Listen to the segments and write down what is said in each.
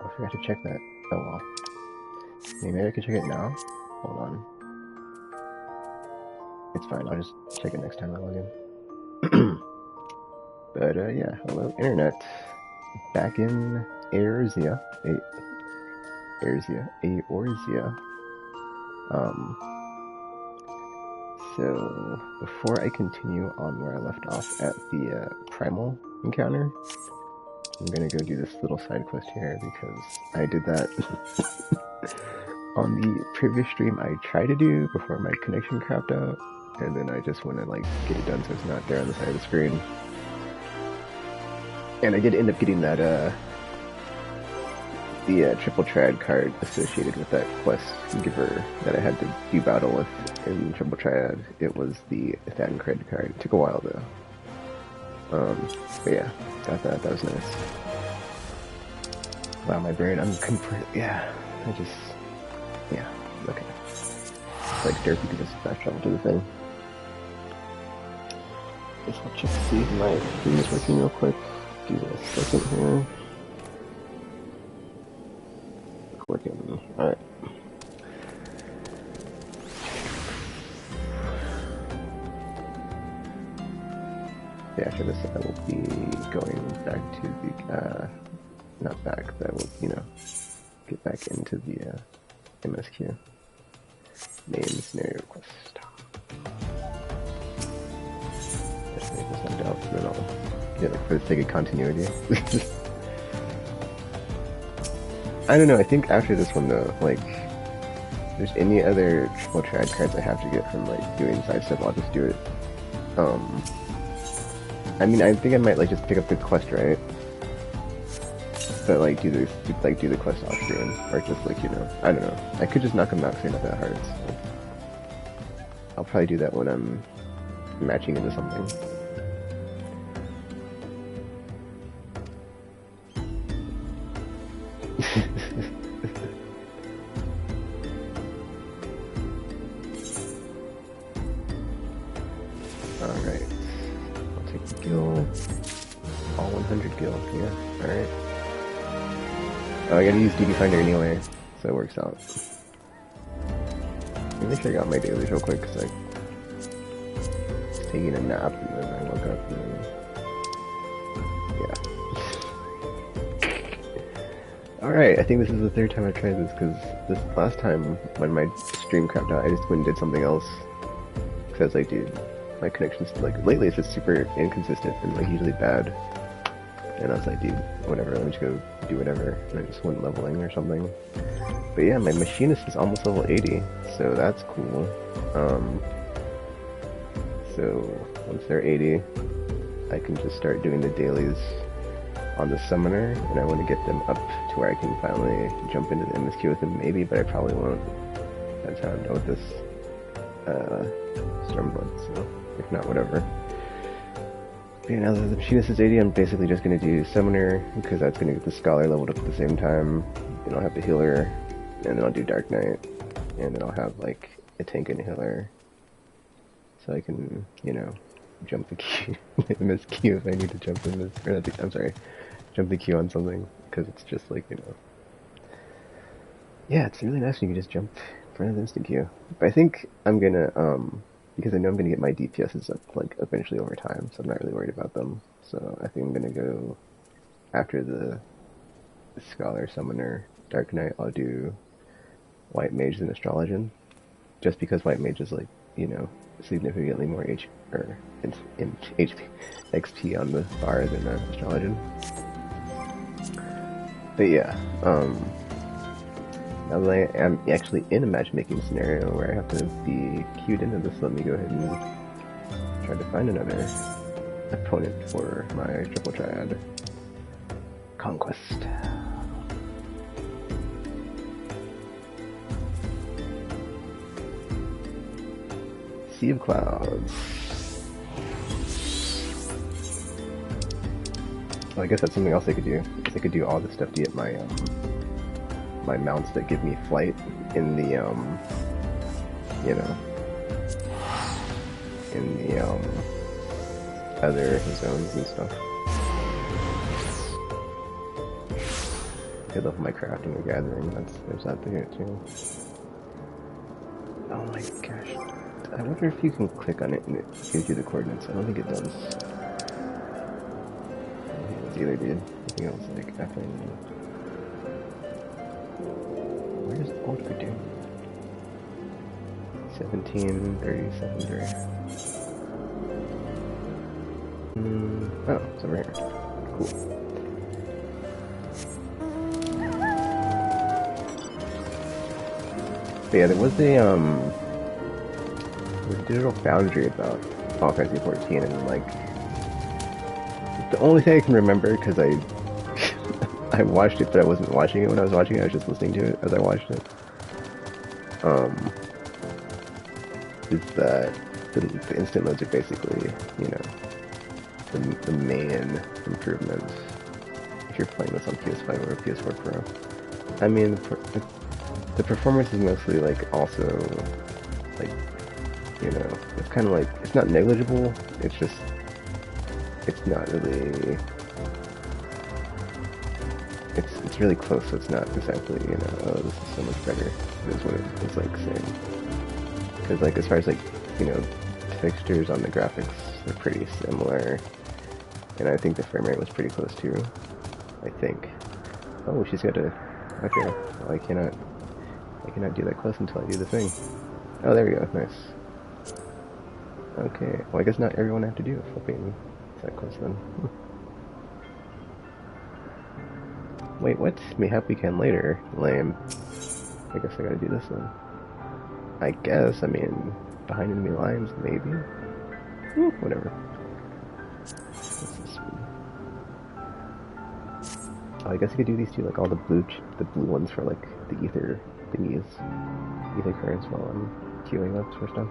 I forgot to check that. Oh well. Maybe I can check it now? Hold on. It's fine, I'll just check it next time I log in. But yeah, hello internet. Back in Eorzea. Eorzea. So before I continue on where I left off at the primal encounter, I'm gonna go do this little side quest here because I did that on the previous stream I tried to do before my connection crapped out, and then I just want to like get it done so it's not there on the side of the screen. And I did end up getting that the triple triad card associated with that quest giver that I had to do battle with in triple triad. It was the Thatten cred card. It took a while though. But yeah, got that. That was nice. Wow, my brain. Yeah. Okay. It's like derpy to just fast travel to the thing. Guess I'll check to see if my thing is working real quick. Do this second here. Working. Alright. Yeah, after this I will be going back to the, not back, but I will, get back into the, MSQ. Main scenario quest. Just make this one down, and then I'll get it for the sake of continuity. I don't know, I think after this one though, like, if there's any other triple triad cards I have to get from, like, doing side stuff, I'll just do it. I mean, I think I might, like, just pick up the quest, right? But, like, do the quest off screen, or just, like, I don't know. I could just knock them out because they're not that hard, so. I'll probably do that when I'm matching into something. Alright. I'll take the gil. All 100 gil, yeah, alright. Oh, I gotta use DB Finder anyway, so it works out. Let me make sure I got my dailies real quick, because I was taking a nap and then I woke up and then... yeah. Alright, I think this is the third time I've tried this, because this last time, when my stream crapped out, I just went and did something else. Because, like, dude, my connection's, like, lately it's just super inconsistent and, like, usually bad. And I was like, dude, whatever, let me just go do whatever. And I just went leveling or something. But yeah, my machinist is almost level 80, so that's cool. So once they're 80, I can just start doing the dailies on the summoner, and I want to get them up to where I can finally jump into the MSQ with them, maybe, but I probably won't. That's how I'm done with this Stormblood, so if not, whatever. But yeah, now that the machinist is 80, I'm basically just going to do summoner, because that's going to get the scholar leveled up at the same time. Then I'll have the healer, and then I'll do Dark Knight, and then I'll have, like, a tank and a healer. So I can, jump the queue, miss queue if I need to jump in this, or not the, I'm sorry, jump the queue on something, because it's just like, yeah, it's really nice when you can just jump in front of the instant queue. But I think I'm gonna, because I know I'm gonna get my DPSs up, like, eventually over time, so I'm not really worried about them. So I think I'm gonna go, after the Scholar, Summoner, Dark Knight, I'll do White Mage than Astrologian, just because White Mage is, like, significantly more XP on the bar than Astrologian. But yeah, now that I am actually in a matchmaking scenario where I have to be queued into this, let me go ahead and try to find another opponent for my triple triad conquest. Sea of Clouds. Well, I guess that's something else I could do. I could do all this stuff to get my my mounts that give me flight in the other zones and stuff. I love my crafting and gathering. There's that thing too. Oh my gosh. I wonder if you can click on it and it gives you the coordinates. I don't think it does. I think it was either dude. I think it was like after where's old dude? 17, 37, 30. Oh, it's over here. Cool. But yeah, there was a digital foundry about Final Fantasy XIV, and like the only thing I can remember because I I watched it, but I wasn't watching it when I was watching it. I was just listening to it as I watched it. Is that the instant modes are basically, you know, the main improvements if you're playing this on PS5 or PS4 Pro. I mean, the performance is mostly like also like, you know, it's kind of like, it's not negligible. It's just, it's not really. It's really close, so it's not exactly, you know, oh, this is so much better. Is what it's like saying. Because like as far as like, you know, textures on the graphics are pretty similar, and I think the frame rate was pretty close too. I think. Oh, she's got to. Okay, well, I cannot do that close until I do the thing. Oh, there we go. Nice. Okay. Well, I guess not everyone have to do it flipping that close then. Wait, what? Mayhap we can later. Lame. I guess I gotta do this then. I guess, I mean, behind enemy lines, maybe? Whatever. Oh, I guess I could do these two, like all the blue ones for like the ether thingies. Ether currents while I'm queuing up for stuff.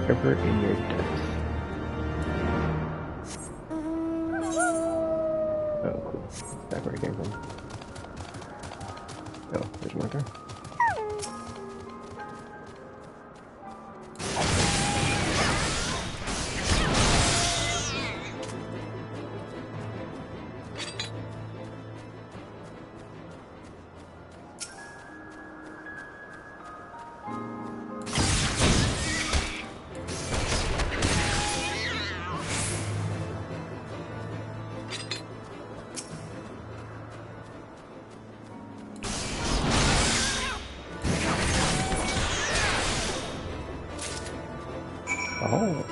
Forever in your depths. Oh, cool. That's back where I came from. Oh, there's more there. Oh.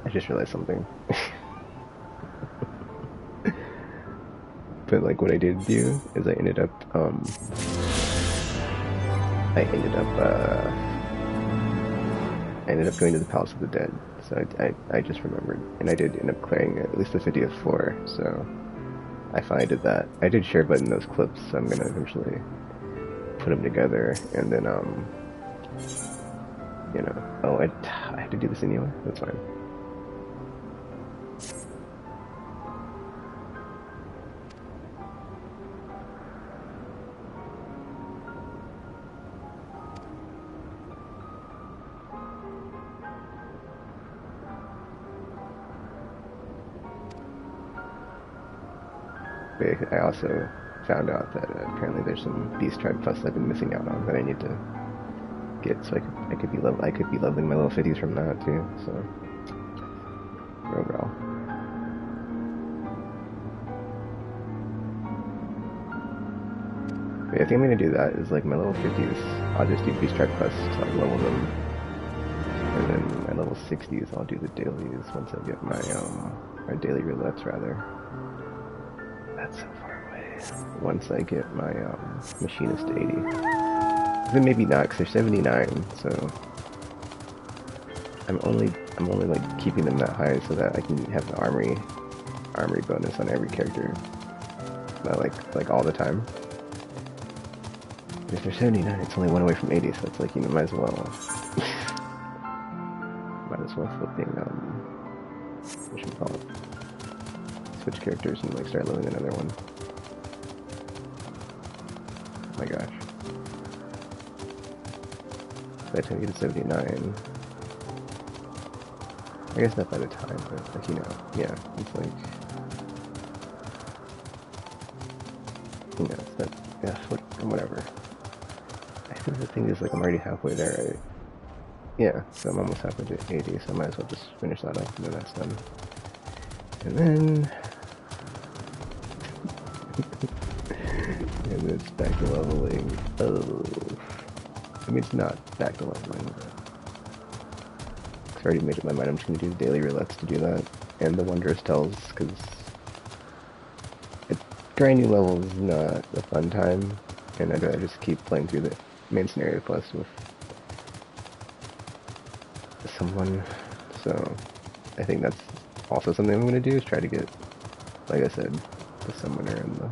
I just realized something. But like what I did do is I ended up going to the Palace of the Dead. So I just remembered, and I did end up clearing at least the 50th floor. So I finally did that. I did share button those clips, so I'm gonna eventually put them together, and then you know, oh, I have to do this anyway. That's fine. I also found out that apparently there's some Beast Tribe quests I've been missing out on that I need to get, so I could be leveling my level 50s from that too. So overall. But yeah, I think I'm gonna do that. Is like my level 50s, I'll just do Beast Tribe quests to like level them, and then my level 60s, I'll do the dailies once I get my daily roulettes rather. That's so far away. Once I get my machinist to 80. Then maybe not, because they're 79. So I'm only like keeping them that high so that I can have the armory bonus on every character. Not like all the time. If they're 79, it's only one away from 80, so it's like, you know, might as well flipping, what should we call it? Switch characters and like start leveling another one. Oh my gosh. By the time you get to 79, I guess not by the time, but like, you know, yeah, it's like, you know, it's not, yeah, whatever. I think the thing is, like, I'm already halfway there, right? Yeah, so I'm almost halfway to 80, so I might as well just finish that up, and then that's done. And then... and it's back to leveling. Oh. I mean, it's not back to leveling, but... I already made up my mind, I'm just going to do the daily roulettes to do that, and the Wondrous Tells, because... grinding levels is not a fun time, and I'd rather just keep playing through the main scenario quest with someone, so I think that's also something I'm going to do, is try to get, like I said, the Summoner and the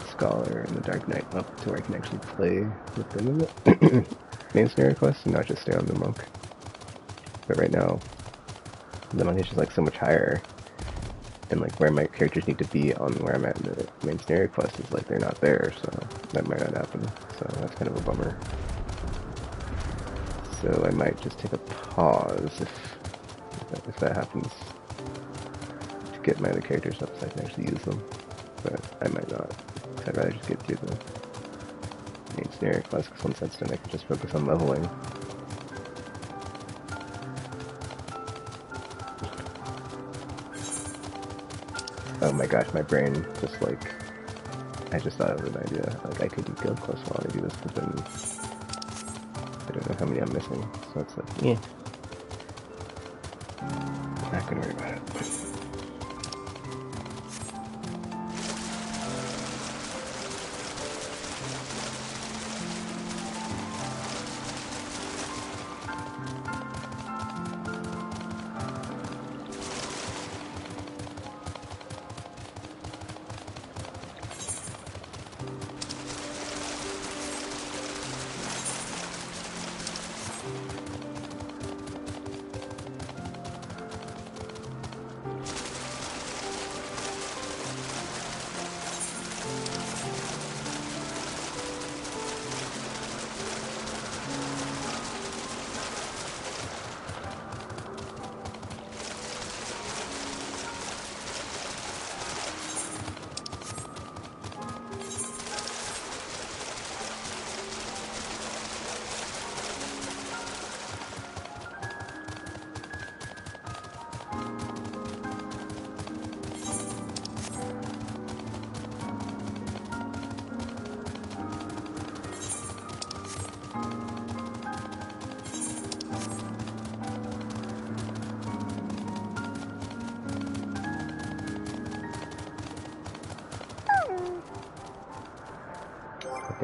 Scholar and the Dark Knight up to where I can actually play with them in the main scenario quest and not just stay on the Monk. But right now, the Monk is just like so much higher, and like where my characters need to be on where I'm at in the main scenario quest is like they're not there, so that might not happen. So that's kind of a bummer. So I might just take a pause if that happens to get my other characters up so I can actually use them. But I might not. I'd rather just get through the main scenario quest, because once that's done I can just focus on leveling. Oh my gosh, my brain just like, I just thought of an idea. Like I could do guild quests while I do this, but then I don't know how many I'm missing. So it's like, yeah. Not gonna worry about it.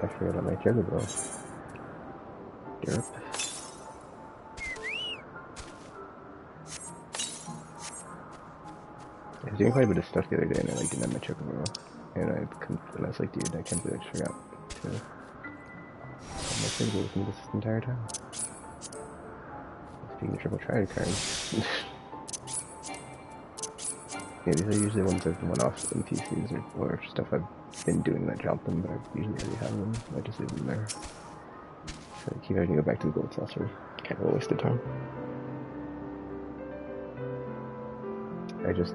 I forgot about my trigger bro. Derp. I was doing quite a bit of stuff the other day and I like didn't have my chocobo. And I was like, dude, I can't believe I just forgot to have my chocobo with me this entire time. Being a triple triad card. Yeah, these are usually ones I've one-offs NPCs or stuff I've been doing that jump them, but I usually already have them. I just leave them there. So I keep having to go back to the gold saucer. Kind of a waste of time. I just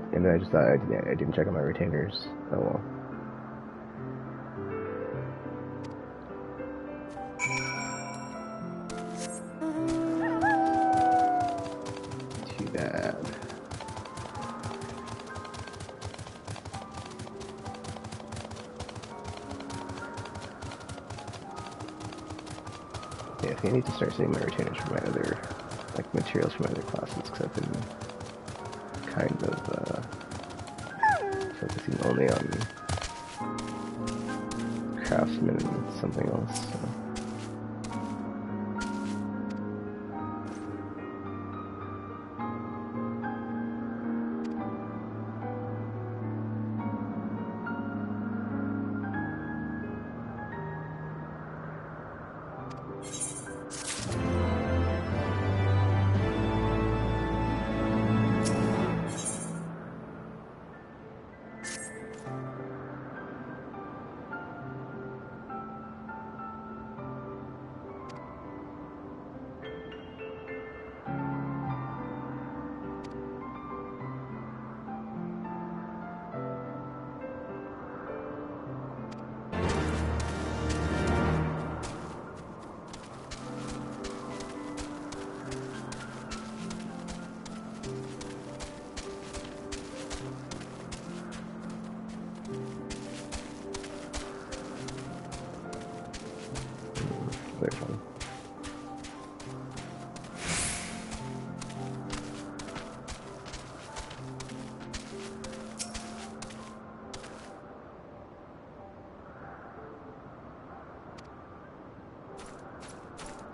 thought I didn't check on my retainers. Oh well. Too bad. Yeah, I think I need to start saving my retainers for my other, like, materials for my other classes, because I've been kind of focusing only on craftsman and something else. So. Very fun.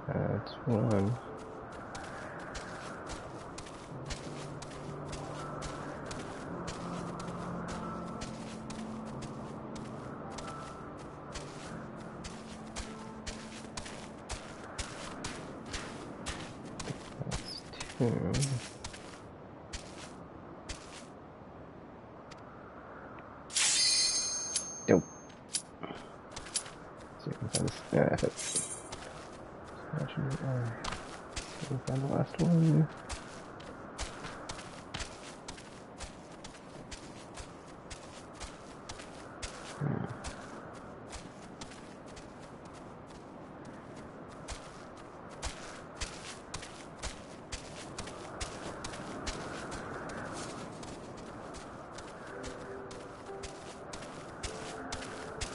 That's one. Dope. So you can find this. Yeah, that's it. We found the last one.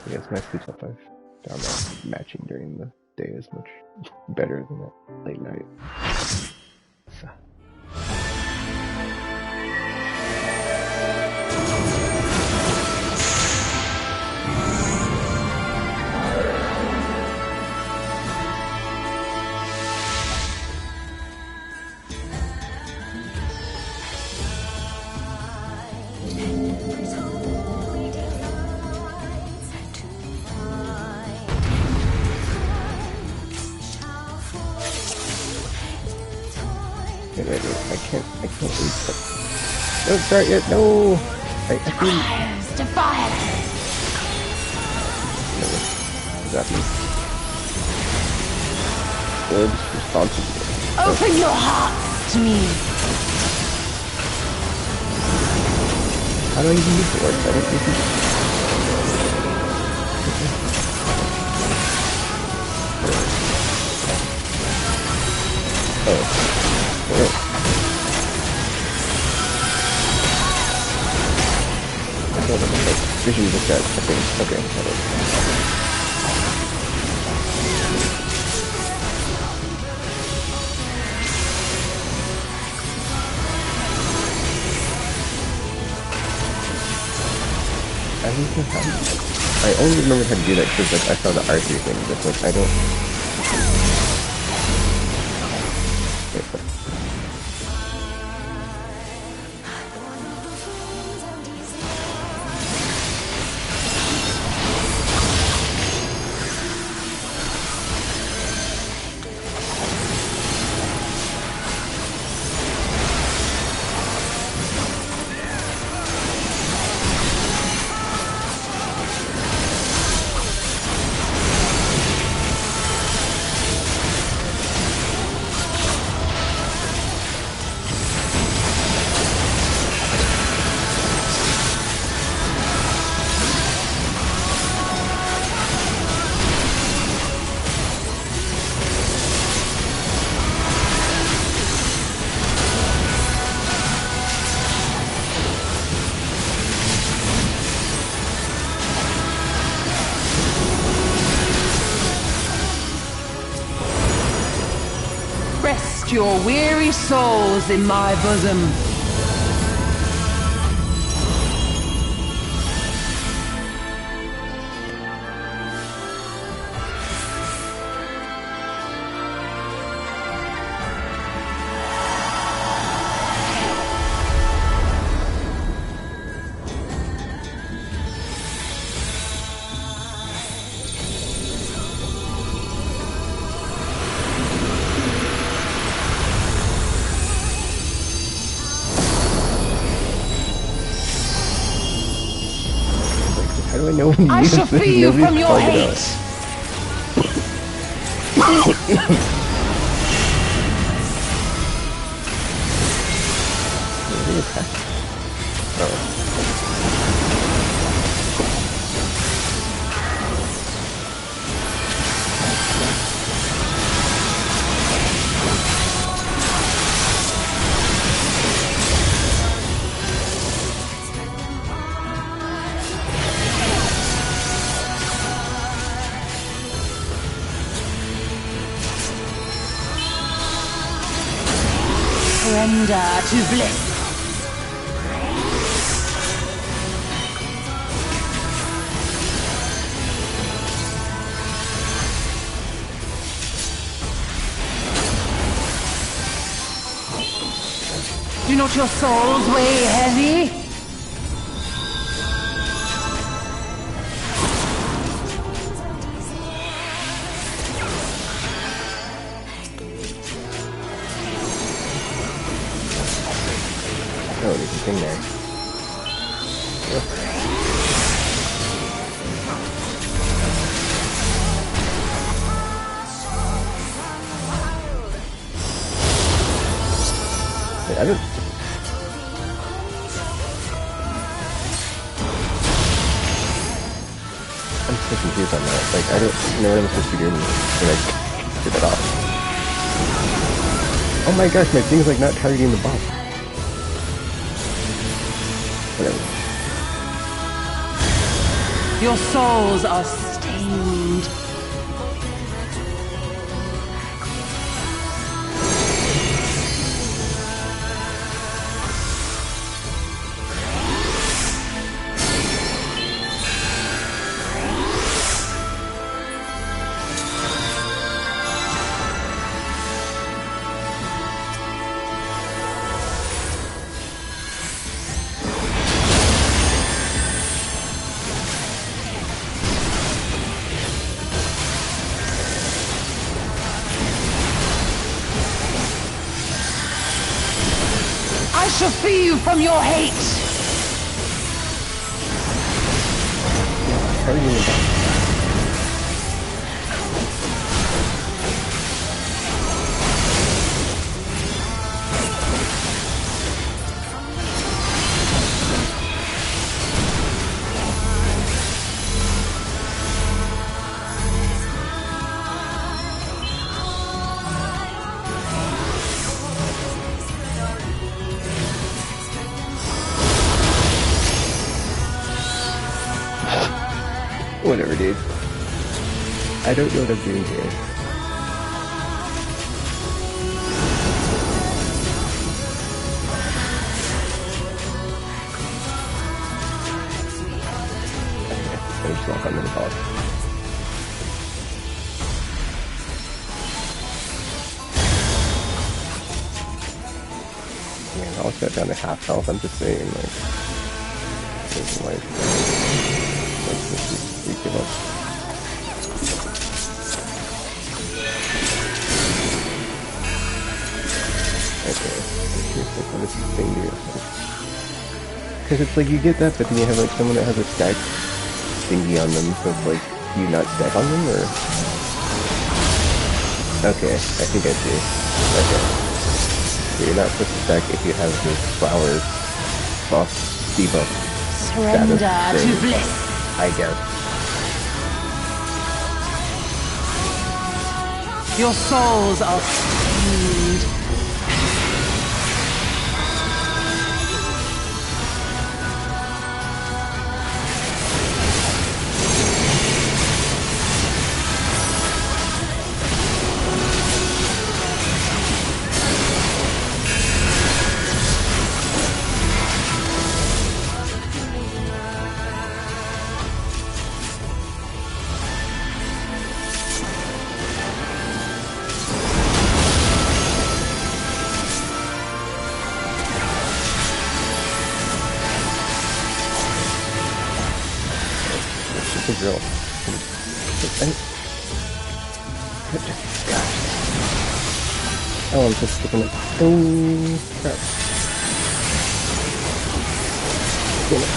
I guess my sleep stuff I've found that matching during the day is much better than that late night. So. I can't reach that. Don't start yet, no! I feel... Defy! No, what does that mean? Orbs responsible. Open your heart to me! How do I even use the orbs? I don't think Oh. Alright. Vision just got, I think. Okay, got it. I only remember how to do that because like I saw the R3 thing, but like I don't. Rest your weary souls in my bosom. How do I know when to I use shall this? free you Nobody's from your called it hate. out. Did they attack? Oh. Surrender to bliss. Do not your souls weigh heavy? Oh, there's a thing there. Wait, I don't... I'm so confused on that. Like, I don't know what I'm supposed to be doing to, like, get that off. Oh my gosh, my thing's, like, not targeting the boss. Whatever. Your souls are stained. I shall free you from your hate. Targeting the boss. Whatever, dude. I don't know what I'm doing here. Okay, I just walk on the boss. Man, I almost got down to half health. I'm just saying, like, there's life. Like, this is ridiculous. Okay, what does this thing do? Because it's like you get that, but then you have like someone that has a stack thingy on them, so it's like, do you not stack on them, or? Okay, I think I see. Okay. So you're not supposed to stack if you have this flowers buff, debuff, Surrender status to thing, bliss. I guess. Your souls are stained. girl. Gosh. Oh, I'm just skipping it. Oh, crap. Damn it.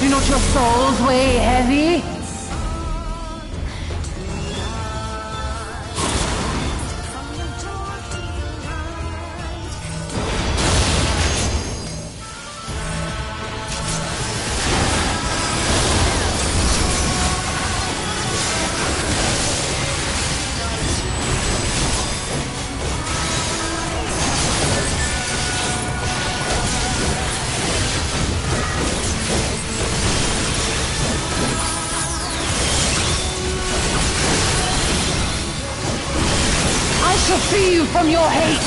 Do not your souls weigh heavy? To free you from your hate!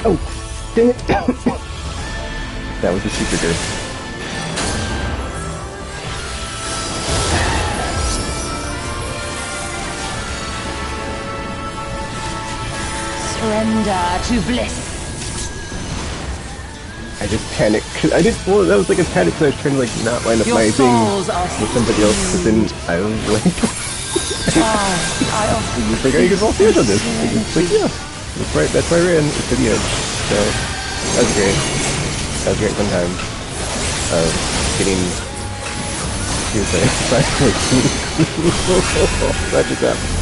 Oh, dang it! That was a super good. Surrender to bliss. I just panicked. I didn't. Well, that was like a panic, so I was trying to like not line up Your my thing souls are with somebody else, but then I was like, I offer you it's like, oh, you can roll fears on this. It's like, yeah, that's why I ran to the edge. So that was great. That was a great fun time of getting to the that just happened.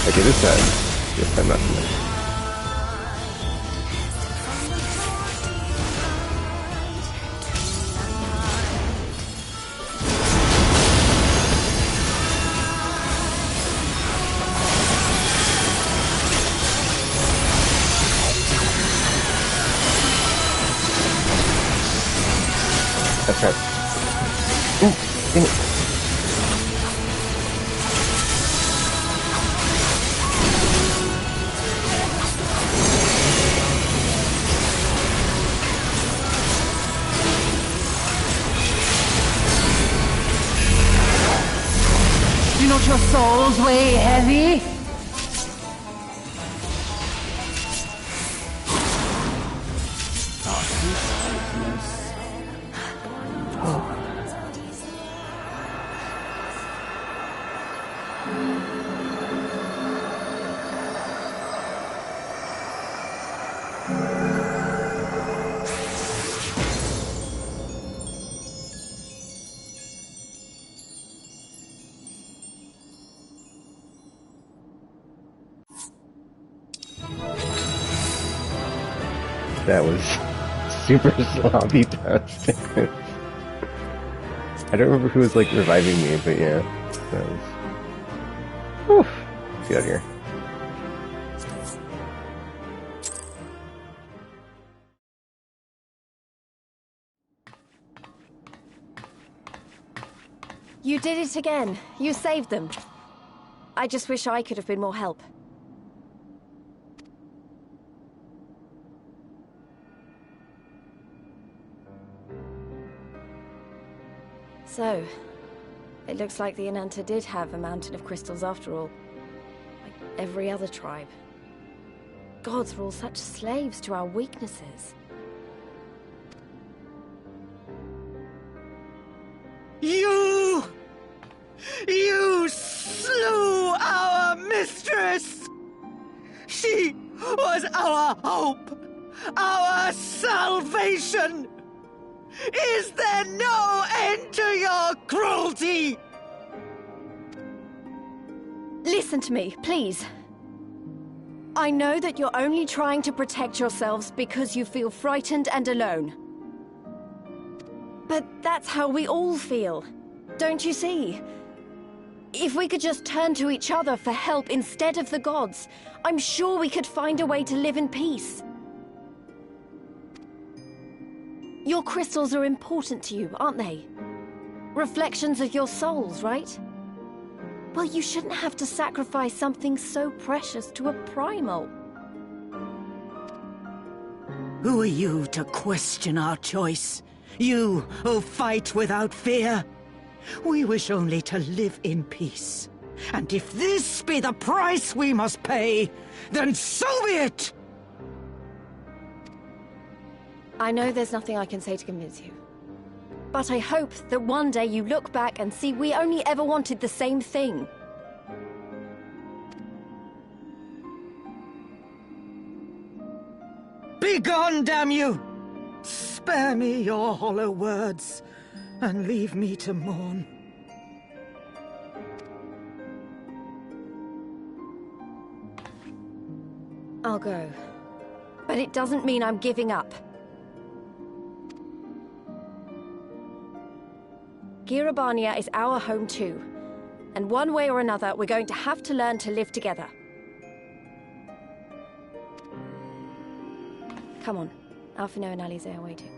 Okay, this time not tonight. That's right. Ooh, dang it. Do not your souls weigh heavy? That was super sloppy downstairs. I don't remember who was like reviving me, but yeah, that was. Whew. Let's get out of here. You did it again. You saved them. I just wish I could have been more help. So, it looks like the Inanta did have a mountain of crystals after all. I every other tribe. Gods were all such slaves to our weaknesses. You slew our mistress! She was our hope, our salvation! Is there no end to your cruelty? Listen to me, please. I know that you're only trying to protect yourselves because you feel frightened and alone. But that's how we all feel, don't you see? If we could just turn to each other for help instead of the gods, I'm sure we could find a way to live in peace. Your crystals are important to you, aren't they? Reflections of your souls, right? Well, you shouldn't have to sacrifice something so precious to a primal. Who are you to question our choice? You who fight without fear? We wish only to live in peace. And if this be the price we must pay, then so be it! I know there's nothing I can say to convince you. But I hope that one day you look back and see we only ever wanted the same thing. Begone, damn you! Spare me your hollow words, and leave me to mourn. I'll go. But it doesn't mean I'm giving up. Girabania is our home too. And one way or another, we're going to have to learn to live together. Come on. Alphino and Alize are waiting.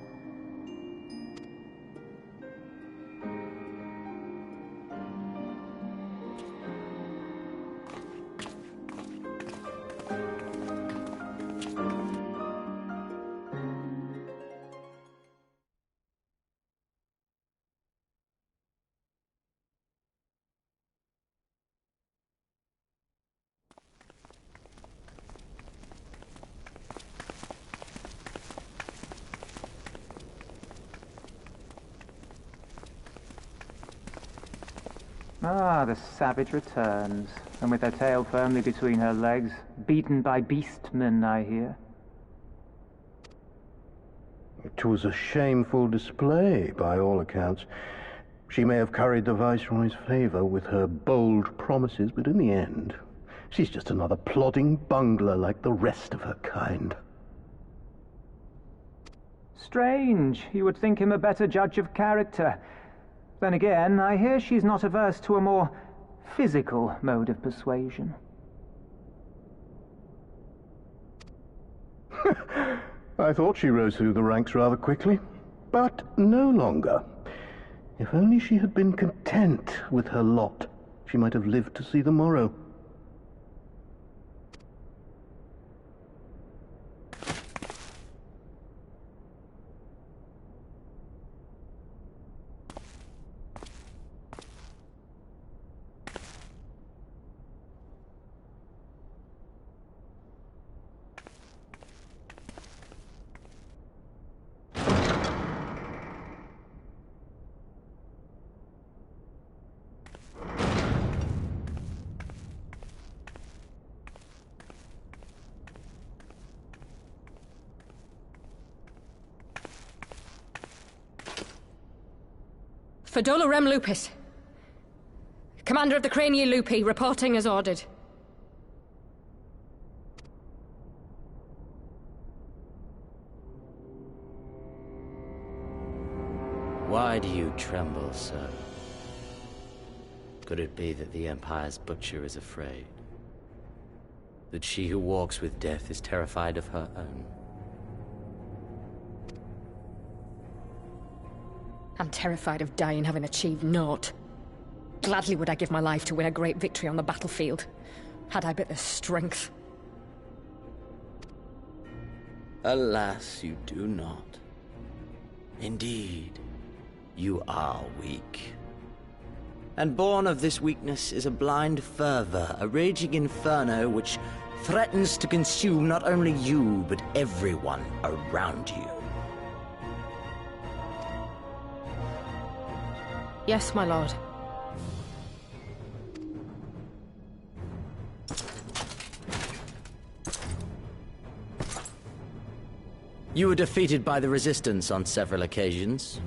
Ah, the savage returns, and with her tail firmly between her legs, beaten by beastmen, I hear. It was a shameful display, by all accounts. She may have curried the Viceroy's favor with her bold promises, but in the end, she's just another plodding bungler like the rest of her kind. Strange. You would think him a better judge of character. Then again, I hear she's not averse to a more physical mode of persuasion. I thought she rose through the ranks rather quickly, but no longer. If only she had been content with her lot, she might have lived to see the morrow. Fedolo Rem Lupus. Commander of the Crania Lupi, reporting as ordered. Why do you tremble, sir? Could it be that the Empire's butcher is afraid? That she who walks with death is terrified of her own? I'm terrified of dying having achieved naught. Gladly would I give my life to win a great victory on the battlefield, had I but the strength. Alas, you do not. Indeed, you are weak. And born of this weakness is a blind fervor, a raging inferno which threatens to consume not only you, but everyone around you. Yes, my lord. You were defeated by the Resistance on several occasions.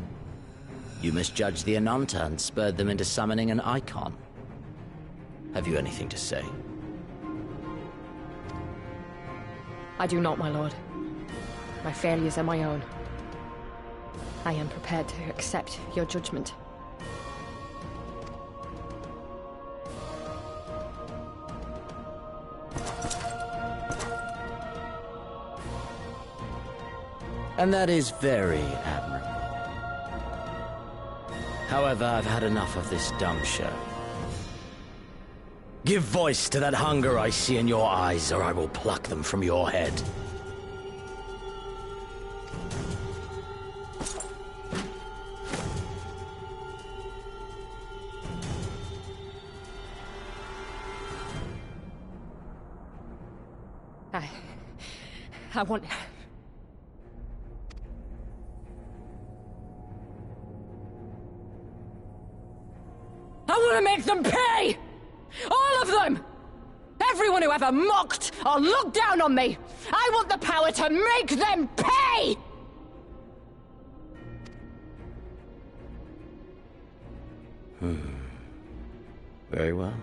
You misjudged the Ananta and spurred them into summoning an icon. Have you anything to say? I do not, my lord. My failures are my own. I am prepared to accept your judgment. And that is very admirable. However, I've had enough of this dumb show. Give voice to that hunger I see in your eyes, or I will pluck them from your head. I want... I want to make them pay! All of them! Everyone who ever mocked or looked down on me! I want the power to make them pay! Very well.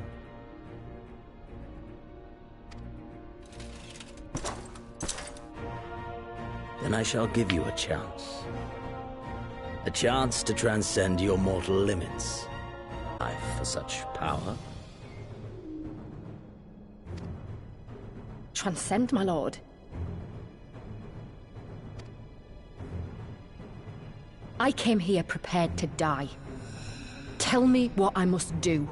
Then I shall give you a chance. A chance to transcend your mortal limits. Life for such power. Transcend, my lord. I came here prepared to die. Tell me what I must do.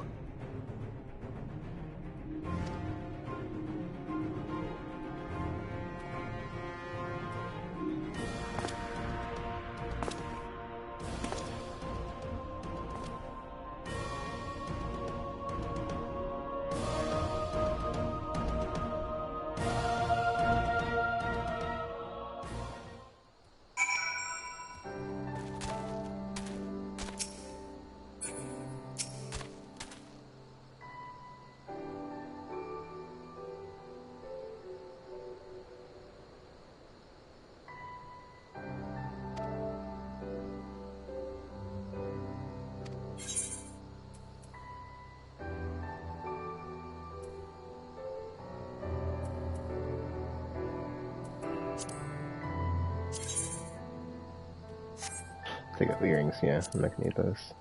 Take up earrings, yeah, I'm not gonna need those.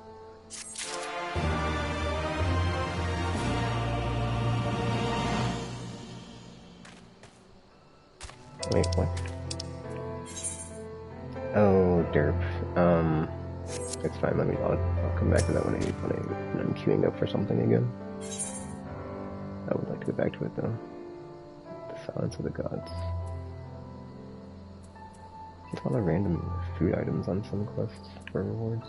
Wait, what? Oh, derp. It's fine, I'll come back to that when I'm queuing up for something again. I would like to go back to it though. The Silence of the Gods. There's a lot of random food items on some quests for rewards.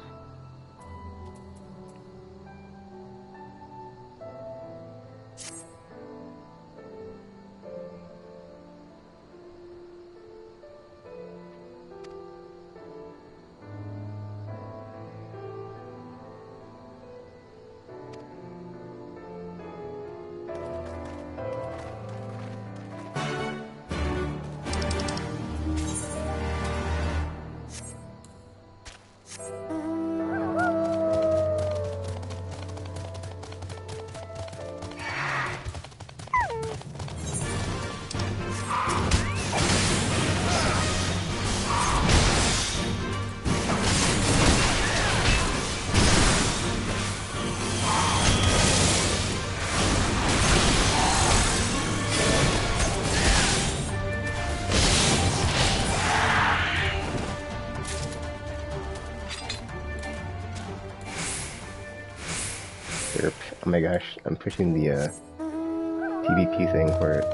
Oh my gosh, I'm pushing the PvP thing for it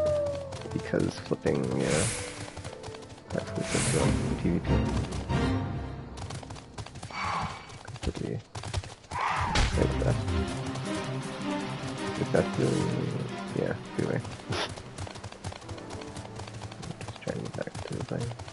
because flipping, yeah, that's what's the PvP. Completely. Like that. fine.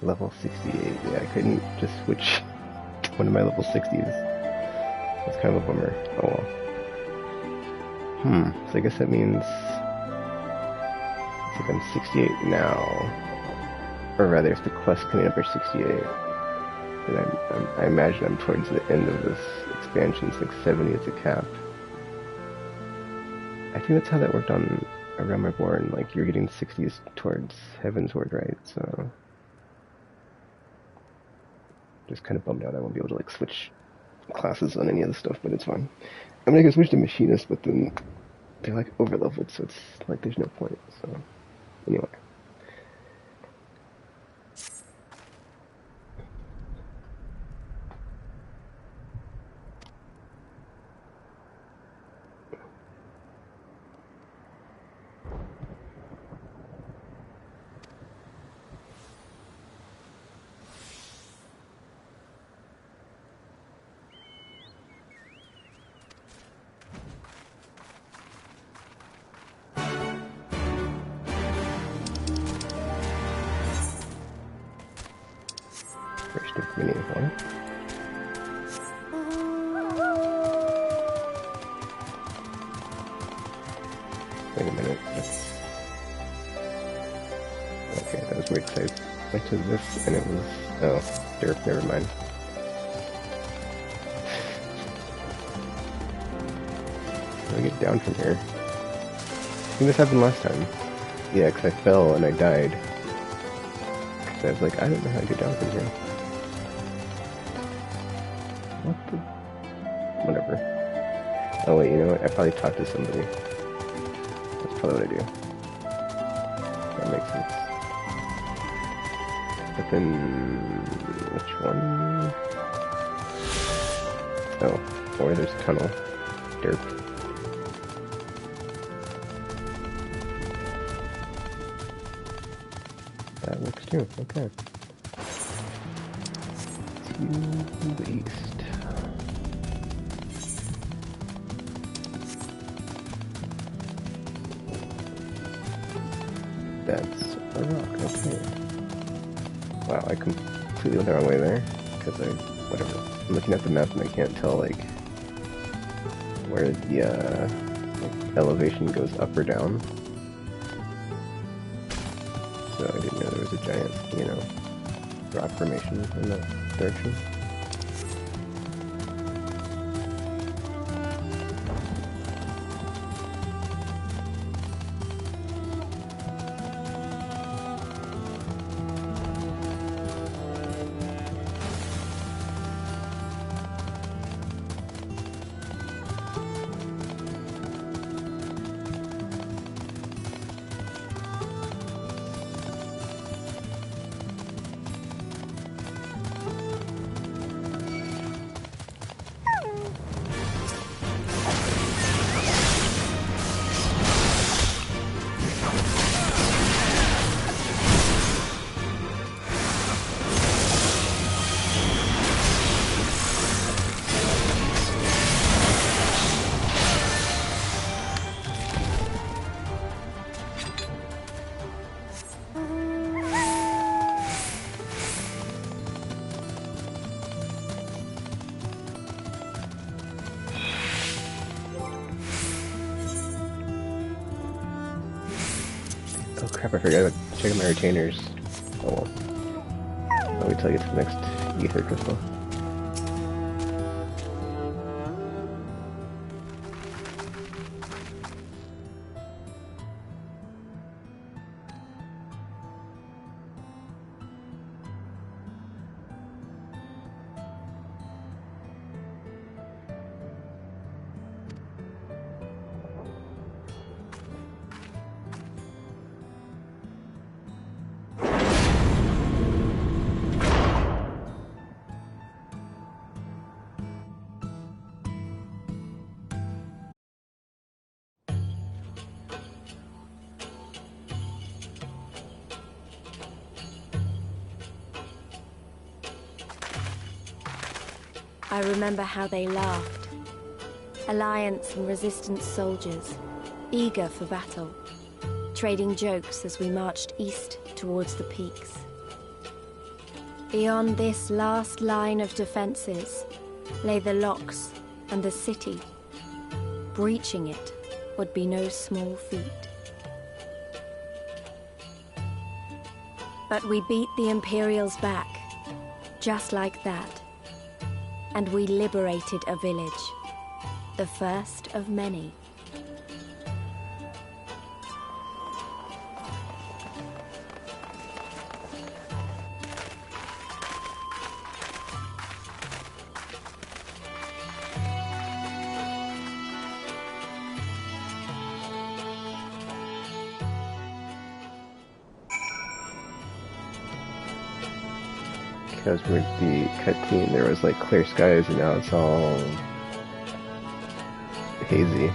Level 68. Yeah, I couldn't just switch to one of my level 60s. That's kind of a bummer. Oh well. So I guess that means it's like I'm 68 now. Or rather, if the quests coming up are 68, then I imagine I'm towards the end of this expansion. It's like 70 is a cap. I think that's how that worked on A Realm Reborn. Like, you're getting 60s towards Heavensward, right? So just kind of bummed out I won't be able to like switch classes on any of the stuff, but it's fine. I mean, I can switch to Machinist, but then they're like over-leveled, so it's like there's no point. So anyway. Wait a minute. Okay, that was weird because I went to this and it was... Oh, derp, never mind. How do I get down from here? I think this happened last time. Yeah, because I fell and I died. Because I was like, I don't know how to get down from here. What the... Whatever. Oh wait, you know what? I probably talked to somebody. That's probably what I do. That makes sense. But then... Which one? Oh, or there's a tunnel. Derp. That works too, okay. To the east. That's a rock, okay. Wow, I completely went the wrong way there, because whatever. I'm looking at the map and I can't tell, like, where the, like, elevation goes up or down. So I didn't know there was a giant, you know, rock formation in that direction. Oh crap, I forgot to check out my retainers. Oh well. I'll wait till I get to the next ether crystal. I remember how they laughed. Alliance and Resistance soldiers, eager for battle, trading jokes as we marched east towards the peaks. Beyond this last line of defenses lay the locks and the city. Breaching it would be no small feat. But we beat the Imperials back, just like that. And we liberated a village, the first of many. Because with the cutscene, there was like clear skies, and now it's all hazy.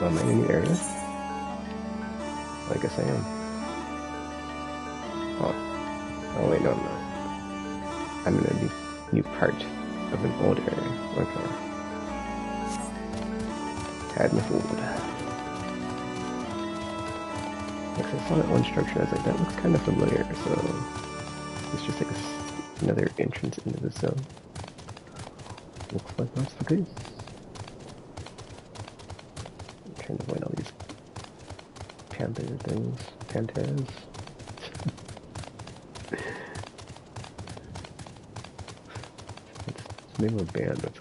Am I in a new area? I guess I am. Oh wait, no I'm not. I'm in a new part of an old area. Okay. Hadmouth. Like I saw that one structure, I was like, that looks kind of familiar, so it's just like another entrance into the zone. Looks like that's the case. Trying to avoid all these panther things. Panthers. It's the name of a band. That's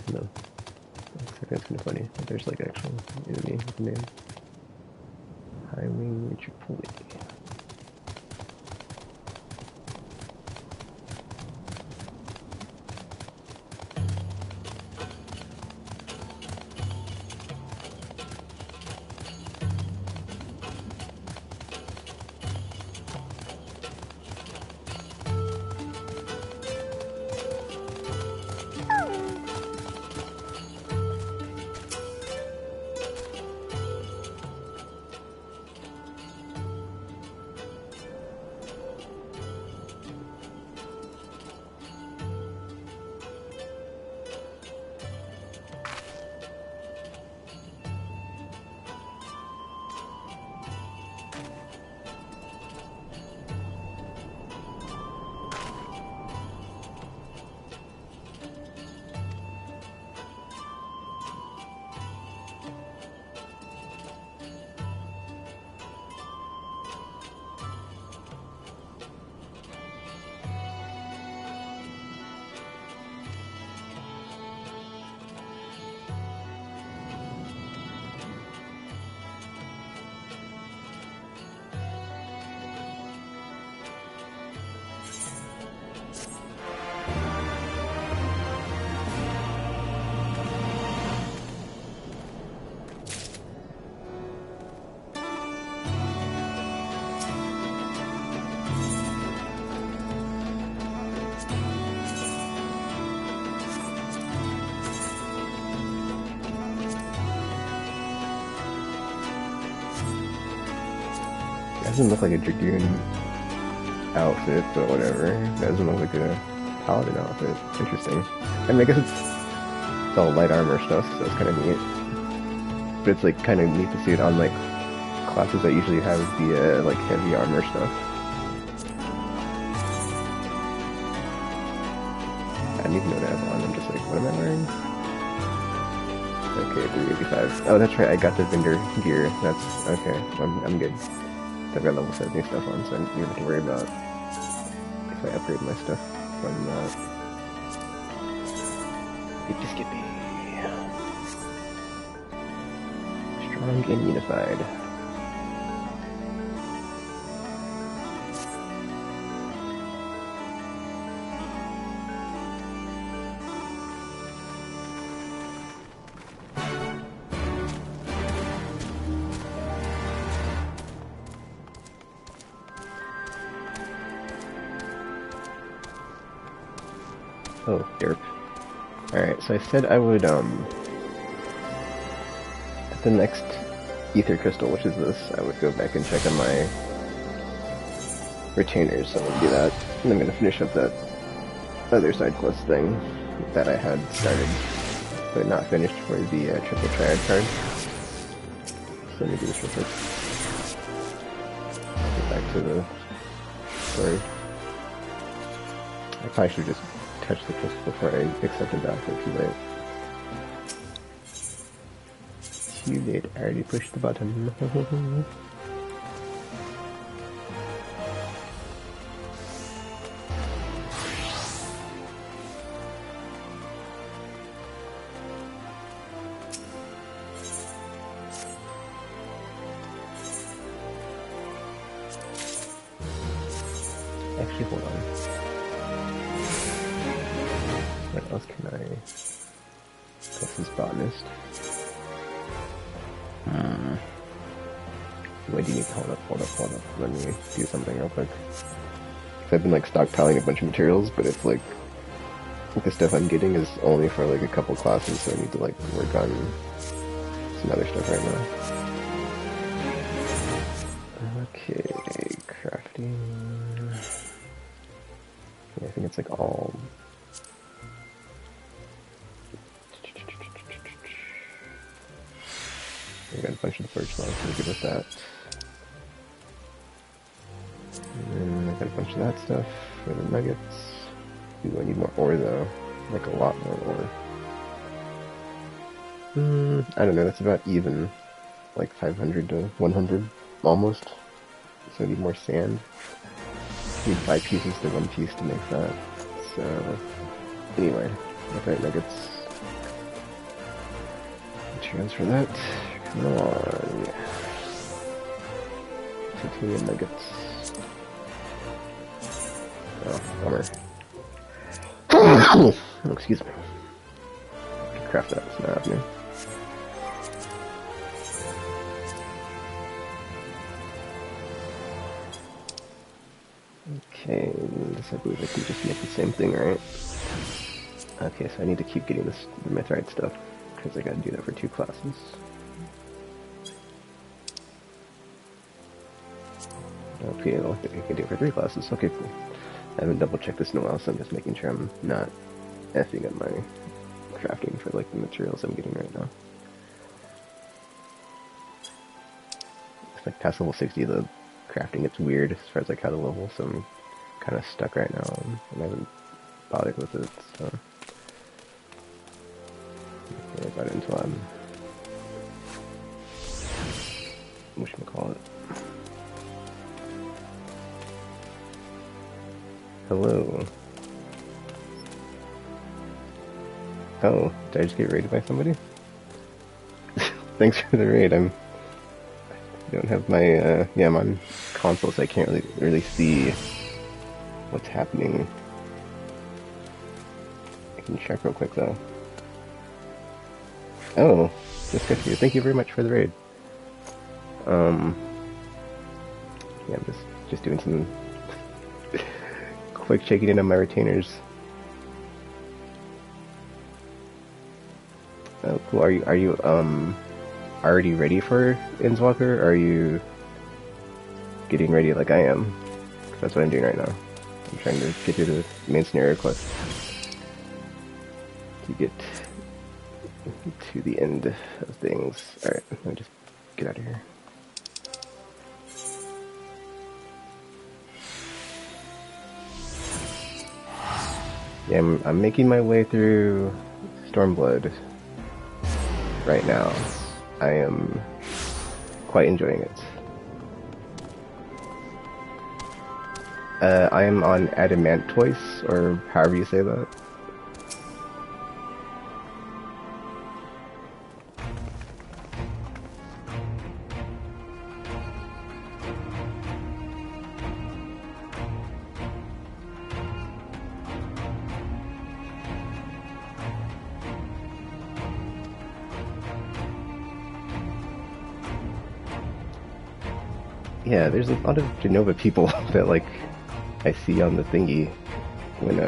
kind of funny. But there's like actual enemy with the name. Highwing Chipotle. Doesn't look like a Dragoon outfit, but whatever. Doesn't look like a Paladin outfit. Interesting. I mean, I guess it's all light armor stuff, so it's kind of neat. But it's like kind of neat to see it on like classes that usually have the like heavy armor stuff. I didn't even know that I have on. I'm just like, what am I wearing? Okay, 385. Oh, that's right. I got the vendor gear. That's okay. I'm good. I've got level 70 stuff on, so I don't even have to worry about if I upgrade my stuff from Skippy. Strong and unified. Oh, derp. Alright, so I said I would, at the next ether crystal, which is this, I would go back and check on my retainers, so I'm gonna do that. And I'm gonna finish up that other side quest thing that I had started, but not finished for the triple triad card. So let me do this real quick. Get back to the story. I probably should just touch the crystal before I accepted that, but too late. Too late, I already pushed the button. Actually, hold on. What else can I... This is botanist. Wait, do you need to hold up. Let me do something real quick. Cause I've been like stockpiling a bunch of materials, but it's like the stuff I'm getting is only for like a couple classes, so I need to like work on some other stuff right now. Okay, crafting. Yeah, I think it's like all. I got a bunch of the birch logs, so we're good with that. And then I got a bunch of that stuff for the nuggets. Ooh, I need more ore though. Like a lot more ore. I don't know, that's about even. Like 500 to 100, almost. So I need more sand. I need 5 pieces to 1 piece to make that. So, anyway, okay, nuggets. Transfer that. Come on. Titanium nuggets. Oh, bummer. Oh, excuse me. Craft that, it's not happening. Okay, this I believe I can just make the same thing, right? Okay, so I need to keep getting this mithrite stuff, because I gotta do that for 2 classes. Okay, well, I think I can do it for 3 classes. Okay, cool. I haven't double checked this in a while, so I'm just making sure I'm not effing up my crafting for like the materials I'm getting right now. It's like past level 60, the crafting gets weird as far as like how to level, so I'm kind of stuck right now, and I haven't bothered with it, so I'll worry about it until I'm whatchamacallit. Hello. Oh, did I just get raided by somebody? Thanks for the raid. I don't have my, yeah, I'm on console, so I can't really see what's happening. I can check real quick, though. Oh, just got you. Thank you very much for the raid. Yeah, I'm just doing some quick checking in on my retainers. Oh, cool. Are you already ready for Innswalker, or are you getting ready like I am? 'Cause that's what I'm doing right now. I'm trying to get through the main scenario quest to get to the end of things. Alright, let me just get out of here. Yeah, I'm making my way through Stormblood right now. I am quite enjoying it. I am on Adamantoise, or however you say that. Yeah, there's a lot of Genova people that like I see on the thingy when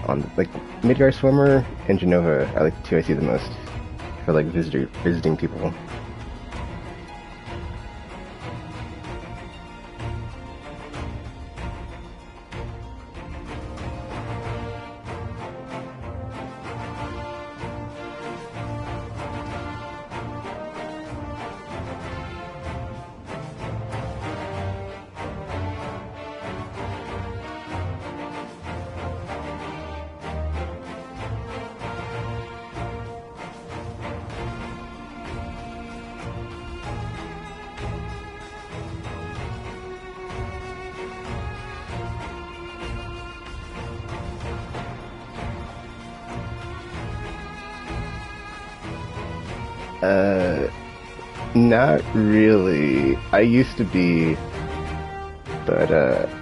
on like Midgar Swimmer and Genova are like the two I see the most for like visiting people. Not really. I used to be, but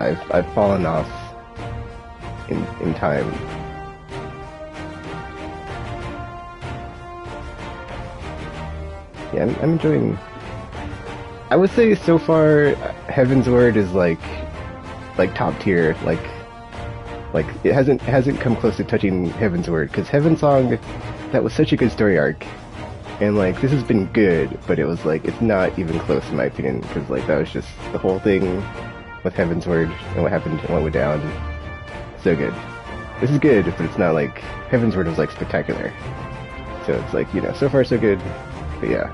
I've fallen off in time. Yeah, I'm enjoying. I would say so far, Heaven's Word is like top tier. Like it hasn't come close to touching Heaven's Word, because Heaven's Song, that was such a good story arc. And like, this has been good, but it was like, it's not even close in my opinion, because like, that was just the whole thing with Heaven's Word and what happened and what went down. So good. This is good, but it's not like, Heaven's Word was like spectacular. So it's like, you know, so far so good, but yeah.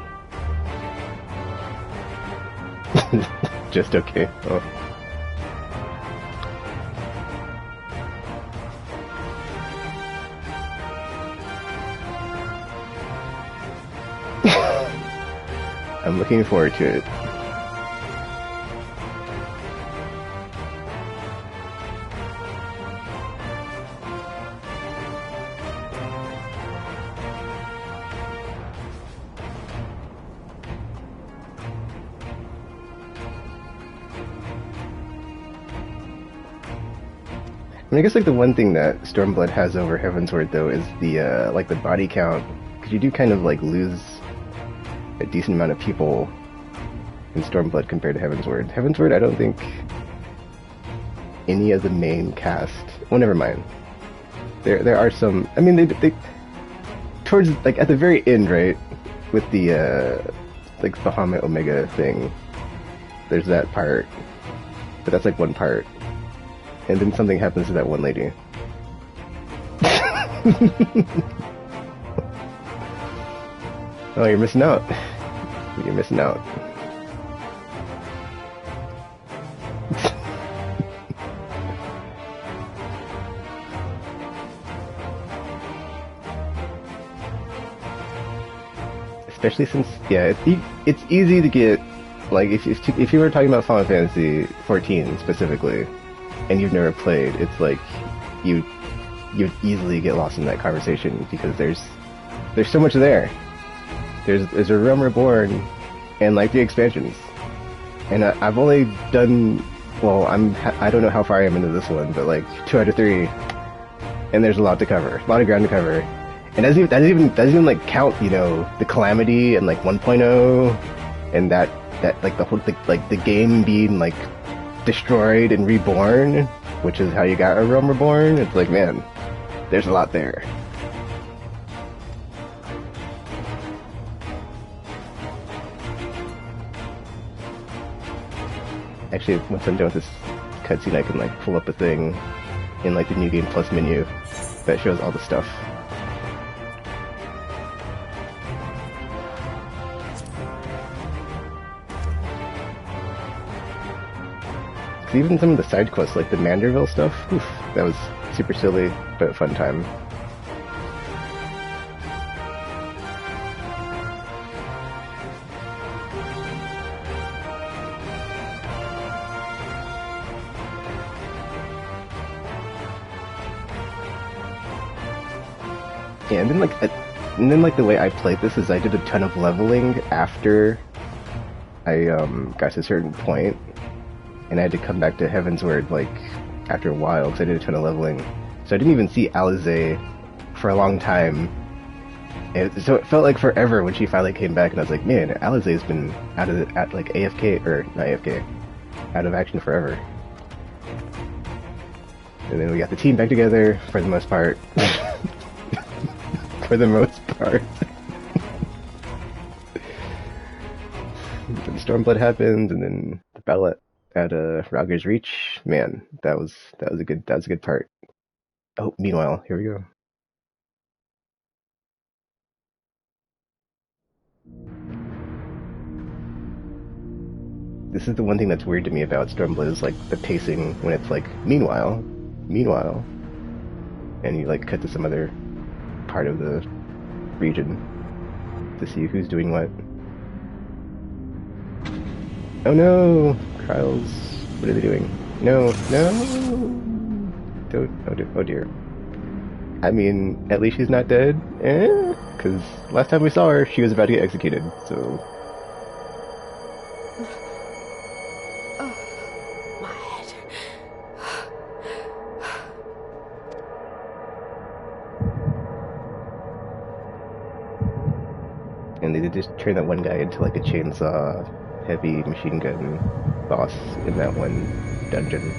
Just okay. Oh. I'm looking forward to it. I guess like the one thing that Stormblood has over Heavensward though is the like the body count, because you do kind of like lose a decent amount of people in Stormblood compared to Heavensward. Heavensward, I don't think any of the main cast. Well, never mind. There are some. I mean, they towards like at the very end, right, with the like Bahamut Omega thing. There's that part, but that's like one part, and then something happens to that one lady. Oh, you're missing out. You're missing out. Especially since, yeah, it's easy to get, like, if you were talking about Final Fantasy XIV specifically, and you've never played, it's like, you'd easily get lost in that conversation, because there's so much there. There's a Realm Reborn, and like the expansions, and I've only done, well, I don't know how far I am into this one, but like 2 out of 3, and there's a lot to cover, a lot of ground to cover, and that doesn't even like count, you know, the Calamity and like 1.0, and that like the whole like the game being like destroyed and reborn, which is how you got a Realm Reborn. It's like, man, there's a lot there. Actually, once I'm done with this cutscene, I can like pull up a thing in like the New Game Plus menu that shows all the stuff. Cause even some of the side quests, like the Manderville stuff, oof, that was super silly but a fun time. Yeah, and then like the way I played this is I did a ton of leveling after I got to a certain point, and I had to come back to Heavensward like after a while because I did a ton of leveling. So I didn't even see Alizé for a long time So it felt like forever when she finally came back, and I was like, man, Alizé's been out of like AFK, or not AFK, out of action forever. And then we got the team back together for the most part. For the most part. Then Stormblood happened, and then the battle at Rauger's Reach. Man, that was a good part. Oh, meanwhile, here we go. This is the one thing that's weird to me about Stormblood is like the pacing when it's like meanwhile, and you like cut to some other part of the region to see who's doing what. Oh no! Trials, what are they doing? No! Don't, oh dear. I mean, at least she's not dead, because last time we saw her, she was about to get executed, so... And they did just turn that one guy into like a chainsaw, heavy machine gun boss in that one dungeon.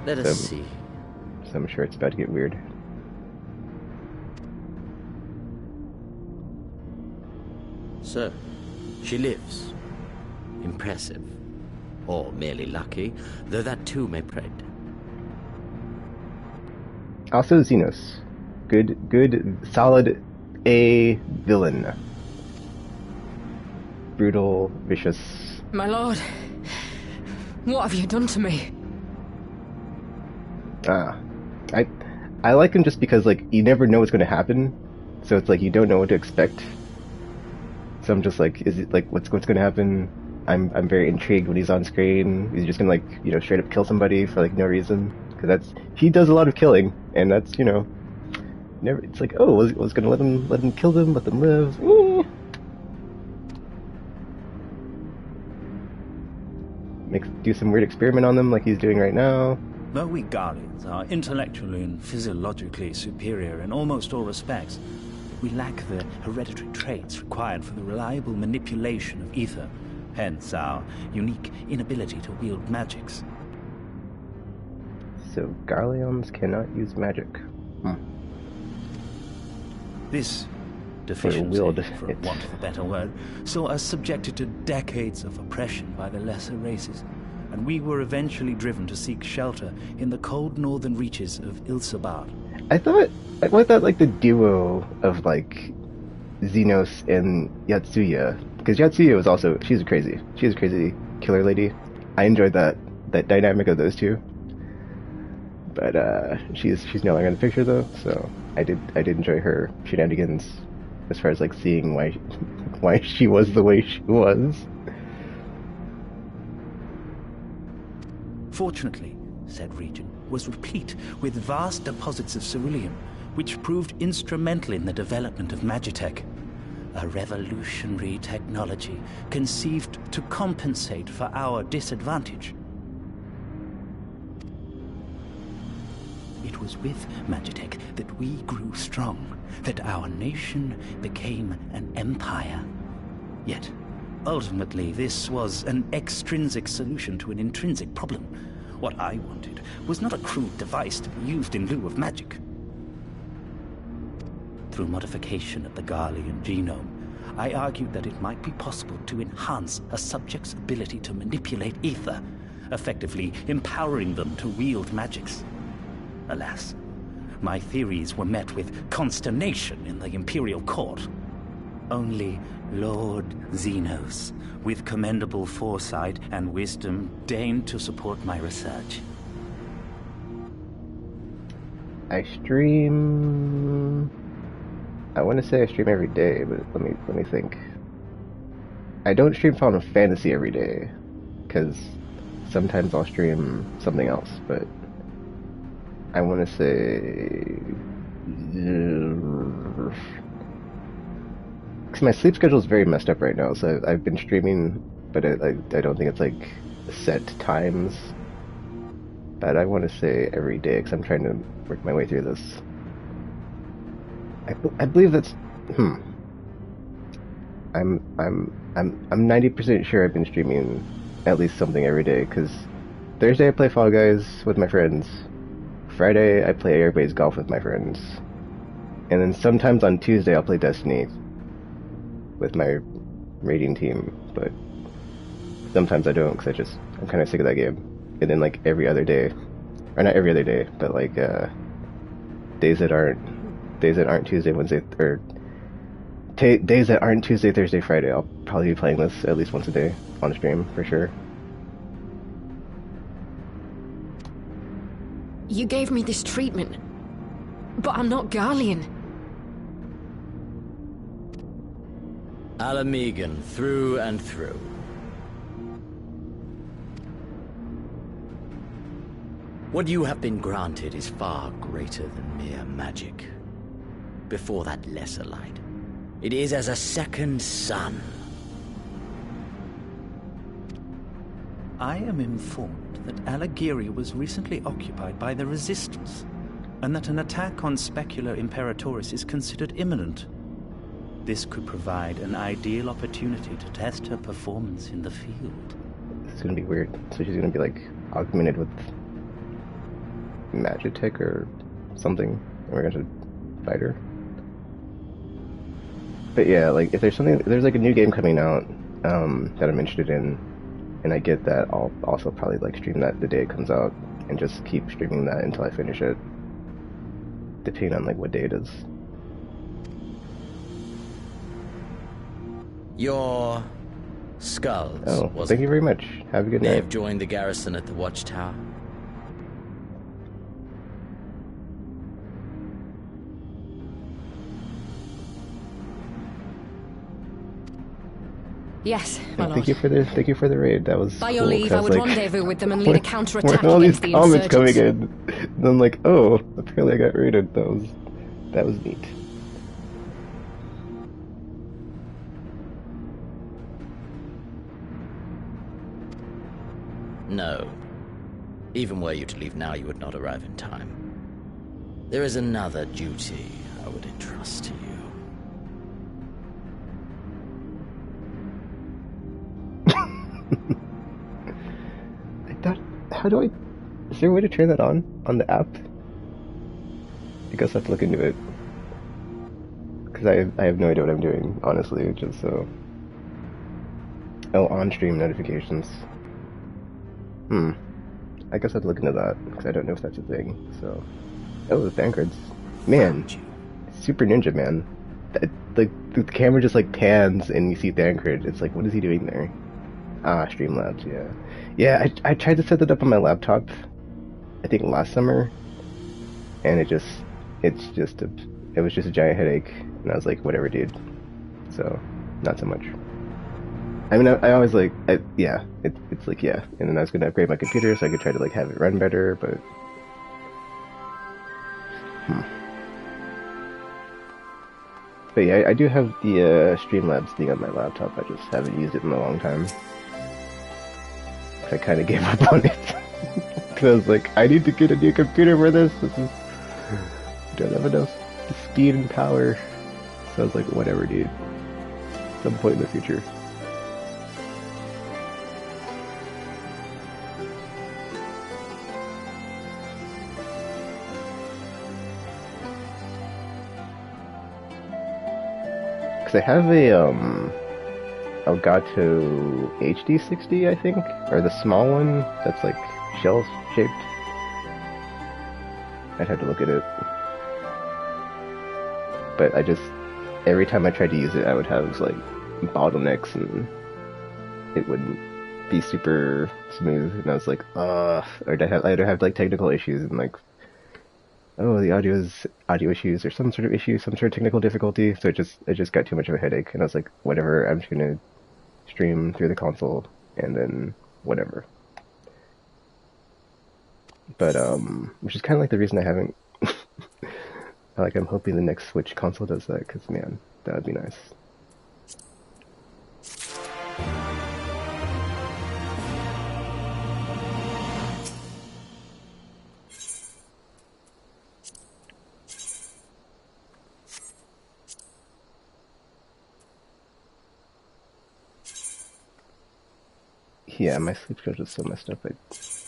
Let us see. So I'm sure it's about to get weird. So, she lives. Impressive. Or merely lucky, though that too may predict. Also Xenos. Good, solid A villain. Brutal, vicious. My lord, what have you done to me? I like him just because like you never know what's going to happen, so it's like you don't know what to expect. So I'm just like, is it like what's going to happen? I'm very intrigued when he's on screen. He's just gonna like straight up kill somebody for like no reason, because he does a lot of killing, and that's never. It's like, oh, was gonna let him kill them, let them live. Do some weird experiment on them like he's doing right now. Though we Guardians are intellectually and physiologically superior in almost all respects, we lack the hereditary traits required for the reliable manipulation of ether, hence our unique inability to wield magics. So Garleons cannot use magic. This deficiency, for want of a better word, saw us subjected to decades of oppression by the lesser races, and we were eventually driven to seek shelter in the cold northern reaches of Ilsabad. I thought like the duo of like Xenos and Yatsuya, because Yatsuya was also she's a crazy killer lady. I enjoyed that dynamic of those two. But she's no longer in the picture though, so I did enjoy her shenanigans as far as like seeing why she was the way she was. Fortunately, said region was replete with vast deposits of ceruleum, which proved instrumental in the development of Magitech, a revolutionary technology conceived to compensate for our disadvantage. It was with Magitech that we grew strong, that our nation became an empire. Yet, ultimately, this was an extrinsic solution to an intrinsic problem. What I wanted was not a crude device to be used in lieu of magic. Through modification of the Garlean genome, I argued that it might be possible to enhance a subject's ability to manipulate ether, effectively empowering them to wield magics. Alas, my theories were met with consternation in the Imperial Court. Only Lord Xenos, with commendable foresight and wisdom, deigned to support my research. I want to say I stream every day, but let me think. I don't stream Final Fantasy every day, because sometimes I'll stream something else, but I want to say... Because my sleep schedule is very messed up right now, so I've been streaming, but I don't think it's like set times. But I want to say every day, because I'm trying to work my way through this. I believe that's. I'm 90% sure I've been streaming at least something every day. Because Thursday I play Fall Guys with my friends. Friday I play Airbase Golf with my friends. And then sometimes on Tuesday I'll play Destiny with my raiding team, but sometimes I don't because I'm kind of sick of that game. And then like every other day, or not every other day, but like days that aren't Tuesday, Wednesday, or days that aren't Tuesday, Thursday, Friday, I'll probably be playing this at least once a day on stream for sure. You gave me this treatment, but I'm not Garlean. Alamegan, through and through. What you have been granted is far greater than mere magic. Before that lesser light, it is as a second sun. I am informed that Alagiria was recently occupied by the Resistance, and that an attack on Specular Imperatoris is considered imminent. This could provide an ideal opportunity to test her performance in the field. It's gonna be weird. So she's gonna be like augmented with Magitech or something, and we're gonna fight her. But yeah, like if there's like a new game coming out that I'm interested in, and I get that, I'll also probably like stream that the day it comes out, and just keep streaming that until I finish it, depending on like what day it is. Your skulls. Oh, thank you very much. Have a good night. They have joined the garrison at the watchtower. Yes, my lord. Thank you for the raid. That was By cool, your leave, I would like, rendezvous with them and lead a counterattack when all these against the comments coming insurgents. in, and I'm like, oh, apparently I got raided. That was neat. No. Even were you to leave now, you would not arrive in time. There is another duty I would entrust to you. Is there a way to turn that on the app? I guess I have to look into it. Because I have no idea what I'm doing, honestly, just so... Oh, on-stream notifications. I guess I have to look into that, because I don't know if that's a thing, so... Oh, the Thankreds. Man, Super Ninja, man. The camera just, like, pans and you see Thancred. It's like, what is he doing there? Ah, Streamlabs, yeah. Yeah, I tried to set that up on my laptop, I think last summer, and it was just a giant headache, and I was like, whatever, dude. So, not so much. I mean, I always like, it's like, yeah. And then I was gonna upgrade my computer so I could try to like have it run better, but... But yeah, I do have the Streamlabs thing on my laptop, I just haven't used it in a long time. I kind of gave up on it. Because I was like, I need to get a new computer for this. I don't have enough speed and power. So I was like, whatever, dude. Some point in the future. Because I have a, Elgato HD60, I think, or the small one that's like shell-shaped. I'd have to look at it. But every time I tried to use it, I would have like bottlenecks and it wouldn't be super smooth, and I was like, or I'd have like technical issues and like, oh, the audio issues or some sort of issue, some sort of technical difficulty. So it just got too much of a headache, and I was like, whatever, I'm just gonna stream through the console and then whatever. But which is kind of like the reason I haven't like, I'm hoping the next Switch console does that, because man, that would be nice. Yeah, my sleep schedule's so messed up.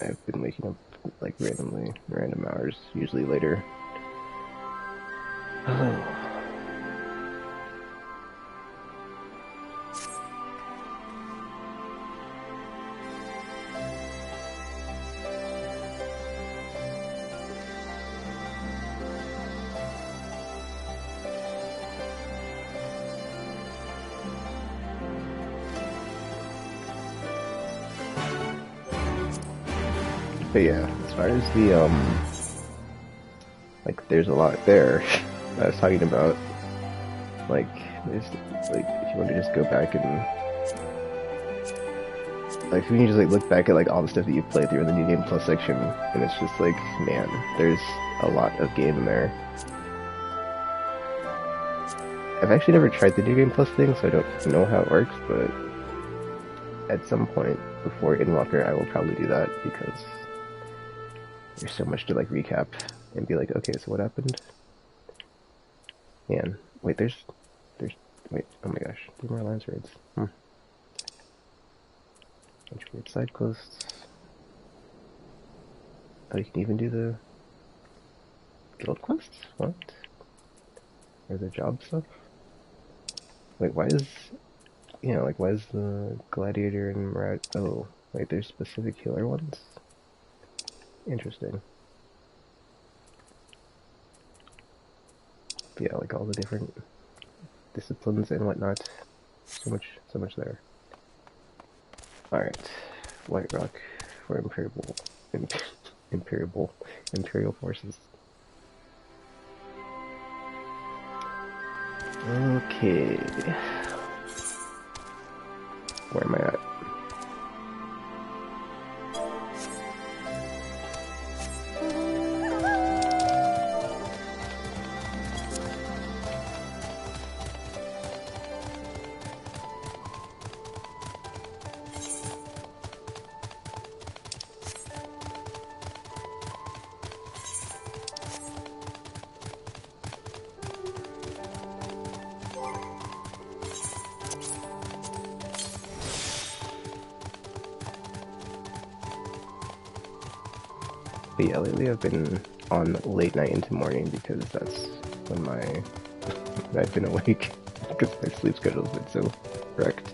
I've been waking up like random hours, usually later. Oh. But yeah, as far as the, like, there's a lot there that I was talking about. Like, there's, like, if you want to just go back and, like, if you can just, like, look back at, like, all the stuff that you've played through in the New Game Plus section, and it's just, like, man, there's a lot of game in there. I've actually never tried the New Game Plus thing, so I don't know how it works, but at some point before Endwalker, I will probably do that, because there's so much to, like, recap and be like, okay, so what happened? Man, wait, wait, oh my gosh, 3 more alliance raids. Bunch of weird side quests. Oh, you can even do the guild quests? What? Or the job stuff? Wait, why is, you know, like, why is the gladiator and Murad, oh, wait, there's specific healer ones? Interesting. But yeah, like all the different disciplines and whatnot. So much there. Alright. White Rock for Imperial forces. Okay. Where am I at? But yeah, lately I've been on late night into morning because that's when I've been awake because my sleep schedule's been so wrecked.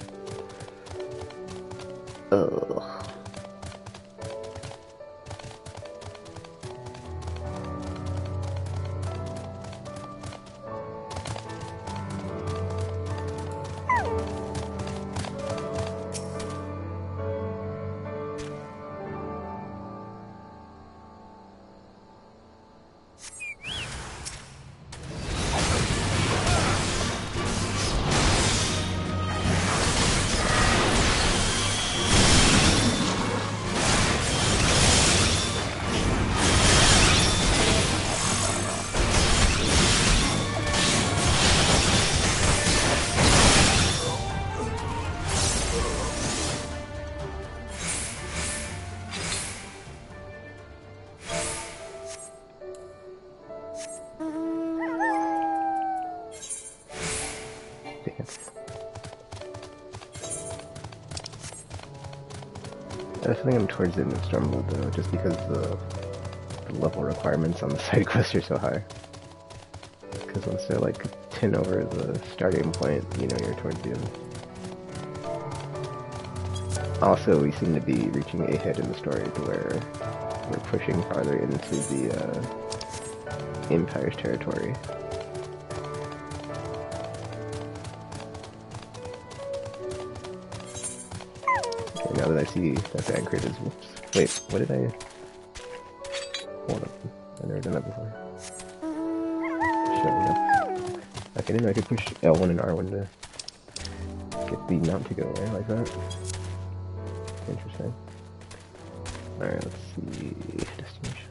Ugh. I think I'm towards the end of Stormblood though, just because the level requirements on the side quests are so high. Because once they're like 10 over the starting point, you know you're towards the end. Also, we seem to be reaching a head in the story to where we're pushing farther into the Empire's territory. Okay, now that I see that the anchor is, whoops. Wait, what did I... Hold up, I've never done that before. Showing up. Okay, I didn't know I could push L1 and R1 to get the mount to go away like that. Interesting. Alright, let's see. Destination.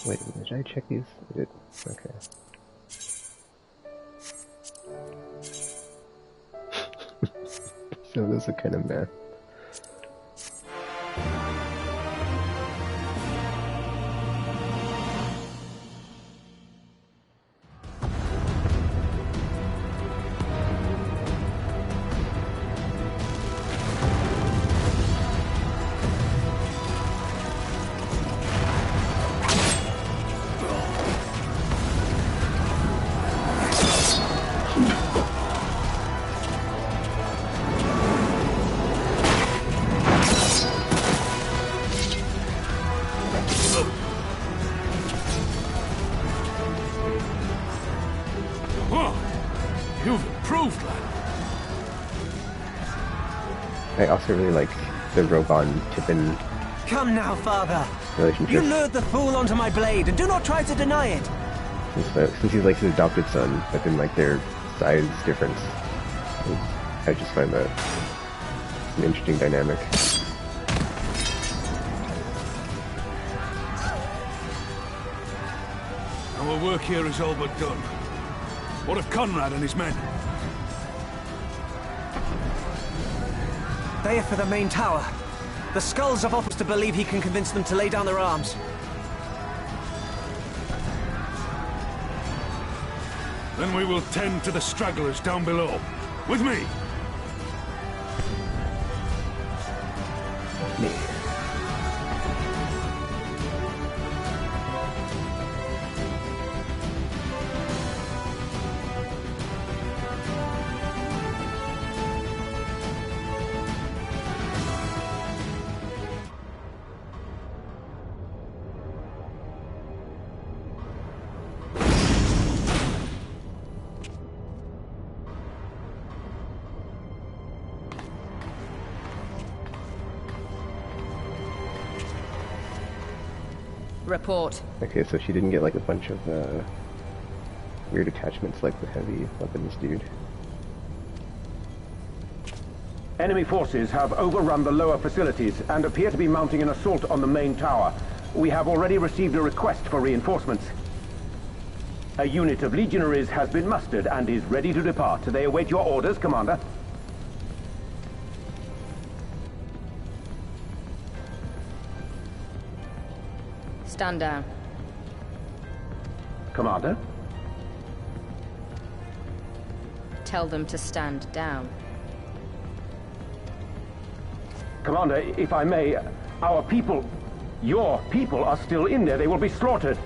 Wait, did I check these? I did. Okay. So those are kind of meh. I also really like the Rogon-Tippin Come now, father. relationship. You lured the fool onto my blade, and do not try to deny it. Since he's like his adopted son, but then like their size difference. I just find that an interesting dynamic. Our work here is all but done. What of Conrad and his men? They are for the main tower. The skulls have offered to believe he can convince them to lay down their arms. Then we will tend to the stragglers down below. With me! Report. Okay, so she didn't get like a bunch of weird attachments like the heavy weapons dude. Enemy forces have overrun the lower facilities and appear to be mounting an assault on the main tower. We have already received a request for reinforcements. A unit of legionaries has been mustered and is ready to depart. They await your orders, Commander. Stand down. Commander? Tell them to stand down. Commander, if I may, our people, your people are still in there. They will be slaughtered.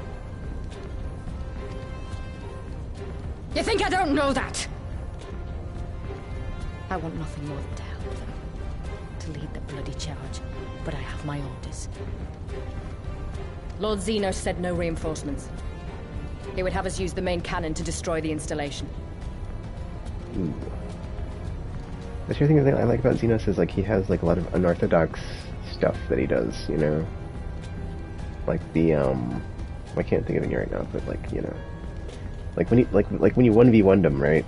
You think I don't know that? I want nothing more than to help them. To lead the bloody charge. But I have my orders. Lord Xenos said no reinforcements. He would have us use the main cannon to destroy the installation. Ooh. The other thing that I like about Xenos is like he has like a lot of unorthodox stuff that he does, you know? Like the I can't think of any right now, but like, you know, like when he like when you 1v1'd him, right?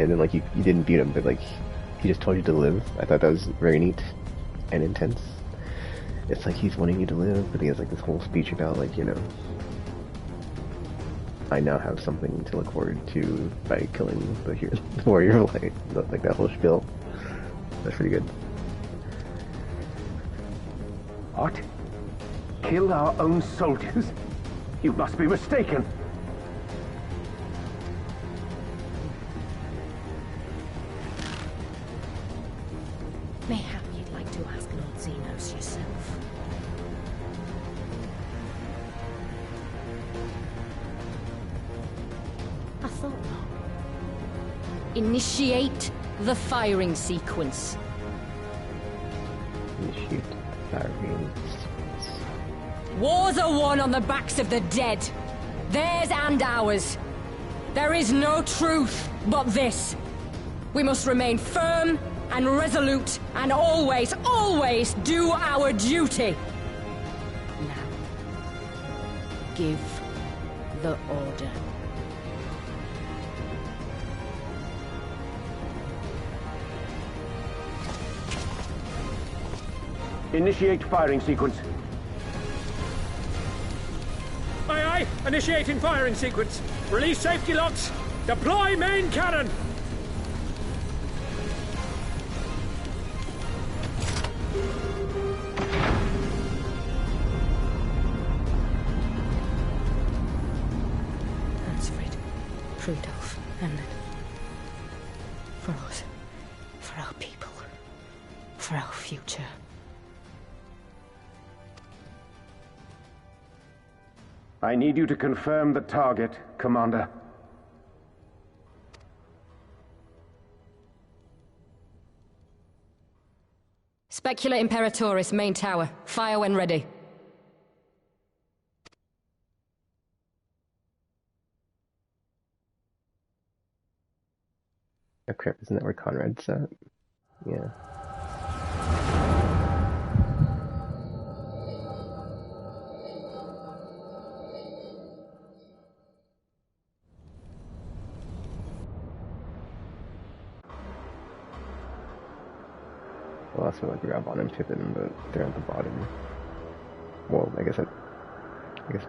And then like you didn't beat him, but like he just told you to live. I thought that was very neat and intense. It's like he's wanting you to live, but he has like this whole speech about like, you know, I now have something to look forward to by killing the warrior of light. Like that whole spiel. That's pretty good. What? Kill our own soldiers? You must be mistaken. Mayhap you'd like to ask Lord Xenos yourself. I thought not. Initiate the firing sequence. Initiate firing sequence. Wars are won on the backs of the dead. Theirs and ours. There is no truth but this. We must remain firm and resolute and always, always do our duty. Now, give the order. Initiate firing sequence. Aye, by. Initiating firing sequence. Release safety locks. Deploy main cannon. Rudolph, and for us, for our people, for our future. I need you to confirm the target, Commander. Specula Imperatoris, main tower. Fire when ready. Oh crap, isn't that where Conrad's at? Yeah. I lost my grab on him tipping, but they're at the bottom. Well, I guess it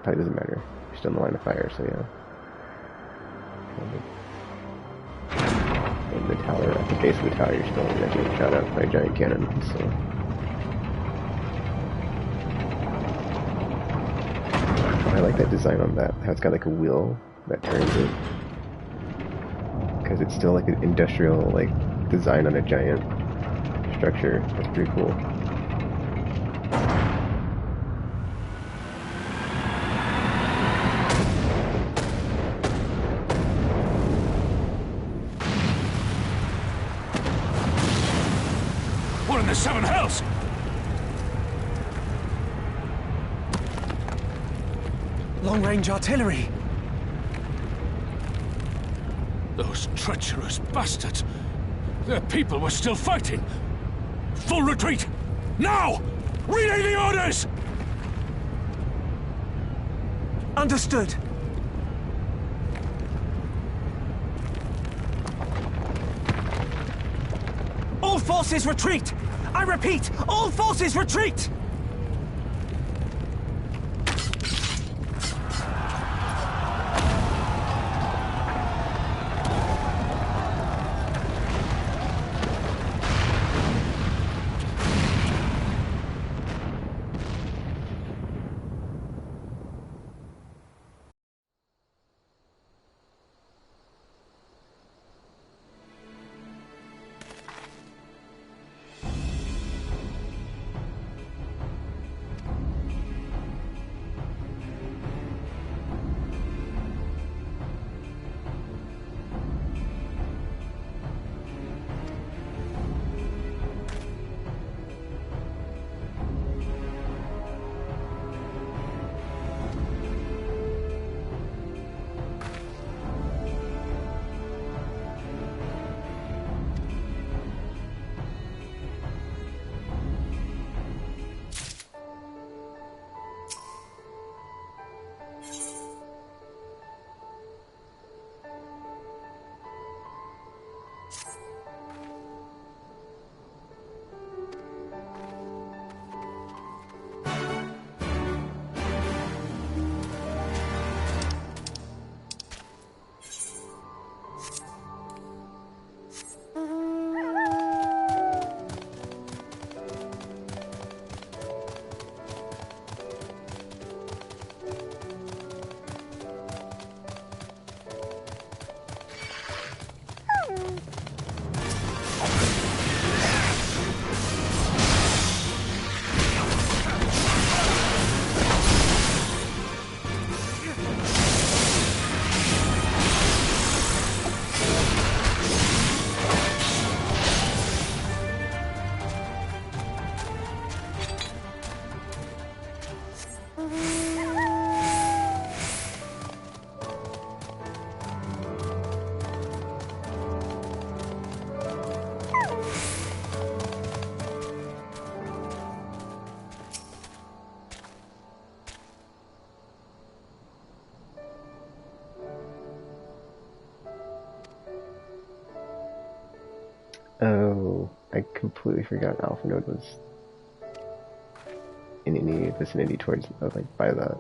probably doesn't matter. We're still in the line of fire, so yeah. In the tower, at the base of the tower, you're still getting shot at by a giant cannon, so... I like that design on that, how it's got like a wheel that turns it. Because it's still like an industrial, like, design on a giant structure. That's pretty cool. What in the seven hells? Long-range artillery. Those treacherous bastards. Their people were still fighting. Full retreat! Now! Relay the orders! Understood. All forces retreat! I repeat, all forces retreat! Oh, I completely forgot Alpha Node was in any vicinity towards, like, by that.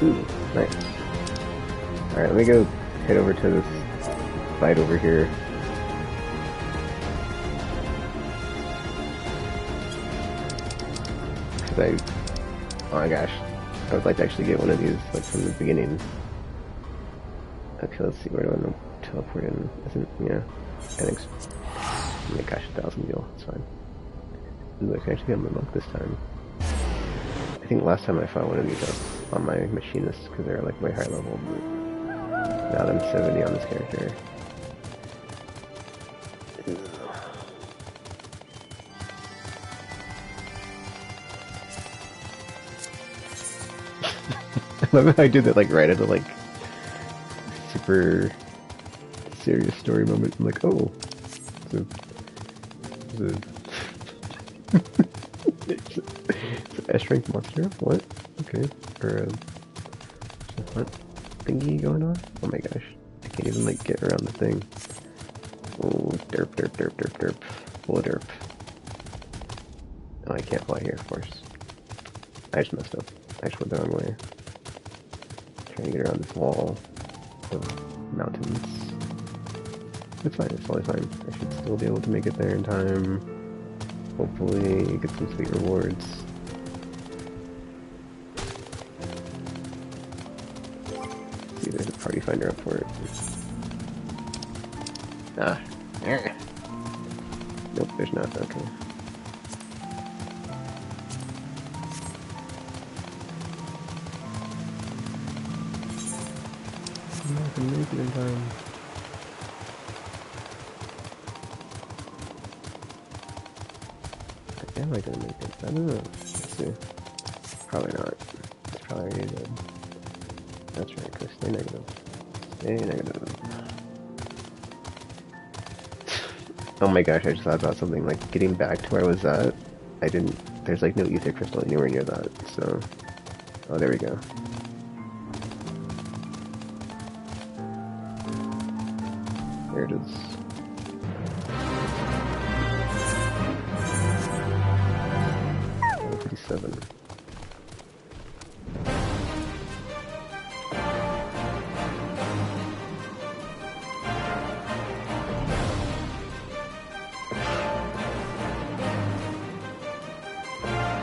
Ooh, nice. Alright, let me go head over to this fight over here. Cause oh my gosh, I would like to actually get one of these, like, from the beginning. Okay, let's see, where do I know? Teleport in, isn't, yeah, I think so. Oh my gosh, 1,000 deal, it's fine. Ooh, I can actually get my monk this time. I think last time I fought one of these up on my machinist, because they're like way high level, but now I'm 70 on this character. I love how I do that, like, right at the, like, super serious story moment. I'm like, oh, it's a S-rank monster? What? Okay. Or, what thingy going on? Oh my gosh. I can't even, like, get around the thing. Oh, derp, derp, derp, derp, derp. Full of derp. Oh, I can't fly here, of course. I just messed up. I just went the wrong way. Trying to get around this wall of mountains. It's fine, it's totally fine. I should still be able to make it there in time. Hopefully get some sweet rewards. See, there's a party finder up for it. Ah. Nope, there's not. Okay. I'm not gonna make it in time. Am I gonna make it? I don't know. Let's see. Probably not. It's probably already dead. That's right, Chris. Stay negative. Stay negative. Oh my gosh, I just thought about something. Like, getting back to where I was at, I didn't... There's like no ether crystal anywhere near that, so... Oh, there we go. There it is. Seven.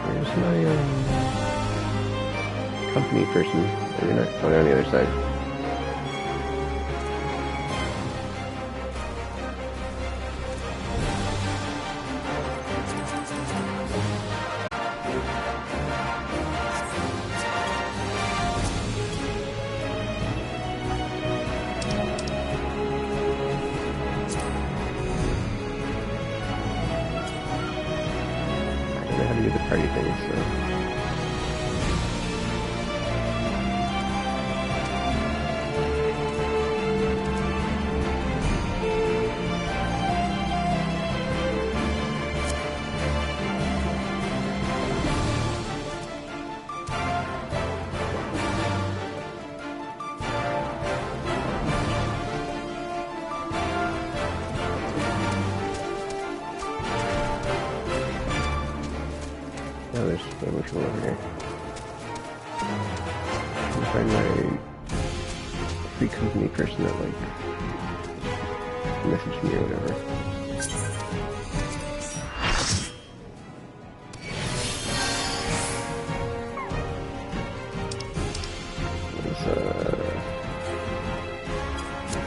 Where's my company person? Maybe not. Oh, they're on the other side. Oh, there's so much more over here. I'm find my free company person that, like, messaged me or whatever.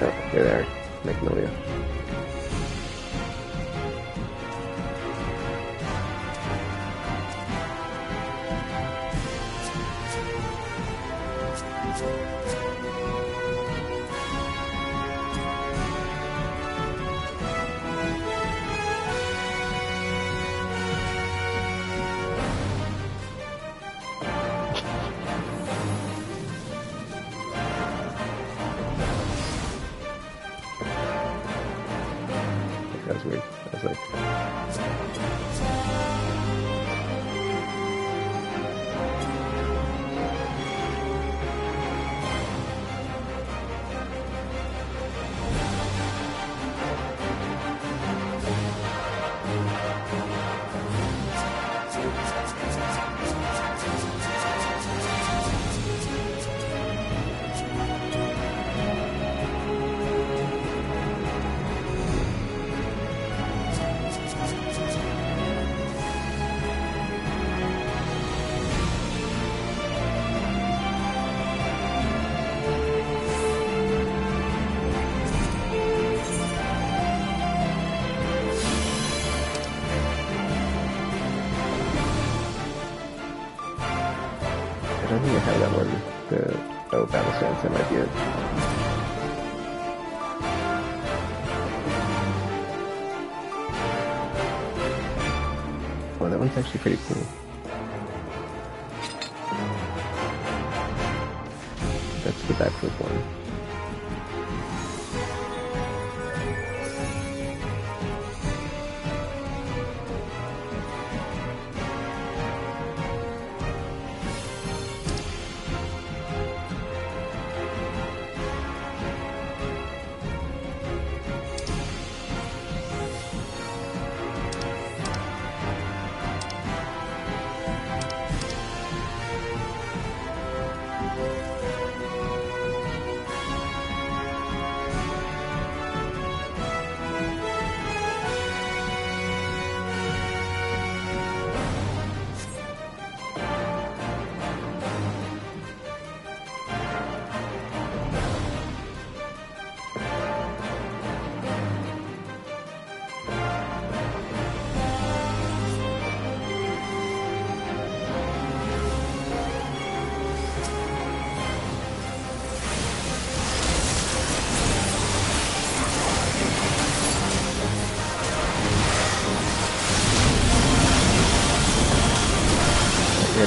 Oh, you're there, Magnolia. That was weird. I was like... don't think I have that one. Oh, battle stance, that might be it. Oh, that one's actually pretty cool. That's the backflip one.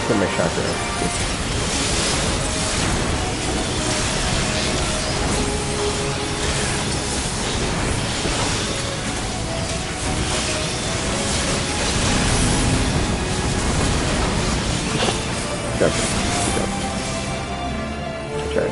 Put my chakra. Good job. Try.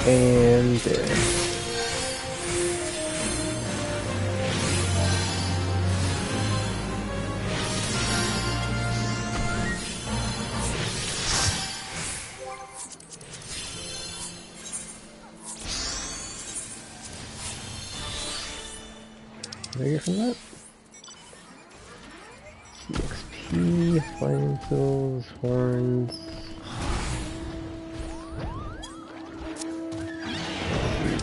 And there. What did I get from that? CXP, flying souls, horns.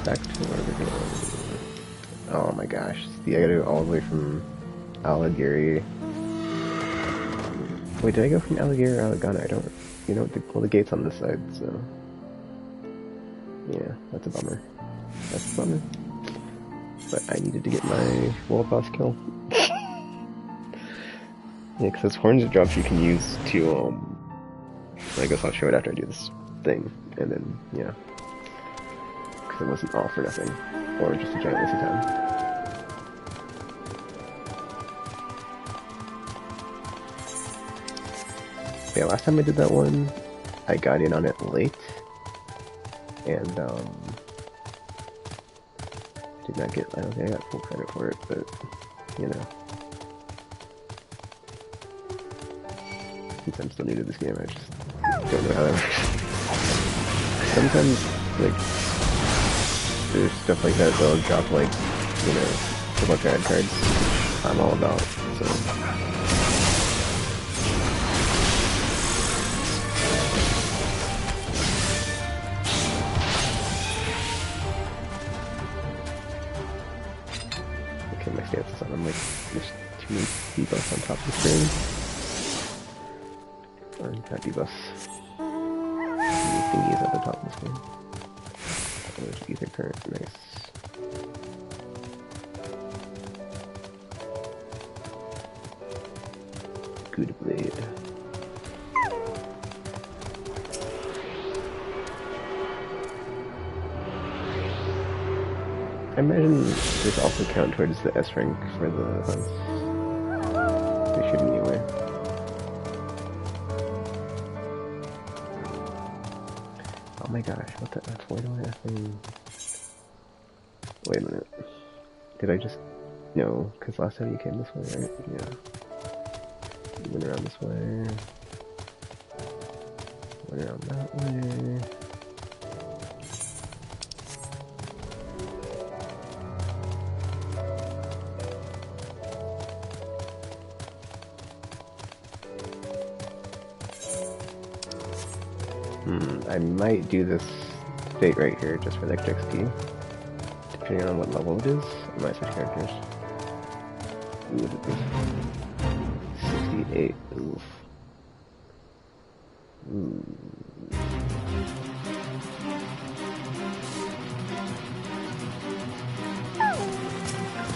Back to where we're going. Oh my gosh. See, I gotta go all the way from Aligiri. Wait, did I go from Aligiri or Alagana? I don't... You know, well, the gate's on this side, so... Yeah, that's a bummer. That's a bummer. But I needed to get my world boss kill. Yeah, because those horns and drops you can use to, I guess I'll show it after I do this thing. And then, yeah. It wasn't all for nothing, or just a giant waste of time. Yeah, last time I did that one, I got in on it late, and did not get, I don't think I got full credit for it, but, you know. Since I'm still new to this game, I just don't know how that works. Sometimes, like, there's stuff like that that'll drop, like, you know, a bunch of ad cards I'm all about, so. Okay, my stance is on, I'm like, there's too many debuffs on top of the screen. Or not debuffs. Thingies at the top of the screen. There's ether current, nice. Good blade. I imagine this also count towards the S rank for the hunts. They shouldn't anyway. Oh my gosh, what the F? Why do I effing... Wait a minute. Did I just... No, because last time you came this way, right? Yeah. You went around this way. Went around that way. I might do this fate right here just for the extra XP. Depending on what level it is, I might switch characters. Ooh, is it this? 68. Oof.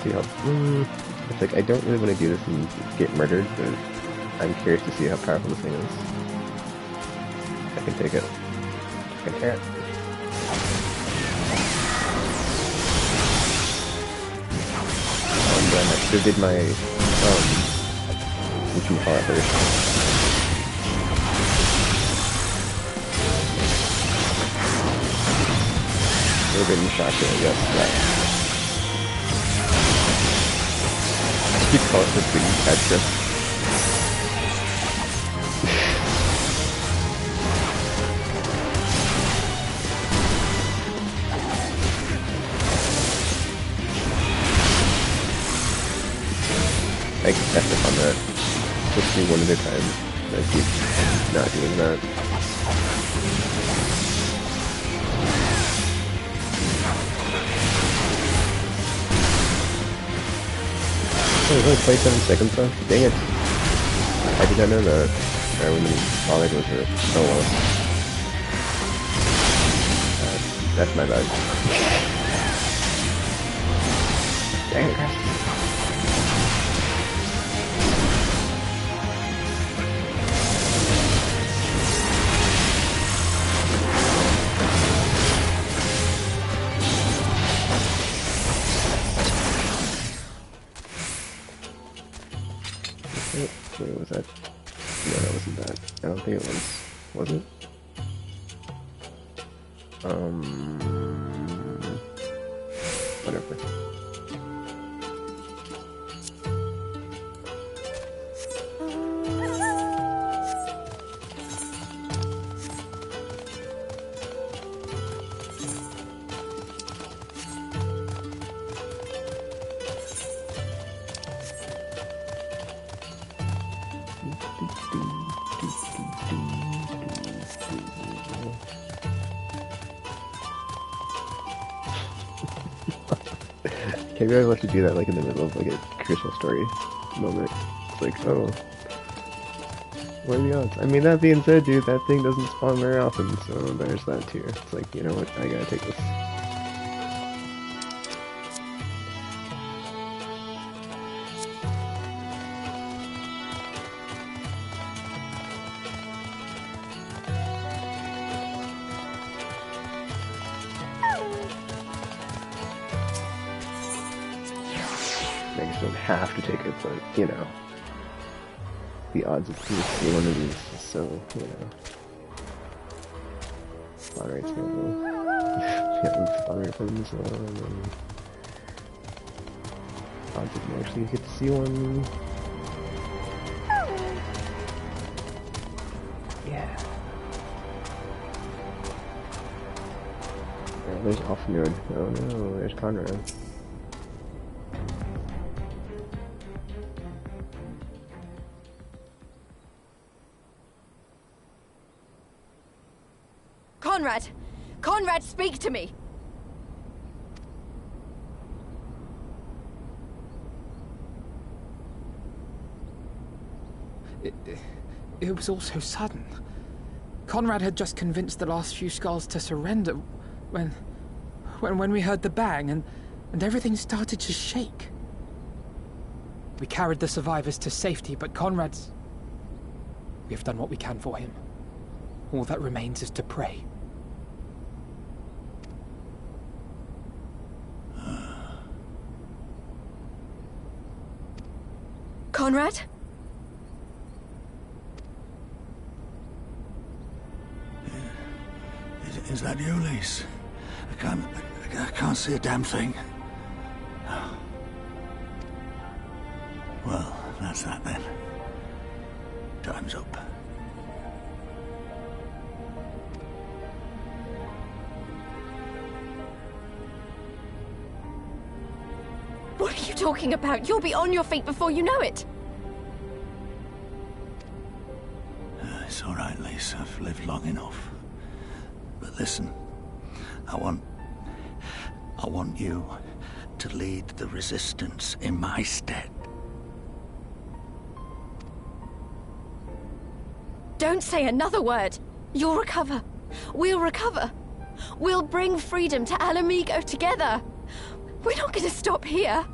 See how... it's like I don't really want to do this and get murdered, but I'm curious to see how powerful this thing is. I can take it. I can tear it. I'm done. I should have did my, what you call it first. Would have been shocking, I guess. I should call it the big extra. I can catch up on that. Just do one at a time. I keep not doing that. Oh, there's only 27 seconds left? Dang it. I did not know that. I wouldn't have bothered with it. Oh well. That's my bad. Dang it, guys. Wait, was that? No, that wasn't that. I don't think it was. Was it? Whatever. Maybe I'd love to do that like in the middle of like a Crystal story moment. It's like, oh, what are the odds? I mean, that being said, dude, that thing doesn't spawn very often, so there's that too. It's like, you know what, I gotta take this. I guess I don't have to take it, but, you know, the odds of seeing one of these is so, you know, spawn rate's terrible. Yeah, spawn rate for them as well, and then odds of you actually get to see one. Yeah. Yeah, there's Offnode. Oh no, there's Conrad. Conrad! Conrad, speak to me! It was all so sudden. Conrad had just convinced the last few skulls to surrender when we heard the bang and everything started to shake. We carried the survivors to safety, but Conrad's... We have done what we can for him. All that remains is to pray. Conrad? Is that you, Lise? I can't see a damn thing. Well, that's that then. Time's up. What are you talking about? You'll be on your feet before you know it. It's all right, Lise. I've lived long enough. But listen, I want you to lead the resistance in my stead. Don't say another word. You'll recover. We'll recover. We'll bring freedom to Alamigo together. We're not going to stop here.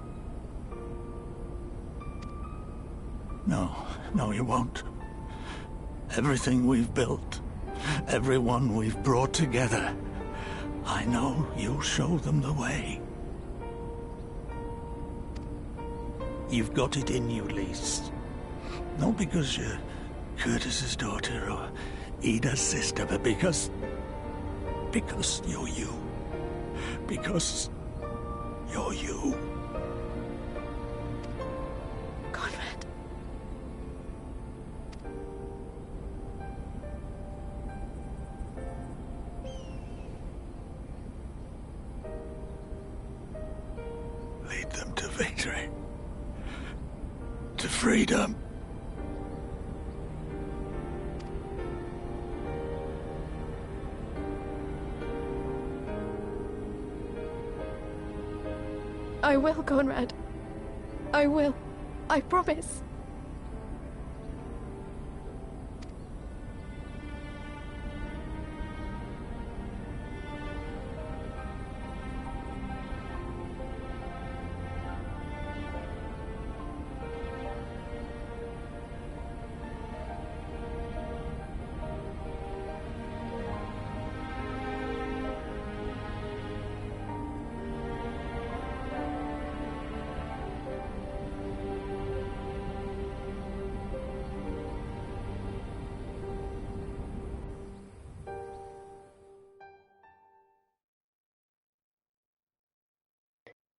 No, you won't. Everything we've built, everyone we've brought together, I know you'll show them the way. You've got it in you, Lise. Not because you're Curtis's daughter or Ida's sister, but because you're you. Because you're you. Conrad. Lead them to victory. To freedom. I will, Conrad. I will. I promise.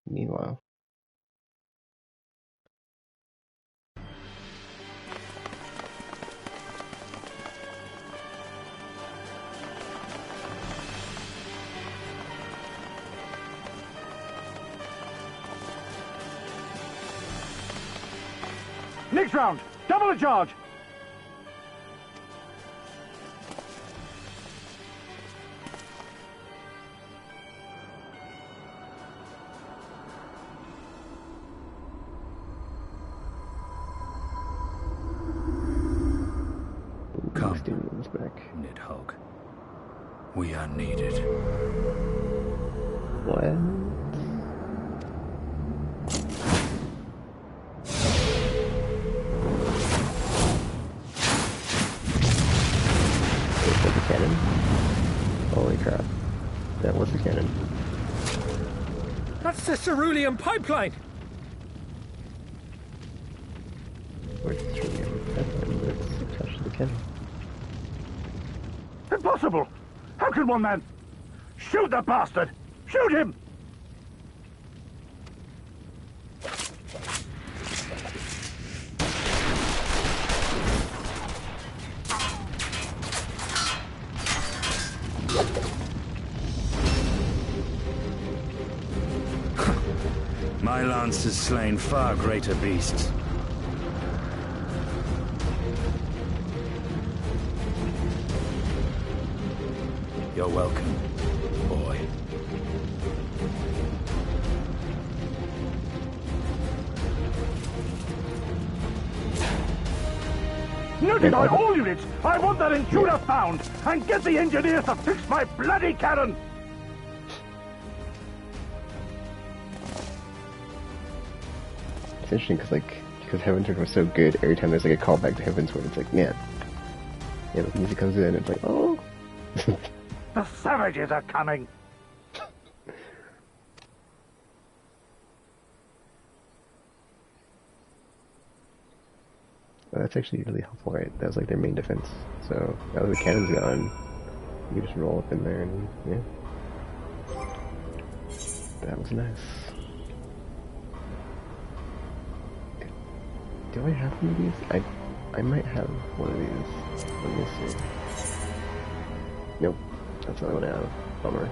Meanwhile. Next round, double the charge. Come, Nidhogg. We are needed. What? Is that the cannon? Holy crap. That was the cannon. That's the cerulean pipeline! Where's the cerulean pipeline? Let's touch the cannon. Impossible! How can one man... Shoot the bastard! Shoot him! My lance has slain far greater beasts. You're welcome, boy. Notify all units! I want that intruder found! And get the engineers to fix my bloody cannon! It's interesting because Heavensward was so good, every time there's like a callback to Heavensward, it's like, man. Yeah, the music comes in, it's like, oh. The savages are coming! Well, that's actually really helpful, right? That was like their main defense. So now that the cannon's gone, You just roll up in there and, yeah. That was nice. Do I have one of these? I might have one of these. Let me see. Nope. That's not what I have. Bummer.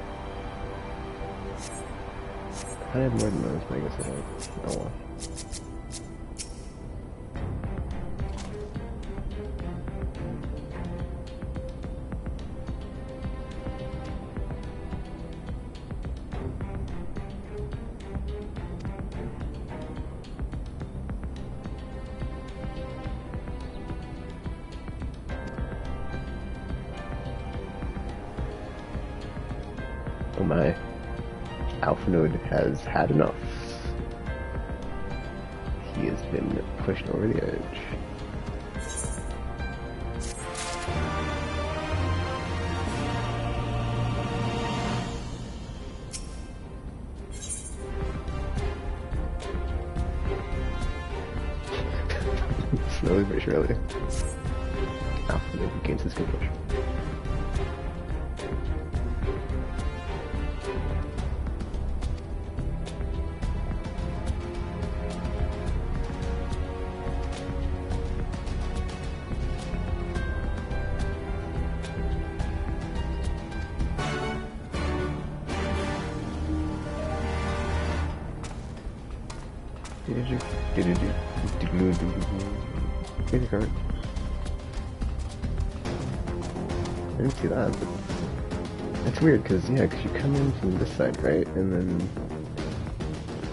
I have more than those, but I guess I don't. Oh well. Oh my. Alpha Node has had enough. He has been pushed over the edge. Slowly but surely. Alpha Node gains his control. Here's a card. I didn't see that, but it's weird because yeah, because you come in from this side, right, and then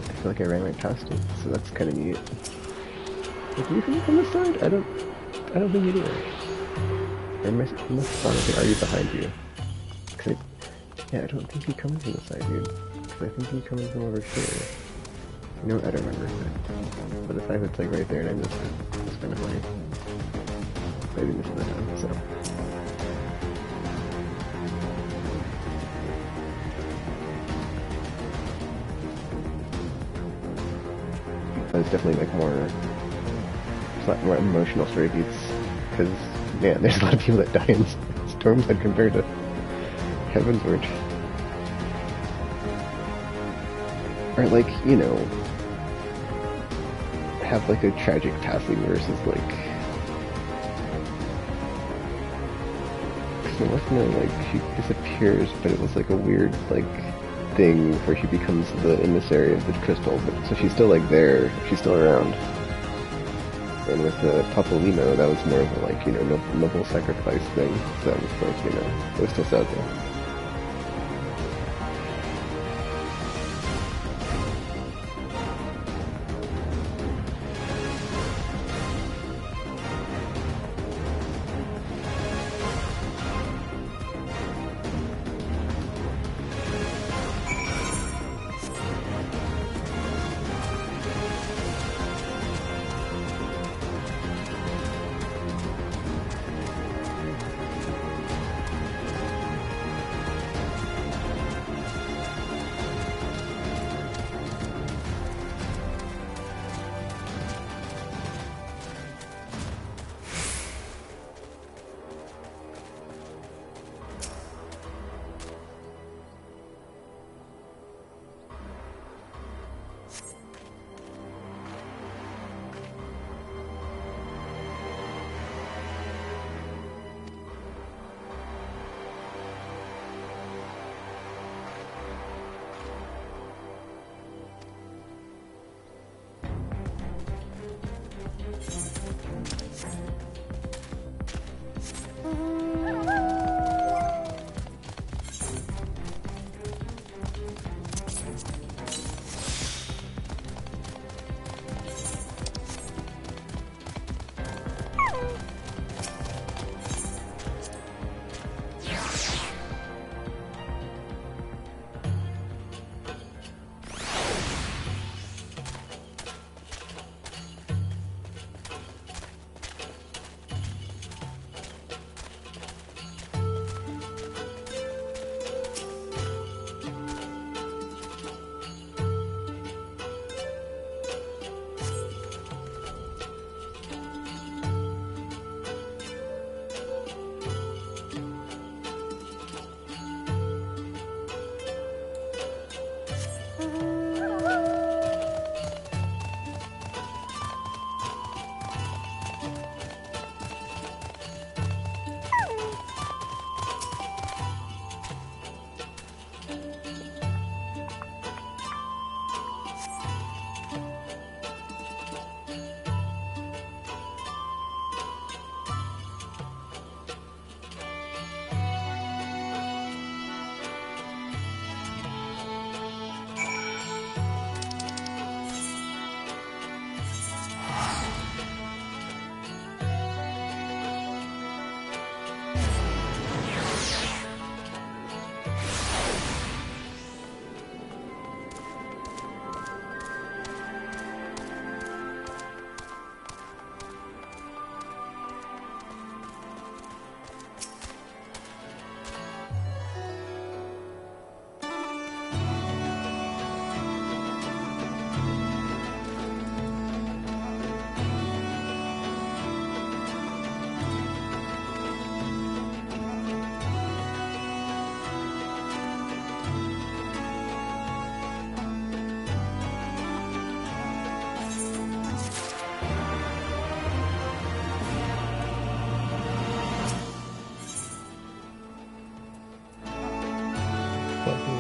I feel like I ran right past it, so that's kind of neat. Like, you come from this side? I don't think you do. I must honestly argue behind you. Cause yeah, I don't think you come in from this side, dude. Because I think you come in from over here. You know, I don't remember. But the fact that it's like right there and I missed it, it's kind of funny. Maybe missed it that time, so. But it's definitely like more emotional story beats. Because, man, there's a lot of people that die in Stormblood compared to Heavensward. Or like, you know, have like a tragic passing versus like, so what's no, like, she disappears, but it was like a weird like thing where she becomes the emissary of the crystal, but so she's still like there, she's still around. And with the Papolino, that was more of a like, you know, noble sacrifice thing, so that was like, you know, it was still sad though.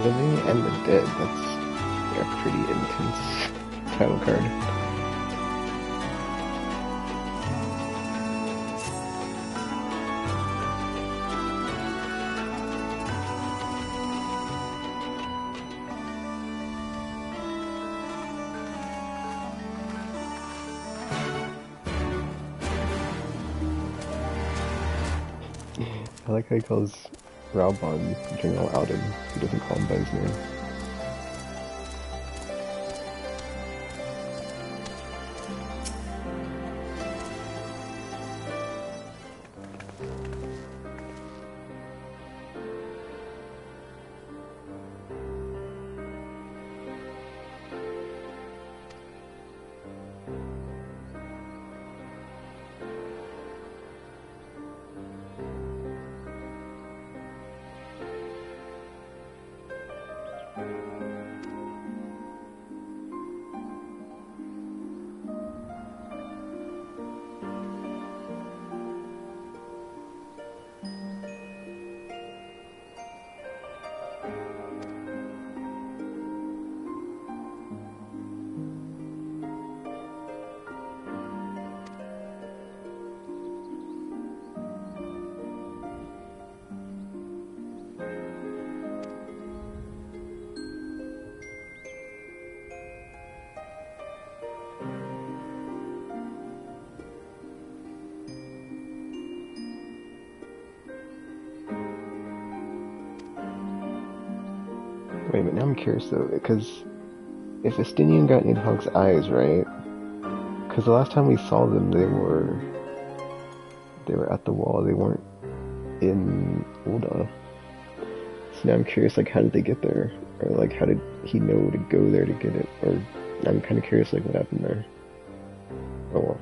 Living and the Dead. That's a pretty intense title card. I like how he calls Raubon General Alden. He doesn't call him by his name. Wait, but now I'm curious though, because if Estinian got Nidhogg's eyes, right? Because the last time we saw them, they were at the wall. They weren't in Ul'dah. So now I'm curious, like, how did they get there? Or like, how did he know to go there to get it? Or I'm kind of curious, like, what happened there. Oh well.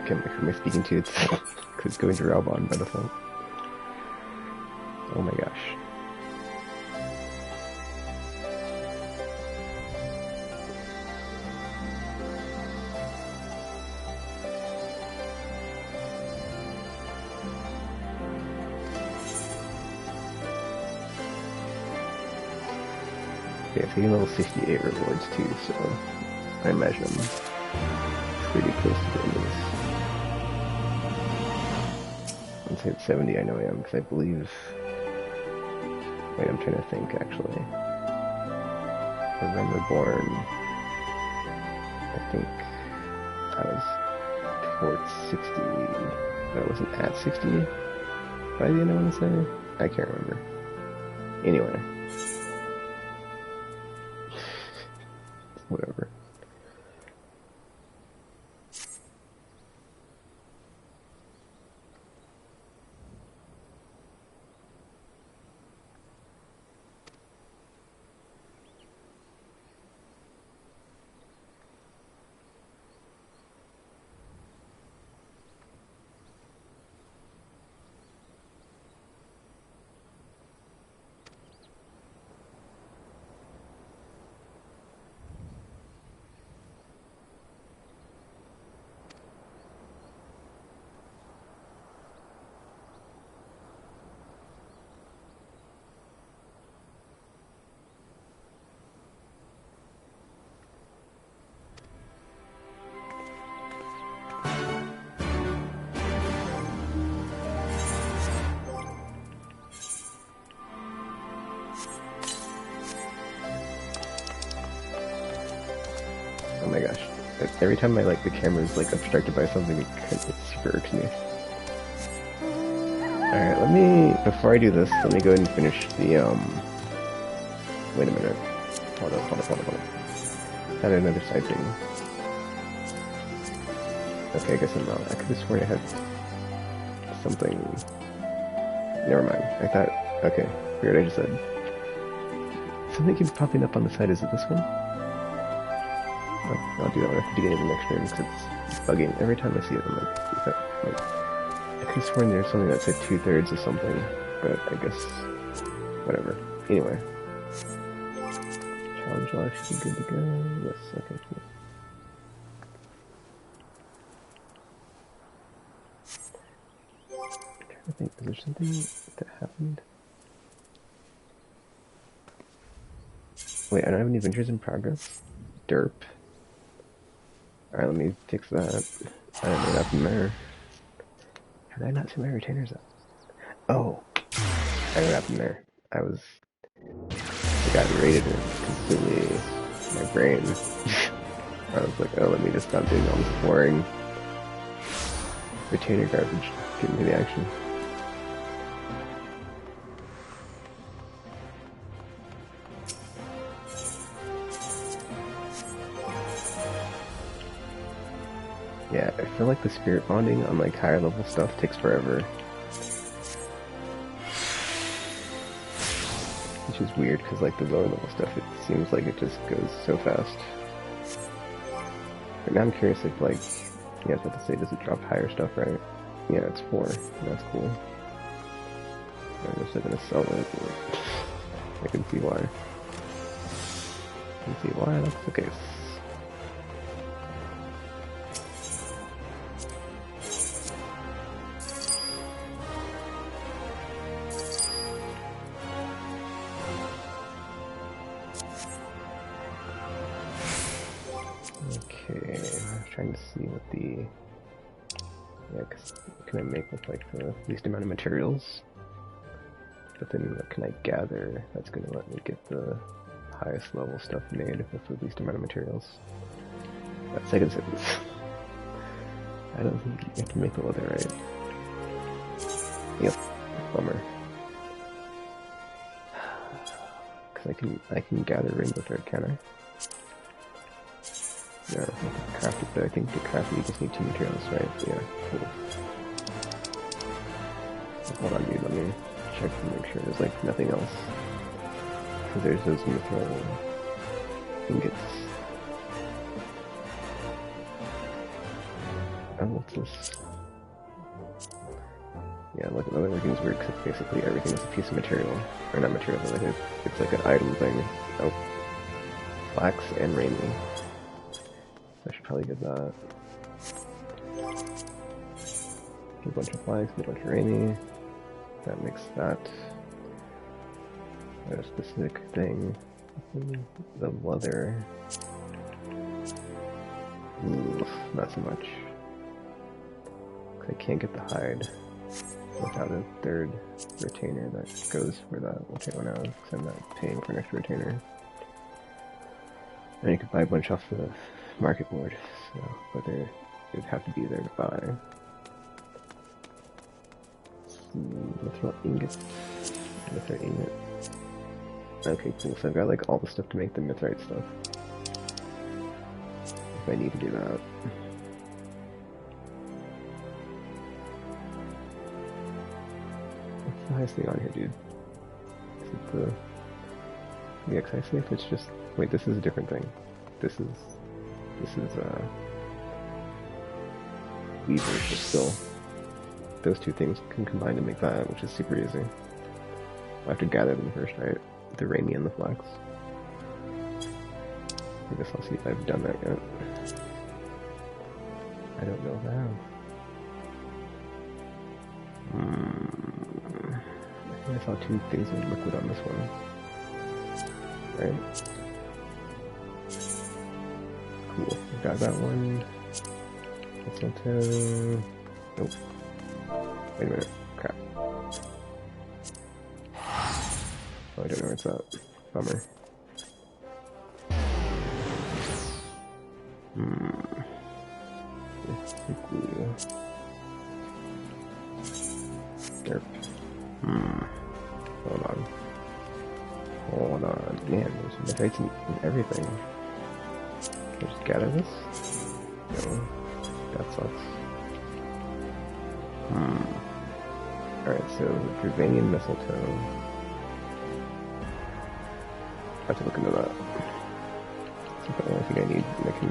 Who am I speaking to? It's because it's going to Raubon by default. Oh my gosh. Okay, it's getting level 68 rewards too, so I imagine I'm pretty close to the end of this. Once I hit 70, I know I am, because I believe... Wait, I'm trying to think, actually. November born... I think I was towards 60... But I wasn't at 60 by the end, I want to say? I can't remember. Anyway. Whatever. Oh my gosh. Every time the camera's obstructed by something, it super irks me. Alright, before I do this, let me go ahead and finish the, wait a minute. Hold on. Had another side thing. Okay, I guess I'm wrong. I could have sworn I had something. Never mind. I thought, okay, weird, I just said. Something keeps popping up on the side, is it this one? I'll do that one at the beginning of the next room because it's bugging. Every time I see it, I'm like, is that, I could have sworn there's something that said 2/3 or something, but I guess, whatever. Anyway. Challenge life should be good to go. Yes, okay, cool. I'm trying to think, is there something that happened? Wait, I don't have any adventures in progress? Derp. Alright, let me fix that. I don't know what happened there. How did I not see my retainers up? Oh! I know what happened there. I got raided and completely my brain. I was like, oh, let me just stop doing all this boring retainer garbage. Get into the action. Yeah, I feel like the spirit bonding on higher level stuff takes forever. Which is weird because the lower level stuff, it seems like it just goes so fast. But now I'm curious if yeah, I was about to say, does it drop higher stuff, right? Yeah, it's 4. That's cool. I guess they're gonna sell it. I can see why. I can see why that's the case. Trying to see what the... Yeah, because what can I make with the least amount of materials? But then what can I gather that's going to let me get the highest level stuff made with the least amount of materials? That second sentence. I don't think you have to make the leather right. Yep, bummer. Because I can gather rainbow thread, can I? No, I can craft it, but I think to craft it you just need 2 materials, right? Yeah, cool. Hold on, dude, let me check to make sure there's nothing else. Because there's those mithril ingots. Oh, what's this? Yeah, like the way leggings works, it's basically everything is a piece of material. Or not material, but like it's like an item thing. Oh. Flax and rainy. I should probably get that. Get a bunch of flax, get a bunch of rainy. That makes that a specific thing. The leather. Ooh, not so much. I can't get the hide without a third retainer that goes for that. We'll take one out because I'm not paying for an extra retainer. And you could buy a bunch off the market board, so, but it'd have to be there to buy. Mithril ingot. Mithril ingot. Okay, cool. So I've got like all the stuff to make the mithrite stuff. If I need to do that. What's the highest thing on here, dude? Is it the excise safe? It's just... Wait, this is a different thing. This is weaver, but still. Those two things can combine to make that, which is super easy. I have to gather them first, right? The rainy and the flax. I guess I'll see if I've done that yet. I don't know if I have. I think I saw two things of liquid on this one. Right? Cool. Got that one. Mistletoe. Nope. Wait a minute. Crap. Oh, I don't know where it's at. Bummer. Cool. Derp. Hold on. Hold on. Man, there's mitrites in everything. Can I just gather this? No. That sucks. Alright, so Dravanian mistletoe. I have to look into that. That's the only thing I need. I can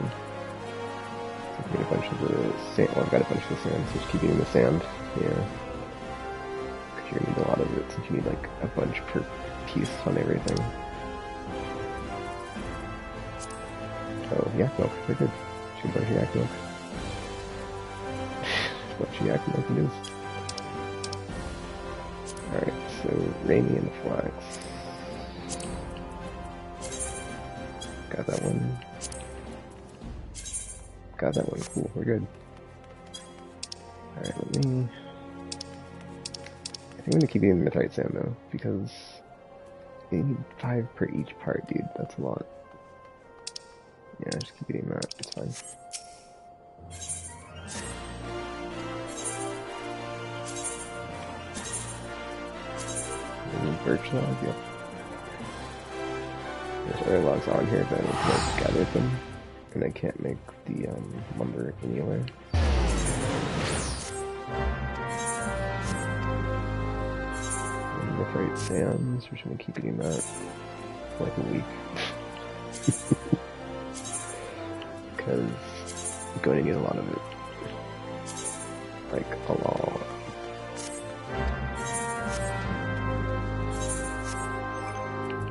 get a bunch of the sand. Well, I've got a bunch of the sand, so just keep eating the sand. Yeah. Because you're gonna need a lot of it, since you need like a bunch per piece on everything. Oh, yak milk. Very good. Should a bunch of yak milk. A bunch of yak milk it is. Alright, so rainy and flax. Got that one. Got that one. Cool, we're good. Alright, let me... I think I'm gonna keep eating the mithrite sand though, because you need 5 per each part, dude. That's a lot. Yeah, just keep eating that. It's fine. Birch log, yep. There's other logs on here, but I don't think I've gathered them. And I can't make the lumber anyway. Mithrite sands, we're just gonna keep eating that for like a week. Because I'm going to need a lot of it. Like, a lot.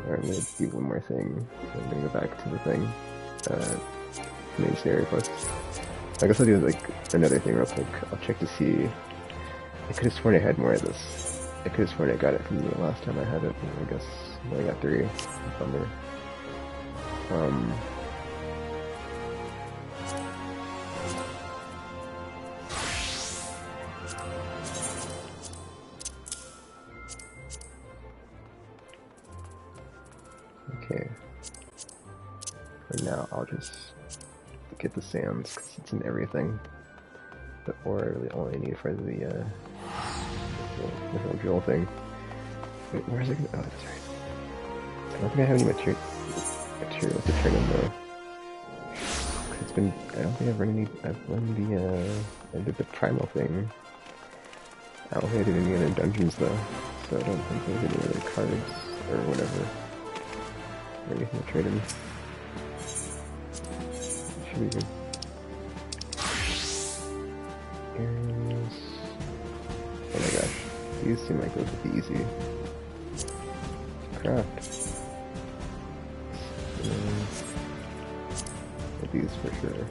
Alright, I'm gonna do one more thing. I'm gonna go back to the thing. Main scenario quest. I guess I'll do like another thing real quick. I'll check to see. I could have sworn I had more of this. I could have sworn I got it from the last time I had it. I guess I only got 3. Bummer. Okay. For now, I'll just get the sands because it's in everything. The ore I really only need for the whole drill thing. Wait, where's it? Oh, that's right. I don't think I have any materials to turn in though. It's been. I don't think I've run I did the primal thing. I don't think I did any other dungeons though, so I don't think there's any other cards or whatever. Or anything to trade in. Should be good. Areas. Oh my gosh. These seem like those would be easy. Craft. These for sure.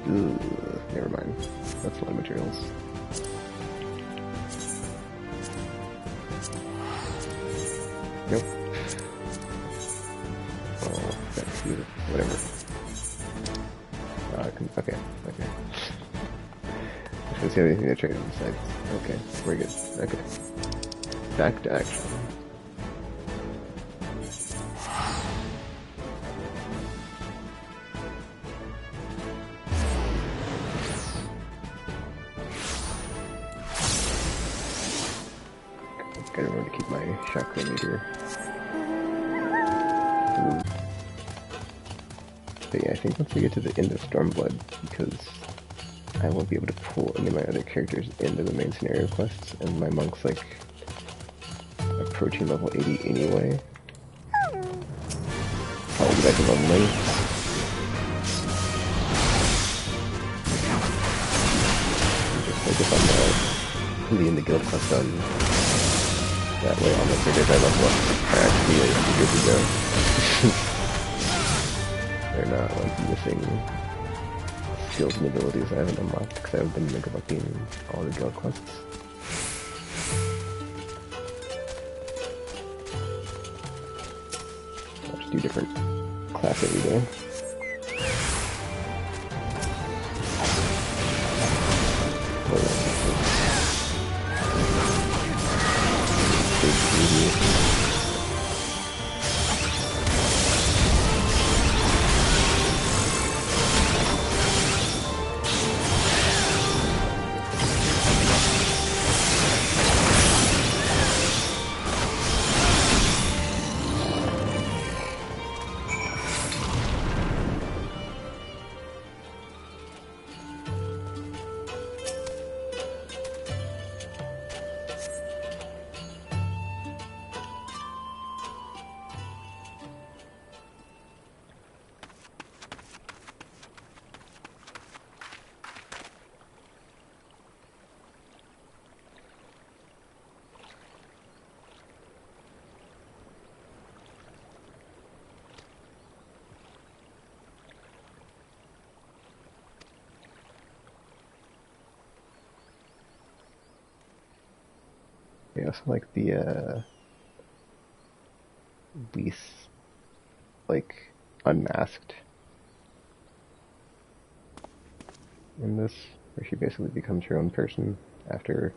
Ooh, never mind. That's a lot of materials. Nope. Oh, that's good. Whatever. Okay. Let's see anything to trade inside. Okay, we're good. Okay. Back to action. Gotta remember to keep my shotgun meter. But yeah, I think once we get to the end of Stormblood, because I won't be able to pull any of my other characters into the main scenario quests, and my monk's like approaching level 80 anyway. I'll be back to level 90. Just focus on leading the guild quest done. That way all my characters I level up are actually like, good to go. They're not like missing skills and abilities I haven't unlocked because I haven't been neglecting all the guild quests. I'll just do different class every day. I also like the Lise, like, unmasked in this, where she basically becomes her own person after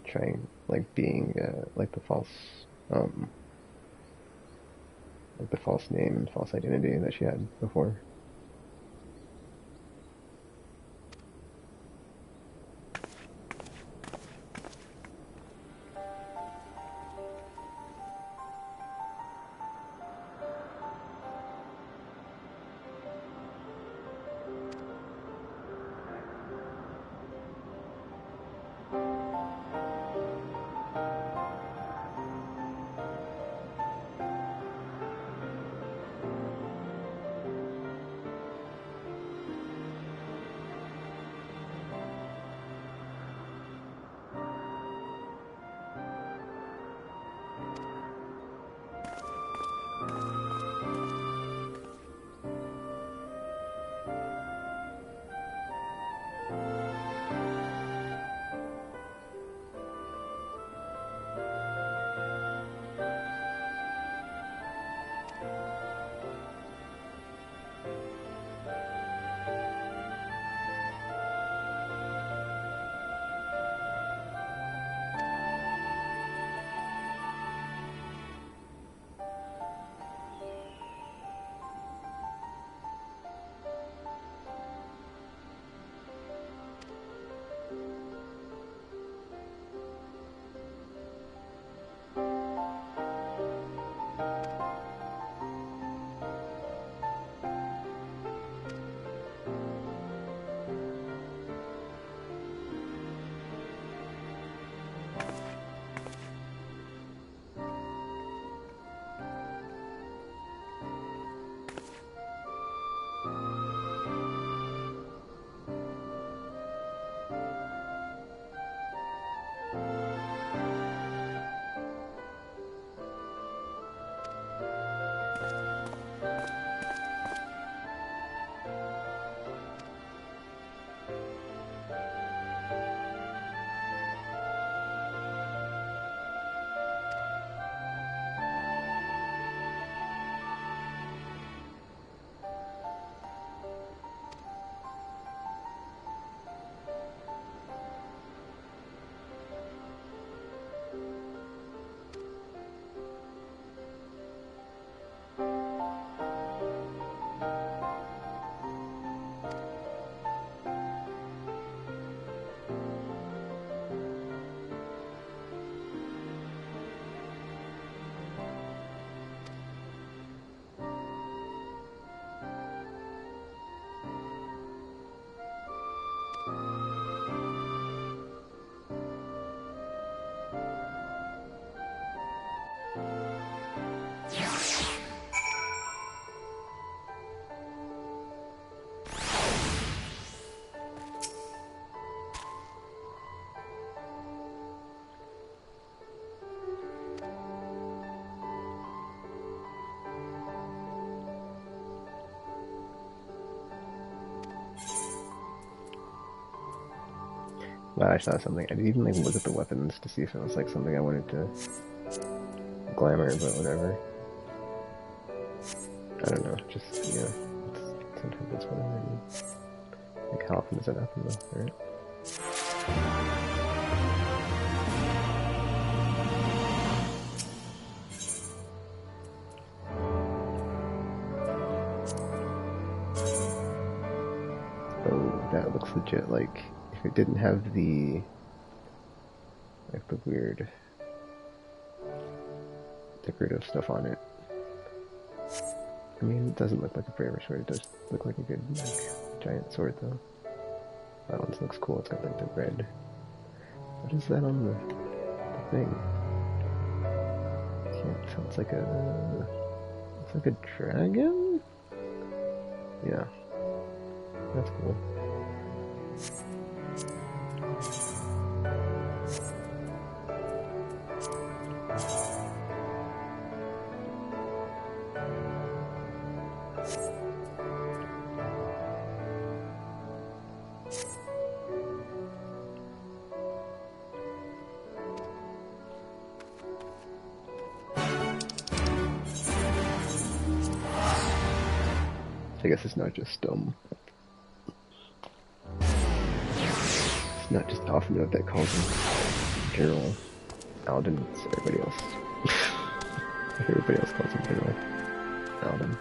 trying, like, being, like the false name and false identity that she had before. Wow, I saw something. I didn't even like look at the weapons to see if it was like something I wanted to glamour, but whatever. I don't know, just, you know, sometimes it's whatever. Like, how often does that happen though, right? Oh, that looks legit, like, if it didn't have the, like, the weird decorative stuff on it. I mean, it doesn't look like a braver sword, it does look like a good, like, giant sword, though. That one looks cool, it's got, like, the red. What is that on the thing? Can't tell, it's like a dragon? Yeah. That's cool. I guess it's not just, it's not just Offnote that calls him General Alden, it's everybody else. Everybody else calls him General Alden.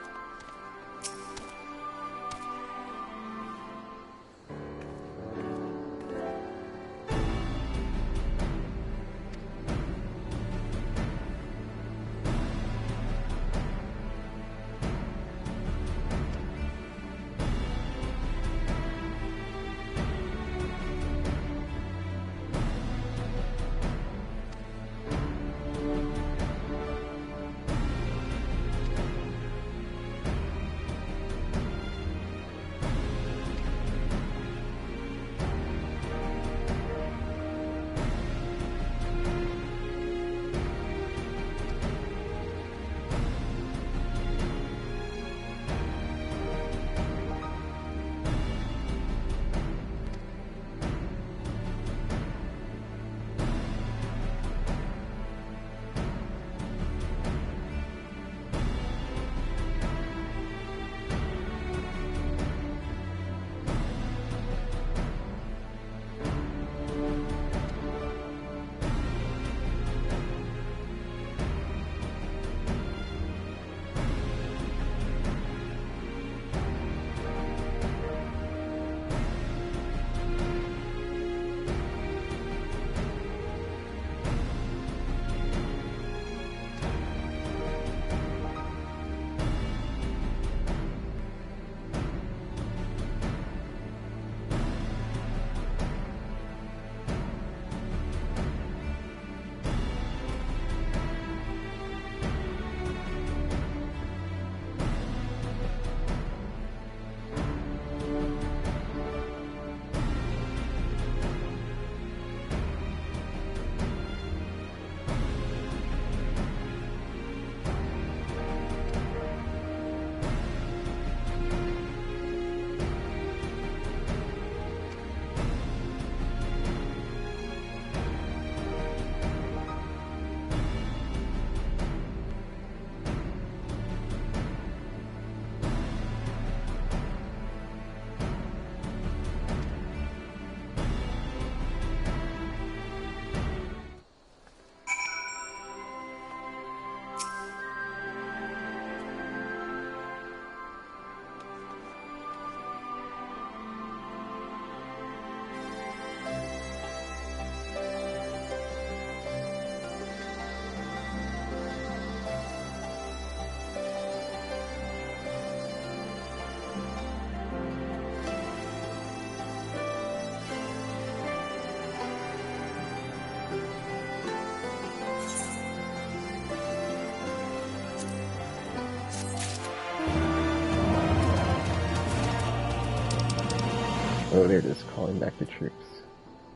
Oh, there it is, calling back the troops.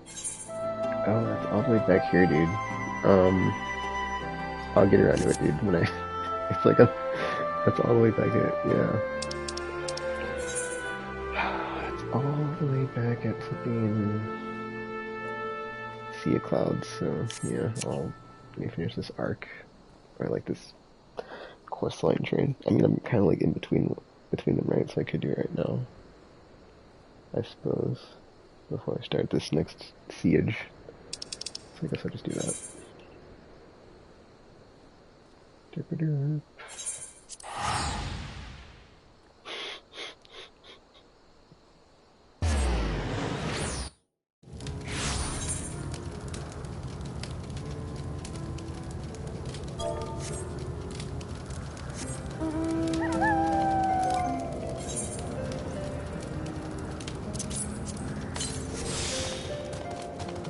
Oh, that's all the way back here, dude. I'll get around to it, dude, when I... It's like that's all the way back at... Yeah. That's all the way back at flipping... Sea of Clouds, so yeah, let me finish this arc, or like this quest line train. I mean, I'm kind of like in between them, right? So I could do it right now, I suppose, before I start this next siege. So I guess I'll just do that.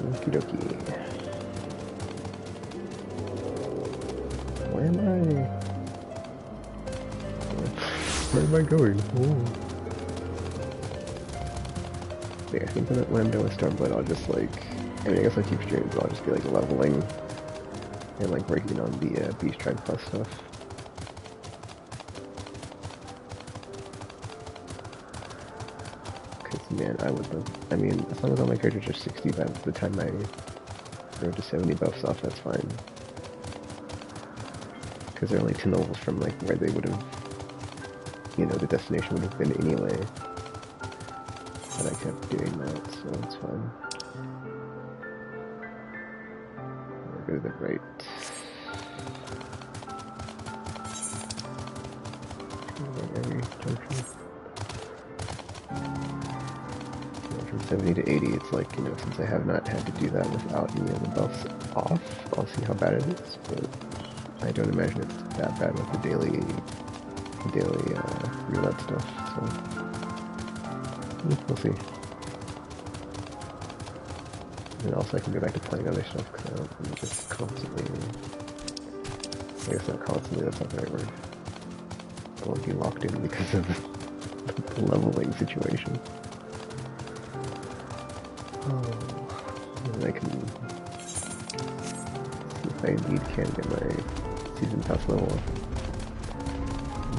Okie dokie. Where am I? Where am I going? Oh. Yeah, I think when I'm done with Stormblood, I'll just like, I mean, I guess I'll keep streaming, but I'll just be like leveling and like working on the Beast Tribe Plus stuff. Cause man, I mean, as long as all my characters are 60 by the time I go to 70 buffs off, that's fine. Because they're only 10 levels from like where they would have, you know, the destination would have been anyway. But I kept doing that, so it's fine. I'll go to the right. Every junction. From 70 to 80, it's like, you know, since I have not had to do that without any of the buffs off, I'll see how bad it is, but I don't imagine it's that bad with the daily roulette stuff, so we'll see. And also I can go back to playing other stuff, because I don't just constantly, I guess not constantly, that's not the right word. I won't be locked in because of the leveling situation. Oh, and I can see if I indeed can get my season pass level up.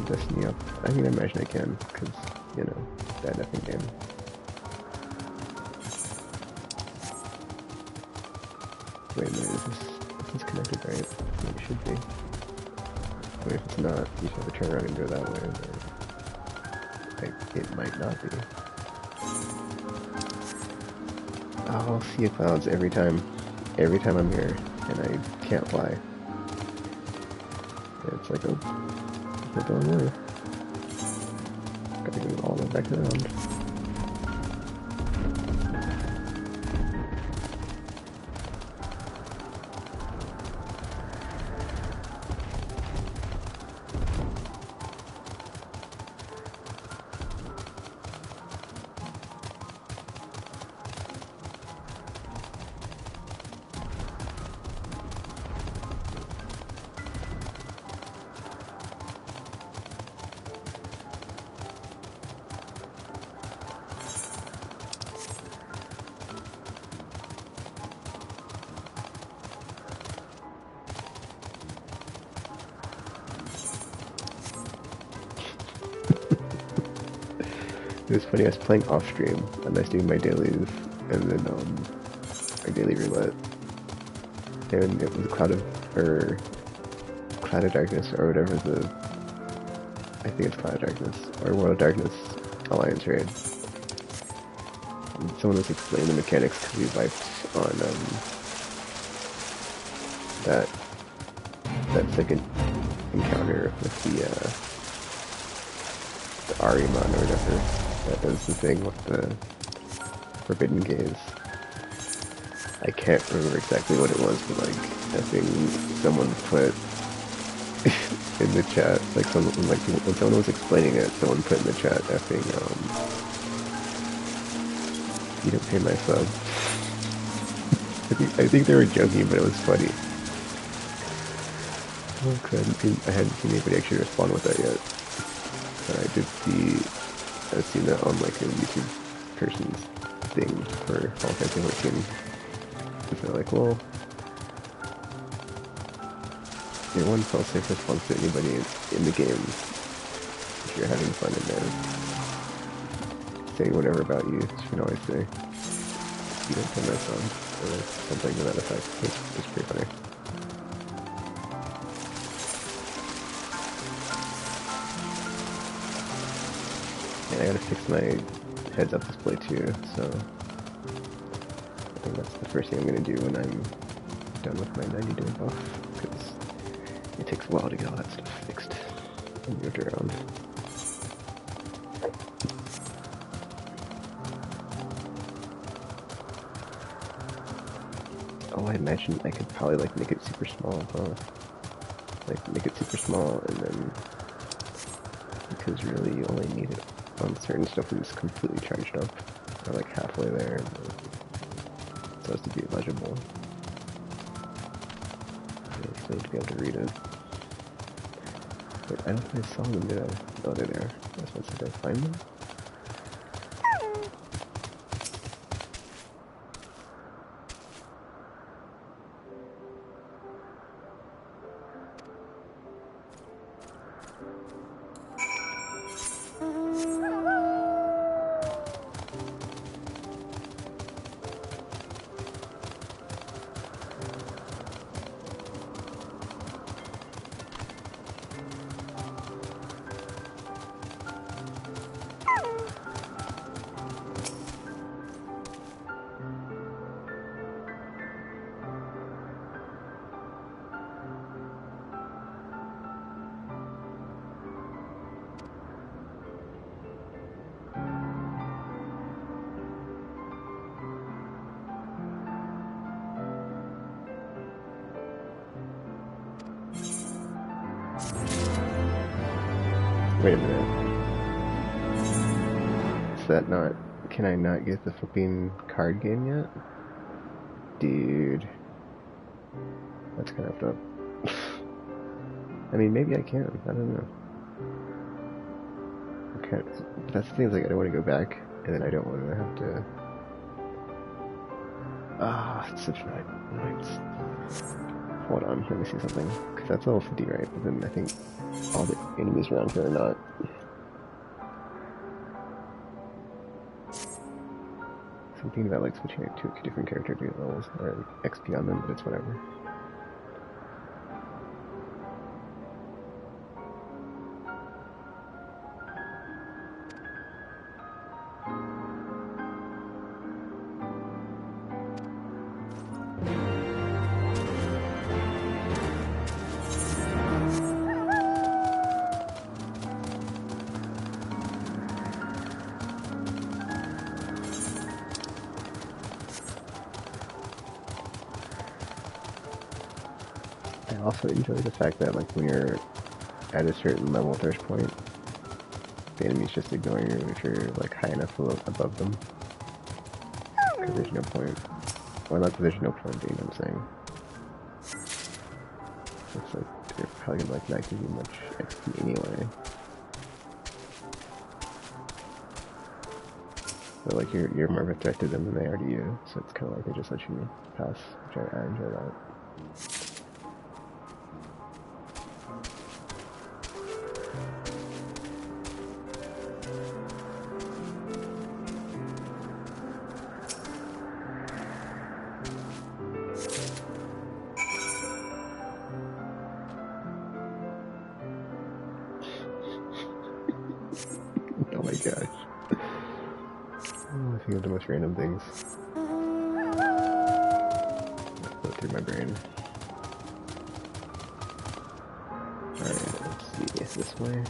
Destiny up. I mean, I imagine I can, because, you know, that effing game. Wait a minute, is this connected right? It should be. But if it's not, you should have to turn around and go that way, or it might not be. Oh, Sea of Clouds every time I'm here, and I can't fly. And it's like, oh, it's going there. Gotta go all the way back around. It was funny, I was playing off stream, and I was doing my dailies, and then, my daily roulette, and it was Cloud of Darkness, or whatever I think it's Cloud of Darkness, or World of Darkness Alliance raid. And someone was explaining the mechanics, because we wiped on, that second encounter with the Ahriman or whatever. That does the thing with the Forbidden Gaze. I can't remember exactly what it was, but like, I think someone put in the chat, like when someone was explaining it, someone put in the chat, you don't pay my sub. I think they were joking, but it was funny. I hadn't seen anybody actually respond with that yet. But I've seen that on like a YouTube person's thing for Final Fantasy XIV. Because they're like, well, one fail-safe response to anybody in the game if you're having fun in there. Saying whatever about you, you can always say. you don't turn this on, or something to that effect. It's pretty funny. And I gotta fix my heads-up display too, so I think that's the first thing I'm gonna do when I'm done with my 90-day buff, because it takes a while to get all that stuff fixed and moved around. Oh, I imagine I could probably like make it super small, huh? Like make it super small, and then because really you only need it on certain stuff when it's completely charged up, or like halfway there, so as to be legible. So to be able to read it. But I don't think I saw them, did I? Oh, they're there. That's what I said. Did I find them? Wait a minute. Is that not... Can I not get the flipping card game yet? Dude. That's kind of effed up. I mean, maybe I can. I don't know. Okay. That's the thing, is like, I don't want to go back, and then I don't want to have to... Ah, it's such annoyance. Hold on, let me see something. Because that's level 50, right? But then I think all the enemies around here are not. Something about like switching it to a different character to get levels or XP on them, but it's whatever. I also enjoy the fact that like when you're at a certain level thirst point, the enemies just ignore you if you're like high enough above them. Because there's no point. Well, not that there's no point being, I'm saying. It's like they're probably gonna like not give you much XP anyway. But like you're more of a threat to them than they are to you, so it's kind of like they just let you pass, which I enjoy that. Oh my gosh. Oh, I think of the most random things. Let's go through my brain. Alright, let's see. This way.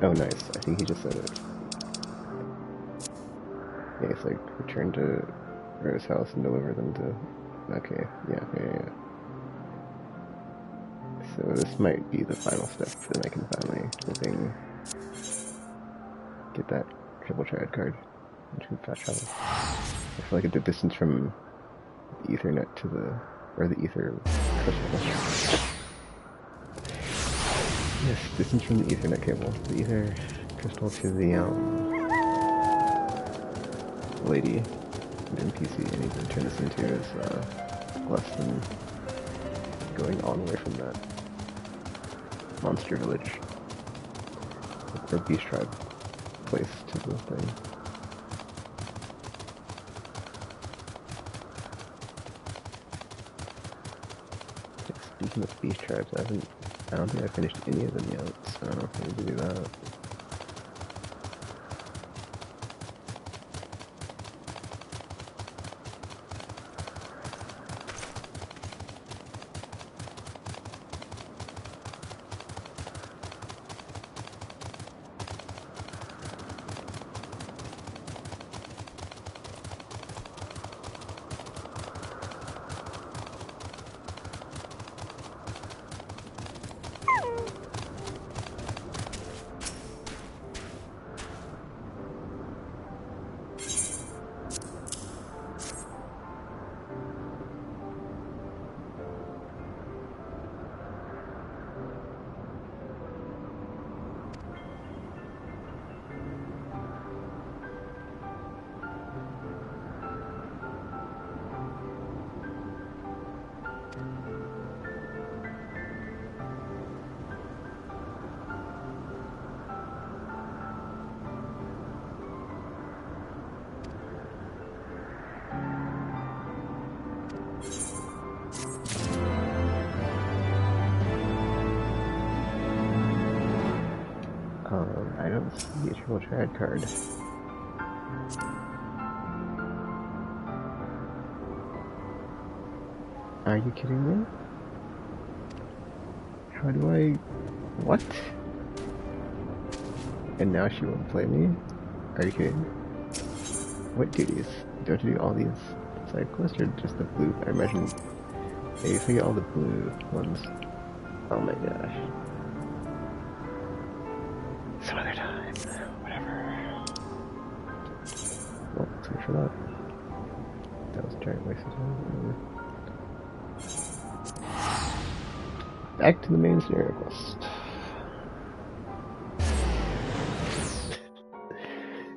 Oh, nice. I think he just said it. Yeah, it's like return to Rose House and deliver them to. Okay, yeah. So this might be the final step, then I can finally get that triple triad card, which can fast travel. I feel like the distance from the Ethernet to the Ether crystal. Yes, distance from the Ethernet cable, the Ether crystal to the lady, the NPC I need to turn this into is less than going all the way from that monster village or beast tribe place to the thing. Speaking of beast tribes, I don't think I finished any of them yet, so I need to do that. I don't see a triple triad card. Are you kidding me? How do I... What? And now she won't play me? Are you kidding? What duties? Do I have to do all these side quests or just the blue? I imagine... Yeah, if I get all the blue ones. Oh my gosh. Some other time. Whatever. Well, let's wait for that. That was a giant waste of time. Back to the main scenario quest.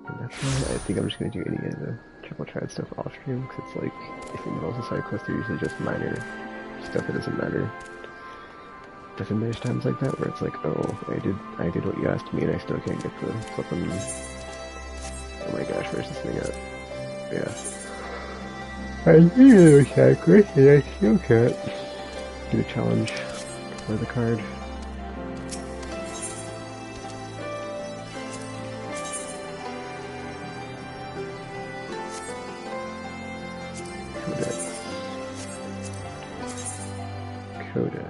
And that's why I think I'm just going to do any of the triple triad stuff off stream, because it's like, if it involves a side quest, they're usually just minor stuff that doesn't matter. But then there's times like that where it's like, oh, I did what you asked me and I still can't get the flippin'... Oh my gosh, where's this thing at? Yeah. I need a side quest and I still can't get a challenge for the card. Codex.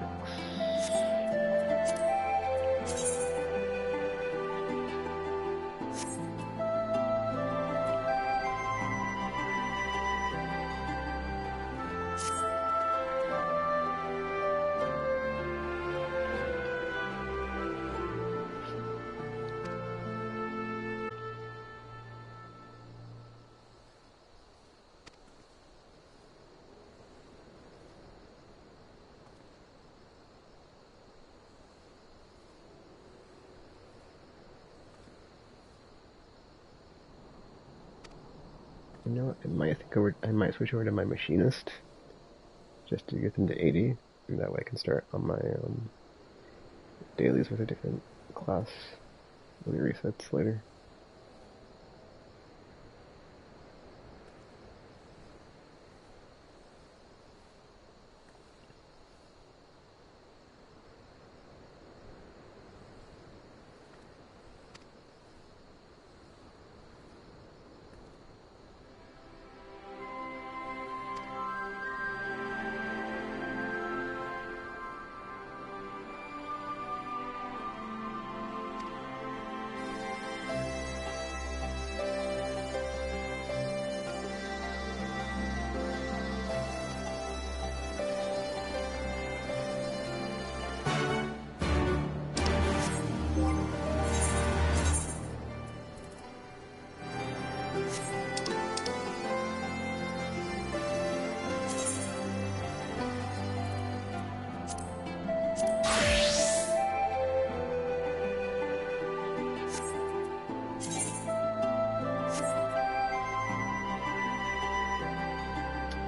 You know what, I might switch over to my machinist, just to get them to 80, and that way I can start on my dailies with a different class when it resets later.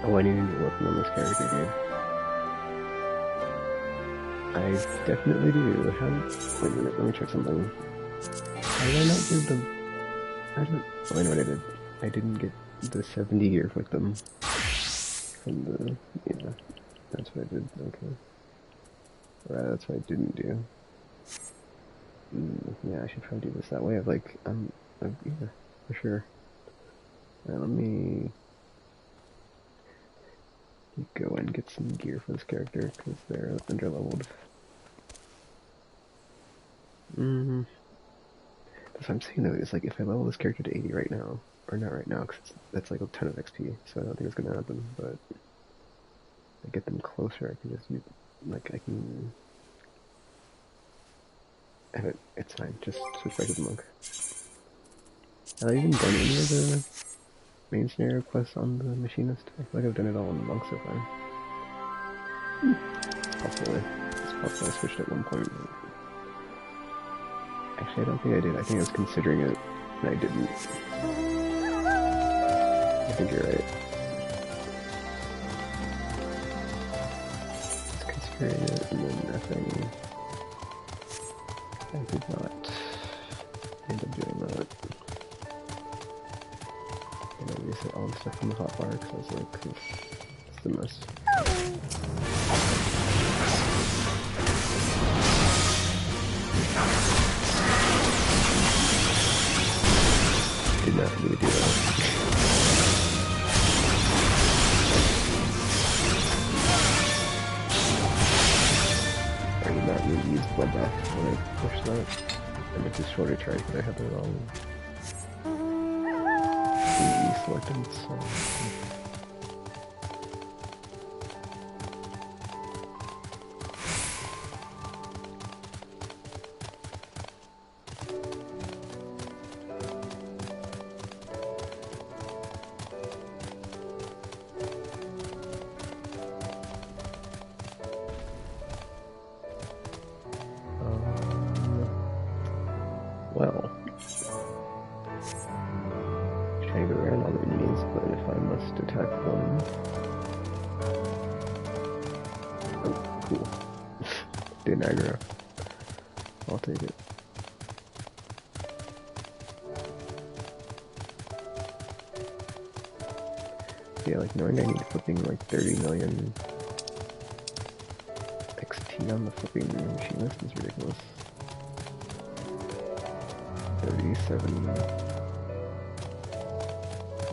Oh, I need a new weapon on this character, dude. I definitely do. How... Wait a minute, let me check something. How did I not give them... I don't... Oh, I know what I did. I didn't get the 70 gear with them. From the... Yeah. That's what I did, okay. Right, that's what I didn't do. Yeah, I should probably do this that way. Yeah, for sure. Let me go and get some gear for this character, because they're underleveled. That's what I'm saying though, is like, if I level this character to 80 right now, or not right now, because that's like a ton of XP, so I don't think it's gonna happen, but I get them closer, I can just use, like, I can... It's fine, just switch back to the monk. Have I even done any of the main scenario quests on the machinist? I feel like I've done it all on the monk so far. Possibly. It's possible I switched at one point. Actually, I don't think I did. I think I was considering it, and I didn't. I think you're right. I was considering it, and then nothing. I did not end up doing that. And I reset all the stuff from the hotbar because I was like, it's the mess. Did not need to do that. I did not need to use bloodbath when I pushed that. I meant to shorter try because I had the wrong selected, so... Well, trying to go around all the enemies, but if I must attack one... Oh, cool. Didn't aggro. I'll take it. Yeah, like knowing I need flipping like 30 million XP on the flipping machinist is ridiculous. 37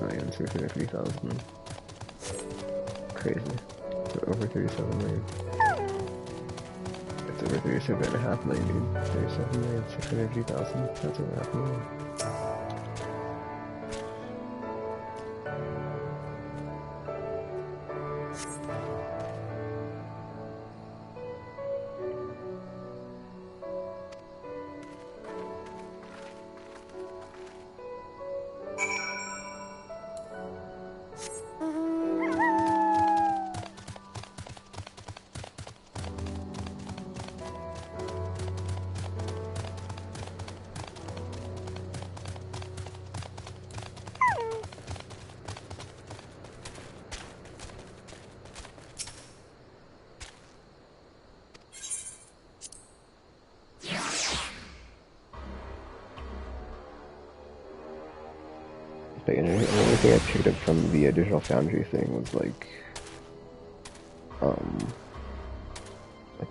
million, 650,000. Crazy. So over 37 million. It's over 37.5 million, dude. 37 million, 650,000. That's over half a million. The only thing I picked up from the Digital Foundry thing was like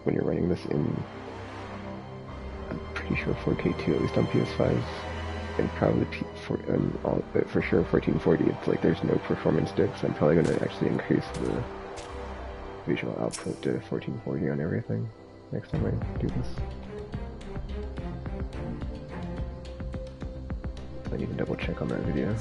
when you're running this in, I'm pretty sure 4K2, at least on PS5, and probably for sure 1440, it's like there's no performance dips. I'm probably going to actually increase the visual output to 1440 on everything next time I do this. I need to double check on that video.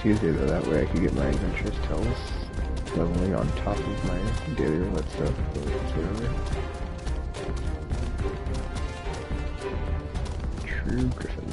Tuesday though, that way I could get my adventurous tells leveling on top of my daily roulette stuff. So whatever. True Griffin.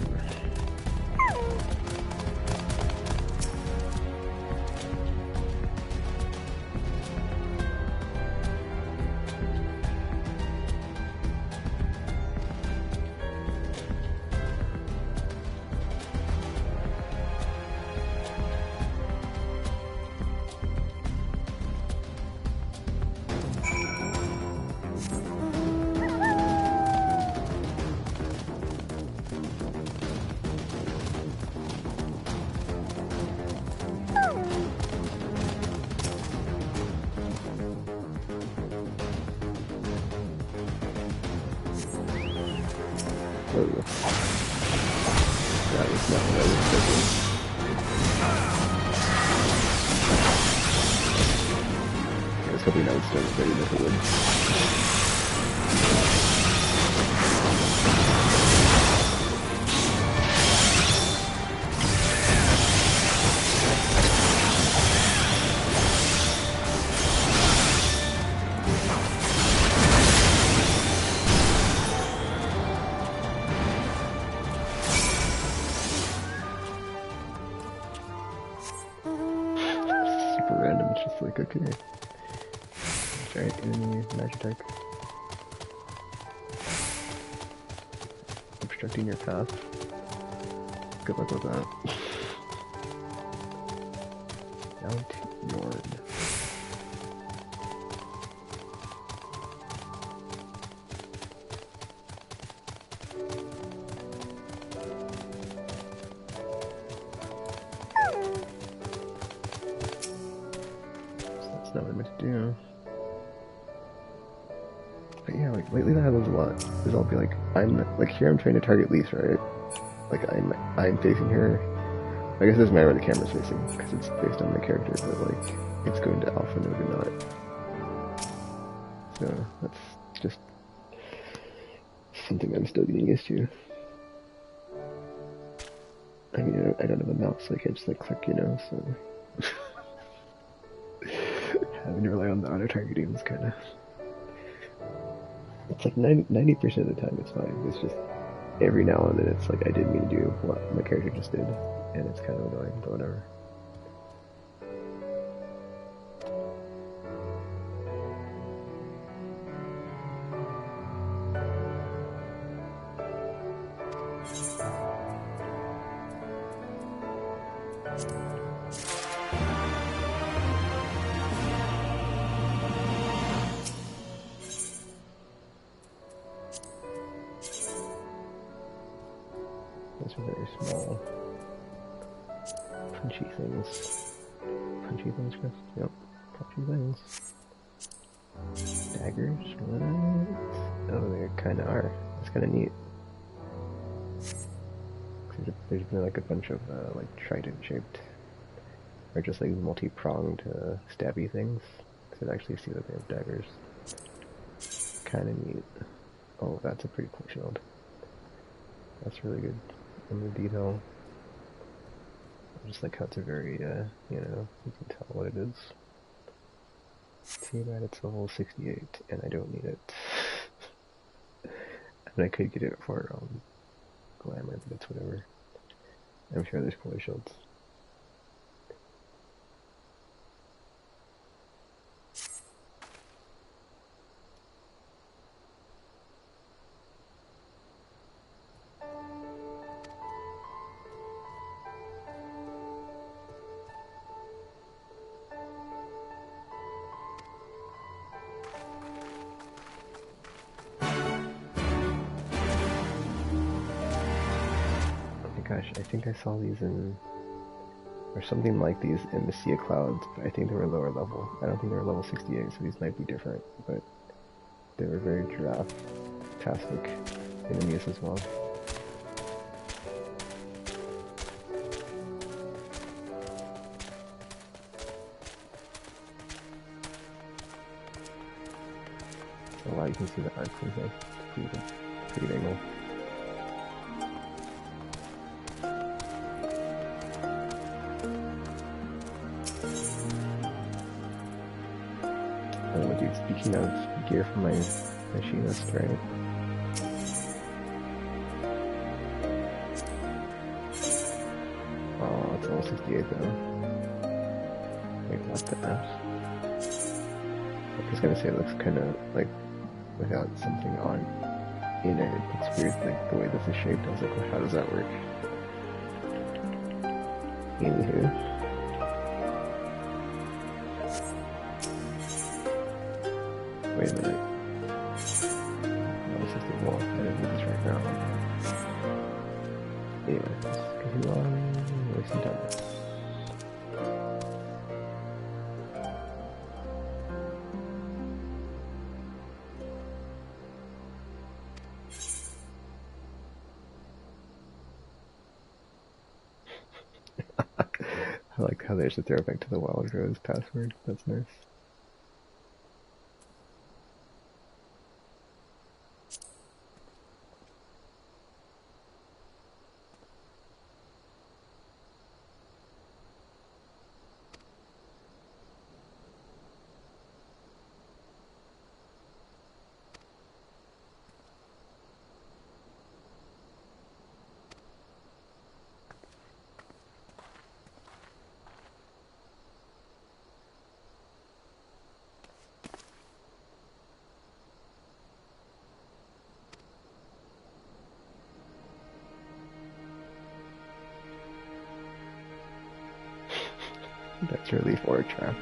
That was not what I was thinking. I was hoping I would start ready to win. Like, okay. Giant enemy Magitek. Obstructing your path. Good luck with that. Mount Yord. Not what I meant to do. But yeah, like lately that happens a lot. Is I'll be like, here I'm trying to target Lise, right? Like I'm facing her. I guess it doesn't matter where the camera's facing because it's based on the character, but like it's going to alpha node or not. So that's just something I'm still getting used to. I mean, I don't have a mouse, so I can't just like click, you know. So. Having to rely on the auto-targeting is kind of... It's like 90% of the time it's fine. It's just every now and then it's like I didn't mean to do what my character just did. And it's kind of annoying, but whatever. Those are very small, punchy things. Punchy things, Chris? Yep, punchy things. Daggers? What? Oh, they kinda are. That's kinda neat. There's been like a bunch of like trident-shaped, or just like multi-pronged stabby things. So I actually see that they have daggers. Kinda neat. Oh, that's a pretty cool shield. That's really good. And the detail. I just like how it's a very, you know, you can tell what it is. See that it's level 68, and I don't need it. And I could get it for, glamour, but it's whatever. I'm sure there's cooler shields. Gosh, I think I saw these in, or something like these in the Sea of Clouds, but I think they were lower level. I don't think they were level 68, so these might be different, but they were very giraffe-tastic enemies as well. So wow, you can see the arc from here. It's pretty good angle. speaking of gear for my machinist, right? Oh, it's all 68 though. Wait, what the F? I was gonna say it looks kind of like without something on in it. It's weird, like the way this is shaped. I was like, well, how does that work? Anywho. Wait a minute. No, this is the wall. I didn't do this right now. Anyway, let's continue on. Waste some time. I like how there's a throwback to the Wild Rose password. That's nice. That's relief or a trap.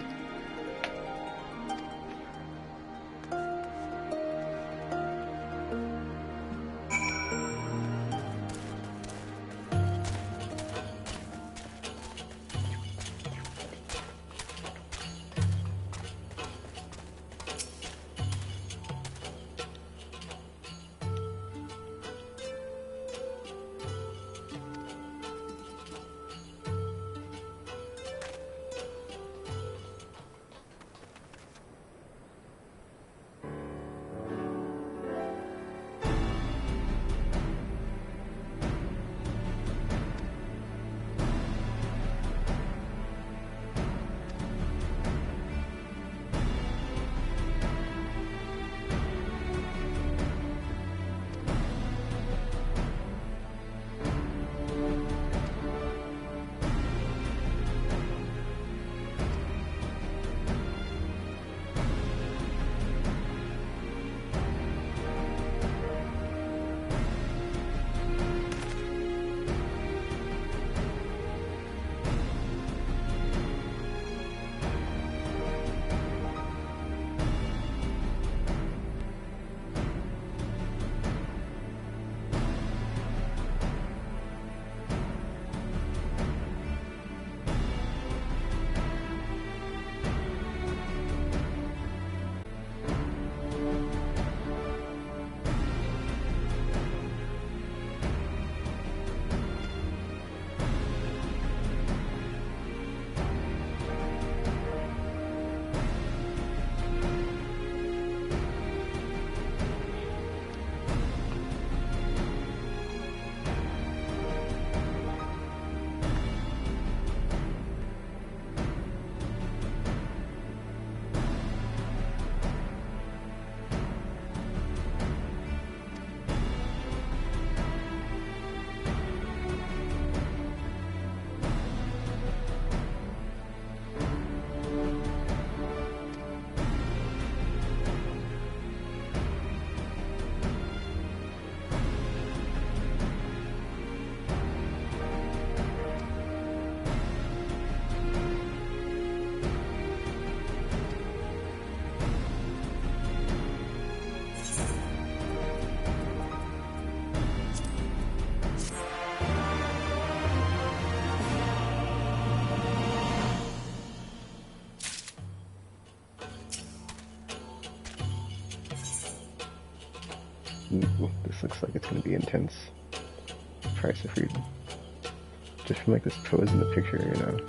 Ooh, this looks like it's going to be intense. Price of freedom. Just from like this pose in the picture, you know.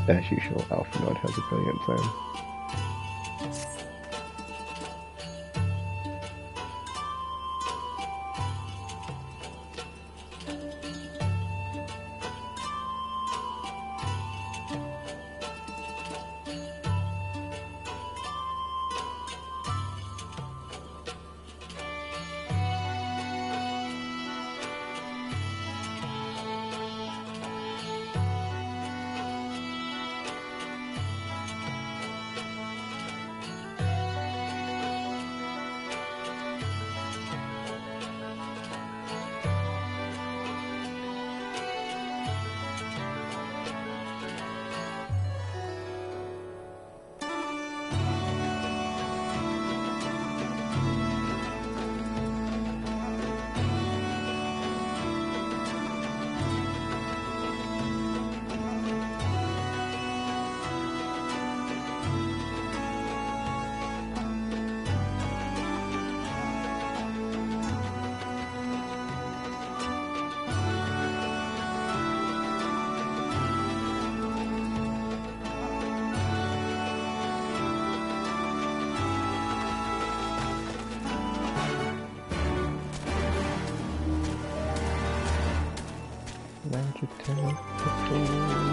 As usual, Alpha Nod has a brilliant plan. Magic teleport.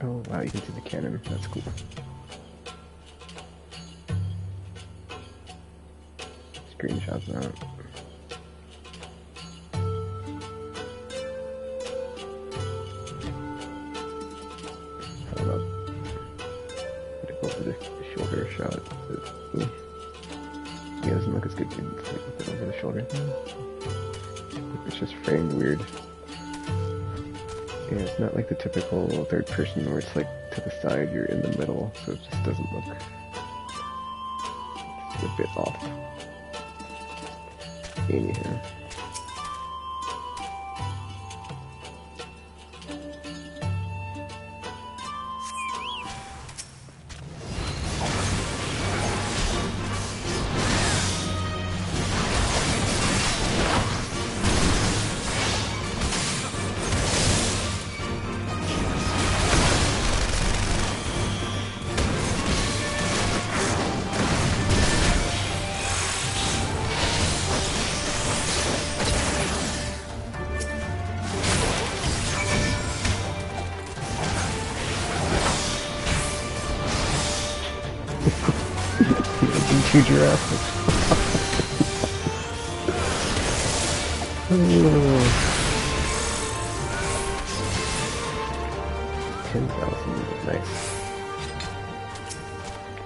Oh wow, you can see the cannon. That's cool. Screenshots of that. How about go for the shoulder shot? Ooh. Yeah, doesn't look as good. It's like put over the shoulder thing. It's just framed weird. Yeah, it's not like the typical third person where it's like to the side, you're in the middle, so it just doesn't look it's a bit off. Anyhow. Too Jurassic. $10,000, nice.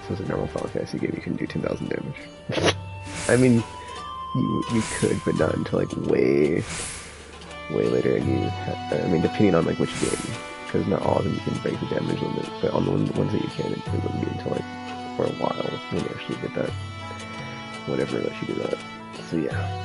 So as a normal Final Fantasy game, you can do 10,000 damage. I mean, you could, but not until like way later, and I mean, depending on like which game, because not all of them you can break the damage limit, but on the ones that you can, it wouldn't be until like for a while when you actually get that, whatever lets you do that. So yeah.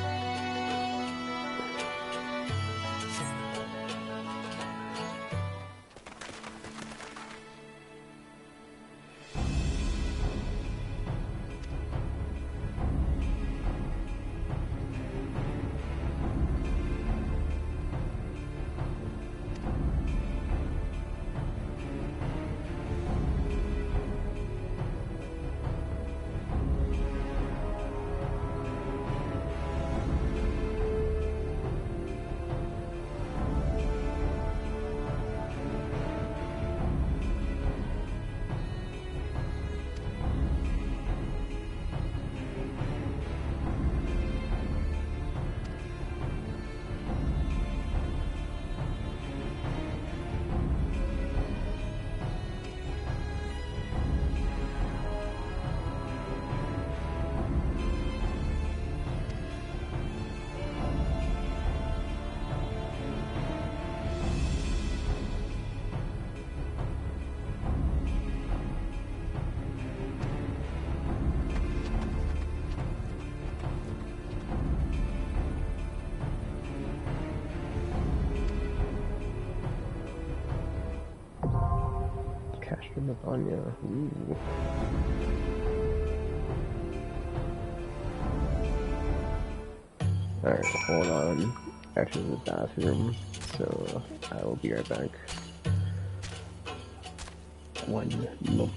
Anya. Ooh. Alright, hold on. Actually, the bathroom, so I will be right back. 1 moment.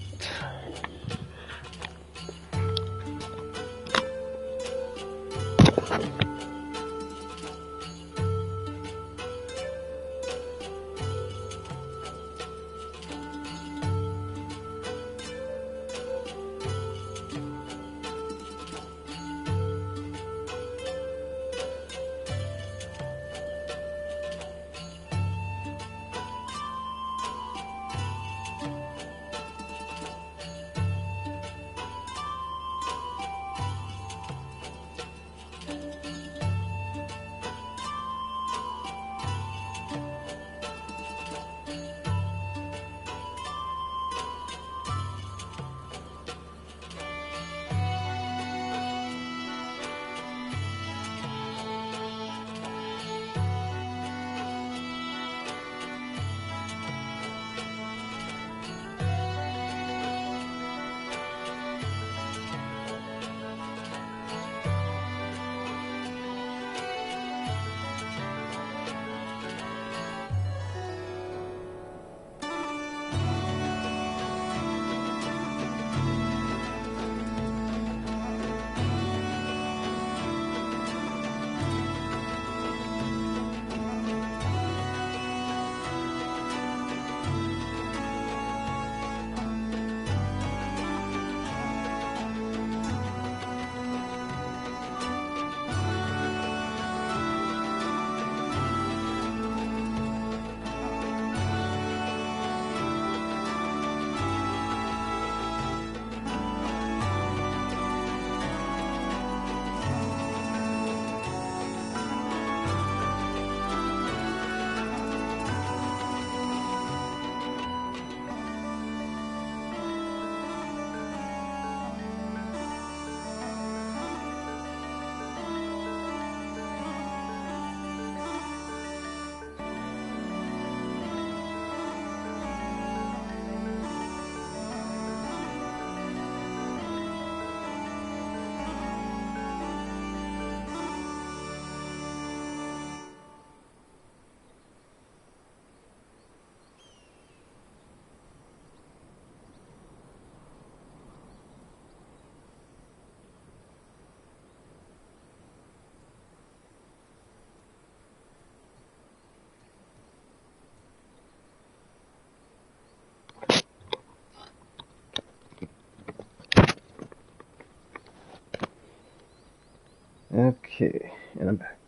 Okay, and I'm back.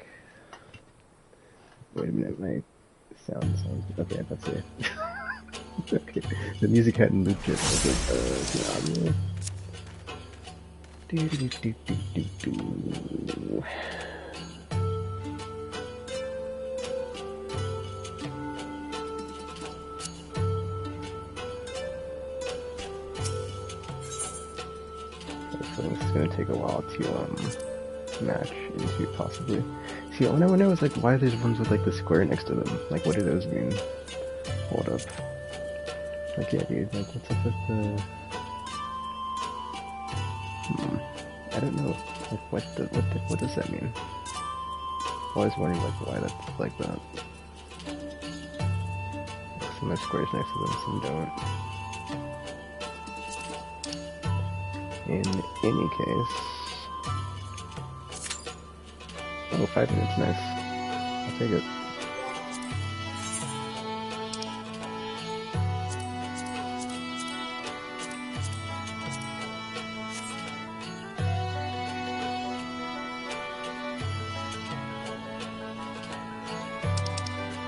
Wait a minute, my sounds. Okay, that's it. Okay, the music hadn't looped yet. Okay, audio. Do. So it's gonna take a while to match into possibly. See, all I wonder was like why there's ones with like the square next to them. Like, what do those mean? Hold up. Like, yeah, dude. Like, what's up with the? I don't know. Like, what does that mean? I was wondering like why that's like that. Like, some have squares next to them, some don't. In any case. Oh, 5 minutes, nice. I'll take it.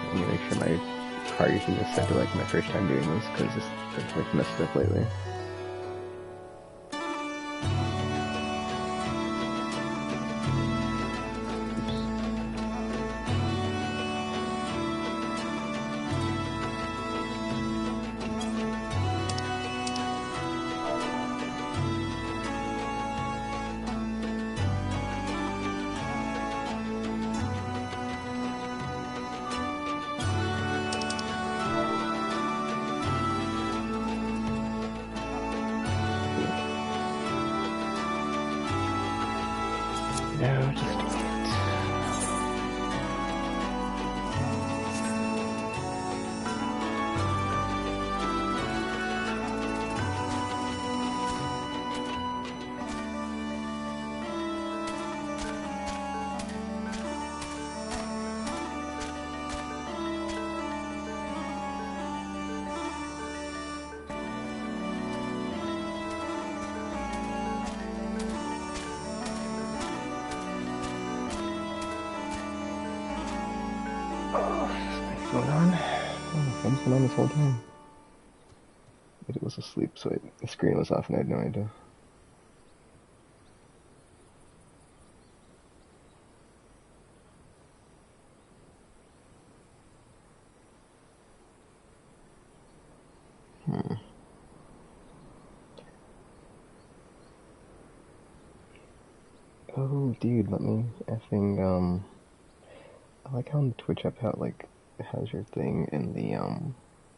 I'm gonna make sure my party thing is set to like my first time doing this, because it's like messed up lately. No, just wait. What's going on? Oh, my phone's been on this whole time. It was asleep, so the screen was off and I had no idea. Oh, dude, let me effing, I like how on the Twitch app how it, like, has your thing in the,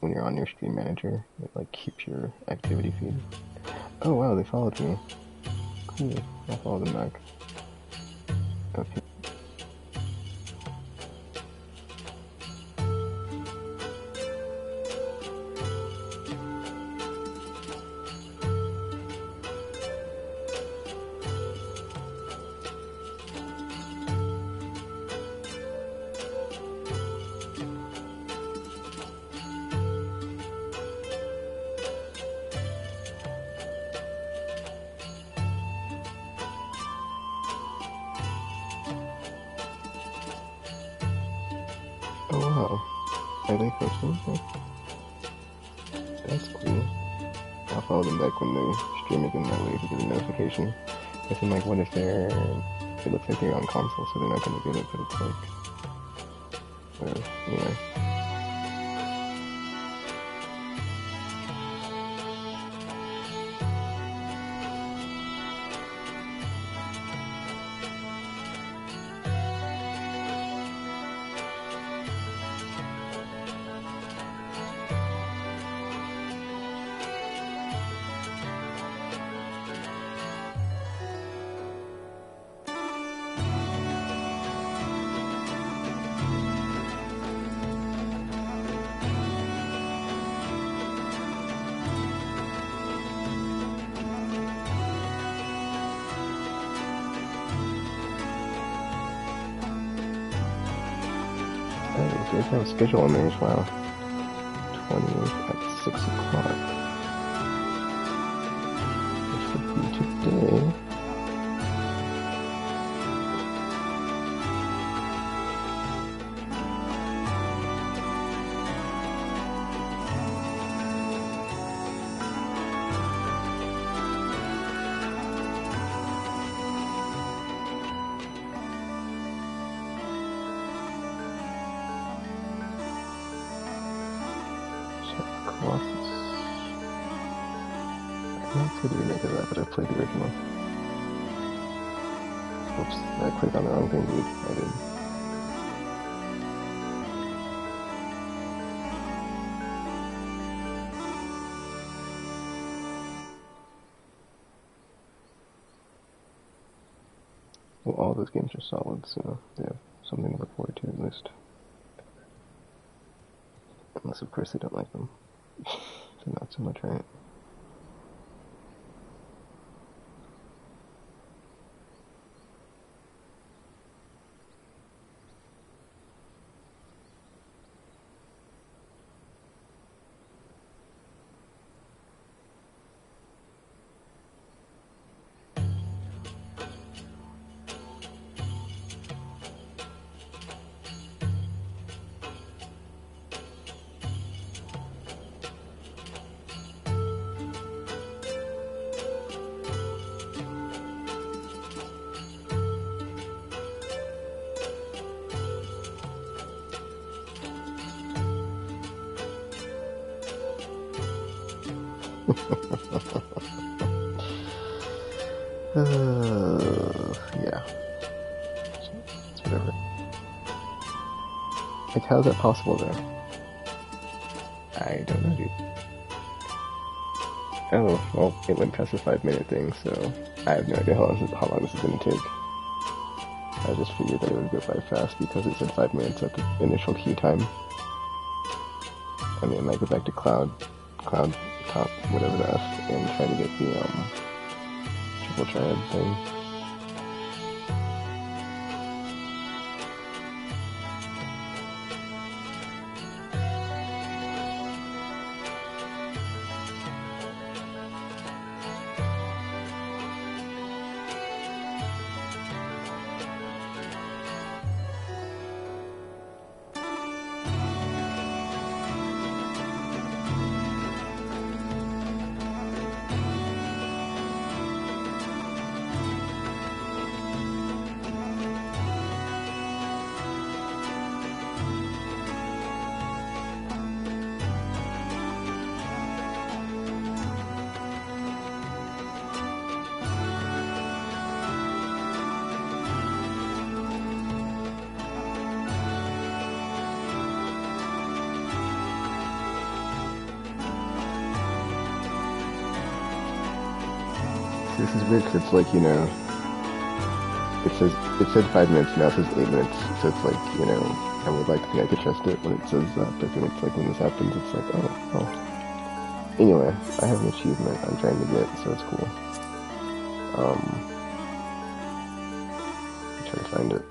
when you're on your stream manager, it, like, keeps your activity feed. Oh, wow, they followed me. Cool, I'll follow them back. Okay. Oh wow, are they posting? That's cool. I'll follow them back when they stream it in that way to get a notification. I think like, what if they're, it looks like they're on console, so they're not gonna get it, but it's like, whatever, anyway. Oh, there's no schedule in there as well. 20th at 6 o'clock. This would be today. Colossus. I don't play the remake of that, but I played the original. Oops, I clicked on the wrong thing, dude. I did. Well, all those games are solid, so they have something to look forward to at least. Unless, of course, they don't like them. So not so much, right? Yeah. It's whatever. Like, how is that possible, though? I don't know, dude. Oh, well, it went past the 5-minute thing, so I have no idea how long this is going to take. I just figured that it would go by fast because it said 5 minutes at the initial queue time. I mean, I might go back to Cloud Top, whatever the F, and try to get the, triple triad thing. This is weird because it's like, you know, it said 5 minutes, now it says 8 minutes, so it's like, you know, I would like to think I could trust it when it says that, but then it's like when this happens, it's like, oh. Anyway, I have an achievement I'm trying to get, so it's cool. I'm trying to find it.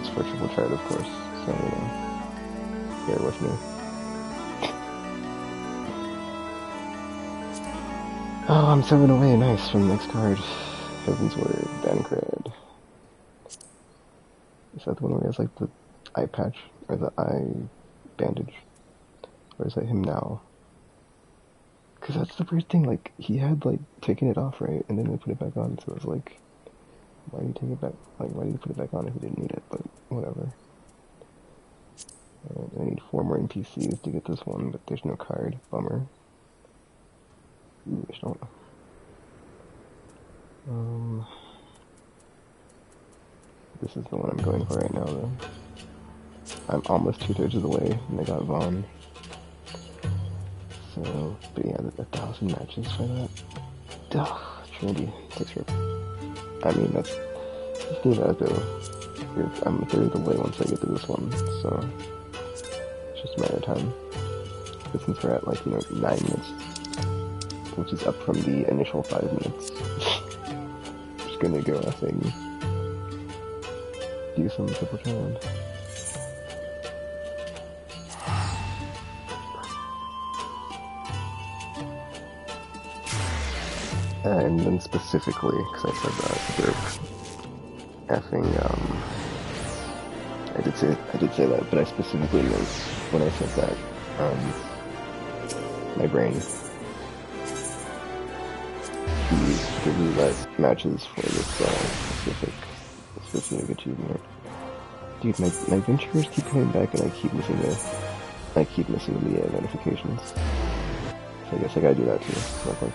It's for triple triad, of course, so, you know, bear with me. Oh, I'm 7 away, nice, from the next card. Heaven's Word, Dancred. Is that the one where he has, like, the eye patch, or the eye bandage? Or is that him now? Because that's the weird thing, like, he had, like, taken it off, right? And then they put it back on, so it was like, why did you take it back? Like, why did you put it back on if you didn't need it? But, whatever. Alright, I need 4 more NPCs to get this one, but there's no card. Bummer. Ooh, I don't know. This is the one I'm going for right now, though. I'm almost 2/3 of the way, and I got Vaughn. So, but yeah, 1,000 matches for that. Ugh, Trinity takes her. I mean, that's just need that though. I'm 1/3 of the way once I get to this one, so it's just a matter of time. But since we're at, like, you know, 9 minutes, which is up from the initial 5 minutes. I'm just gonna go, I think, do some triple triad. And then specifically, because I said that, effing, I did say that, but I specifically meant when I said that, my brain. The roulette matches for this specific achievement. Dude, my adventurers keep coming back and I keep missing this. I keep missing the notifications. So I guess I gotta do that too, real quick.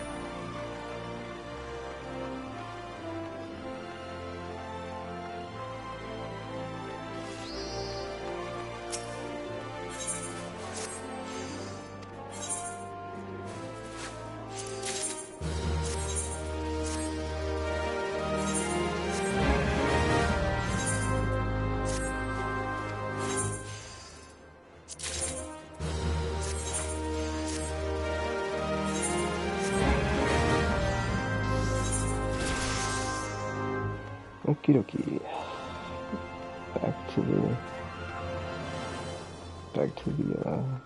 Okie dokie. Back to the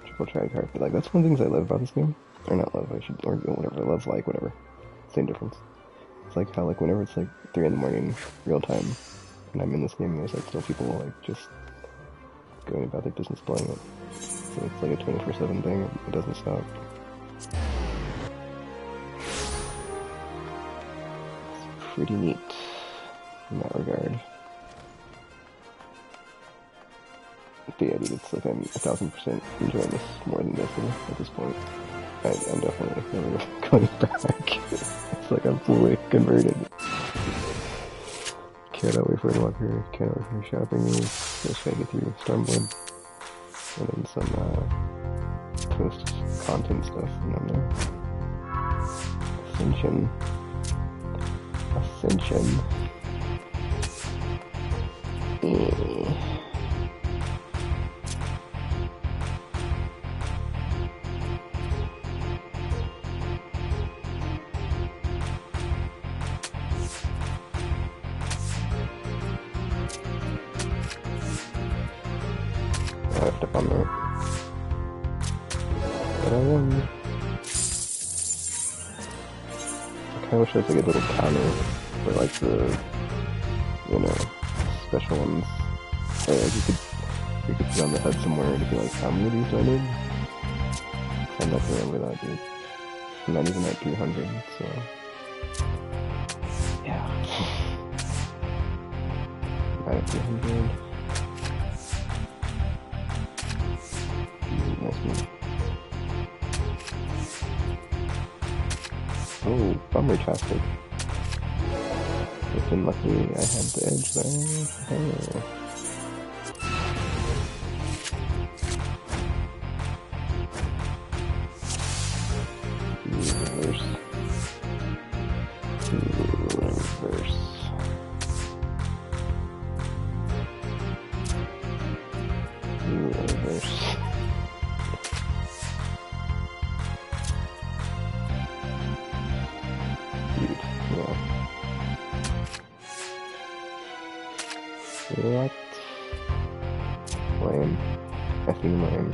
triple try card. But, like, that's one of the things I love about this game. Or not love, I should, or whatever, love, like, whatever. Same difference. It's like how, like, whenever it's like 3 in the morning, real time, and I'm in this game, there's like still people like just going about their business playing it. So it's like a 24/7 thing, it doesn't stop. It's pretty neat in that regard. But yeah, dude, it's like I'm 1000% enjoying this more than Destiny at this point. I'm definitely never going back. It's like I'm fully converted. Can't wait for Walker, can't wait for shopping news. Just gotta get through Stormblood. And then some post-content stuff, and I'm there. Ascension. I have to bump it. But I won. I kinda wish there was like a little counter for like the, you know, special ones. Or like you could put on the HUD somewhere to be like, how many of these do I need? I'm not gonna remember that, dude. I'm not even at 200, so... yeah. I'm at 200. Nice move. Oh, bummer-tastic. I've been lucky I had the edge there. Oh. Reverse. What? Lame. Effing lame.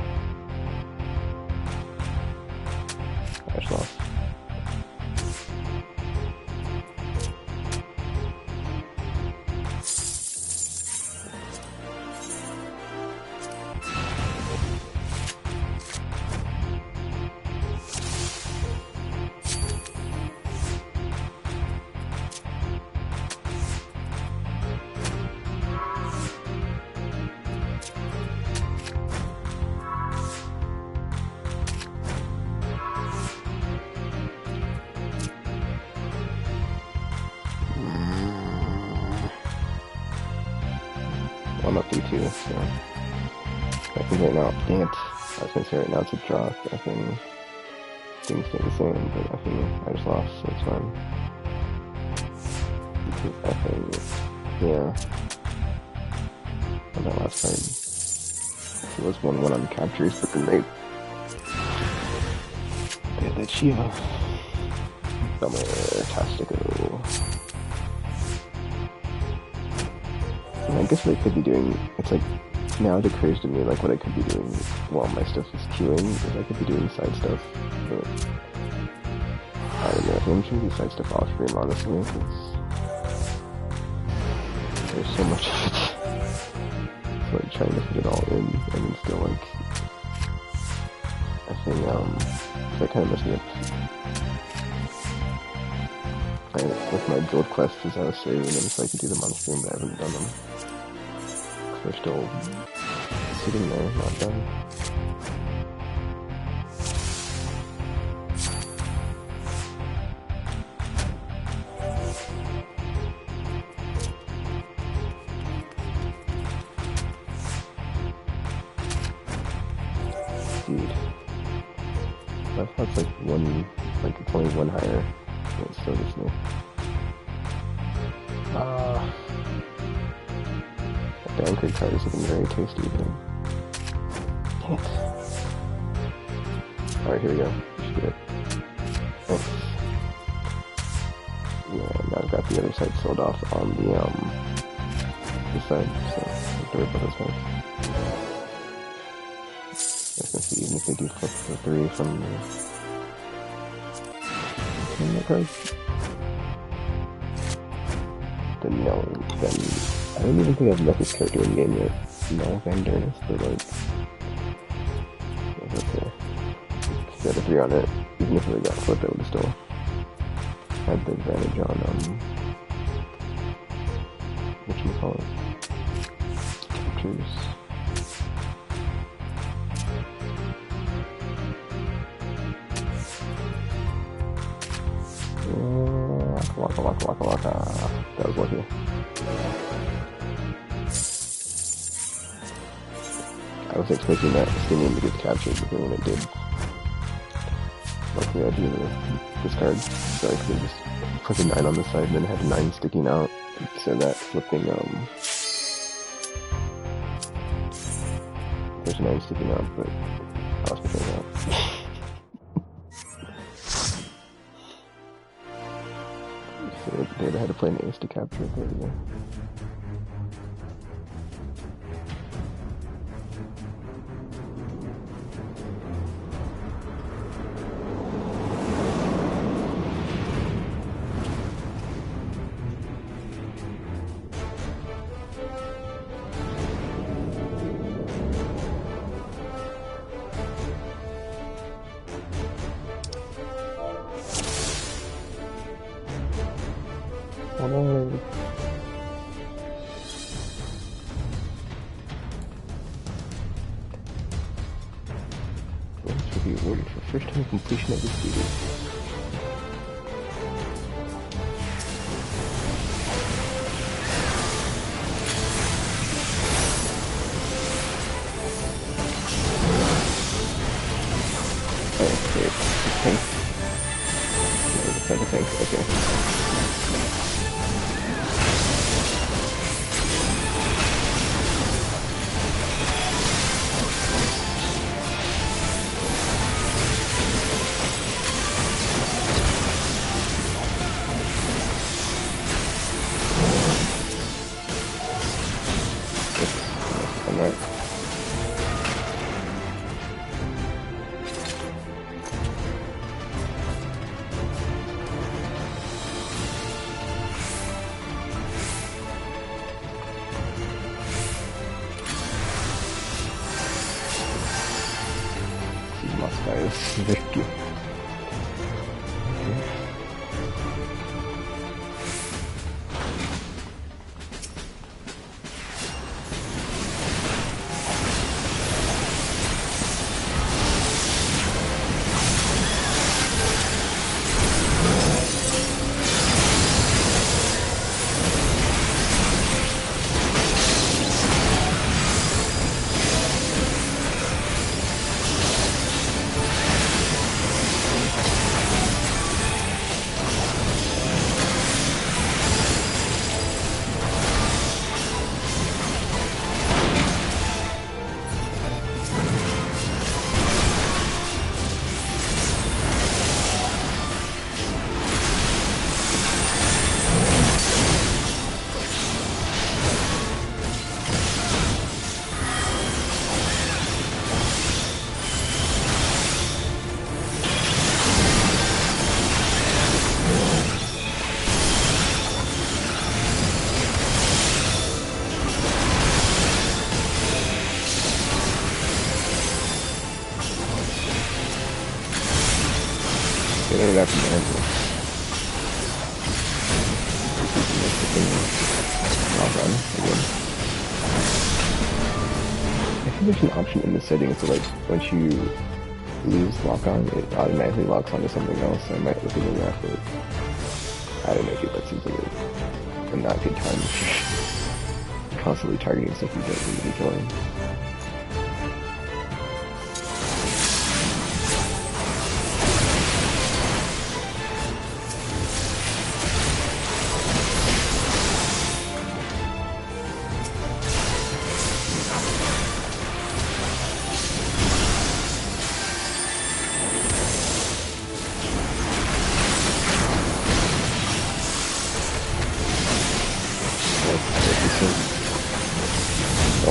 I just lost. I'm up 3-2, so I think right now, dang it, I was gonna say right now it's a draw, I think things stay the same, but I think I just lost, so it's fine. Because I think, yeah, on that last card, it was 1-1 on captures, but then they had that Shiva. Bummer-tastico. I guess what I could be doing, it's like, now it occurs to me, like, what I could be doing while my stuff is queuing, is I could be doing side stuff, but I don't know, I think I'm trying to do side stuff off stream, honestly, because there's so much of it. It's like trying to fit it all in, and then still, like, I think, so I kind of messed me up. With my guild quests, as I was saving them so I could do them on stream, but I haven't done them. They're still sitting there, not done. I thought it's like one, like it's only one higher, but it's still this new. The anchor card is looking very tasty, though. Dang it. Alright, here we go. We should get it. Thanks. Yeah, now I've got the other side sold off on the, this side, so I'll do it for this side. Let's see, even if they do flip the 3 from the card. Then no, then I don't even think I've met this character in game yet. No, Vandernus, but like, yeah, okay. If I had a 3 on it, even if it got flipped, I would have still had the advantage on, whatchamacallit, captures. Waka. That was lucky. I was expecting that Stinging to get captured, but then when it did, luckily I drew this card, so I could just put a 9 on the side and then had a 9 sticking out, so that flipping, there's a 9 sticking out, but I was putting it out. They had to play an ace to capture it, there we go. First time completion of this video. Oh, great. Thanks. Thanks. Okay. Victory. Get it up from the engine. Lock on again. I think there's an option in the settings so like once you lose lock on, it automatically locks onto something else. So I might look into that, but I don't know, dude, that seems like a not good time. Constantly targeting stuff you don't need to be killing.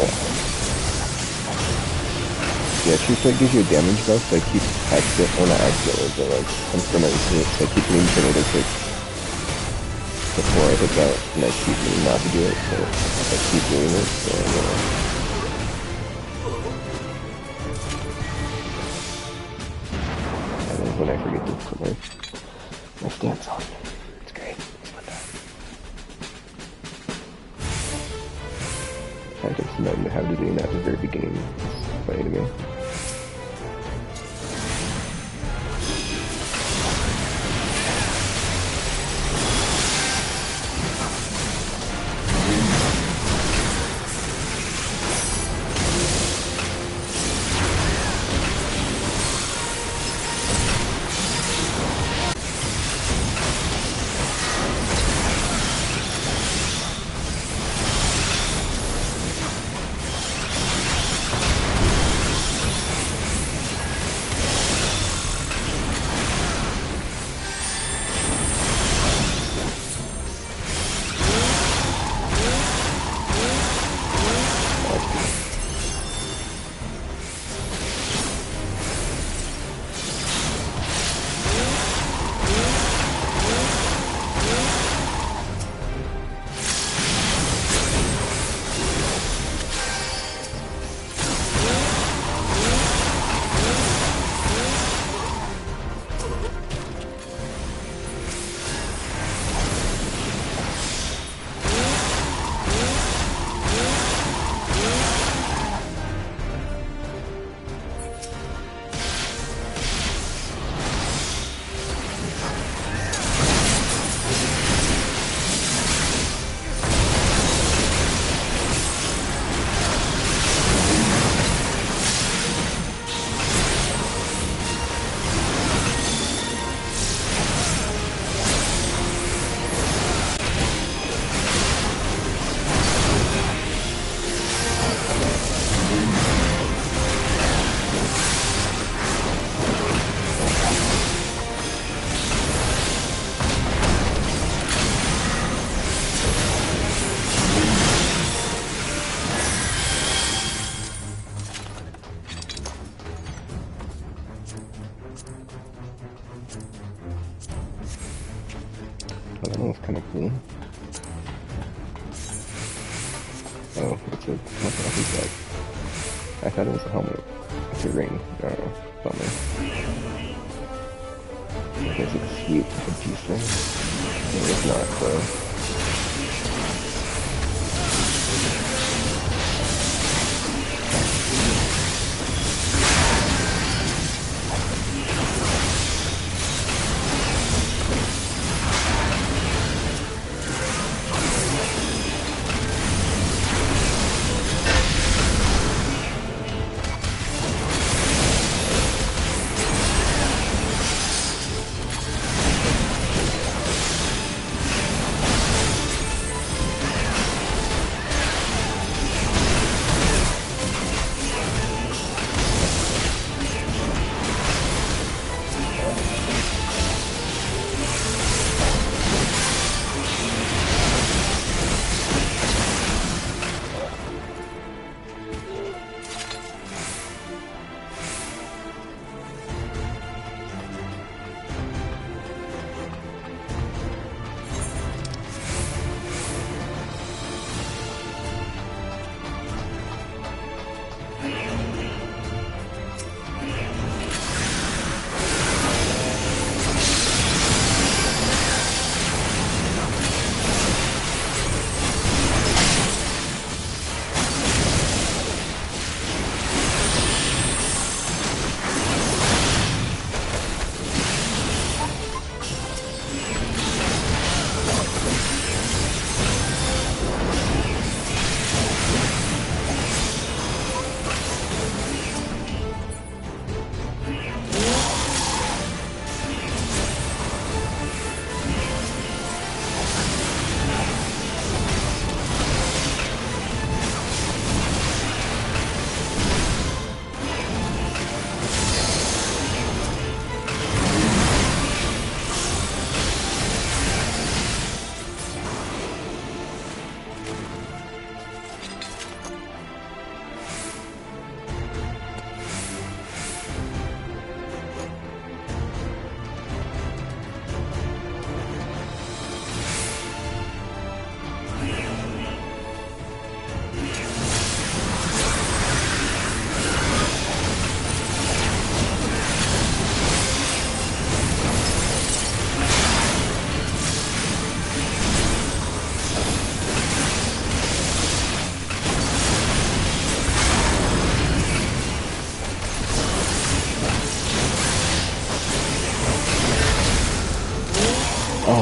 Oh. Yeah, True Strike gives you a damage buff, so I keep not accidentally, but like, I'm still not using it, so I keep doing tornado kicks before I hit that, and I keep meaning not to do it, so I keep doing it, so and then when I forget to put my stance on, it's great, it's fun time. I just remember to have to do that at the very beginning of this fight again. Oh, that one was kind of cool. Oh, it's a nothing off his back. I thought it was a helmet. It's a ring. Oh, bummer. I guess it's a sweet headpiece thing. It's not, though.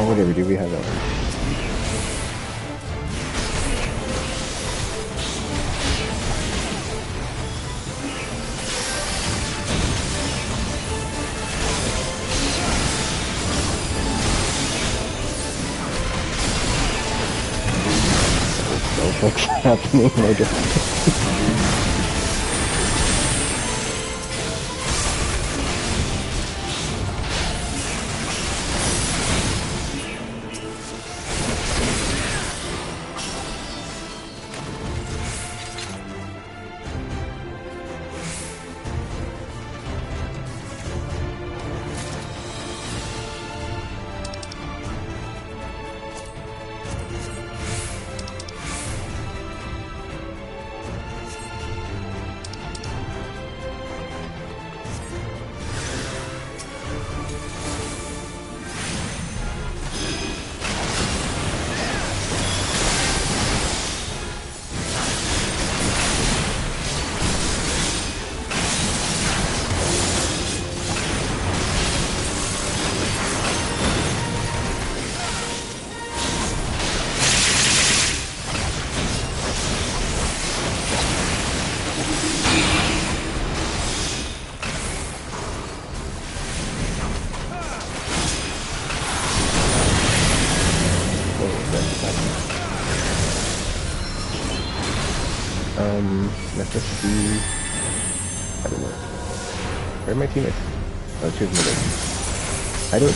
whatever, do we have that one? What's happening, my god? Let's just see. I don't know. Where are my teammates? Oh, choose middle. I don't.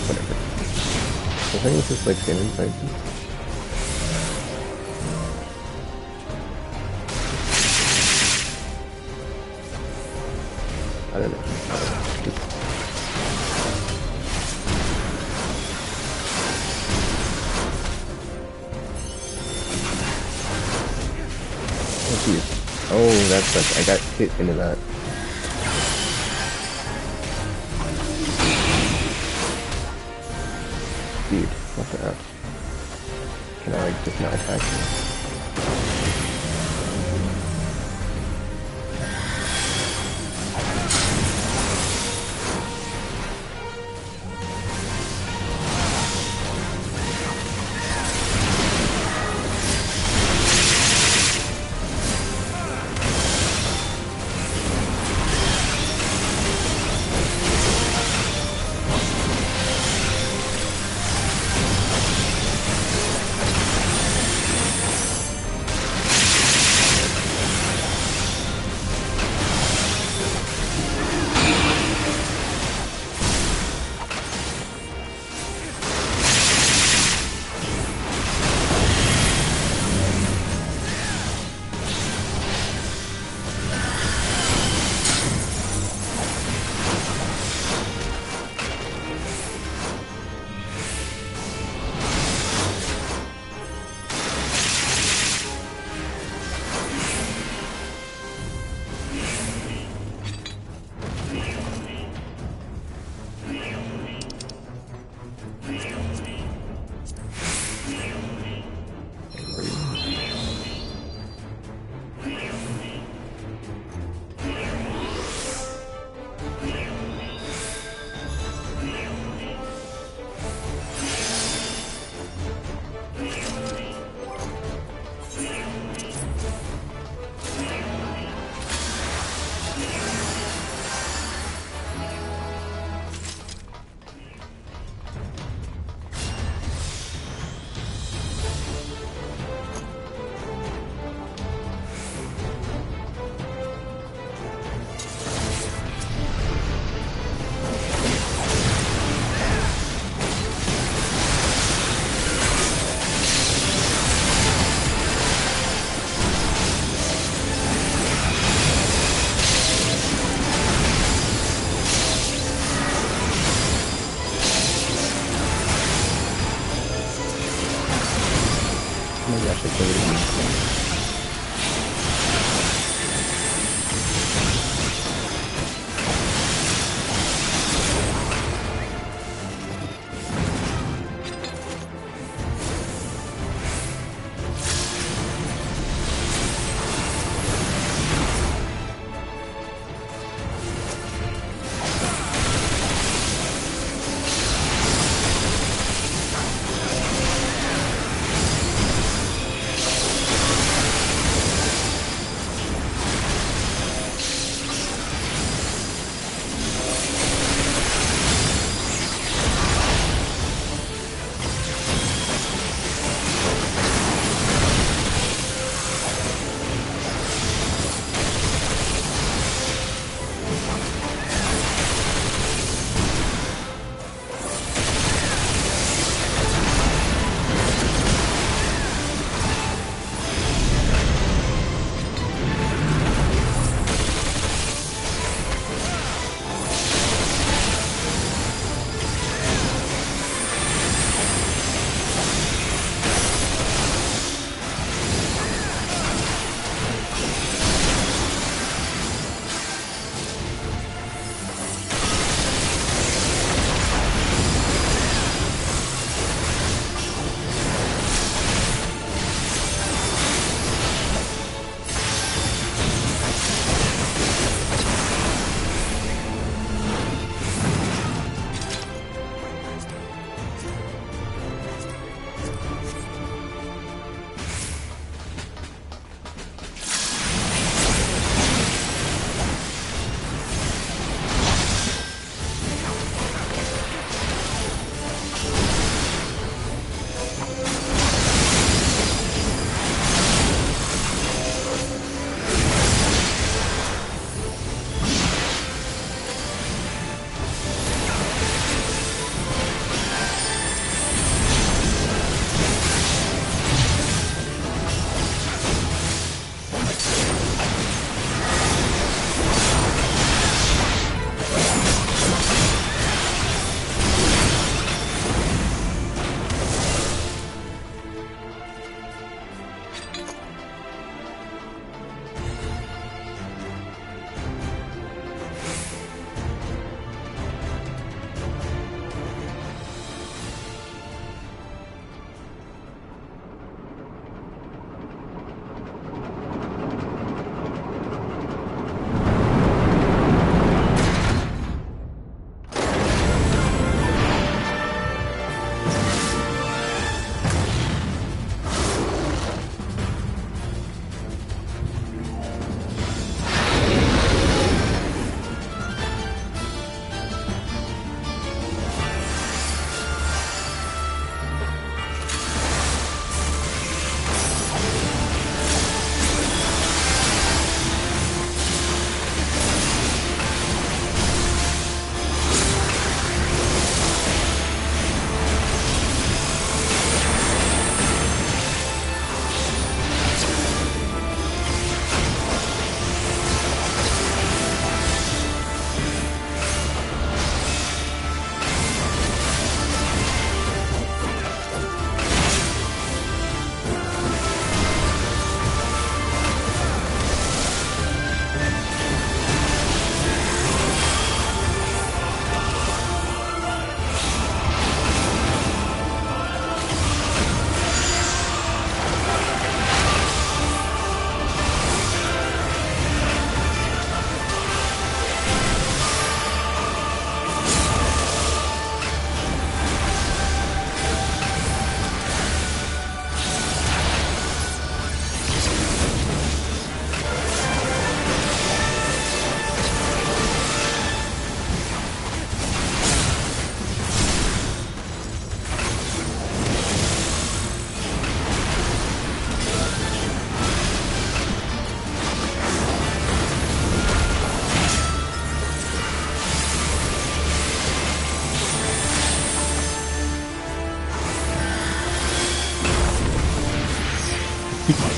Whatever. I think it's just like stand inside. I don't know. Oh, that's like I got hit into that. Dude, what the F? Can I like just not attack him?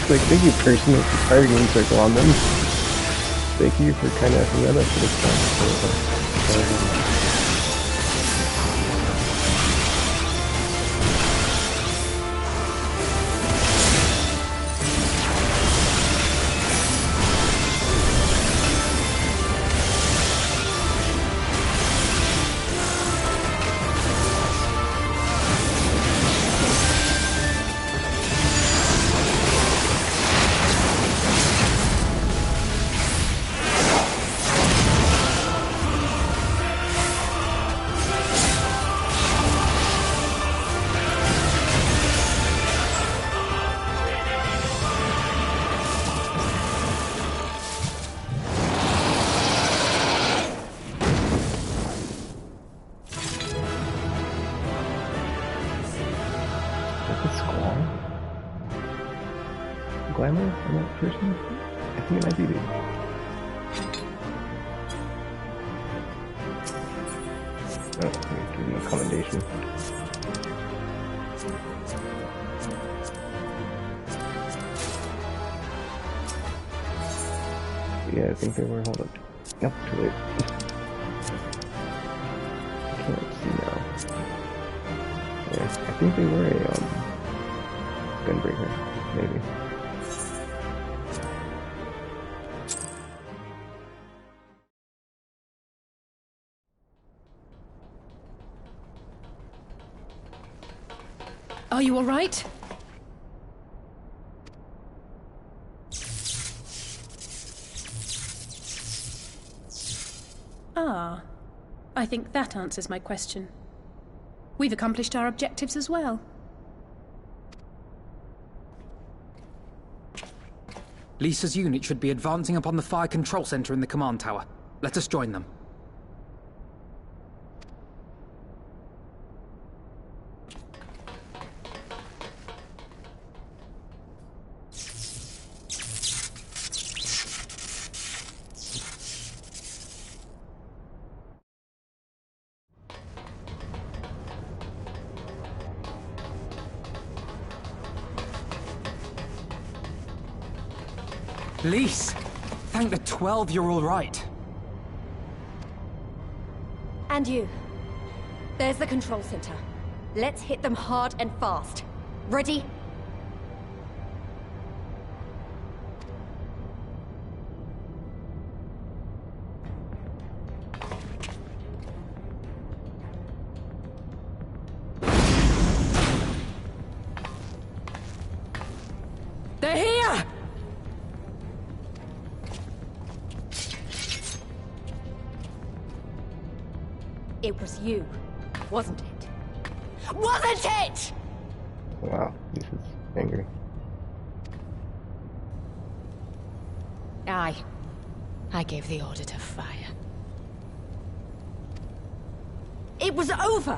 like, thank you, person with the targeting circle on them. Thank you for kind of effing that up for this time. Glamour on that person? I think it might be. Oh, let me give him a commendation. Yeah, I think they were. Hold up. Yep, too late. I can't see now. Yeah, I think they were a gunbreaker, maybe. Are you all right? Ah, I think that answers my question. We've accomplished our objectives as well. Lisa's unit should be advancing upon the fire control center in the command tower. Let us join them. Lise! Thank the 12 you're all right. And you. There's the control center. Let's hit them hard and fast. Ready? They're here! It was you, wasn't it? Wasn't it?! Wow, this is angry. Aye. I gave the order to fire. It was over!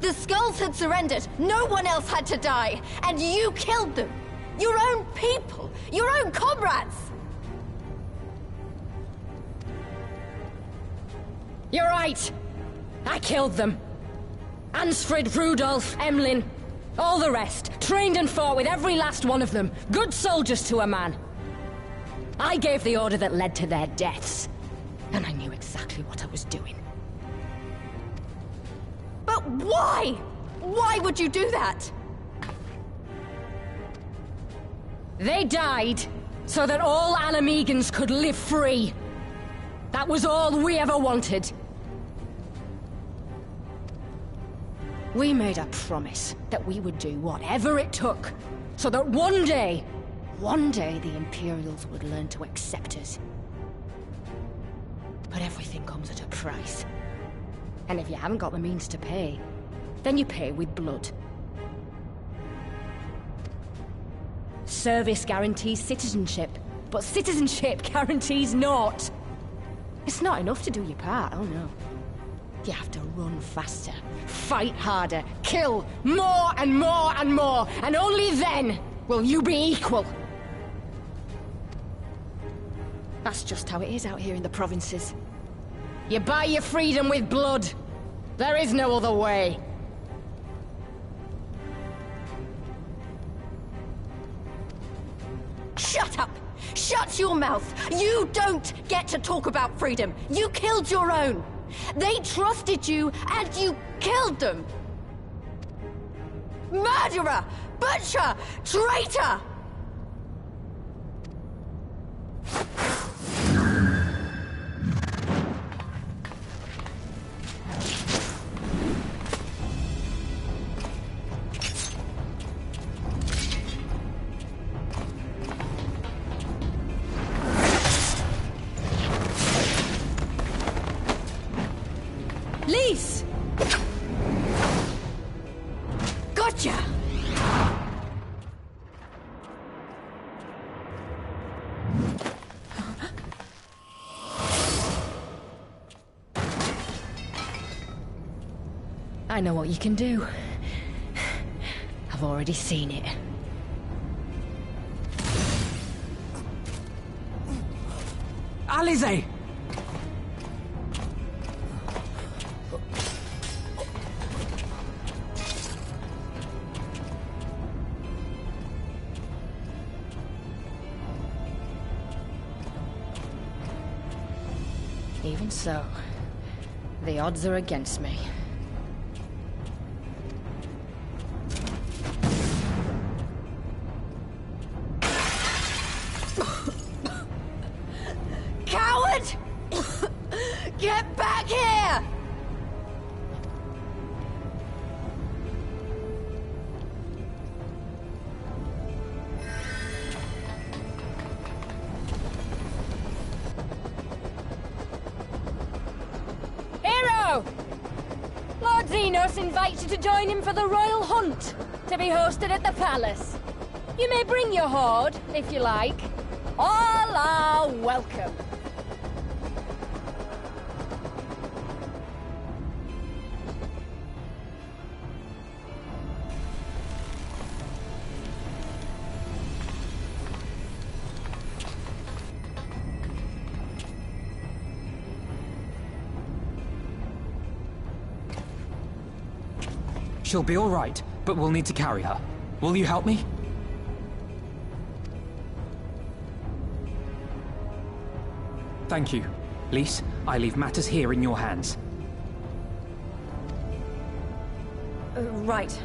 The Skulls had surrendered, no one else had to die, and you killed them! Your own people! Your own comrades! You're right! I killed them. Ansfrid, Rudolph, Emlyn, all the rest. Trained and fought with every last one of them. Good soldiers to a man. I gave the order that led to their deaths. And I knew exactly what I was doing. But why? Why would you do that? They died so that all Alamegans could live free. That was all we ever wanted. We made a promise that we would do whatever it took, so that one day the Imperials would learn to accept us. But everything comes at a price. And if you haven't got the means to pay, then you pay with blood. Service guarantees citizenship, but citizenship guarantees naught. It's not enough to do your part, oh no. You have to run faster, fight harder, kill more and more and more, and only then will you be equal. That's just how it is out here in the provinces. You buy your freedom with blood. There is no other way. Shut your mouth! You don't get to talk about freedom! You killed your own! They trusted you, and you killed them! Murderer! Butcher! Traitor! Lise! Gotcha! I know what you can do. I've already seen it. Alize! Even so, the odds are against me. Coward! Get back here! Hero! Lord Xenos invites you to join him for the royal hunt, to be hosted at the palace. You may bring your horde, if you like. All are welcome. She'll be all right, but we'll need to carry her. Will you help me? Thank you. Lise, I leave matters here in your hands. Right.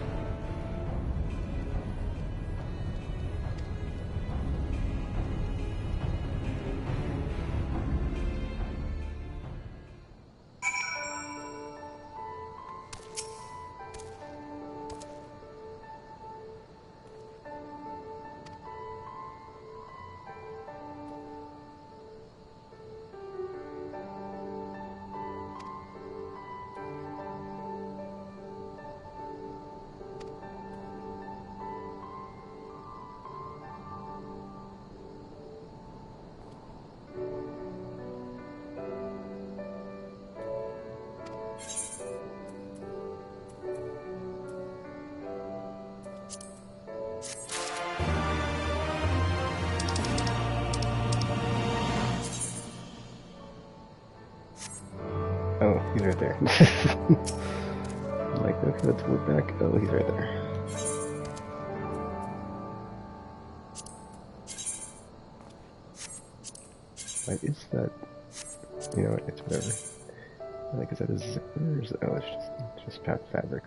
Oh, he's right there. I'm like, okay, let's move back. Oh, he's right there. Why is that? You know what? It's whatever. Like, is that a zipper or is it? Oh, it's just fabric.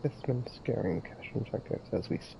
Fistman scaring cash objectives as we speak.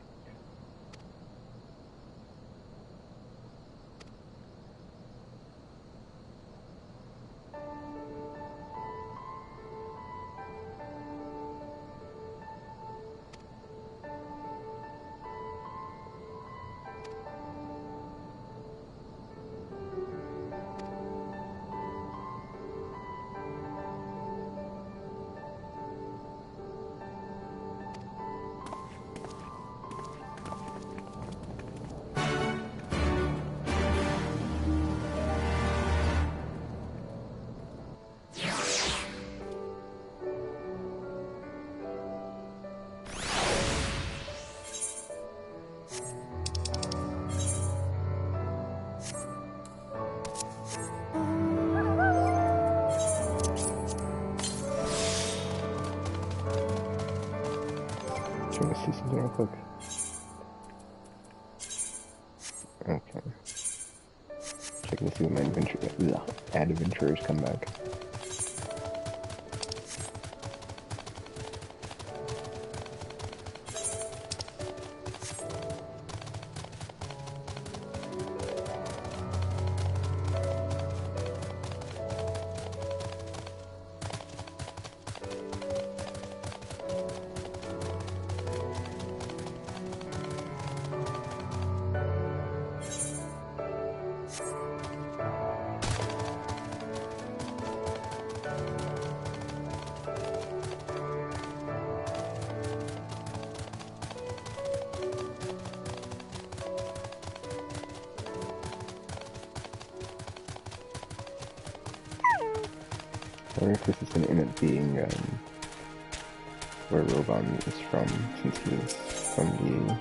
Trying to see something real quick. Okay. Checking to see when my adventurers come back. I wonder if this is going to end up being where Roban is from, since he's from the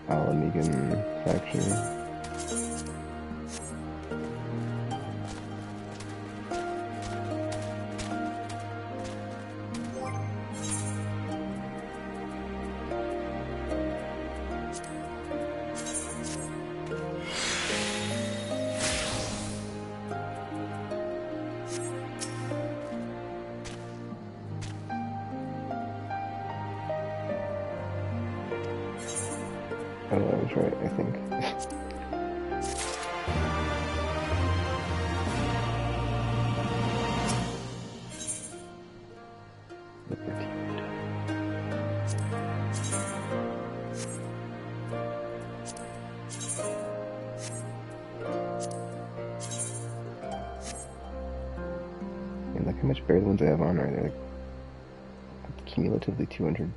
Alamegan faction. Oh, I was right, I think. And look how much better the ones I have on are. They're like cumulatively 200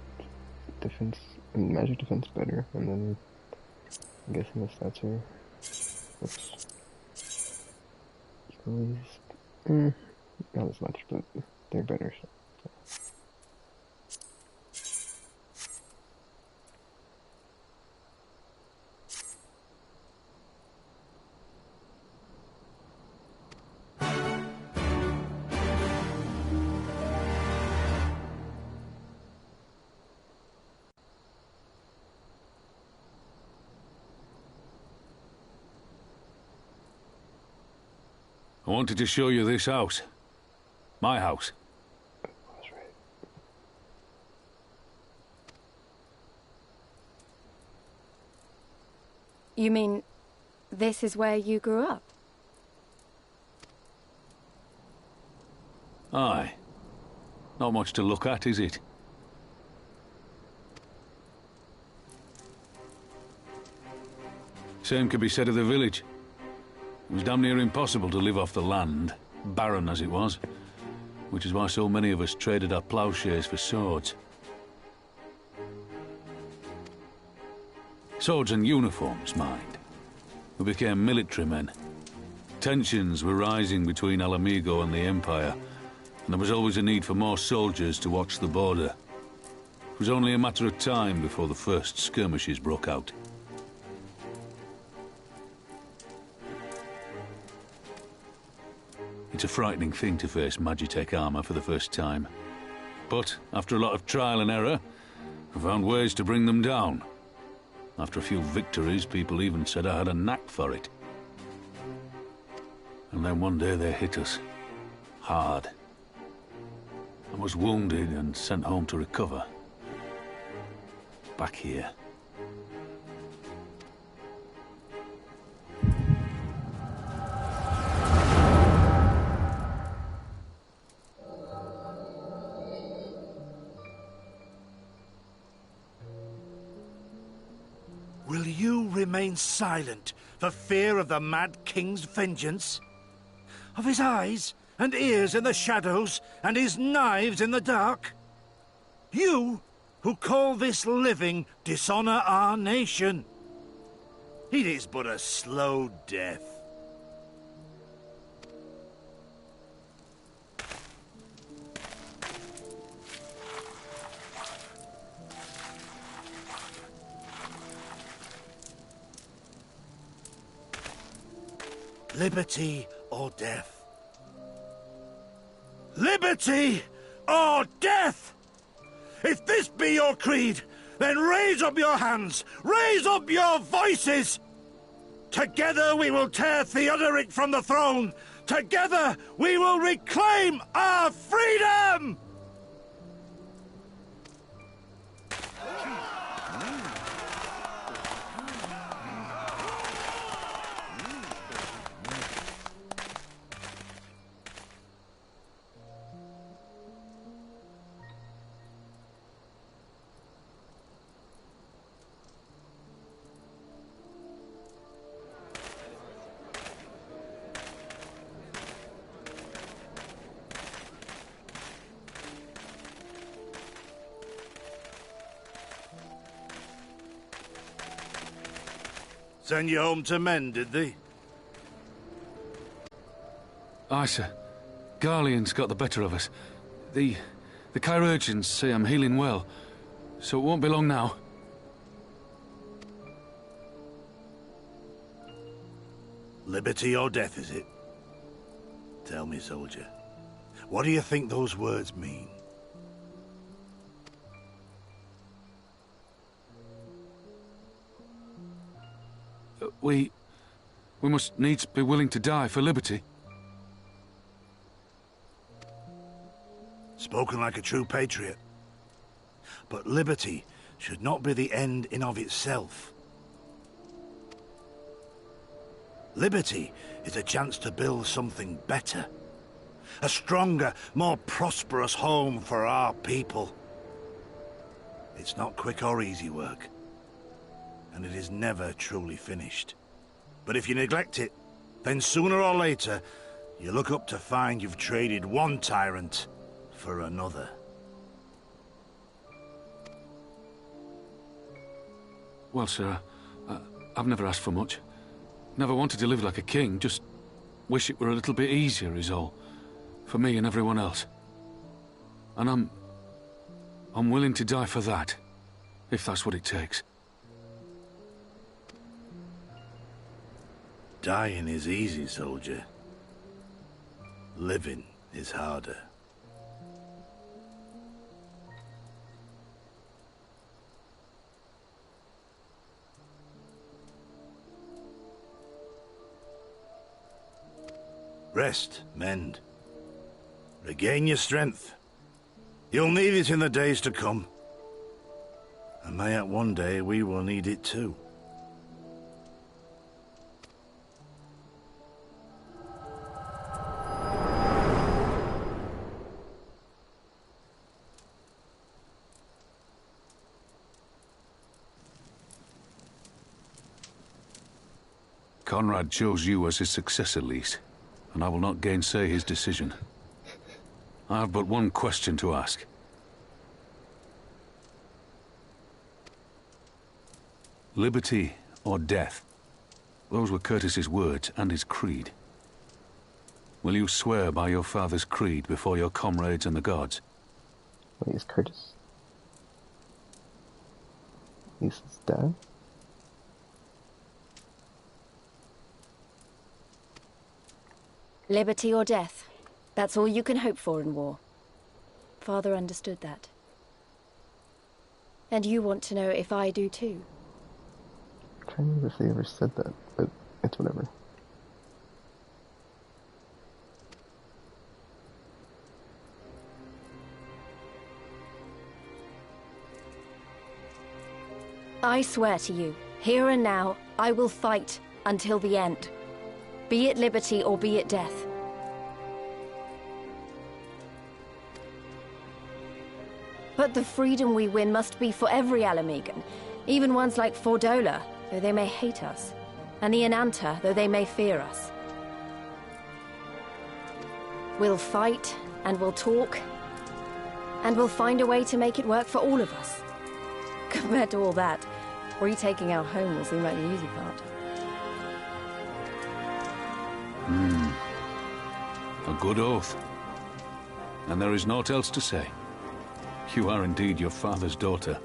defense and magic defense better, and then I'm guessing the stats are equally not as much, but they're better. So. I wanted to show you this house. My house. That's right. You mean, this is where you grew up? Aye. Not much to look at, is it? Same could be said of the village. It was damn near impossible to live off the land, barren as it was, which is why so many of us traded our plowshares for swords. Swords and uniforms, mind. We became military men. Tensions were rising between Alamigo and the Empire, and there was always a need for more soldiers to watch the border. It was only a matter of time before the first skirmishes broke out. It's a frightening thing to face Magitech armor for the first time. But, after a lot of trial and error, I found ways to bring them down. After a few victories, people even said I had a knack for it. And then one day they hit us. Hard. I I was wounded and sent home to recover. Back here. Will you remain silent for fear of the Mad King's vengeance? Of his eyes and ears in the shadows and his knives in the dark? You, who call this living dishonor our nation. It is but a slow death. Liberty or death? Liberty or death! If this be your creed, then raise up your hands, raise up your voices! Together we will tear Theodoric from the throne! Together we will reclaim our freedom! Send you home to men, did they? Aye, sir. Garlean's got the better of us. The chirurgeons say I'm healing well, so it won't be long now. Liberty or death, is it? Tell me, soldier, what do you think those words mean? We must needs be willing to die for liberty. Spoken like a true patriot. But liberty should not be the end in of itself. Liberty is a chance to build something better. A stronger, more prosperous home for our people. It's not quick or easy work. And it is never truly finished. But if you neglect it, then sooner or later, you look up to find you've traded one tyrant for another. Well, sir, I've never asked for much. Never wanted to live like a king, just wish it were a little bit easier is all. For me and everyone else. And I'm willing to die for that, if that's what it takes. Dying is easy, soldier. Living is harder. Rest, mend. Regain your strength. You'll need it in the days to come. And mayhap one day we will need it too. Conrad chose you as his successor, Lise, and I will not gainsay his decision. I have but one question to ask. Liberty or death? Those were Curtis's words and his creed. Will you swear by your father's creed before your comrades and the gods? Wait, is Curtis? He's his dad? Liberty or death. That's all you can hope for in war. Father understood that. And you want to know if I do too? I'm trying to remember if they ever said that, but it's whatever. I swear to you, here and now, I will fight until the end. Be it liberty or be it death. But the freedom we win must be for every Alamegan, even ones like Fordola, though they may hate us, and the Ananta, though they may fear us. We'll fight, and we'll talk, and we'll find a way to make it work for all of us. Compared to all that, retaking our home will seem like the easy part. A good oath. And there is naught else to say. You are indeed your father's daughter.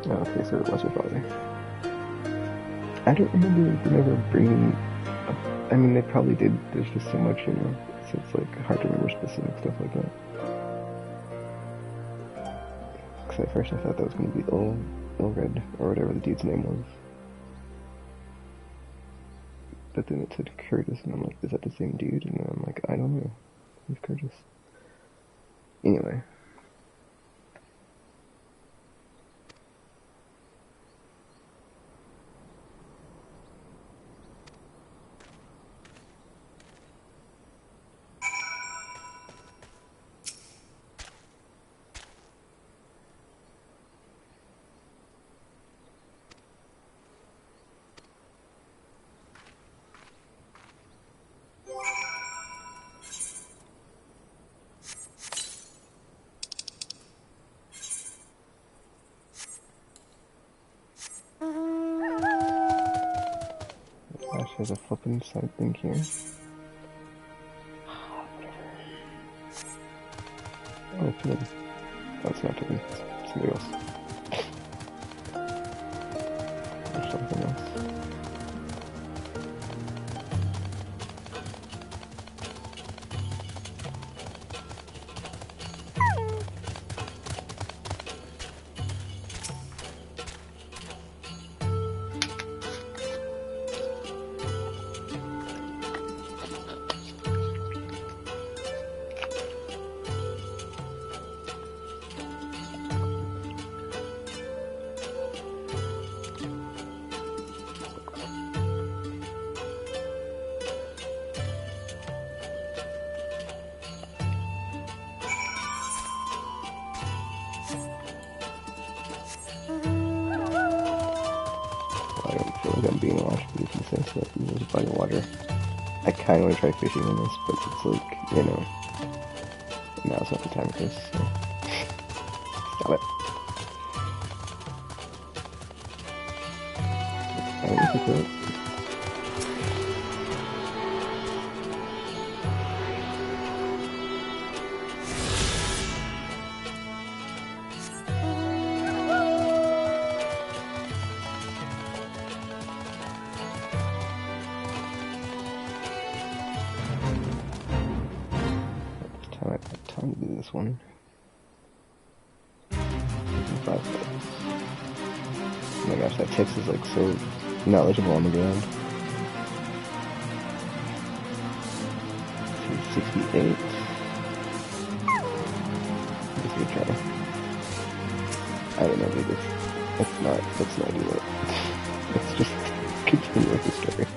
Oh, okay, so it was your father. I don't remember them ever bringing up, I mean, they probably did. There's just so much, you know, so it's like hard to remember specific stuff like that. Because at first I thought that was going to be Ilred, or whatever the dude's name was. But then it said Curtis, and I'm like, is that the same dude? And then I'm like, I don't know. Who's Curtis? Anyway. There's a flippin' side thing here. Oh, good. That's not him. It's somebody else. Or something else. I'm being washed, but you can sense that there's a body of water. I kinda wanna try fishing in this, but it's like, you know, now's not the time for this, so. Stop it. I don't think that. Time to do this one. 5 steps. Oh my gosh, that text is like so knowledgeable on the ground. 68. Let's go try. I don't know, dude. Let's not do it. Let's just continue with the story.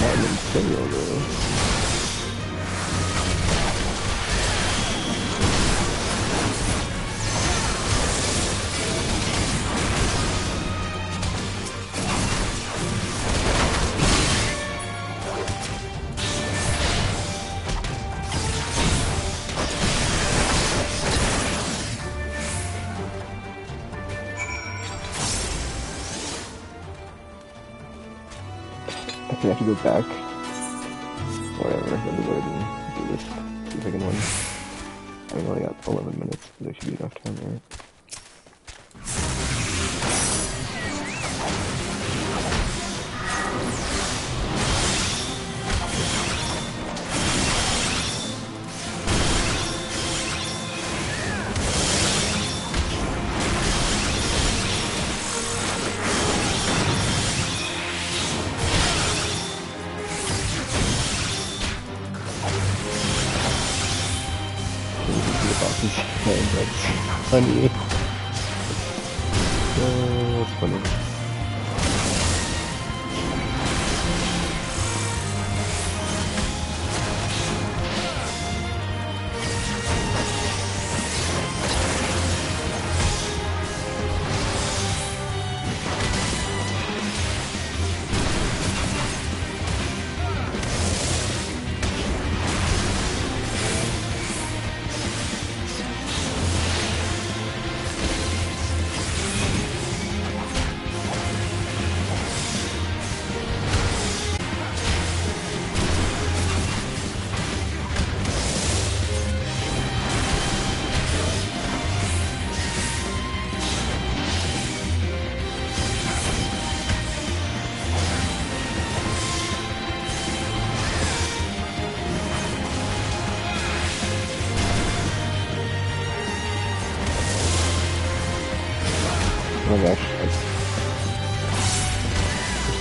not an Imperial though. I have to go back. Whatever, let me go ahead and do this. See if I can win. I only got 11 minutes, but there should be enough time there. That's funny. Oh, that's funny.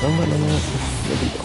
Oh my gosh. There we go.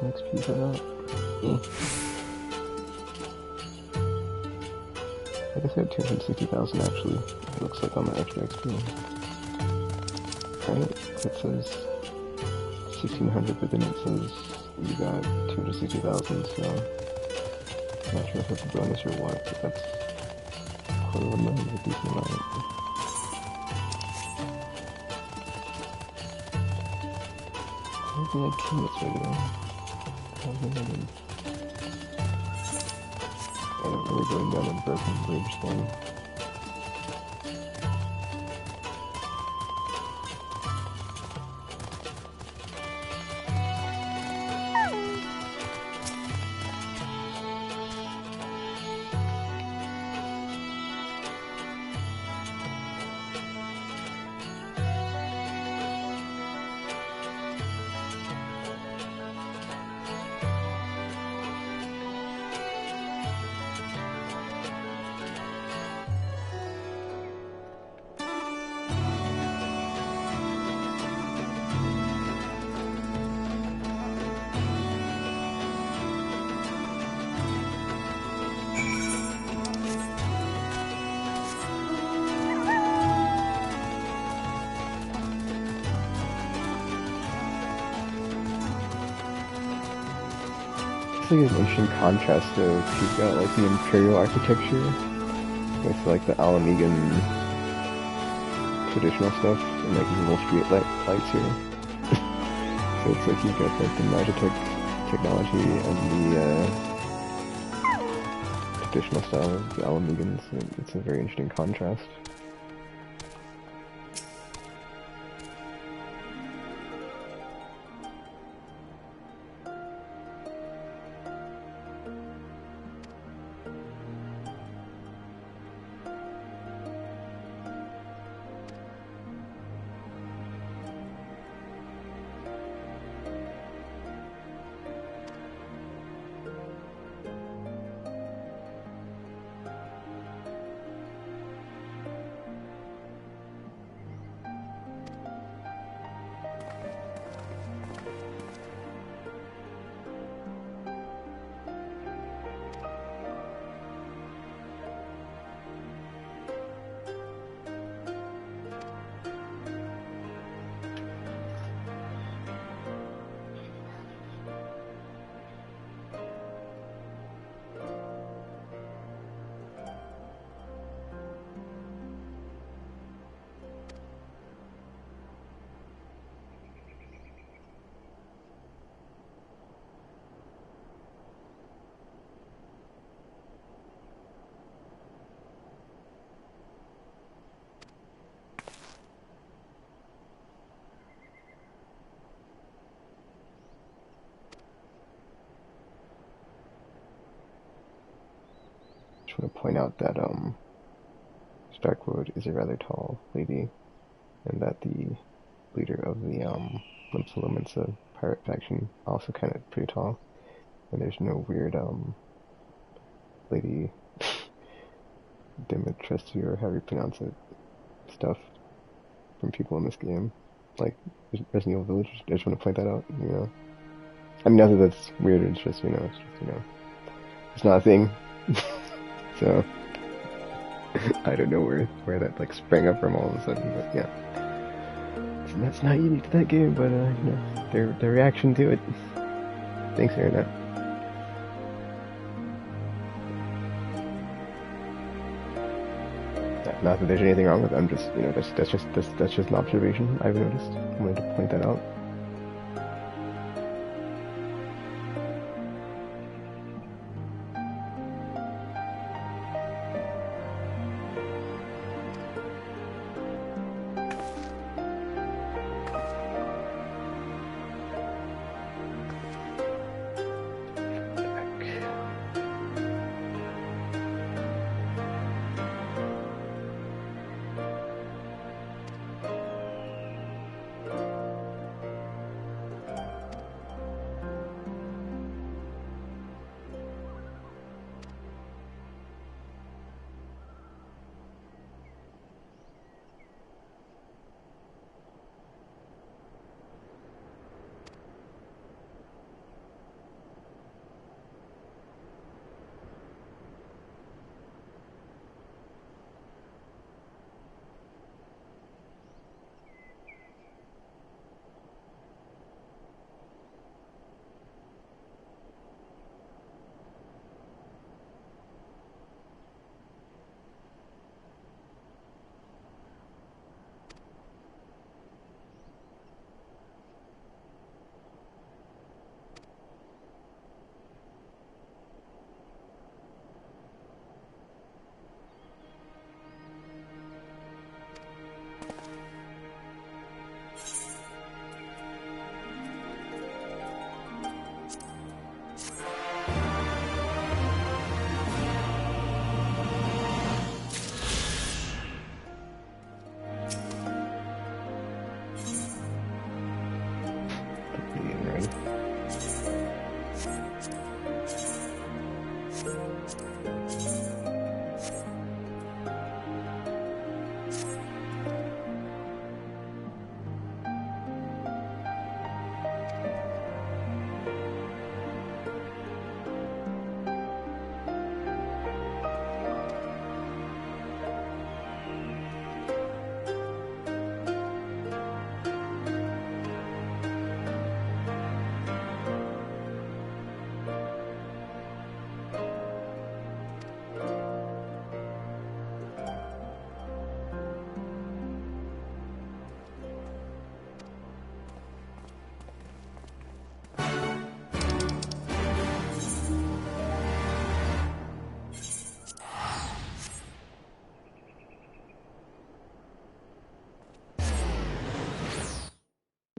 Next piece of that. I guess I had 260,000 actually. It looks like on my extra XP. Right? It says 1,600, but then it says you got 260,000, so I'm not sure if that's a bonus or what, but that's $250,000 is a decent amount. I don't think I can this regular. I don't really going down a broken bridge thing. It's like an interesting contrast though. You've got like the Imperial architecture with like the Alamegan traditional stuff and like these little street lights here. So it's like you've got like the Magitech technology and the traditional style of the Alamegans. It's a very interesting contrast. just want to point out that Starkwood is a rather tall lady, and that the leader of the Limsa pirate faction also kind of pretty tall, and there's no weird Lady Dimitrescu, or however you pronounce it, stuff from people in this game, like Resident Evil Village. I just want to point that out, you know. I mean, not that that's weird, it's just, you know, it's not a thing. So, I don't know where that, like, sprang up from all of a sudden, but yeah. And that's not unique to that game, but, you know, their reaction to it. Thanks, Internet. Not that there's anything wrong with it, I'm just, you know, that's just an observation I've noticed. I wanted to point that out.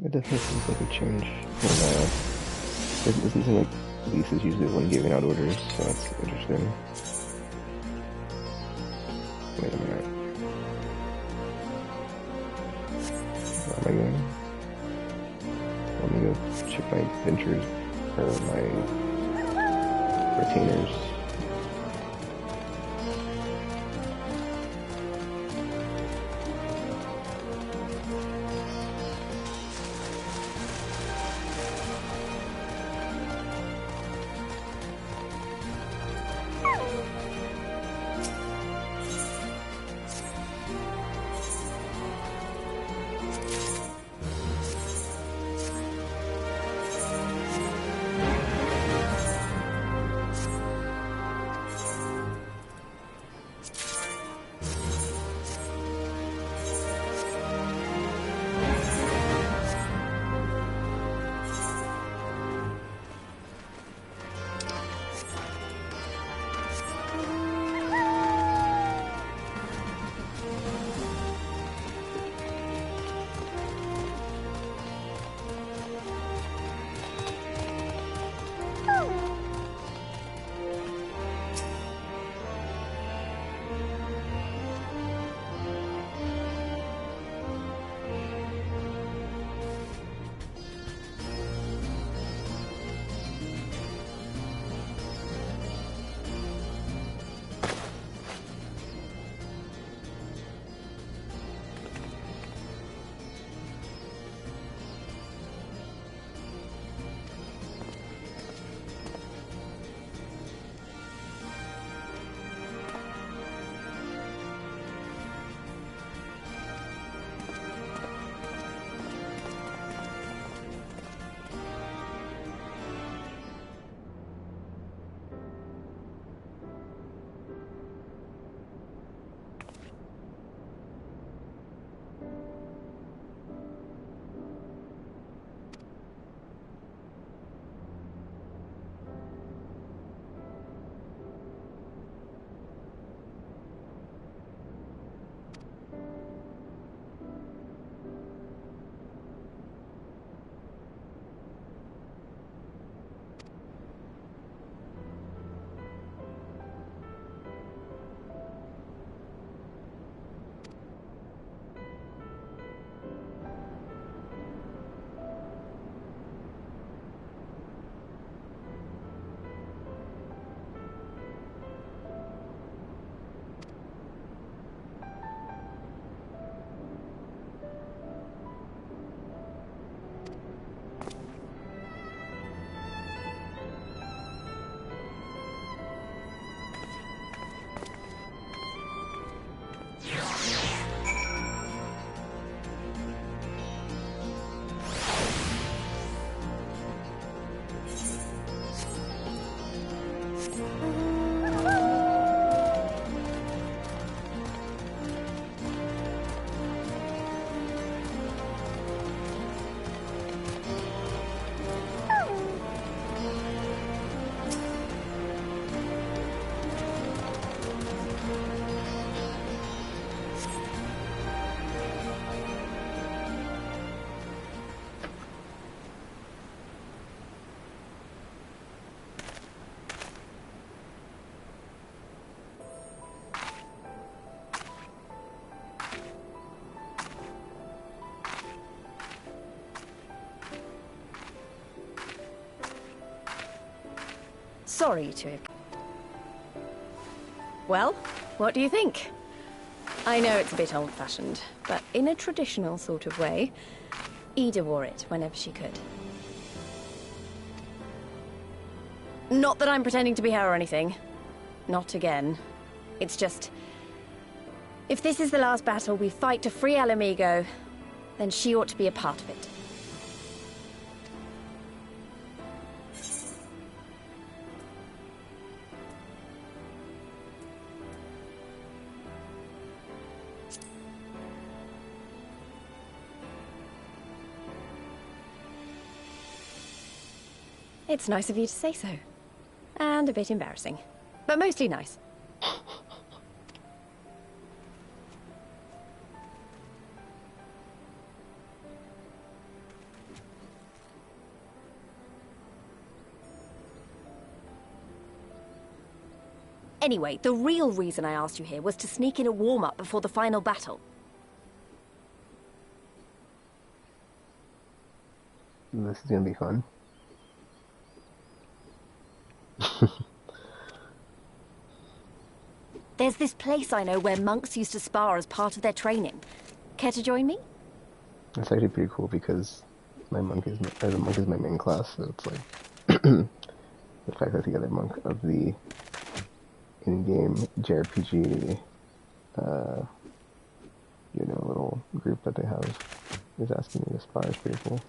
It definitely seems like a change. It doesn't seem like Lisa's usually the one giving out orders, so that's interesting. Wait a minute. Where am I going? Let me go check my ventures, or my retainers. Sorry, Chick. Well, what do you think? I know it's a bit old-fashioned, but in a traditional sort of way, Ida wore it whenever she could. Not that I'm pretending to be her or anything. Not again. It's just... if this is the last battle we fight to free Alamigo, then she ought to be a part of it. It's nice of you to say so. And a bit embarrassing. But mostly nice. Anyway, the real reason I asked you here was to sneak in a warm-up before the final battle. This is gonna be fun. There's this place I know where monks used to spar as part of their training. Care to join me? That's actually pretty cool because the monk is my main class, so it's like the fact that the other monk of the in-game JRPG, little group that they have is asking me to spar is pretty cool.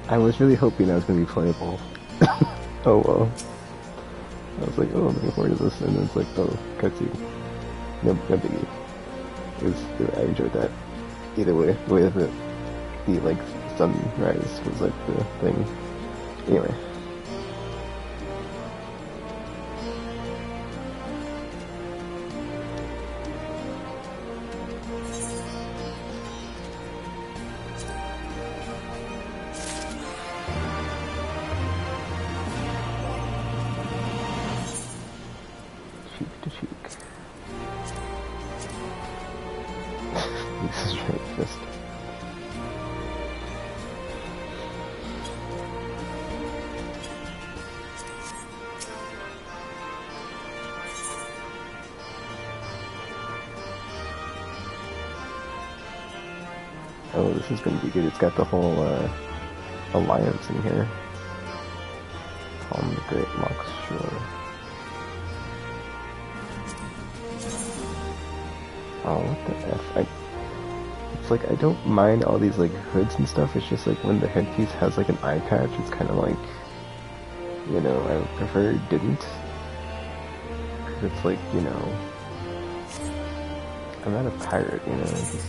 I was really hoping that was going to be playable. Oh well. I was like, oh, I'm looking forward to this, and it's like, oh, cutscene. No biggie. I enjoyed that. Either way, the way that the like sunrise was like the thing. Anyway. This is right, fist. Oh, this is gonna be good. It's got the whole alliance in here. Calm the Great Mox Shore. Oh, what the F? It's like, I don't mind all these like hoods and stuff, it's just like when the headpiece has like an eye patch, it's kind of like, I would prefer it didn't. Cause it's like, I'm not a pirate, it's just,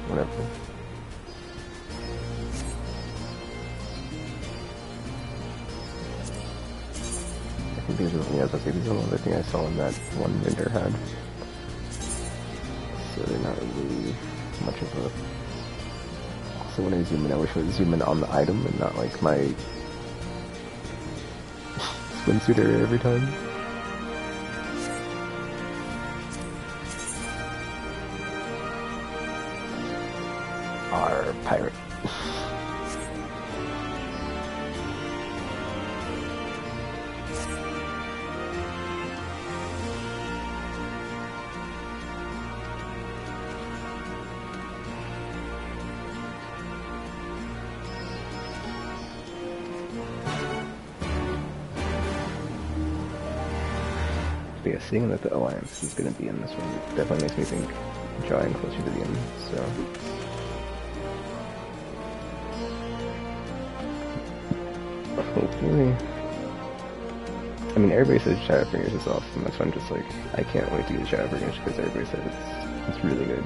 whatever. these are, yeah, these are the only thing I saw in that one vendor had. So they're not really much of a... So when I zoom in, I wish I would zoom in on the item and not like my swimsuit area every time. Our pirate. But yeah, seeing that the Alliance is going to be in this one definitely makes me think drawing closer to the end, so... Hopefully... I mean, everybody says Shadowbringers is awesome, that's why I'm just like, I can't wait to get Shadowbringers because everybody says it's really good.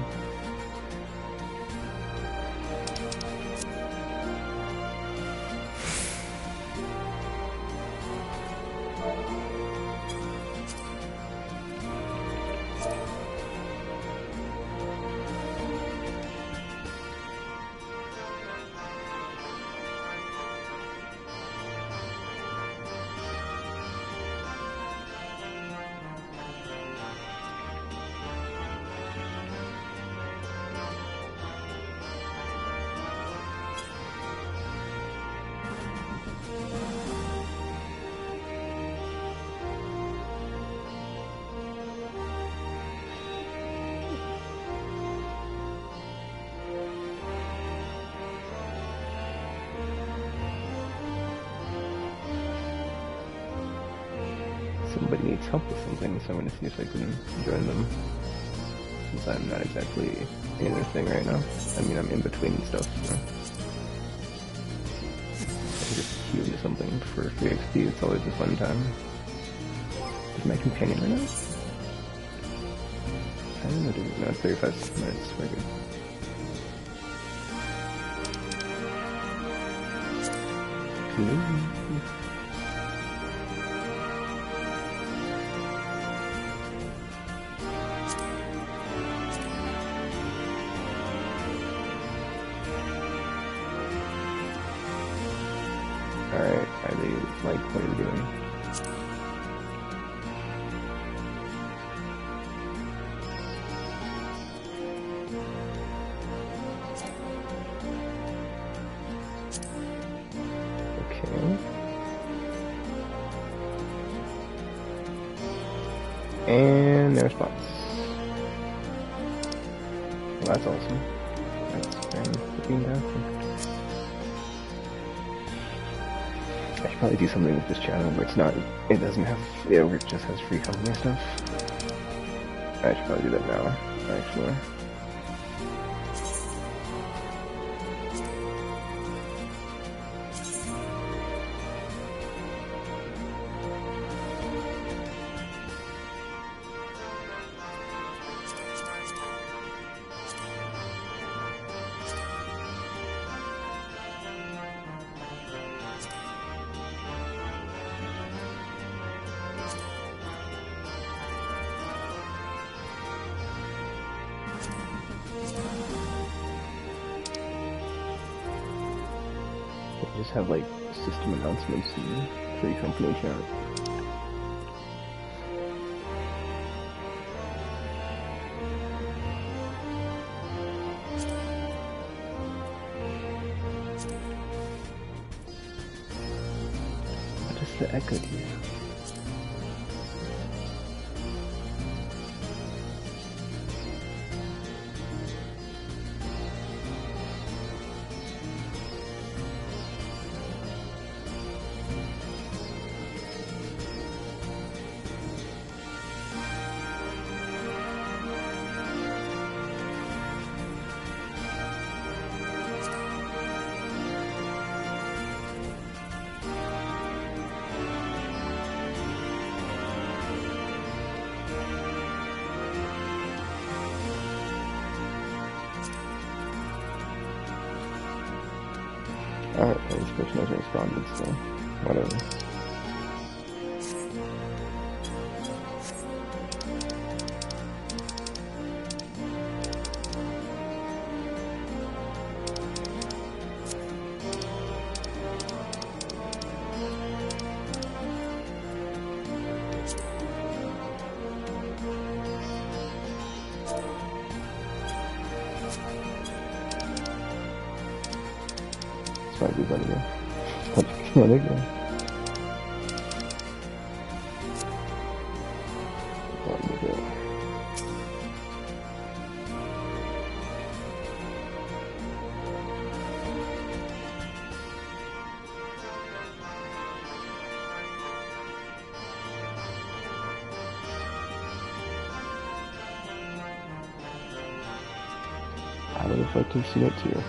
Somebody needs help with something, so I'm going to see if I can join them. Since I'm not exactly in their thing right now. I mean, I'm in between stuff, so... I can just queue into something for free XP, it's always a fun time. Is my companion right now? I don't know, dude. No, it's 35 minutes, very good. Alright, are they like what are we doing? Okay. And no response. Well, that's awesome. That's fantastic. I should probably do something with this channel where it's not, it doesn't have, yeah, where it just has free company stuff. I should probably do that now, actually. Just have like system announcements and free company chat. What is the echo here? Alright, this person hasn't responded, so whatever. might be funny again. Funny again. How the fuck can see it too?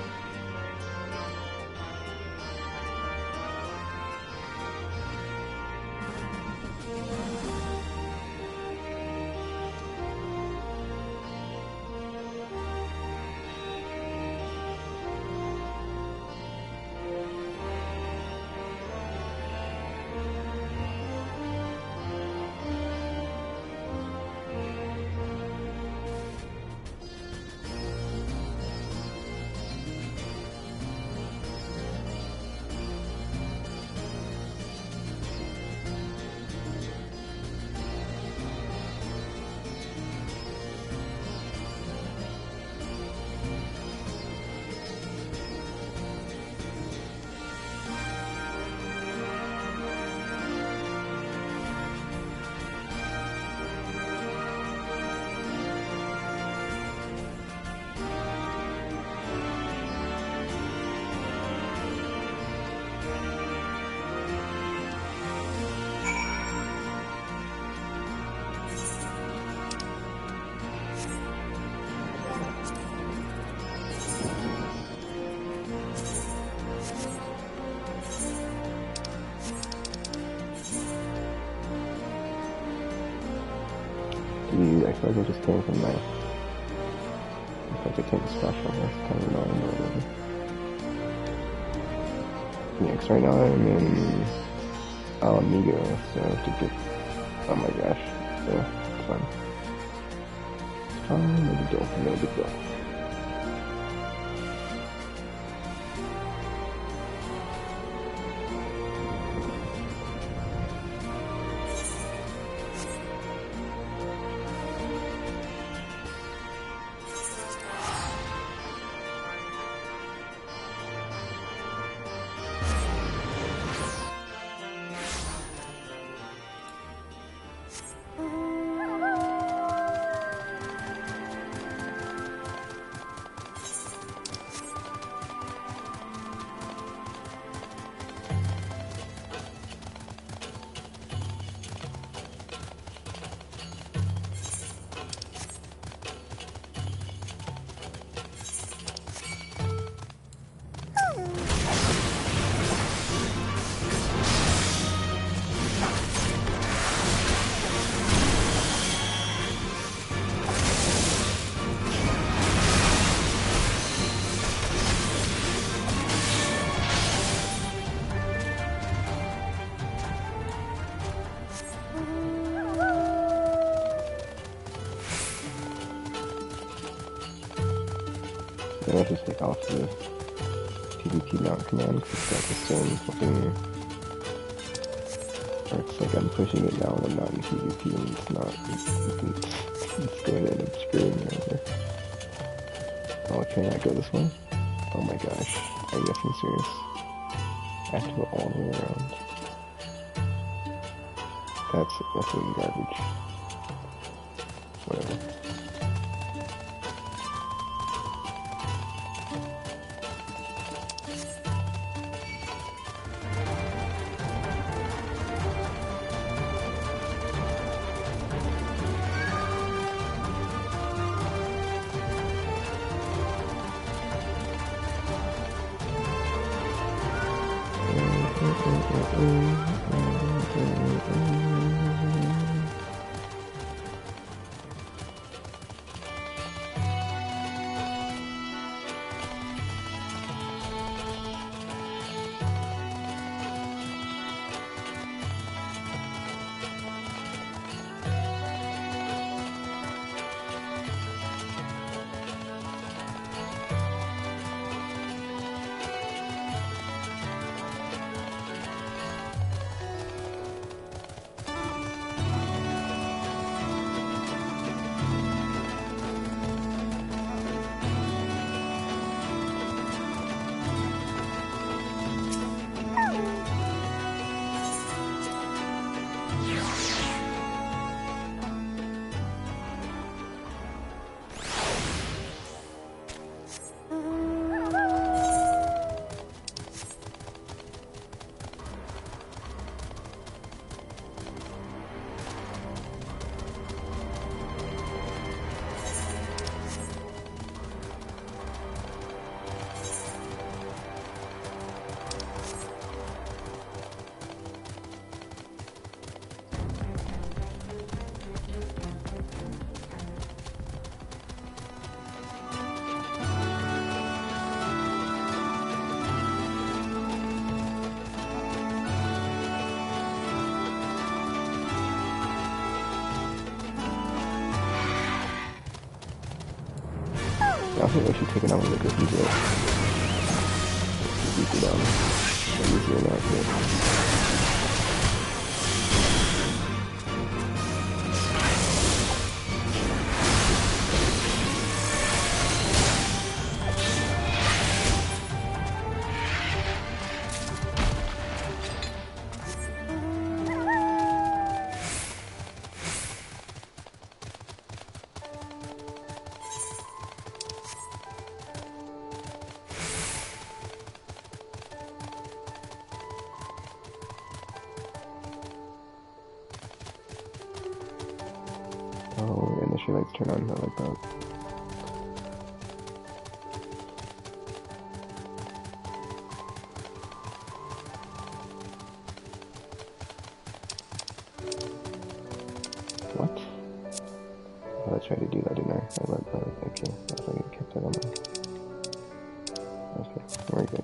Dude, I feel like I just came from my... I feel like I came special, that's kind of annoying, but whatever. Next, right now I'm in Alamigo, so I have to get... Oh my gosh, yeah, it's fine. It's fine, no big deal, no big deal. I have to take off the PvP mount command because it's got the same fucking... Or it's like I'm pushing it now and I'm not in PvP and it's not... It's going in and screwing me over. Oh, can I go this way? Oh my gosh. Are you effing serious? I have to go all the way around. That's absolutely garbage. Whatever. I think we should take it on with this easier. Easy down. Easier now too. Oh, and the street lights turn on, I like that. What? Oh, I tried to do that, didn't I? I let that, okay. I thought you kept that on there. Okay, very good.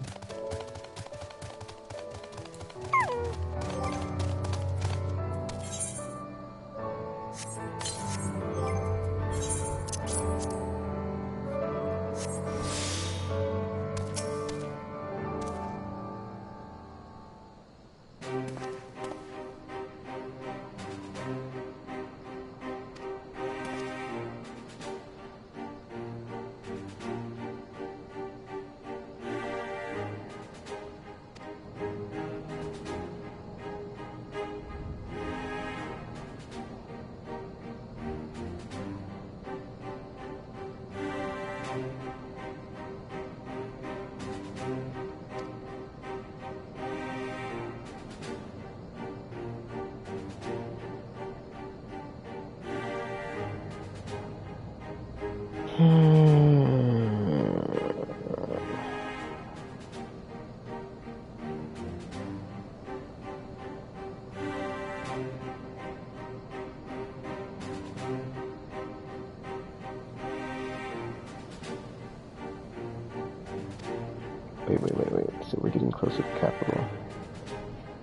Wait. So we're getting closer to the capital,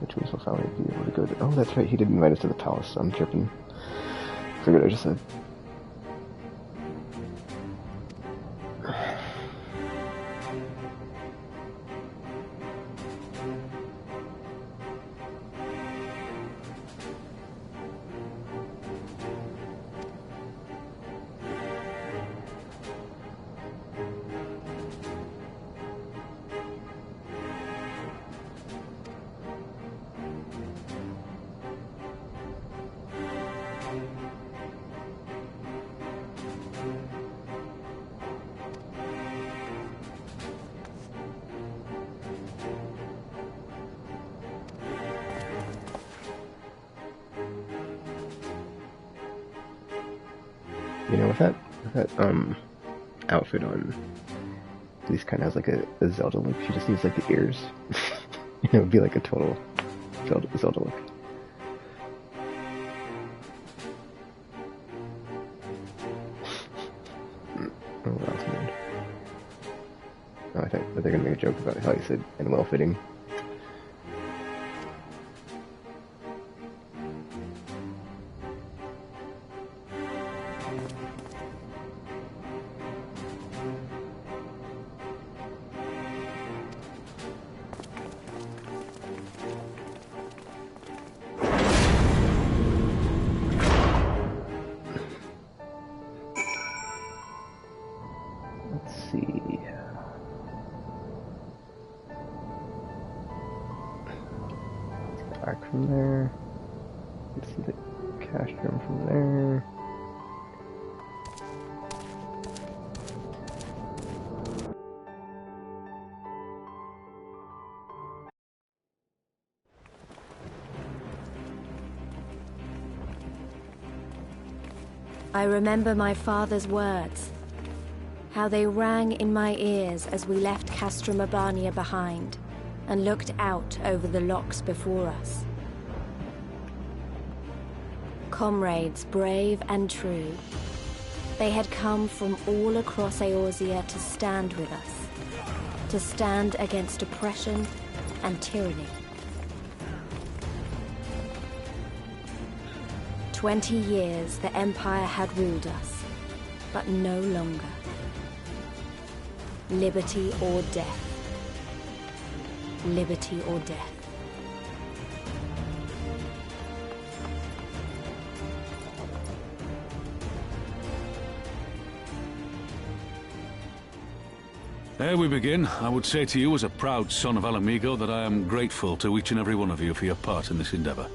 which means we'll finally be able to go to... Oh, that's right, he didn't invite us to the palace, so I'm tripping. Forget what I just said. You know, with that outfit on, at least kind of has like a Zelda look. She just needs like the ears. You know, it'd be like a total Zelda look. Oh, that's weird. Oh, I thought they're gonna make a joke about how you said and well fitting. Back from there. Let's see the cash room from there. I remember my father's words, how they rang in my ears as we left Castromabania behind and looked out over the locks before us. Comrades brave and true, they had come from all across Eorzea to stand with us, to stand against oppression and tyranny. 20 years the Empire had ruled us, but no longer. Liberty or death. Liberty or death. Ere we begin, I would say to you as a proud son of Alamigo that I am grateful to each and every one of you for your part in this endeavor.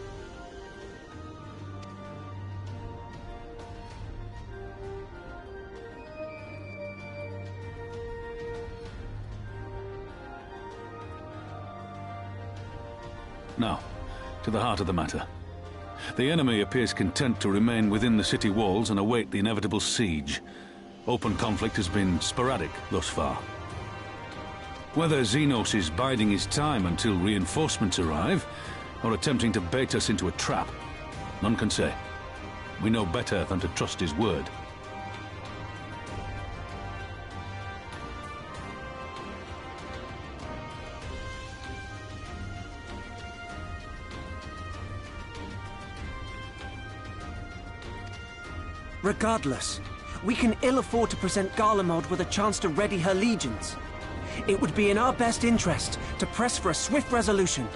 Now, to the heart of the matter. The enemy appears content to remain within the city walls and await the inevitable siege. Open conflict has been sporadic thus far. Whether Xenos is biding his time until reinforcements arrive, or attempting to bait us into a trap, none can say. We know better than to trust his word. Regardless, we can ill afford to present Garlemald with a chance to ready her legions. It would be in our best interest to press for a swift resolution.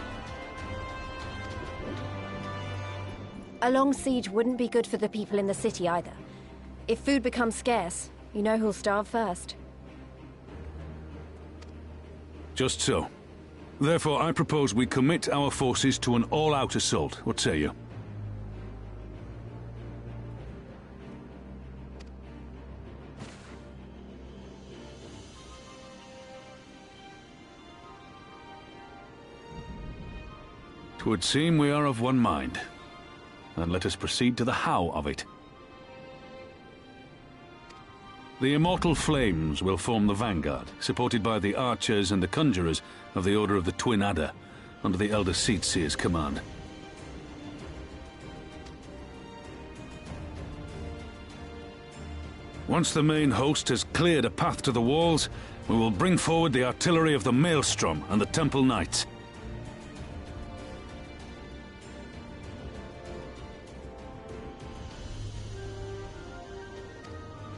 A long siege wouldn't be good for the people in the city either. If food becomes scarce, you know who'll starve first. Just so. Therefore, I propose we commit our forces to an all-out assault. What say you? It would seem we are of one mind. Then let us proceed to the how of it. The immortal flames will form the vanguard, supported by the archers and the conjurers of the Order of the Twin Adder, under the Elder Seedseer's command. Once the main host has cleared a path to the walls, we will bring forward the artillery of the Maelstrom and the Temple Knights.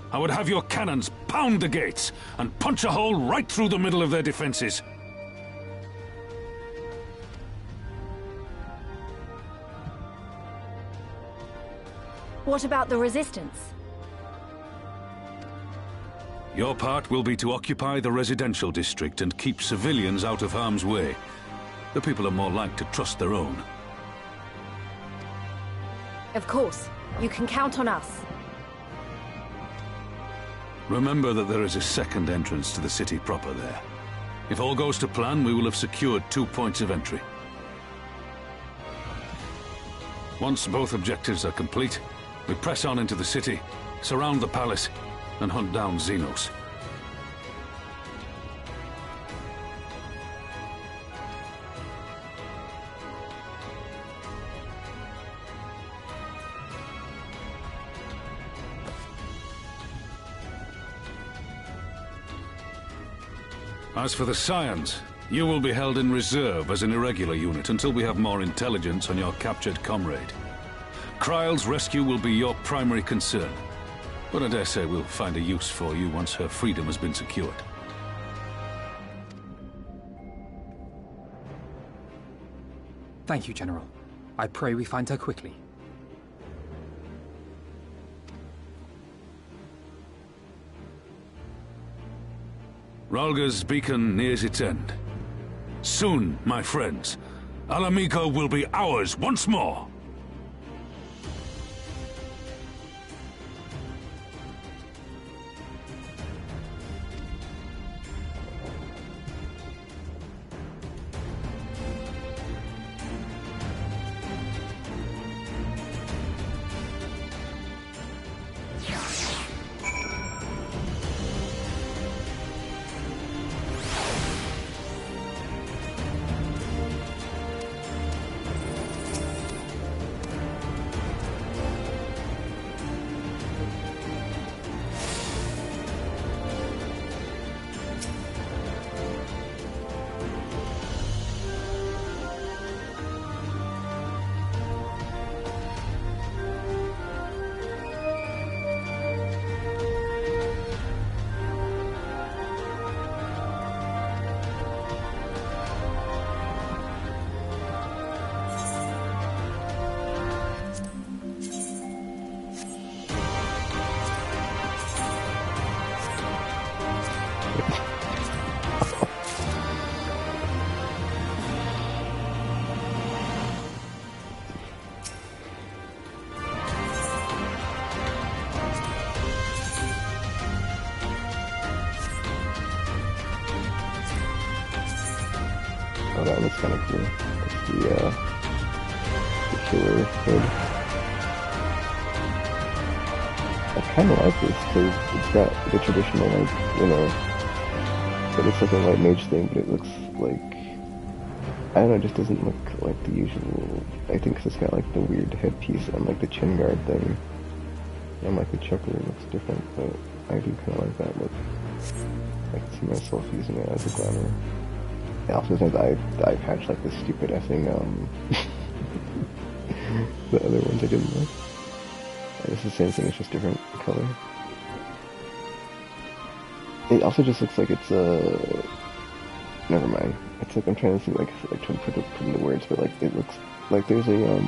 I would have your cannons pound the gates and punch a hole right through the middle of their defenses. What about the resistance? Your part will be to occupy the residential district and keep civilians out of harm's way. The people are more like to trust their own. Of course. You can count on us. Remember that there is a second entrance to the city proper there. If all goes to plan, we will have secured 2 points of entry. Once both objectives are complete, we press on into the city, surround the palace, and hunt down Xenos. As for the Scions, you will be held in reserve as an irregular unit until we have more intelligence on your captured comrade. Kryle's rescue will be your primary concern, but I dare say we'll find a use for you once her freedom has been secured. Thank you, General. I pray we find her quickly. Rhalga's beacon nears its end. Soon, my friends, Alamigo will be ours once more! Oh, that looks kind of cool. It's the killer hood. I kind of like this because it's got the traditional, like, you know, it looks like a white mage thing, but it looks like, I don't know, it just doesn't look like the usual. I think 'cause it's got like the weird headpiece and like the chin guard thing, and like the choker looks different, but I do kind of like that look. I can see myself using it as a glamour. Yeah, sometimes I patch like the stupid effing, the other ones I didn't like. And it's the same thing, it's just different color. It also just looks like it's never mind. It's like, I'm trying to think, like trying to put into words, but like, it looks like there's a,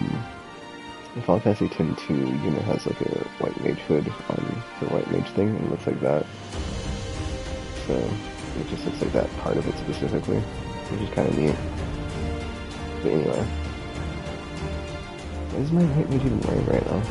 Final Fantasy X-2 unit has like a white mage hood on the white mage thing, and it looks like that. So, it just looks like that part of it specifically, which is kind of neat. But anyway. What is my white mage even wearing right now?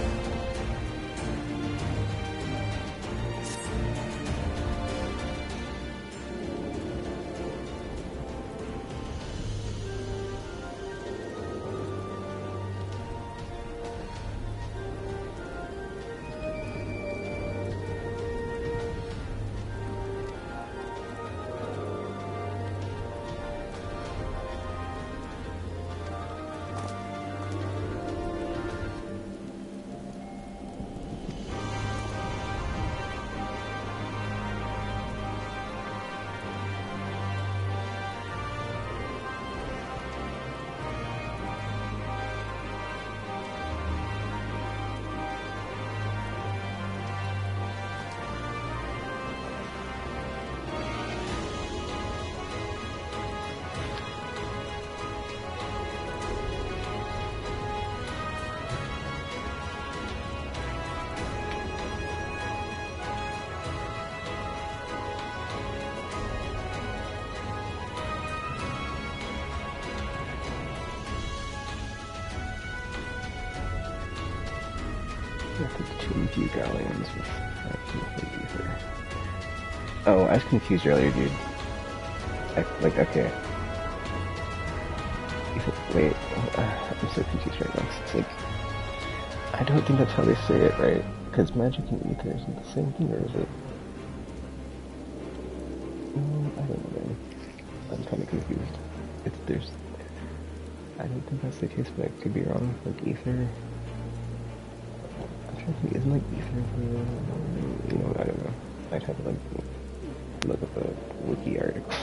Two galleons with ether. Oh, I was confused earlier, dude. Okay. Wait, I'm so confused right now. It's like, I don't think that's how they say it, right? Because magic and ether isn't the same thing, or is it? I don't know, man. I'm kind of confused. I don't think that's the case, but I could be wrong. Like, ether... Isn't like ether the, you know, I don't know. I'd have to like look up a wiki article.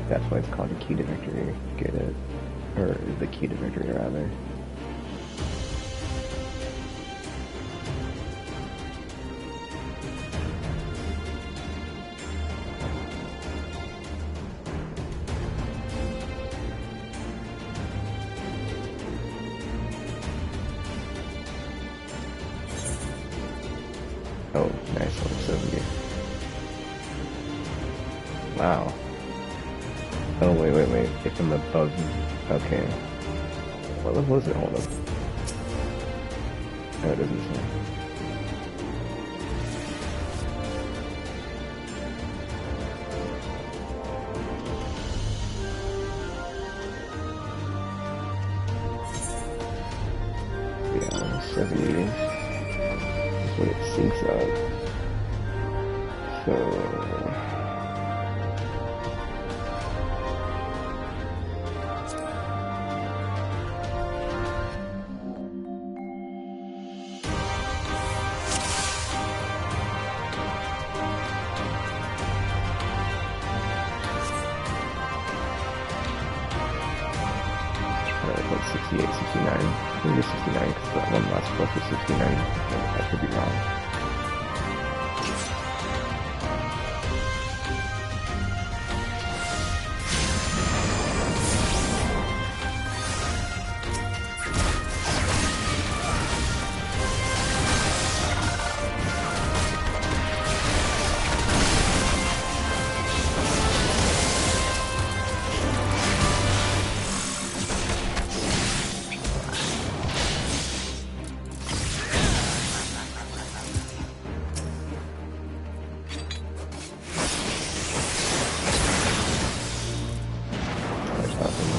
That's why it's called a key to victory. Get it? Or the key to victory, rather. Oh, nice, level 70. Wow. Oh, wait. If I'm above... Okay. What level is it? Hold up. Oh, it doesn't say. Yeah, level 70 is what it syncs up. So... Like 68, 69. I think it's 69 because that one last plus was 69. I could be wrong.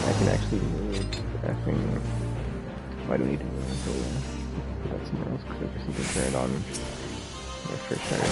I can actually move that thing. Why do I need to move it? Put that somewhere else because I just need to turn it on when I first started.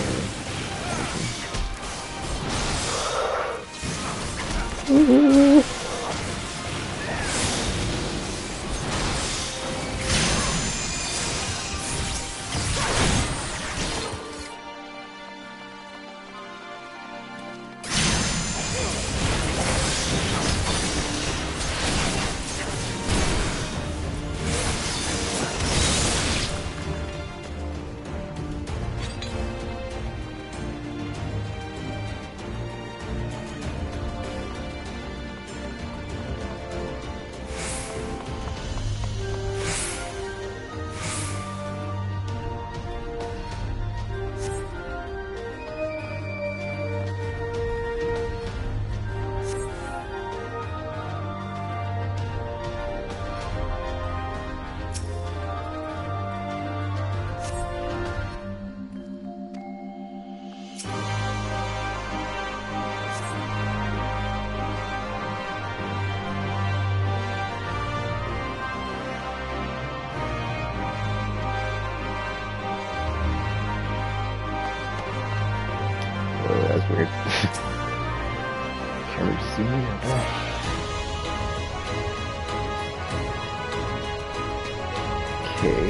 That's weird. Can we see me? Okay.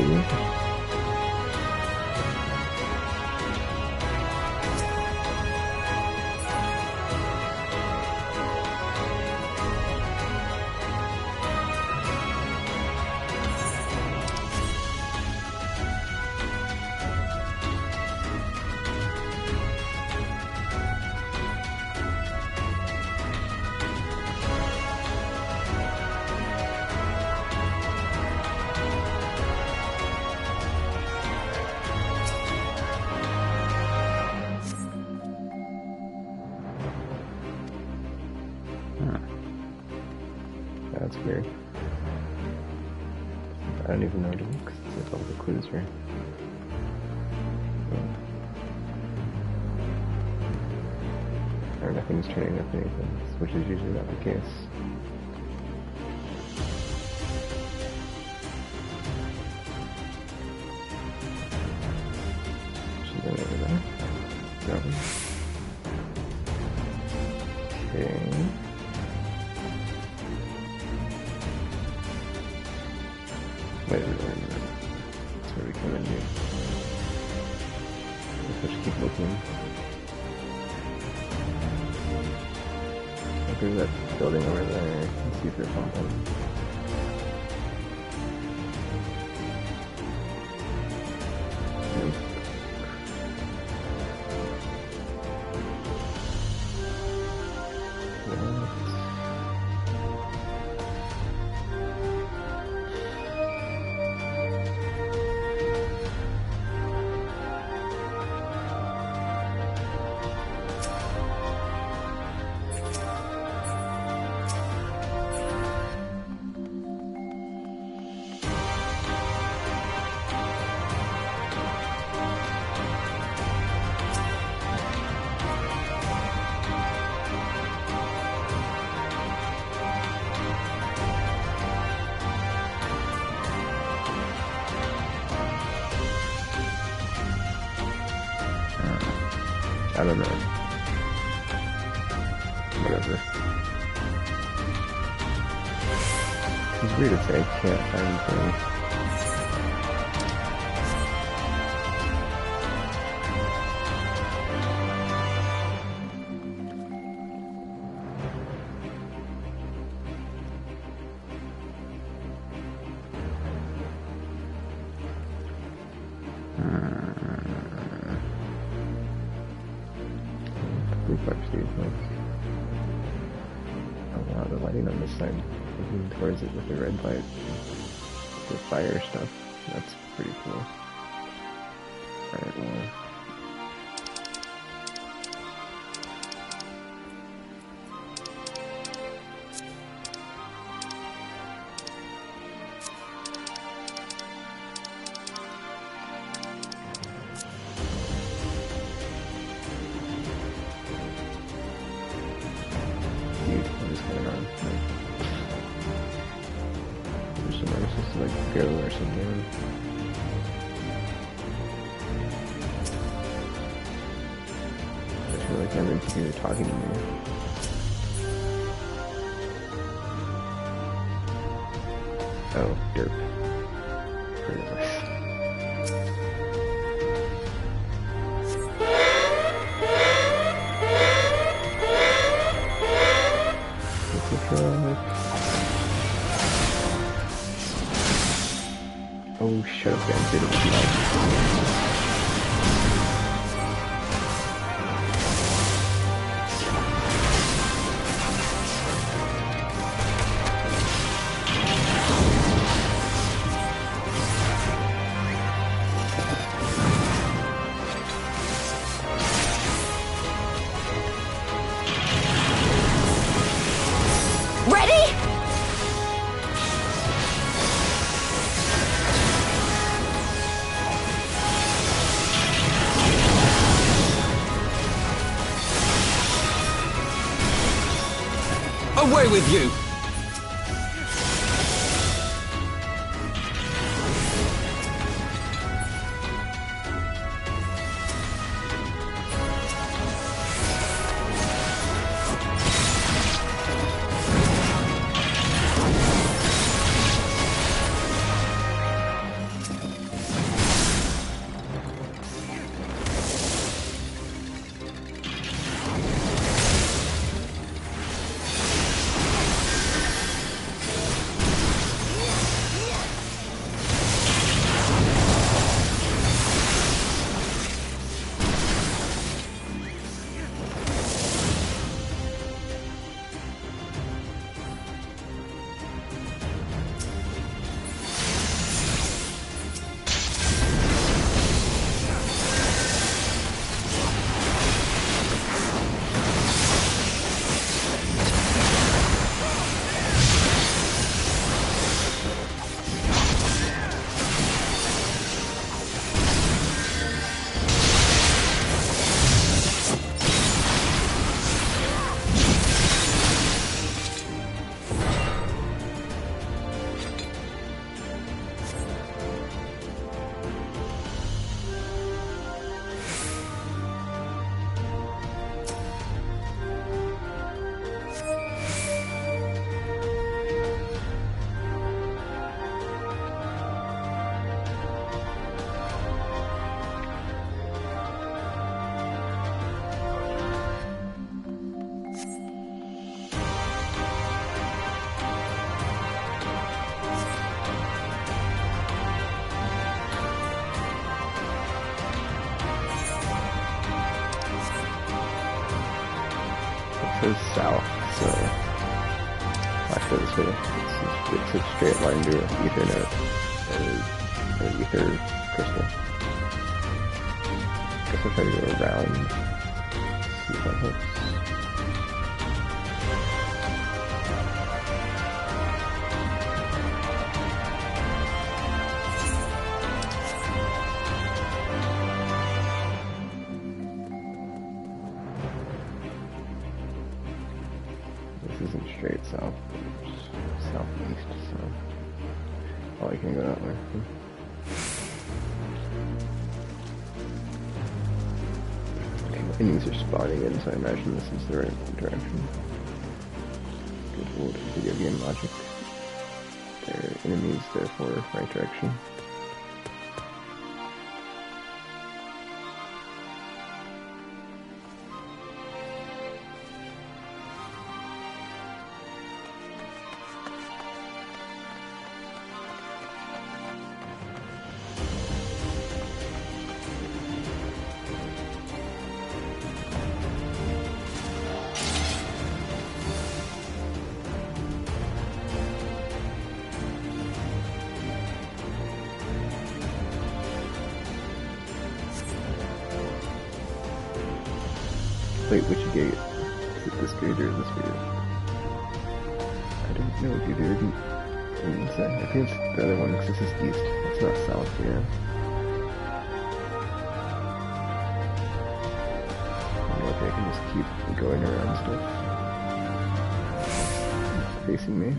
That's weird. I don't even know where to look because all the clues are. Or nothing's turning up anything, which is usually not the case. Should go over there. No. Okay. Wait. That's where we come in here. Let's just keep looking. Look at that building over there. Let's see if there's something. I don't know. Whatever. It's weird to say I can't find things. Oh wow, the lighting on this side, looking towards it with the red light, the fire stuff, that's pretty cool. Alright, well. Go or something. I feel like everyone's here talking to me. Oh, derp. Where is this? What's the truck? Oh, shut up, guys. They don't see that. Ready? Away with you! goes south, so watch it this way. It's a straight line to Ethernet, or Ether crystal. Guess I'll try to go around, see if that helps. This isn't straight south, it's southeast, so... Oh, I can go that way. Enemies are spawning in, so I imagine this is the right direction. Good old video game logic. They're enemies, therefore right direction. Wait, which gate? Is it this gate or this gate? I don't know, dude. I think it's the other one, because this is east. It's not south, yeah. I don't know if I can just keep going around stuff. It's facing me.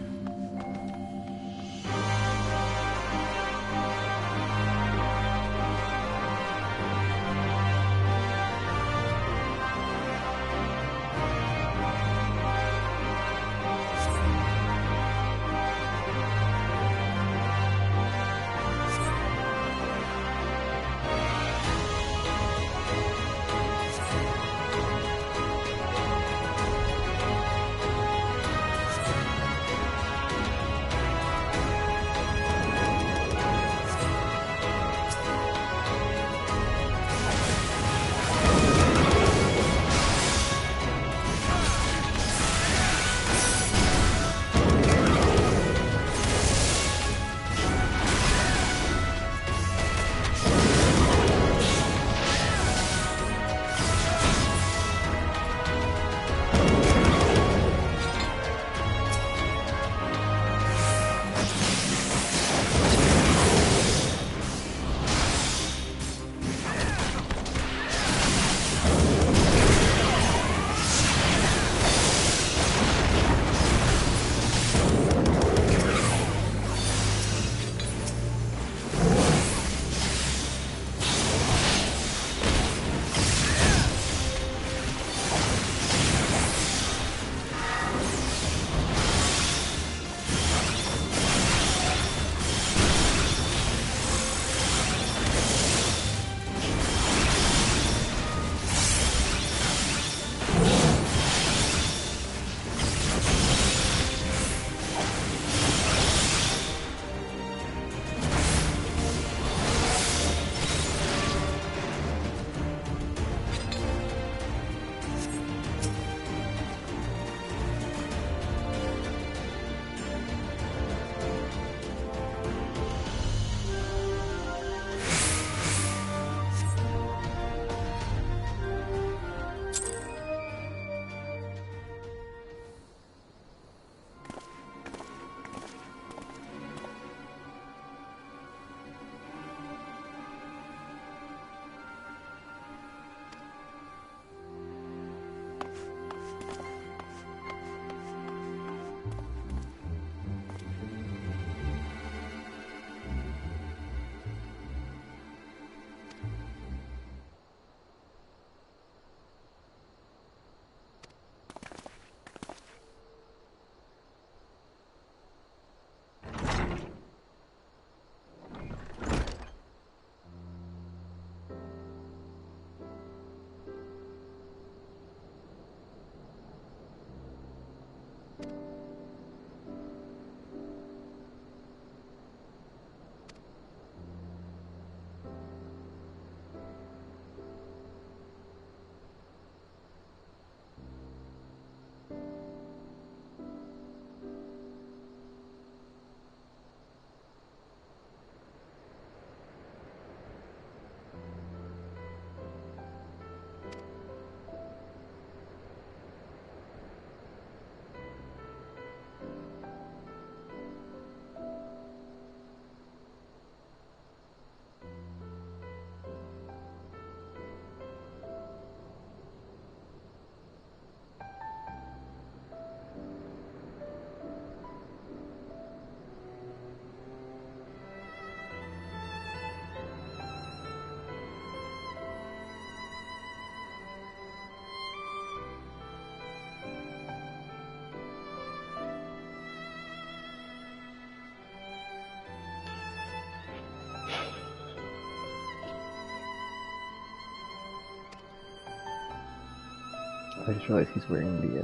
I just realized he's wearing the,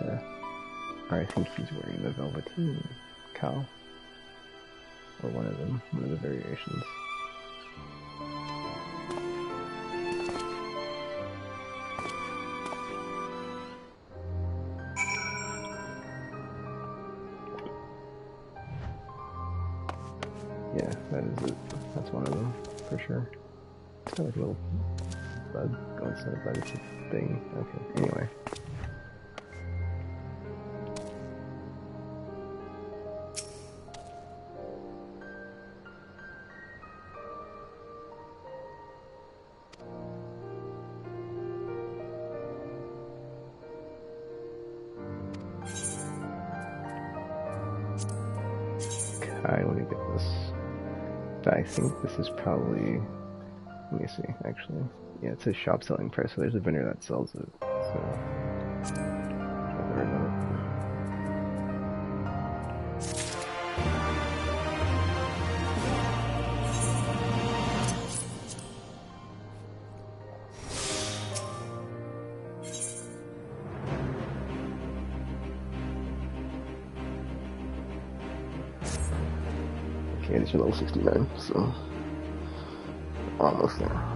or I think he's wearing the velveteen cowl. Or one of them, one of the variations. Yeah, that is it. That's one of them, for sure. It's got like a little bug. Oh, it's not a bug, it's a thing. Okay, anyway. Okay, let me get this. I think this is probably, let me see, actually. Yeah, it says shop selling price, so there's a vendor that sells it, so don't worry about it. Okay, these are level 69, so almost there.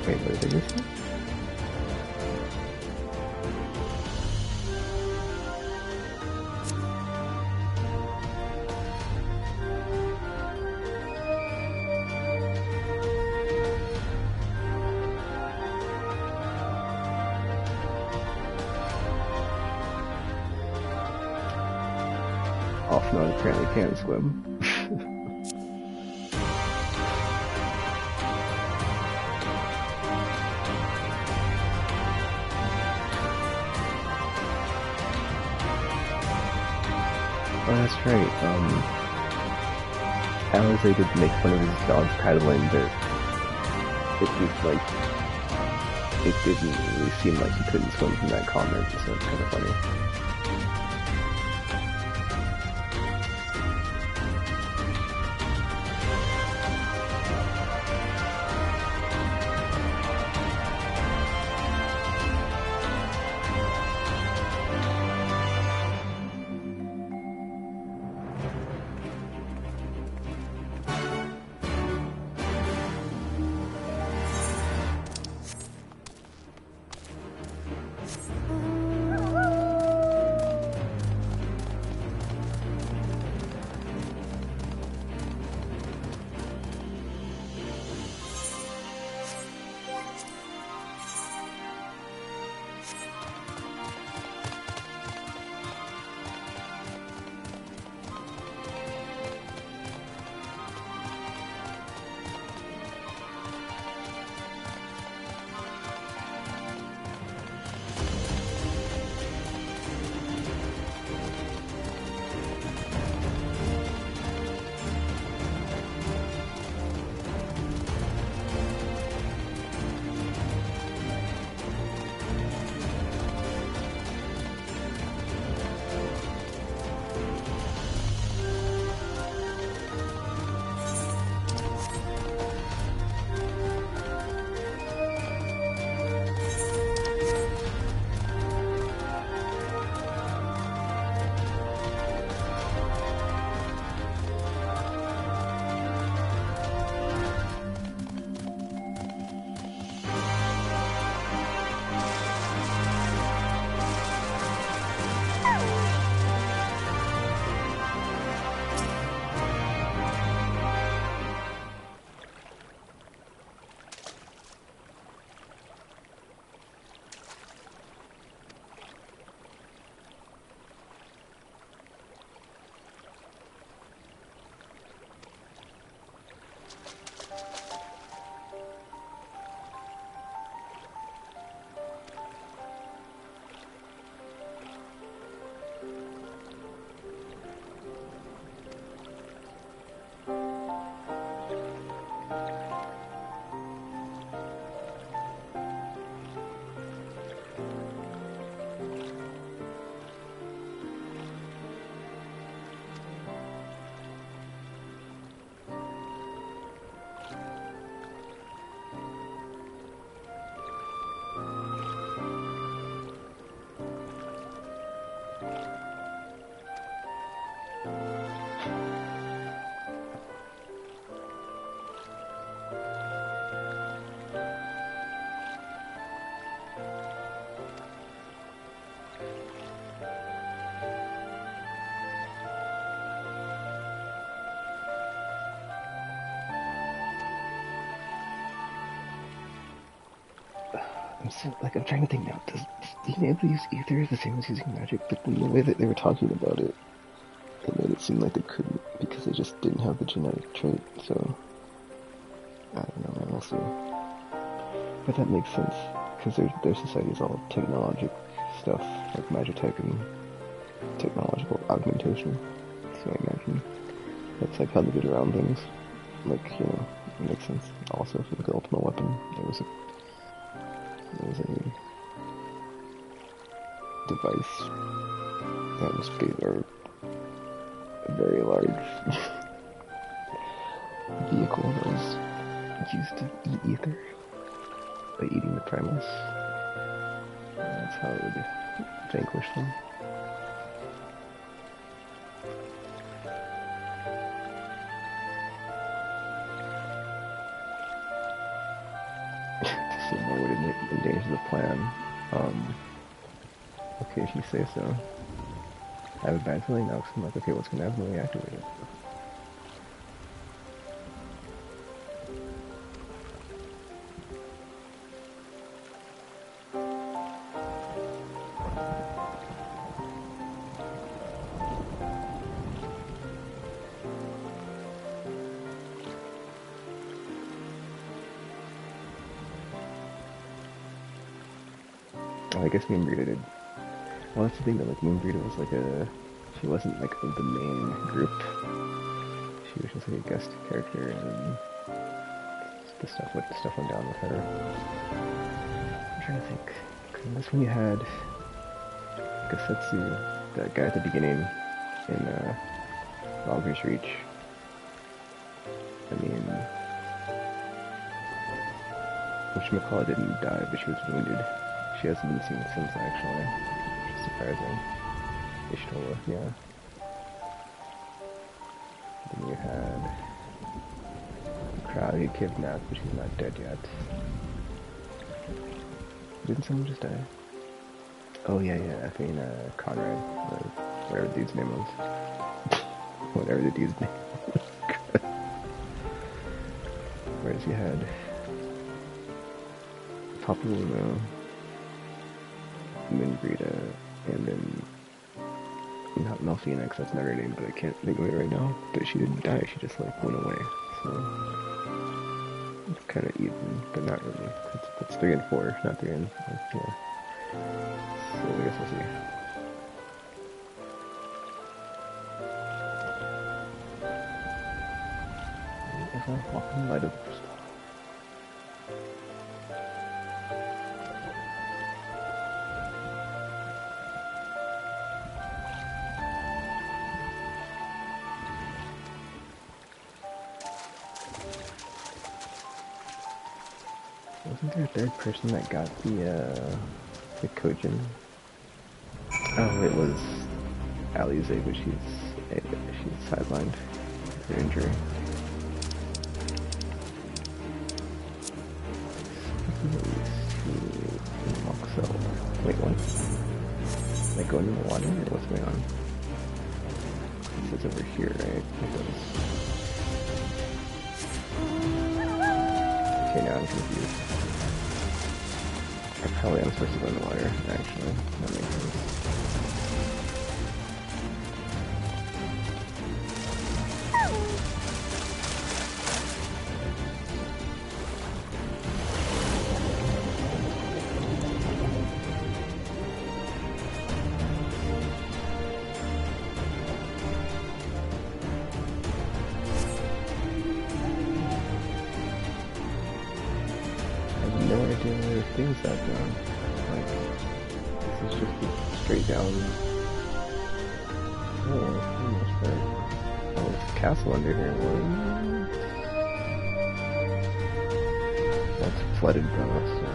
Wait, what did I just say? Off mode apparently can't swim. Oh, that's right. Alize did make fun of his dog paddling, but it was like, it didn't really seem like he couldn't swim from that comment, so it's kind of funny. I'm trying to think now. Does being able to use ether the same as using magic? But in the way that they were talking about it, it made it seem like they couldn't because they just didn't have the genetic trait. So I don't know, man. We'll see. But that makes sense because their society is all technologic stuff, like magitech and technological augmentation. So I imagine that's like how they get around things. Like, you know, it makes sense. Also, for the ultimate weapon, there was a device that was big, or a very large vehicle that was used to eat ether by eating the Primus. That's how it would vanquish them. More would endanger the plan. Okay, if you say so. I have a bad feeling now, because I'm like, okay, what's gonna happen when we activate it? I guess me and Brita did. Well, that's the thing though, like, me and Brita was like she wasn't like of the main group. She was just like a guest character, and the stuff went down with her. I'm trying to think. Because in this one you had Gasetsu, that guy at the beginning in Longreach Reach. I mean, whatchamacallit didn't die, but she was wounded. She hasn't been seen since, actually, which is surprising. Ishtola, yeah. Then you had Crowd, he kidnapped, but she's not dead yet. Didn't someone just die? Oh yeah, I mean, Conrad, or whatever the dude's name was. Whatever the dude's name was. Whereas you had Papa Luna, and then Brita, and then not Melfina, because that's not her name, but I can't think of it right now. But she didn't die, she just like went away. So it's kind of even, but not really. That's 3 and 4, not 3 and yeah. So I guess we'll see. If I walk in the light of the crystal. Wasn't there a third person that got the Kojin? Oh, it was Alize, but she's sidelined for injury. Wait, what? Like going in the water, or what's going on? It says over here, right? Okay, now I'm confused. I probably am supposed to go in the water, actually. That makes sense. Things that like, this is just a straight down. Oh, there's a castle under here. That's flooded though, so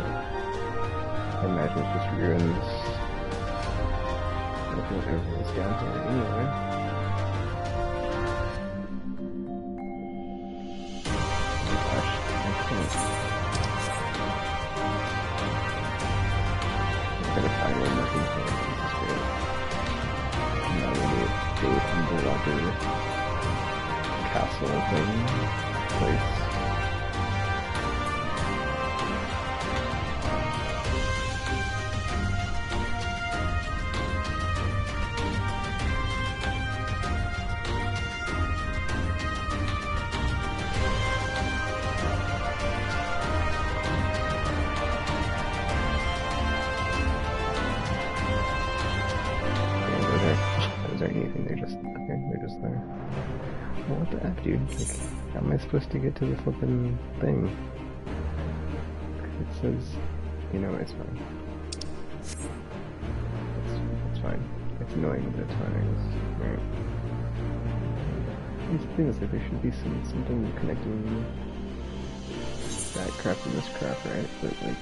I imagine it's just ruins. I don't think everyone's down here anyway. Castle thing, place. anything. They're just there. Well, what the F, dude? Like, how am I supposed to get to the flippin' thing? It says, you know, it's fine. It's fine. It's annoying, but it's fine, I guess. Right. The thing is, like, there should be something connecting that crap and this crap, right? But, like...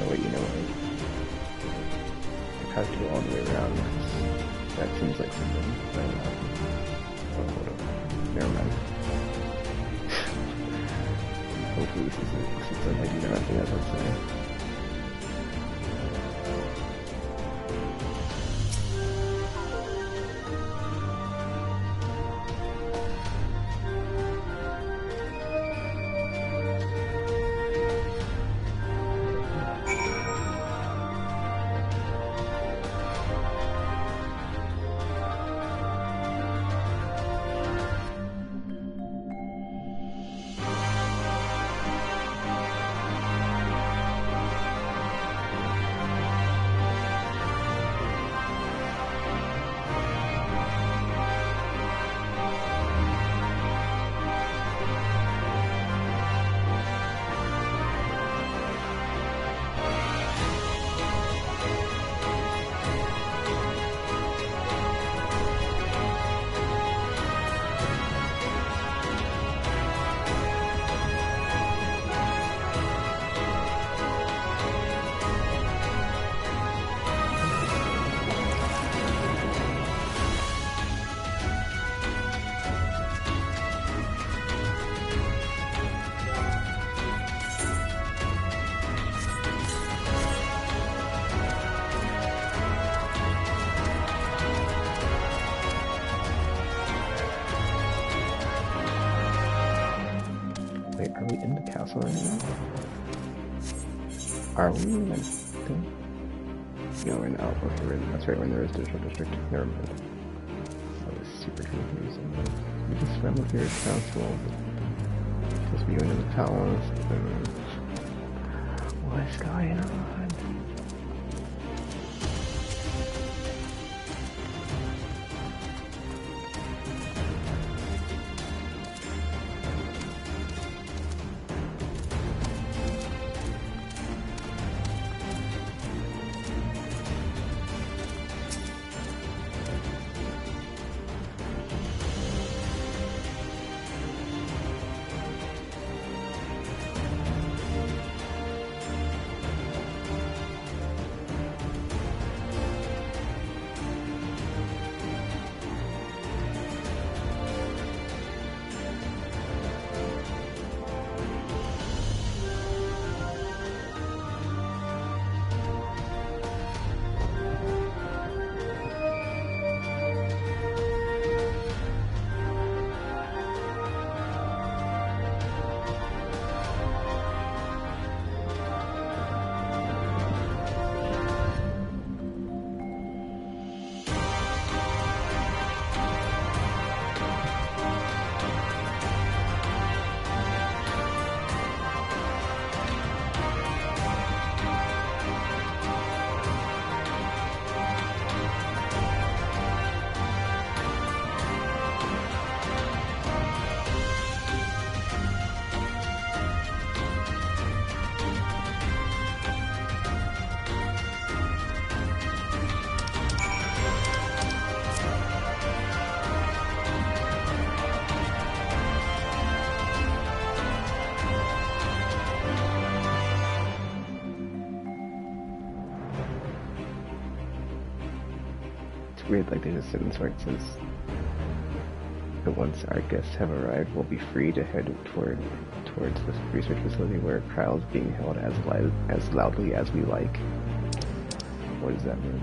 Oh, wait, you know what? I have to go all the way around. That seems like something that would happen. Oh, hold on. Never mind. Hopefully this is it, since I do know nothing else to say. Wait, are we in the castle right now? Are we? No, we're in the outpost. That's right, we're in the residential district. Never mind. That was super confusing. We just swam up here at council. Supposed to be going to the palace. What's going on? Weird, like they just sit in where it says that once our guests have arrived, we'll be free to head towards this research facility where trials being held as loudly as we like. What does that mean?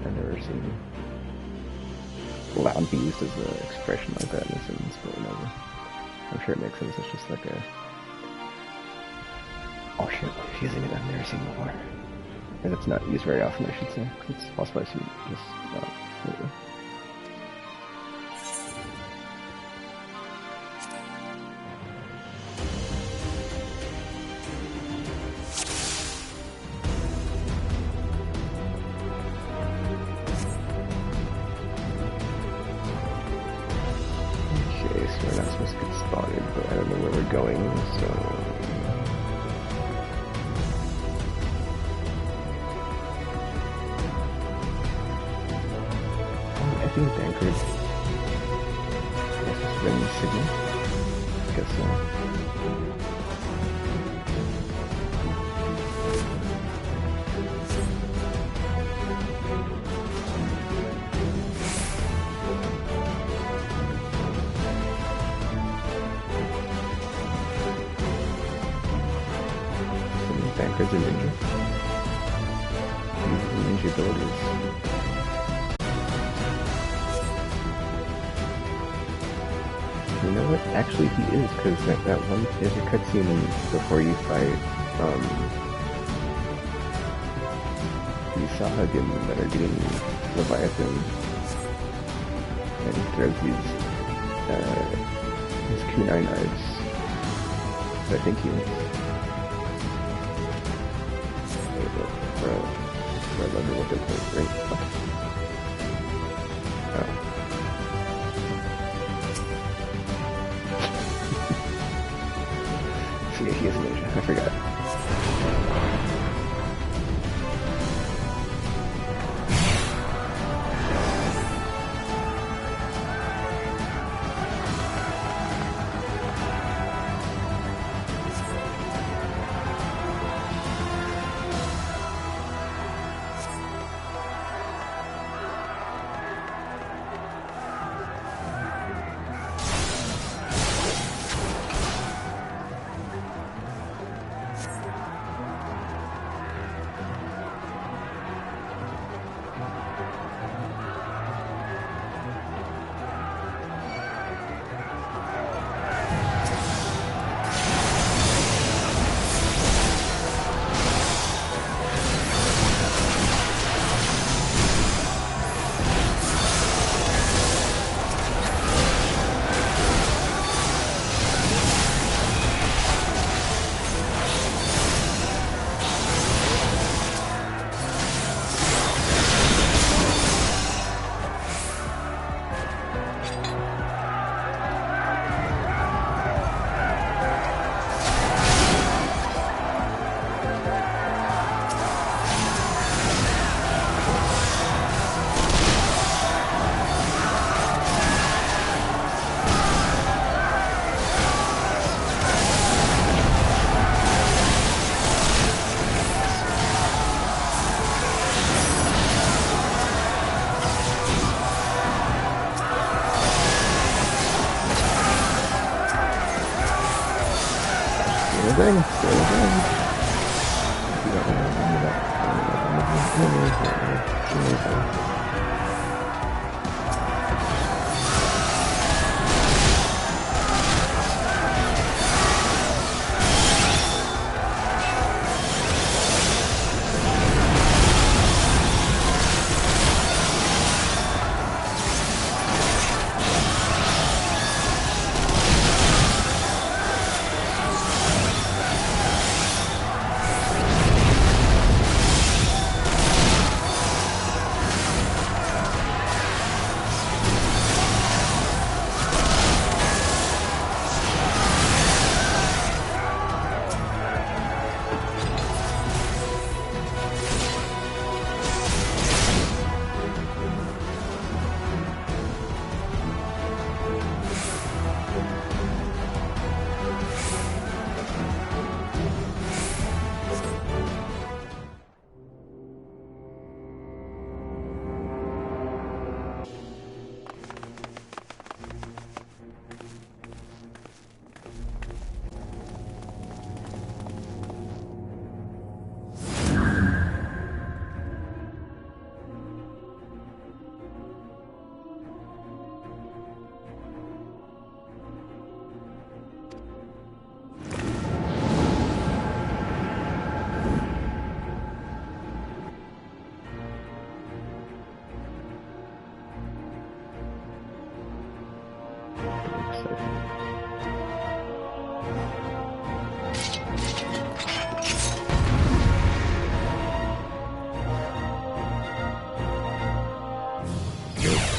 I've never seen loud be used as an expression like that in a sentence, but whatever. I'm sure it makes sense. It's just like a... Oh shit, I'm confusing it. I've never seen before. And it's not used very often, I should say. It's also just not. Okay, so we're not supposed to get spotted, but I don't know where we're going, so... I think it's anchored. I guess it's ring signal. I guess so. Some anchors are ninja. Ninja abilities. You know what? Actually, he is, because that one, there's a cutscene before you fight, the Sahagin that are getting Leviathan, and he throws these kunai knives. So I think he is. I love what they're playing. Right? Okay. Oh. Yeah, he is a ninja. I forgot.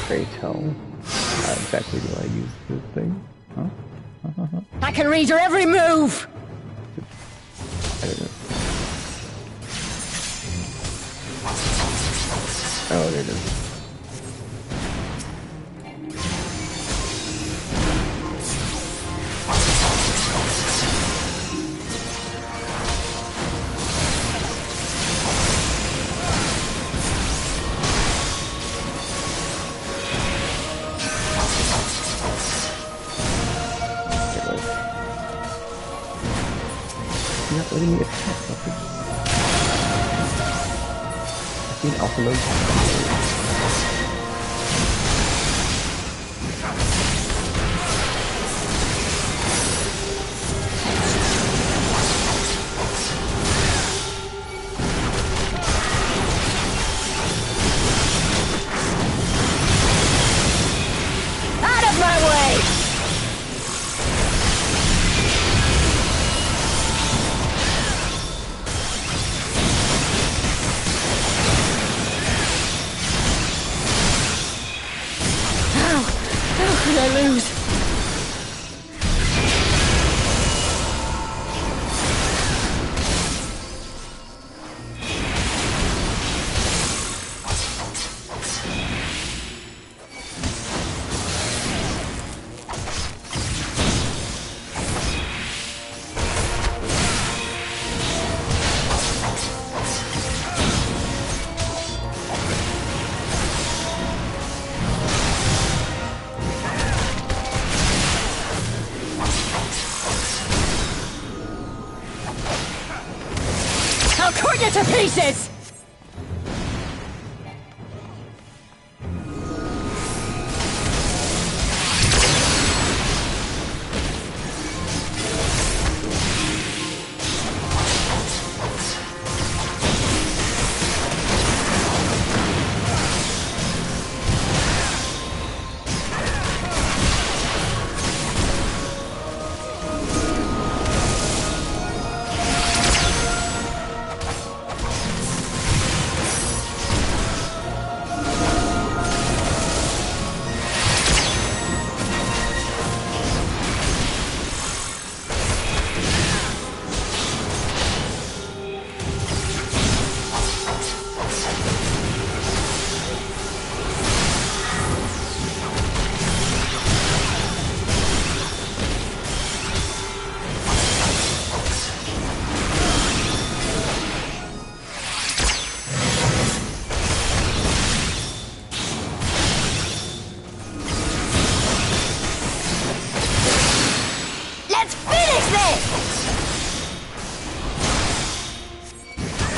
Pray tell, how exactly do I use this thing? Huh? I can read your every move! I don't know. Oh, there it is. Not letting me attack something. I see an alpha load. Out of my way! How could I lose? I'll cut you to pieces!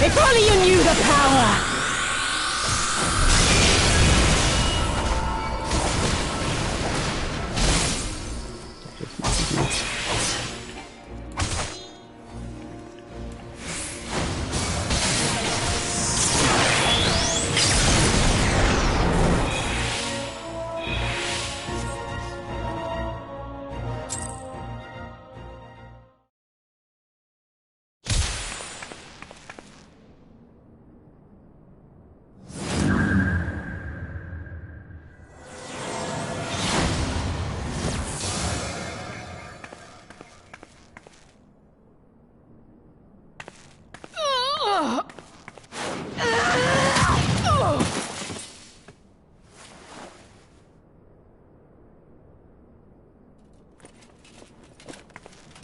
If only you knew the power!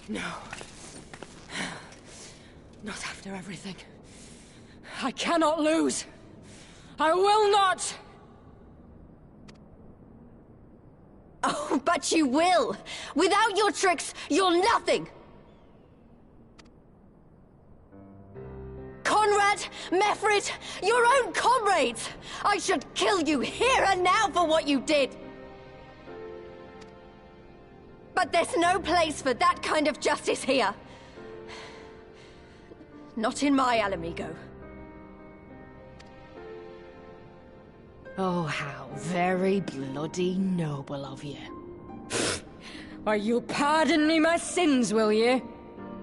No. Not after everything. I cannot lose. I will not! Oh, but you will! Without your tricks, you're nothing! Conrad, Mefrid, your own comrades! I should kill you here and now for what you did! But there's no place for that kind of justice here. Not in my Alamigo. Oh, how very bloody noble of you. Why, you'll pardon me my sins, will you?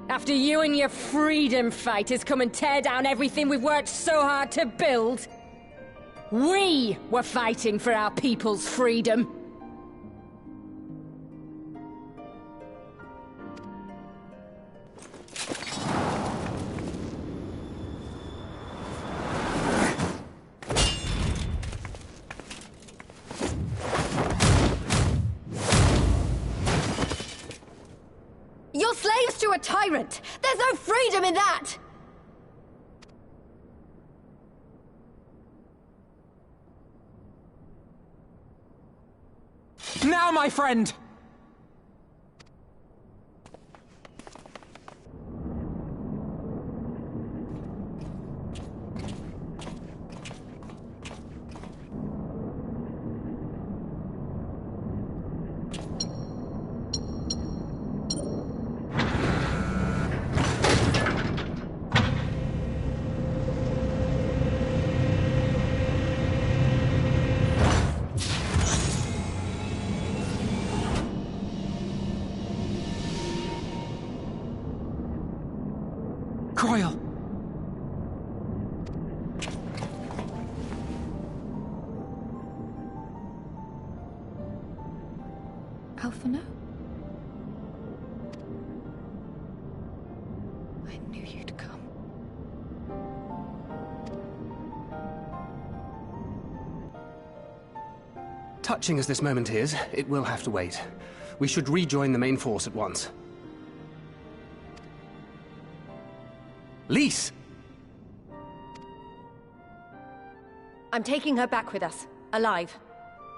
After you and your freedom fighters come and tear down everything we've worked so hard to build? We were fighting for our people's freedom. You're slaves to a tyrant! There's no freedom in that! Now, my friend! Croyle! Alphino? I knew you'd come. Touching as this moment is, it will have to wait. We should rejoin the main force at once. Lise! I'm taking her back with us, alive.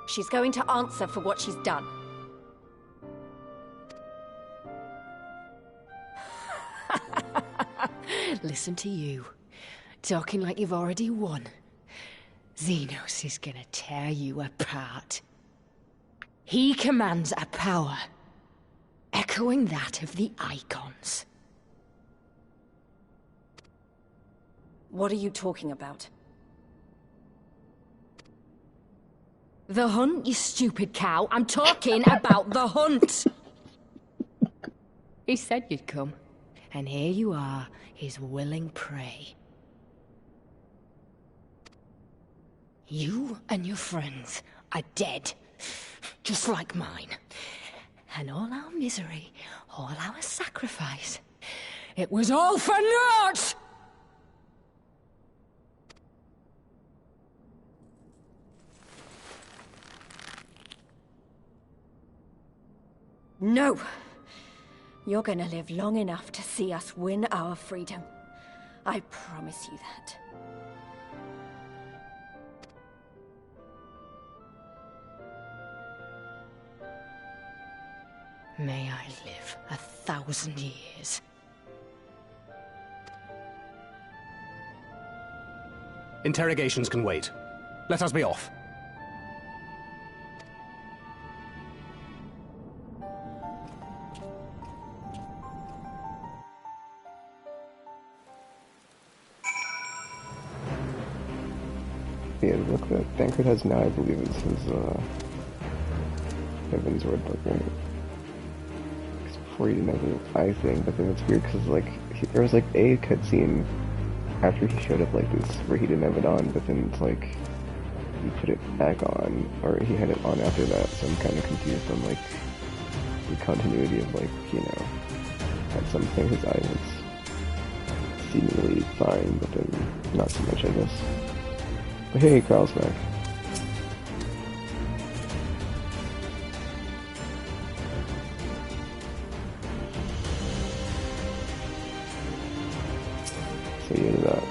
She's going to answer for what she's done. Listen to you, talking like you've already won. Xenos is gonna tear you apart. He commands a power, echoing that of the Icons. What are you talking about? The hunt, you stupid cow. I'm talking about the hunt. He said you'd come, and here you are, his willing prey. You and your friends are dead, just like mine. And all our misery, all our sacrifice, it was all for naught! No! You're gonna live long enough to see us win our freedom. I promise you that. May I live 1,000 years. Interrogations can wait. Let us be off. Yeah, the book that Bankert has now, I believe, is his, Heaven's Word book, right? Because before he didn't have an eye thing, but then it's weird because, like, there was, like, a cutscene after he showed up like this, where he didn't have it on, but then it's like, he put it back on, or he had it on after that, so I'm kind of confused on, like, the continuity of, like, you know, at some point his eye was seemingly fine, but then not so much, I guess. But hey, Carl's back. So you into that.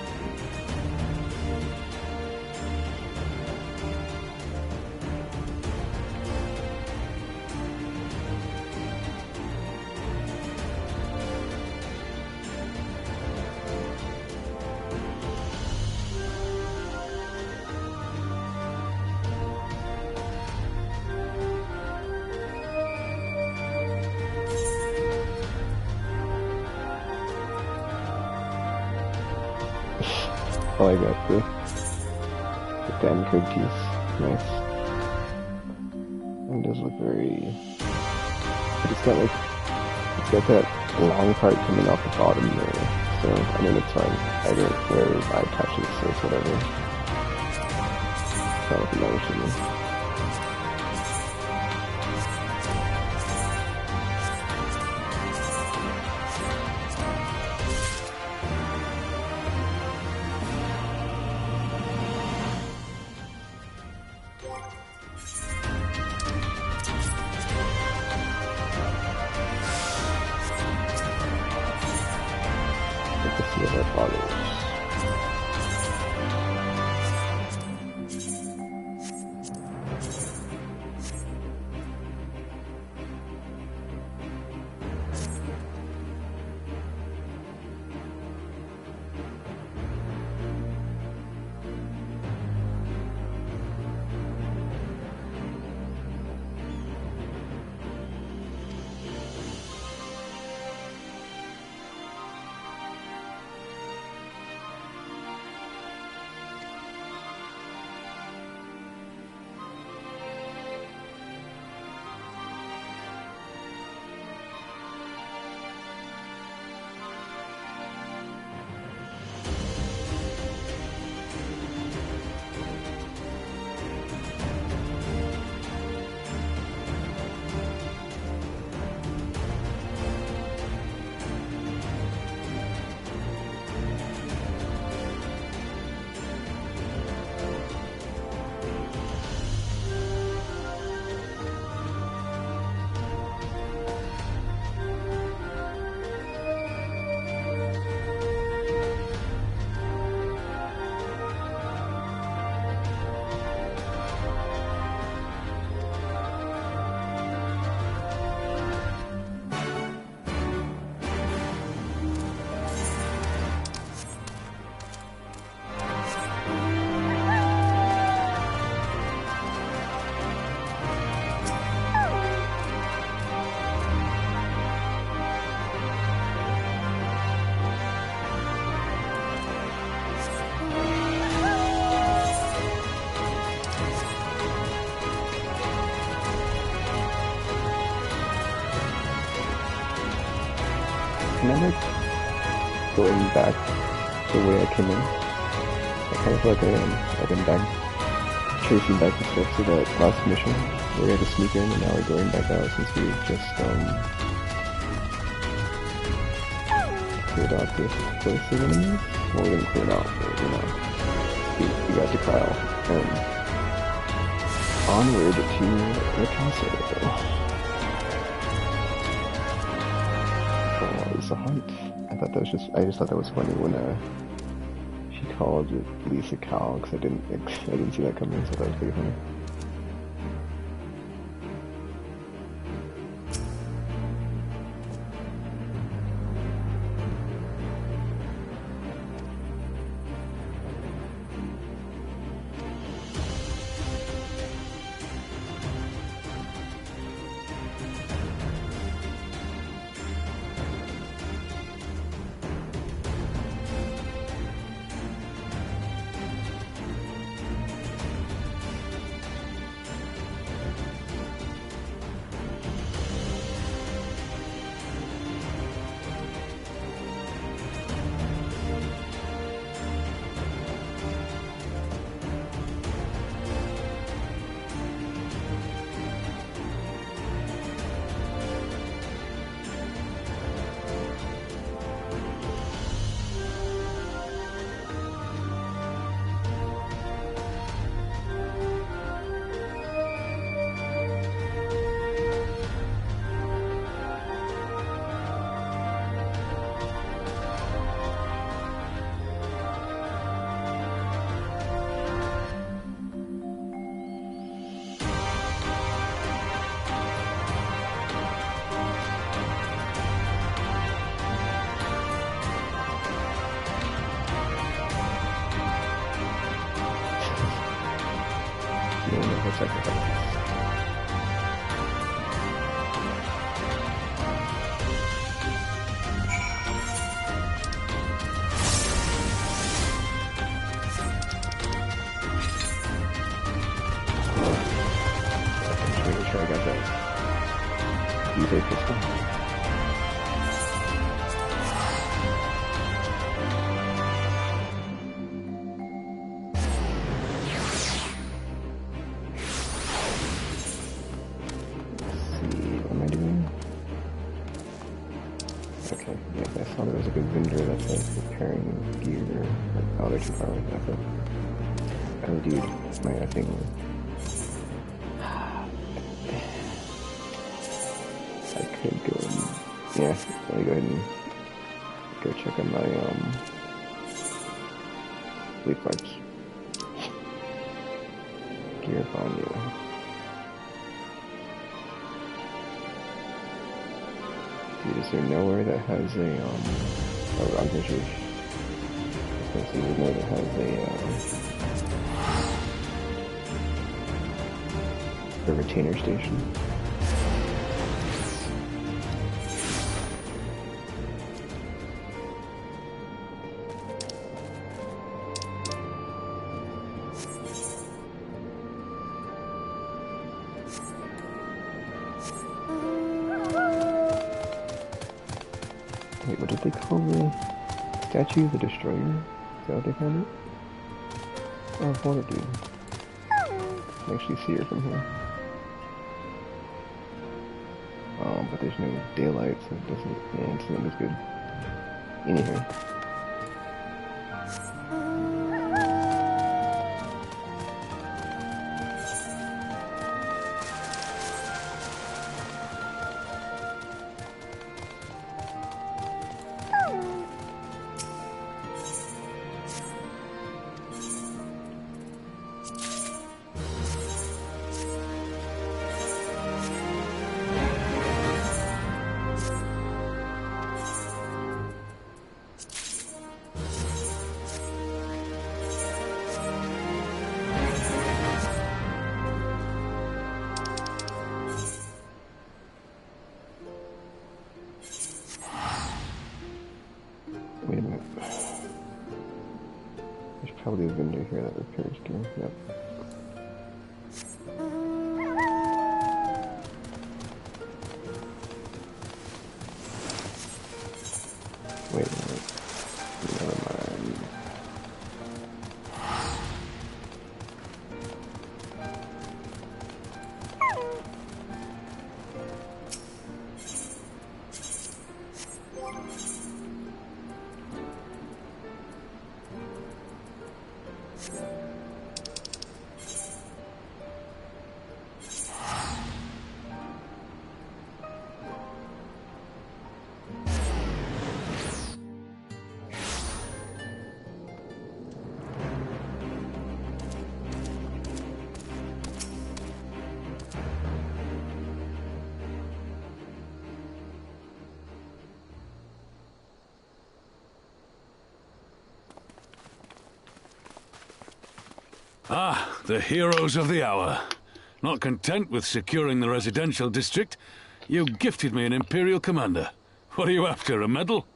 Oh, I got the Bankert teeth. Nice. It does look very... It's got like... It's got that long part coming off the bottom there. So, I mean, it's fine. I don't wear eye patches, so it's whatever. try with the knowledge to me. Can I, like, going back to the way I came in? I kind of feel like I'm back, tracing back the steps of that last mission, where we had to sneak in, and now we're going back out since we just, cleared out this place of enemies. Well, we didn't clear it out, but, you know, we got to Kyle, and onward to the castle. A hunt. I just thought that was funny when she called Lisa Cal, because I didn't see that coming, so that was pretty funny. Okay, yeah, I saw there was a good vendor that's like repairing gear. Like, oh, they're too far away. That's it. Oh, dude, my thing. I could go and, yeah, let me go ahead and go check on my, leaf marks. Gear bond, yeah. Dude, is there nowhere that has a, oh, I'm pretty sure. Let's see, there's nowhere that has a retainer station. Wait, what did they call the statue? The Destroyer? Is that what they called it? Oh, what a dude. I can actually see her from here. But there's no daylight, so it doesn't, yeah, it's not as good. Anyway. Wait a minute. There's probably a vendor here that repairs gear. Yep. Wait a minute. Never mind. Ah, the heroes of the hour. Not content with securing the residential district, you gifted me an Imperial Commander. What are you after, a medal?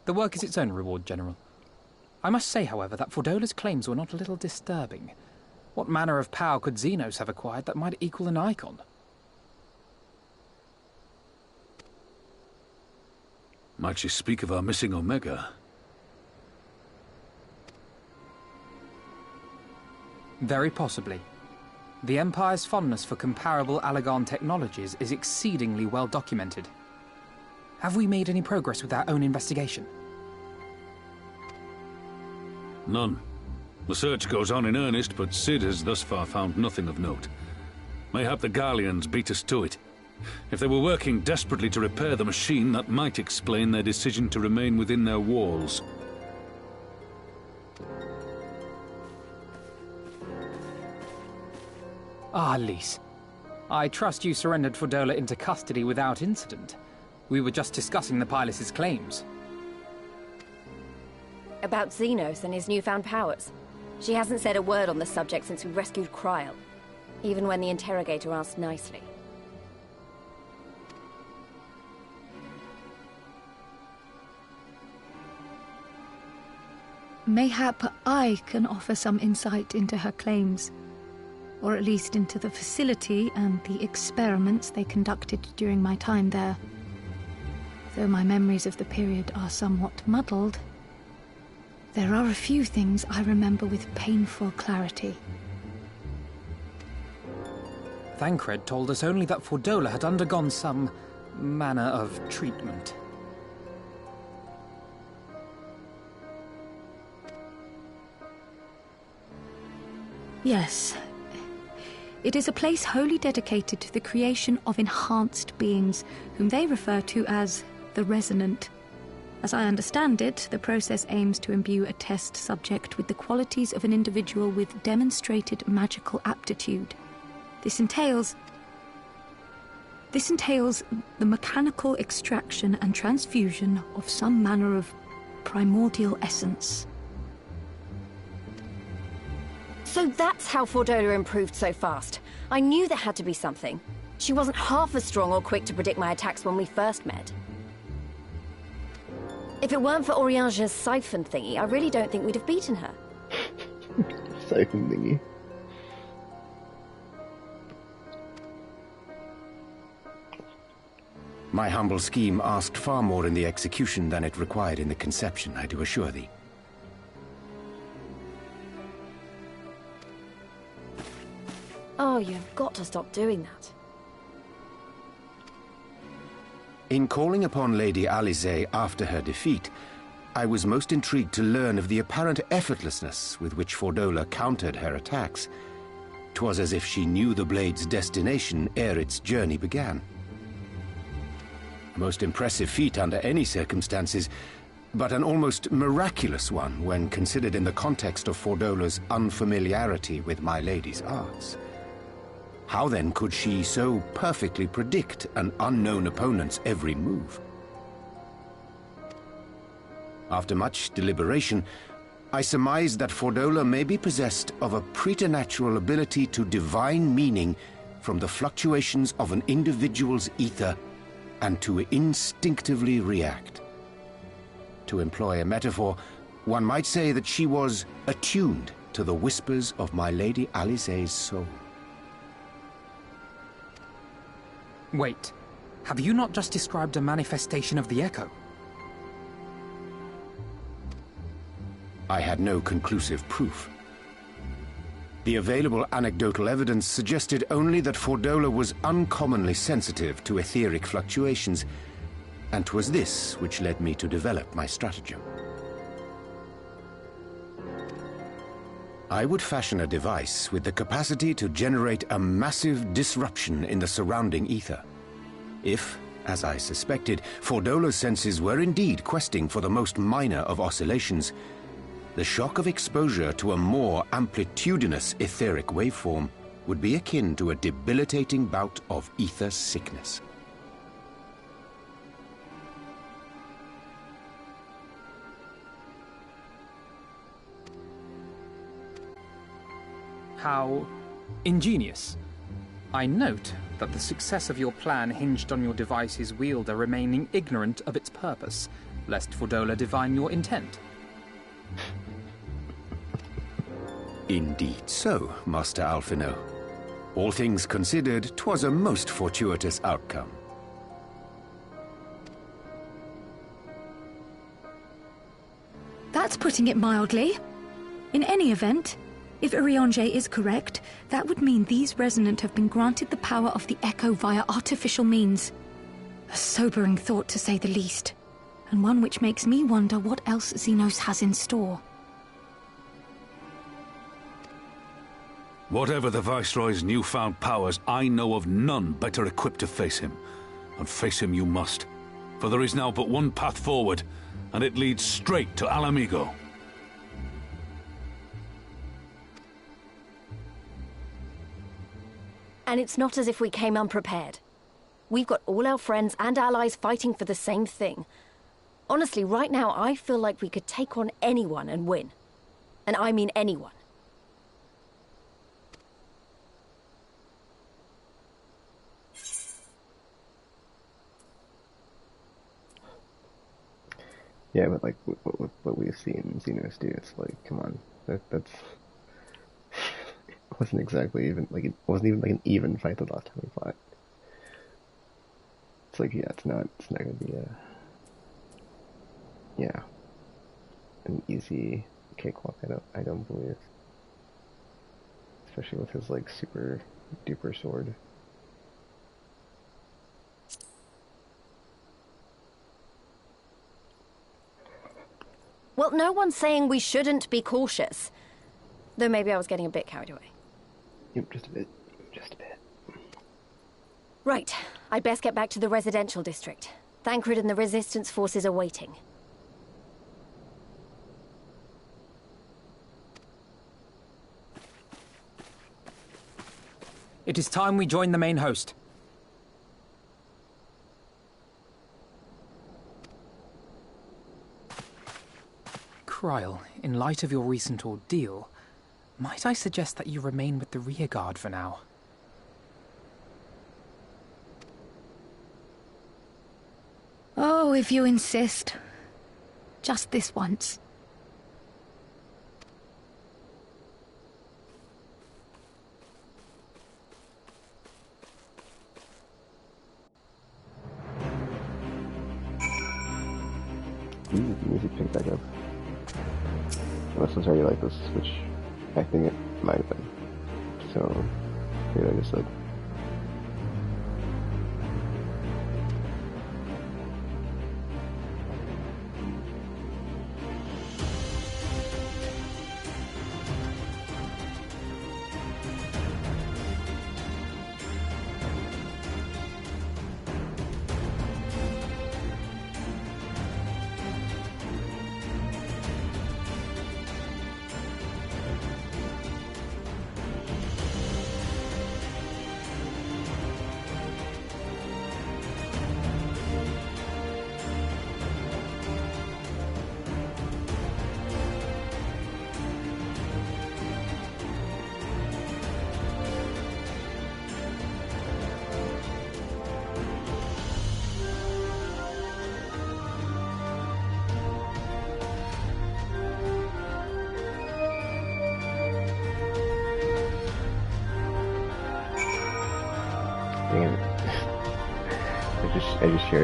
The work is its own reward, General. I must say, however, that Fordola's claims were not a little disturbing. What manner of power could Xenos have acquired that might equal an icon? Might she speak of our missing Omega? Very possibly. The Empire's fondness for comparable Allagan technologies is exceedingly well documented. Have we made any progress with our own investigation? None. The search goes on in earnest, but Cid has thus far found nothing of note. Mayhap the Garleans beat us to it. If they were working desperately to repair the machine, that might explain their decision to remain within their walls. Ah, Lys. I trust you surrendered Fordola into custody without incident. We were just discussing the pilot's claims. About Xenos and his newfound powers. She hasn't said a word on the subject since we rescued Kryl, even when the interrogator asked nicely. Mayhap I can offer some insight into her claims, or at least into the facility and the experiments they conducted during my time there. Though my memories of the period are somewhat muddled, there are a few things I remember with painful clarity. Thancred told us only that Fordola had undergone some manner of treatment. Yes. It is a place wholly dedicated to the creation of enhanced beings, whom they refer to as the Resonant. As I understand it, the process aims to imbue a test subject with the qualities of an individual with demonstrated magical aptitude. This entails the mechanical extraction and transfusion of some manner of primordial essence. So that's how Fordola improved so fast. I knew there had to be something. She wasn't half as strong or quick to predict my attacks when we first met. If it weren't for Oriange's siphon thingy, I really don't think we'd have beaten her. Siphon thingy. My humble scheme asked far more in the execution than it required in the conception, I do assure thee. Oh, you've got to stop doing that. In calling upon Lady Alisaie after her defeat, I was most intrigued to learn of the apparent effortlessness with which Fordola countered her attacks. 'Twas as if she knew the blade's destination ere its journey began. A most impressive feat under any circumstances, but an almost miraculous one when considered in the context of Fordola's unfamiliarity with my lady's arts. How then could she so perfectly predict an unknown opponent's every move? After much deliberation, I surmised that Fordola may be possessed of a preternatural ability to divine meaning from the fluctuations of an individual's ether and to instinctively react. To employ a metaphor, one might say that she was attuned to the whispers of my Lady Alisaie's soul. Wait, have you not just described a manifestation of the Echo? I had no conclusive proof. The available anecdotal evidence suggested only that Fordola was uncommonly sensitive to etheric fluctuations, and 'twas this which led me to develop my stratagem. I would fashion a device with the capacity to generate a massive disruption in the surrounding ether. If, as I suspected, Fordola's senses were indeed questing for the most minor of oscillations, the shock of exposure to a more amplitudinous etheric waveform would be akin to a debilitating bout of ether sickness. How ingenious. I note that the success of your plan hinged on your device's wielder remaining ignorant of its purpose, lest Fordola divine your intent. Indeed so, Master Alphino. All things considered, 'twas a most fortuitous outcome. That's putting it mildly. In any event, if Oriange is correct, that would mean these Resonant have been granted the power of the Echo via artificial means. A sobering thought, to say the least, and one which makes me wonder what else Xenos has in store. Whatever the Viceroy's newfound powers, I know of none better equipped to face him. And face him you must, for there is now but one path forward, and it leads straight to Alamigo. And it's not as if we came unprepared. We've got all our friends and allies fighting for the same thing. Honestly, right now I feel like we could take on anyone and win. And I mean anyone. Yeah, but like what we've seen Xenos do, it's like, come on, that's it wasn't exactly even like, it wasn't even like an even fight the last time we fought. It's like, yeah, it's not gonna be an easy cakewalk. I don't believe, especially with his like super duper sword. Well, no one's saying we shouldn't be cautious. Though maybe I was getting a bit carried away. Yep, just a bit. Just a bit. Right. I'd best get back to the residential district. Thancred and the Resistance forces are waiting. It is time we join the main host. Kryl, in light of your recent ordeal, might I suggest that you remain with the rearguard for now? Oh, if you insist. Just this once. Ooh, the music picked back up. Unless it's already like this, which I think it might have been. So, here I just said.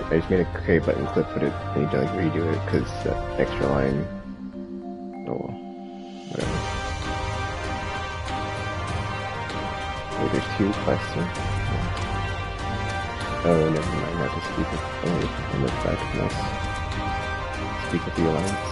I just made a create button clip, but I need to like redo it because that extra line. Oh well, whatever. Wait, there's 2 quests. Oh, never mind. Not to speak with. Oh, I look back. Nice. Speak with the Alliance.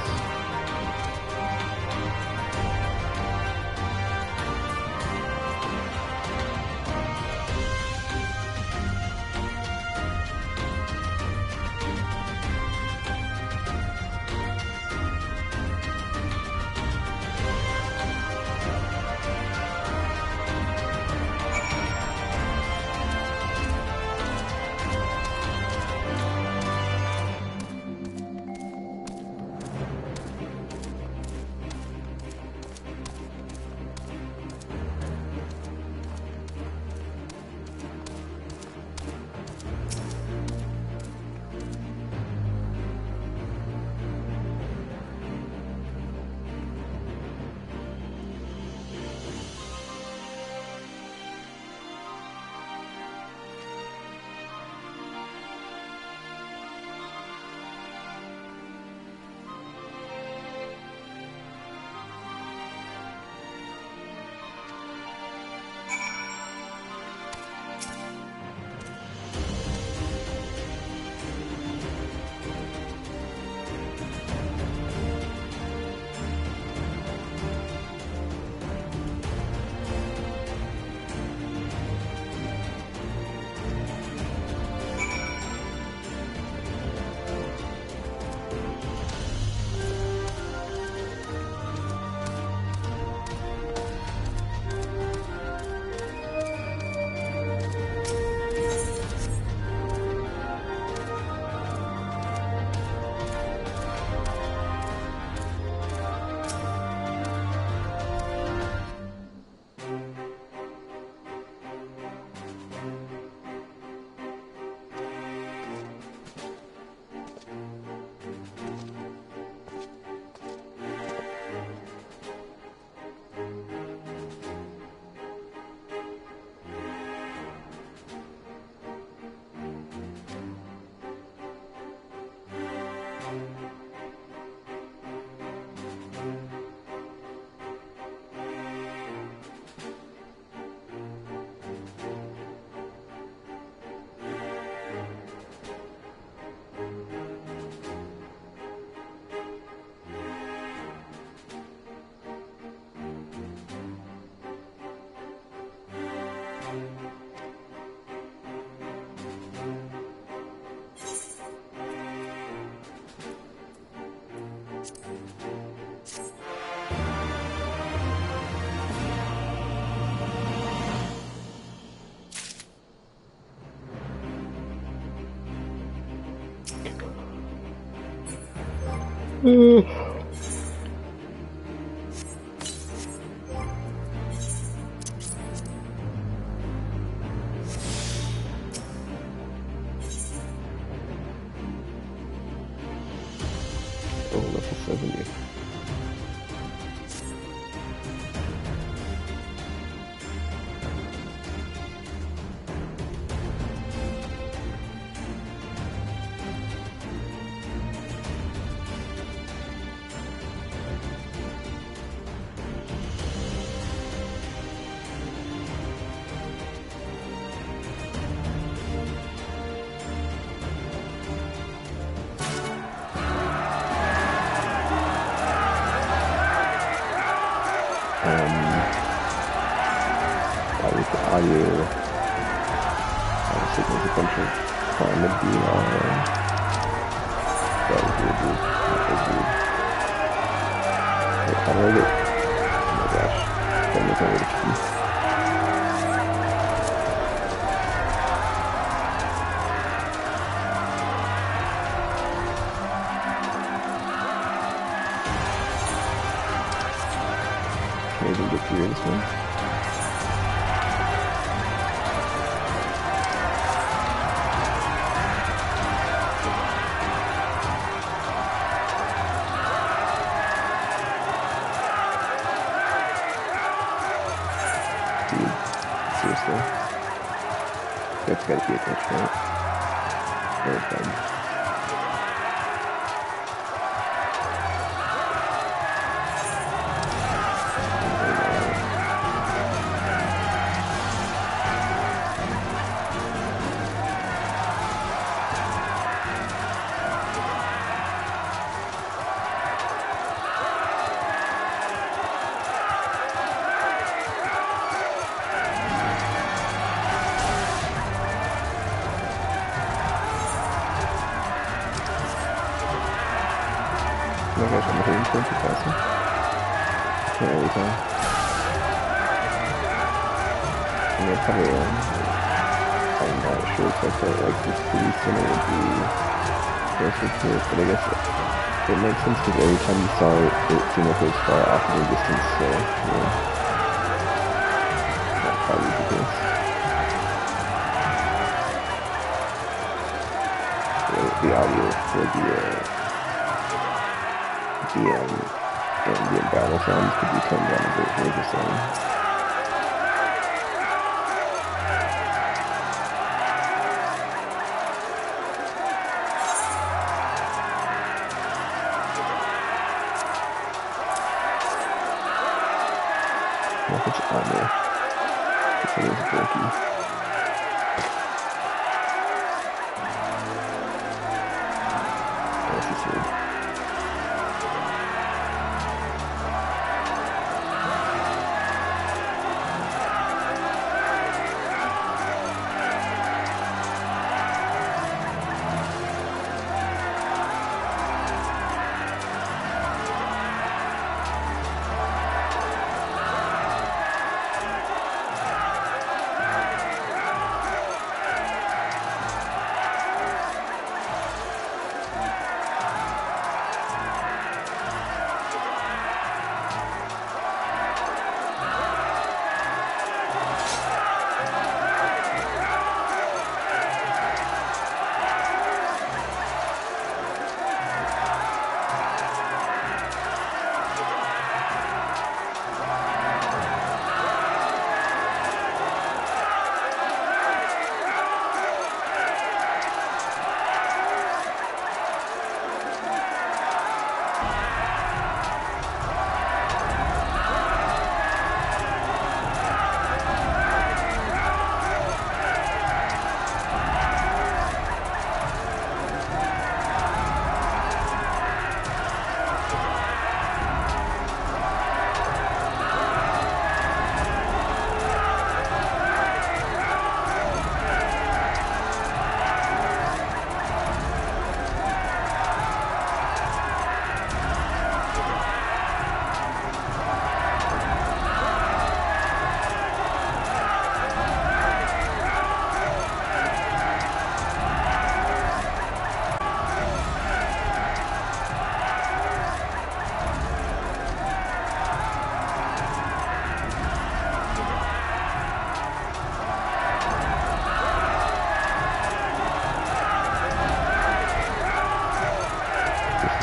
Oh, level 70. Audio signals a bunch of climate DR. That was weird, dude. That was weird. Wait, how do I get... Oh my gosh. That was already key. Can I even get through this one? Seriously. That's gotta be a glitch, right? Very fun. Oh my gosh, I'm 120,000. Can't really tell. I mean, probably am. I'm not sure if I felt like this city center would be closer to it, but I guess it makes sense because every time you saw it, it seemed like it was far off in the distance, so, yeah. That's probably the case. The audio for the ambient battle sounds could be turned down a bit here, just saying. If it's armor, if it is bulky. This is weird.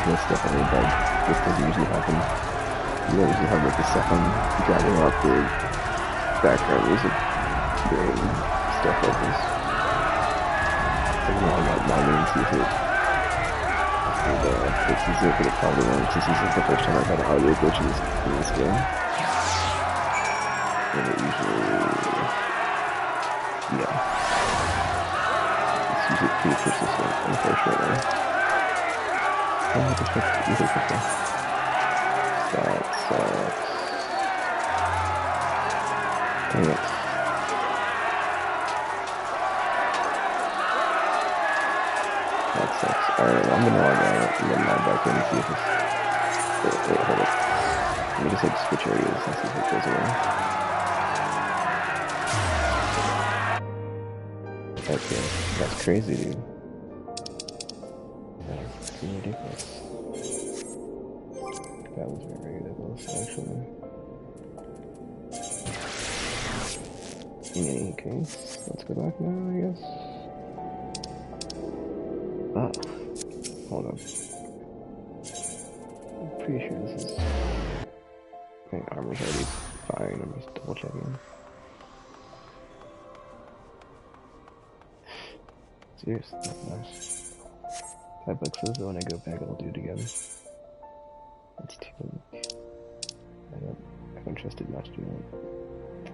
ridiculous stuff on your bug. This doesn't usually happen. You don't usually have like the sound dragging out the background music during stuff like this. So I'm gonna log in and see if it fixes it, but it probably won't, since this is the first time I've had audio glitches in this game. And it usually, yeah, it's usually pretty persistent, unfortunately. Oh, what the fuck? Either percent. That sucks. Dang it. That sucks. Alright, well, I'm gonna log out and then log back in and see if it's... Wait, hold up. Let me just like switch areas and see if it goes away. Okay, that's crazy, dude. That's ridiculous. That was very ridiculous, actually. In any case, let's go back now, I guess. Ah, hold on. I'm pretty sure this is... I think armor's already fine, I'm just double checking. Seriously, nice. 5 bucks says that when I go back I'll do it again. That's too weak. I don't trust it not to do that.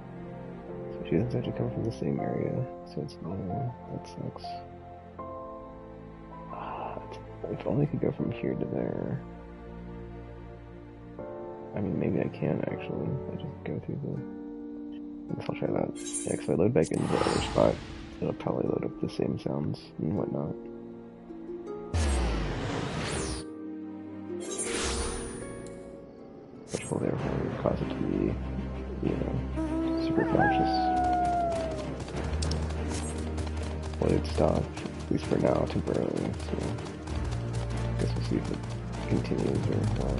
So she doesn't have to come from the same area, so it's lower. That sucks. If only I could go from here to there. I mean, maybe I can actually. I just go through the... I guess I'll try that. Yeah, because if I load back into the other spot, it'll probably load up the same sounds and whatnot. Which will therefore cause it to be, you know, super conscious. Well, it'd stop, at least for now, temporarily, so... I guess we'll see if it continues or what.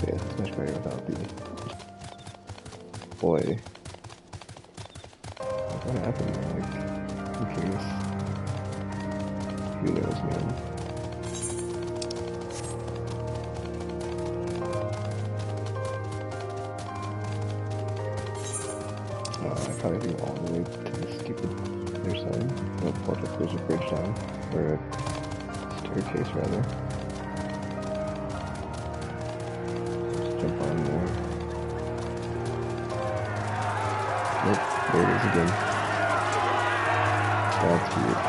Yeah, it's much better without the... Boy. What happened? Like, who cares? Who knows, man? I probably go all the way to the stupid other side. No, hold up, there's a bridge down. Or a staircase, rather. Jump on there. Nope, there it is again. That's weird.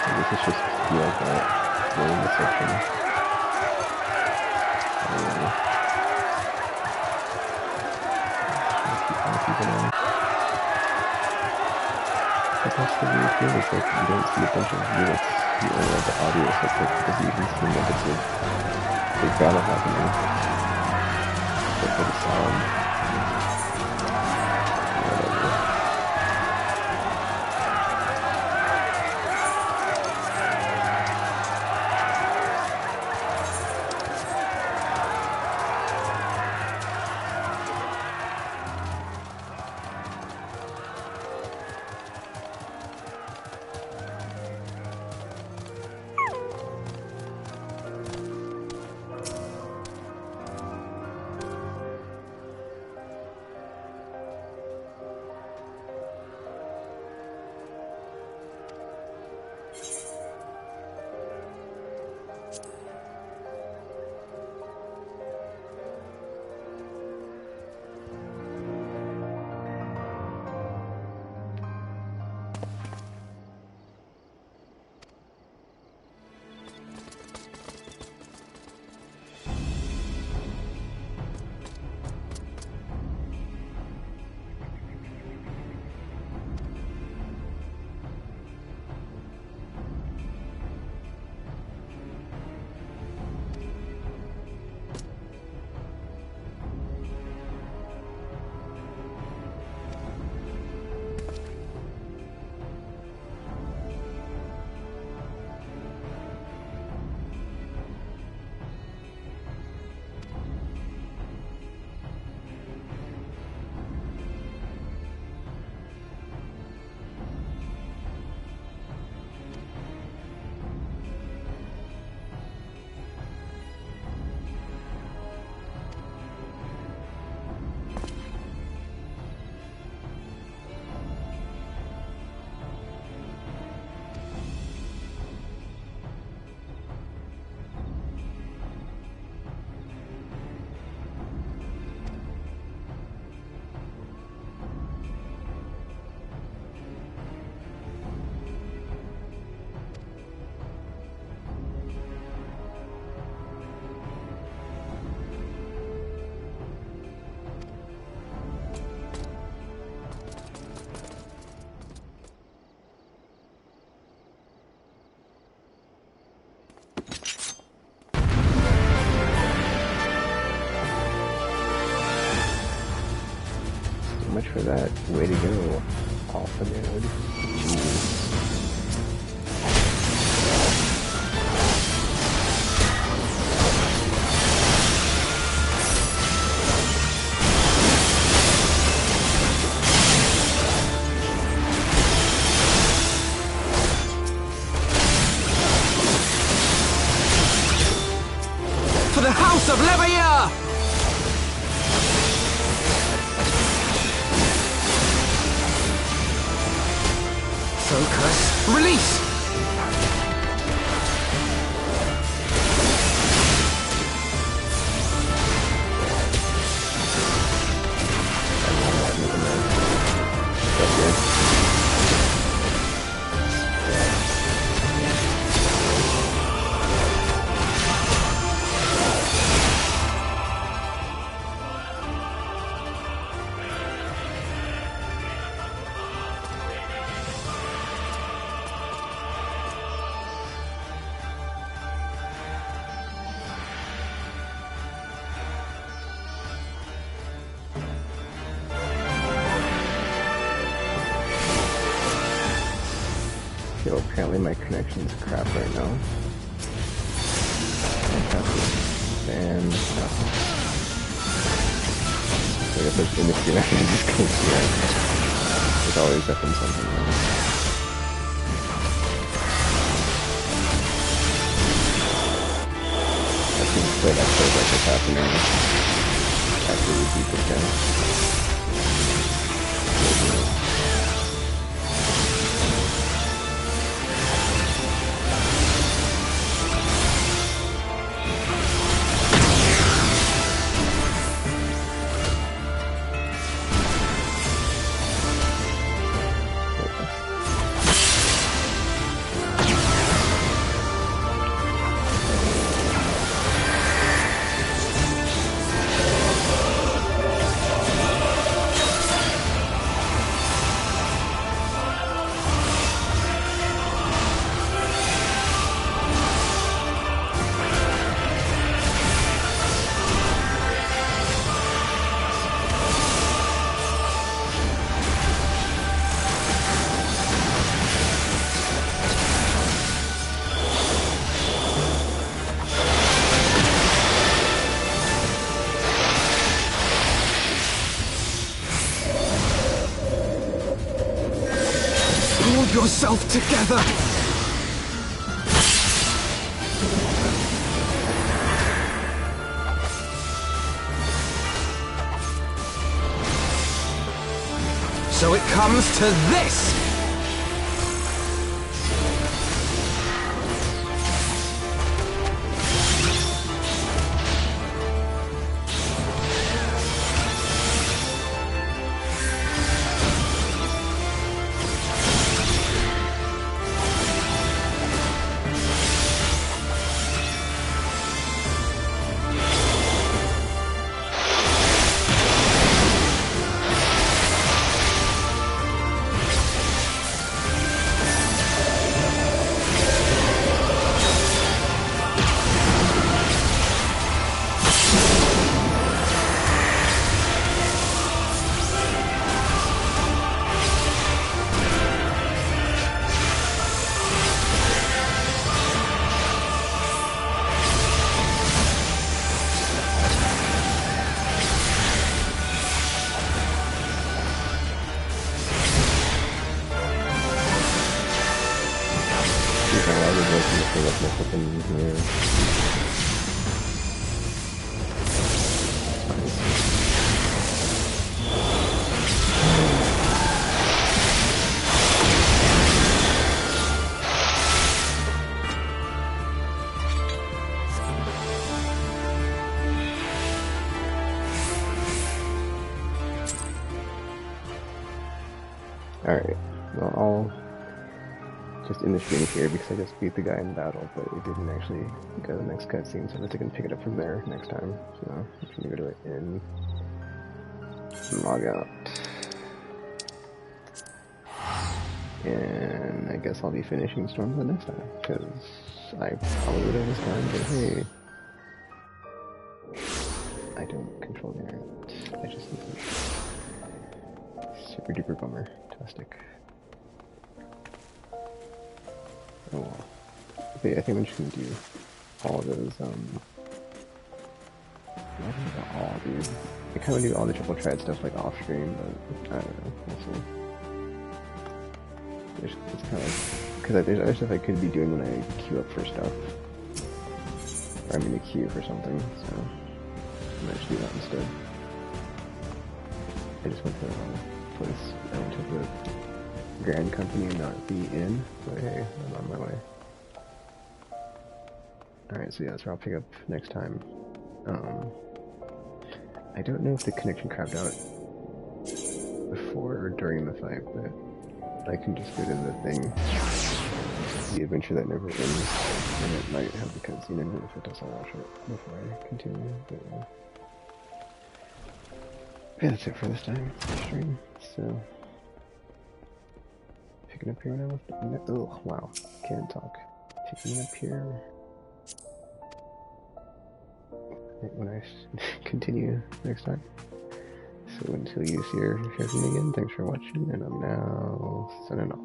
So this is just be like that. Go in the section. Keep it on. But that's the weird thing, it's like you don't see a bunch of units, you only have the audio, so it's like the reasons seem like it's a big battle happening. But for the sound, whatever. much for that. Way to go. Alpha node. Jeez. For the House of Levair! Focus. Release! Yo, apparently my connection's crap right now. Fantastic. So I guess it's in the screen, I can just go through it. There's always definitely something wrong. I think that feels like it's happening after we beat this guy. Yourself together! So it comes to this! Alright, well, I'll just end the stream here because I just beat the guy in battle, but it didn't actually go to the next cutscene, so I guess I can pick it up from there next time. So, I'm just gonna go to it and log out. And I guess I'll be finishing Stormblood next time, because I probably would have this time, but hey. I don't control the internet. I just need to... Super duper bummer. Fantastic. Oh well. But yeah, I think I'm just gonna do all of those, not even all, dude. I kinda do all the triple triad stuff like off stream, but I don't know, we'll see. It's kinda like, because there's other stuff I could be doing when I queue up for stuff. Or I'm in a queue for something, so I might just do that instead. I just went to a place, I went to the Grand Company and not the inn, but hey, I'm on my way. Alright, so yeah, that's where I'll pick up next time. I don't know if the connection crapped out before or during the fight, but I can just go to the thing, the adventure that never ends, and it might have the cutscene in it if it doesn't watch it before I continue, but yeah, that's it for this time, for the stream, so picking up here when I left, oh wow, can't talk, picking up here when I continue next time. So until you hear from me again, thanks for watching, and I'm now signing off.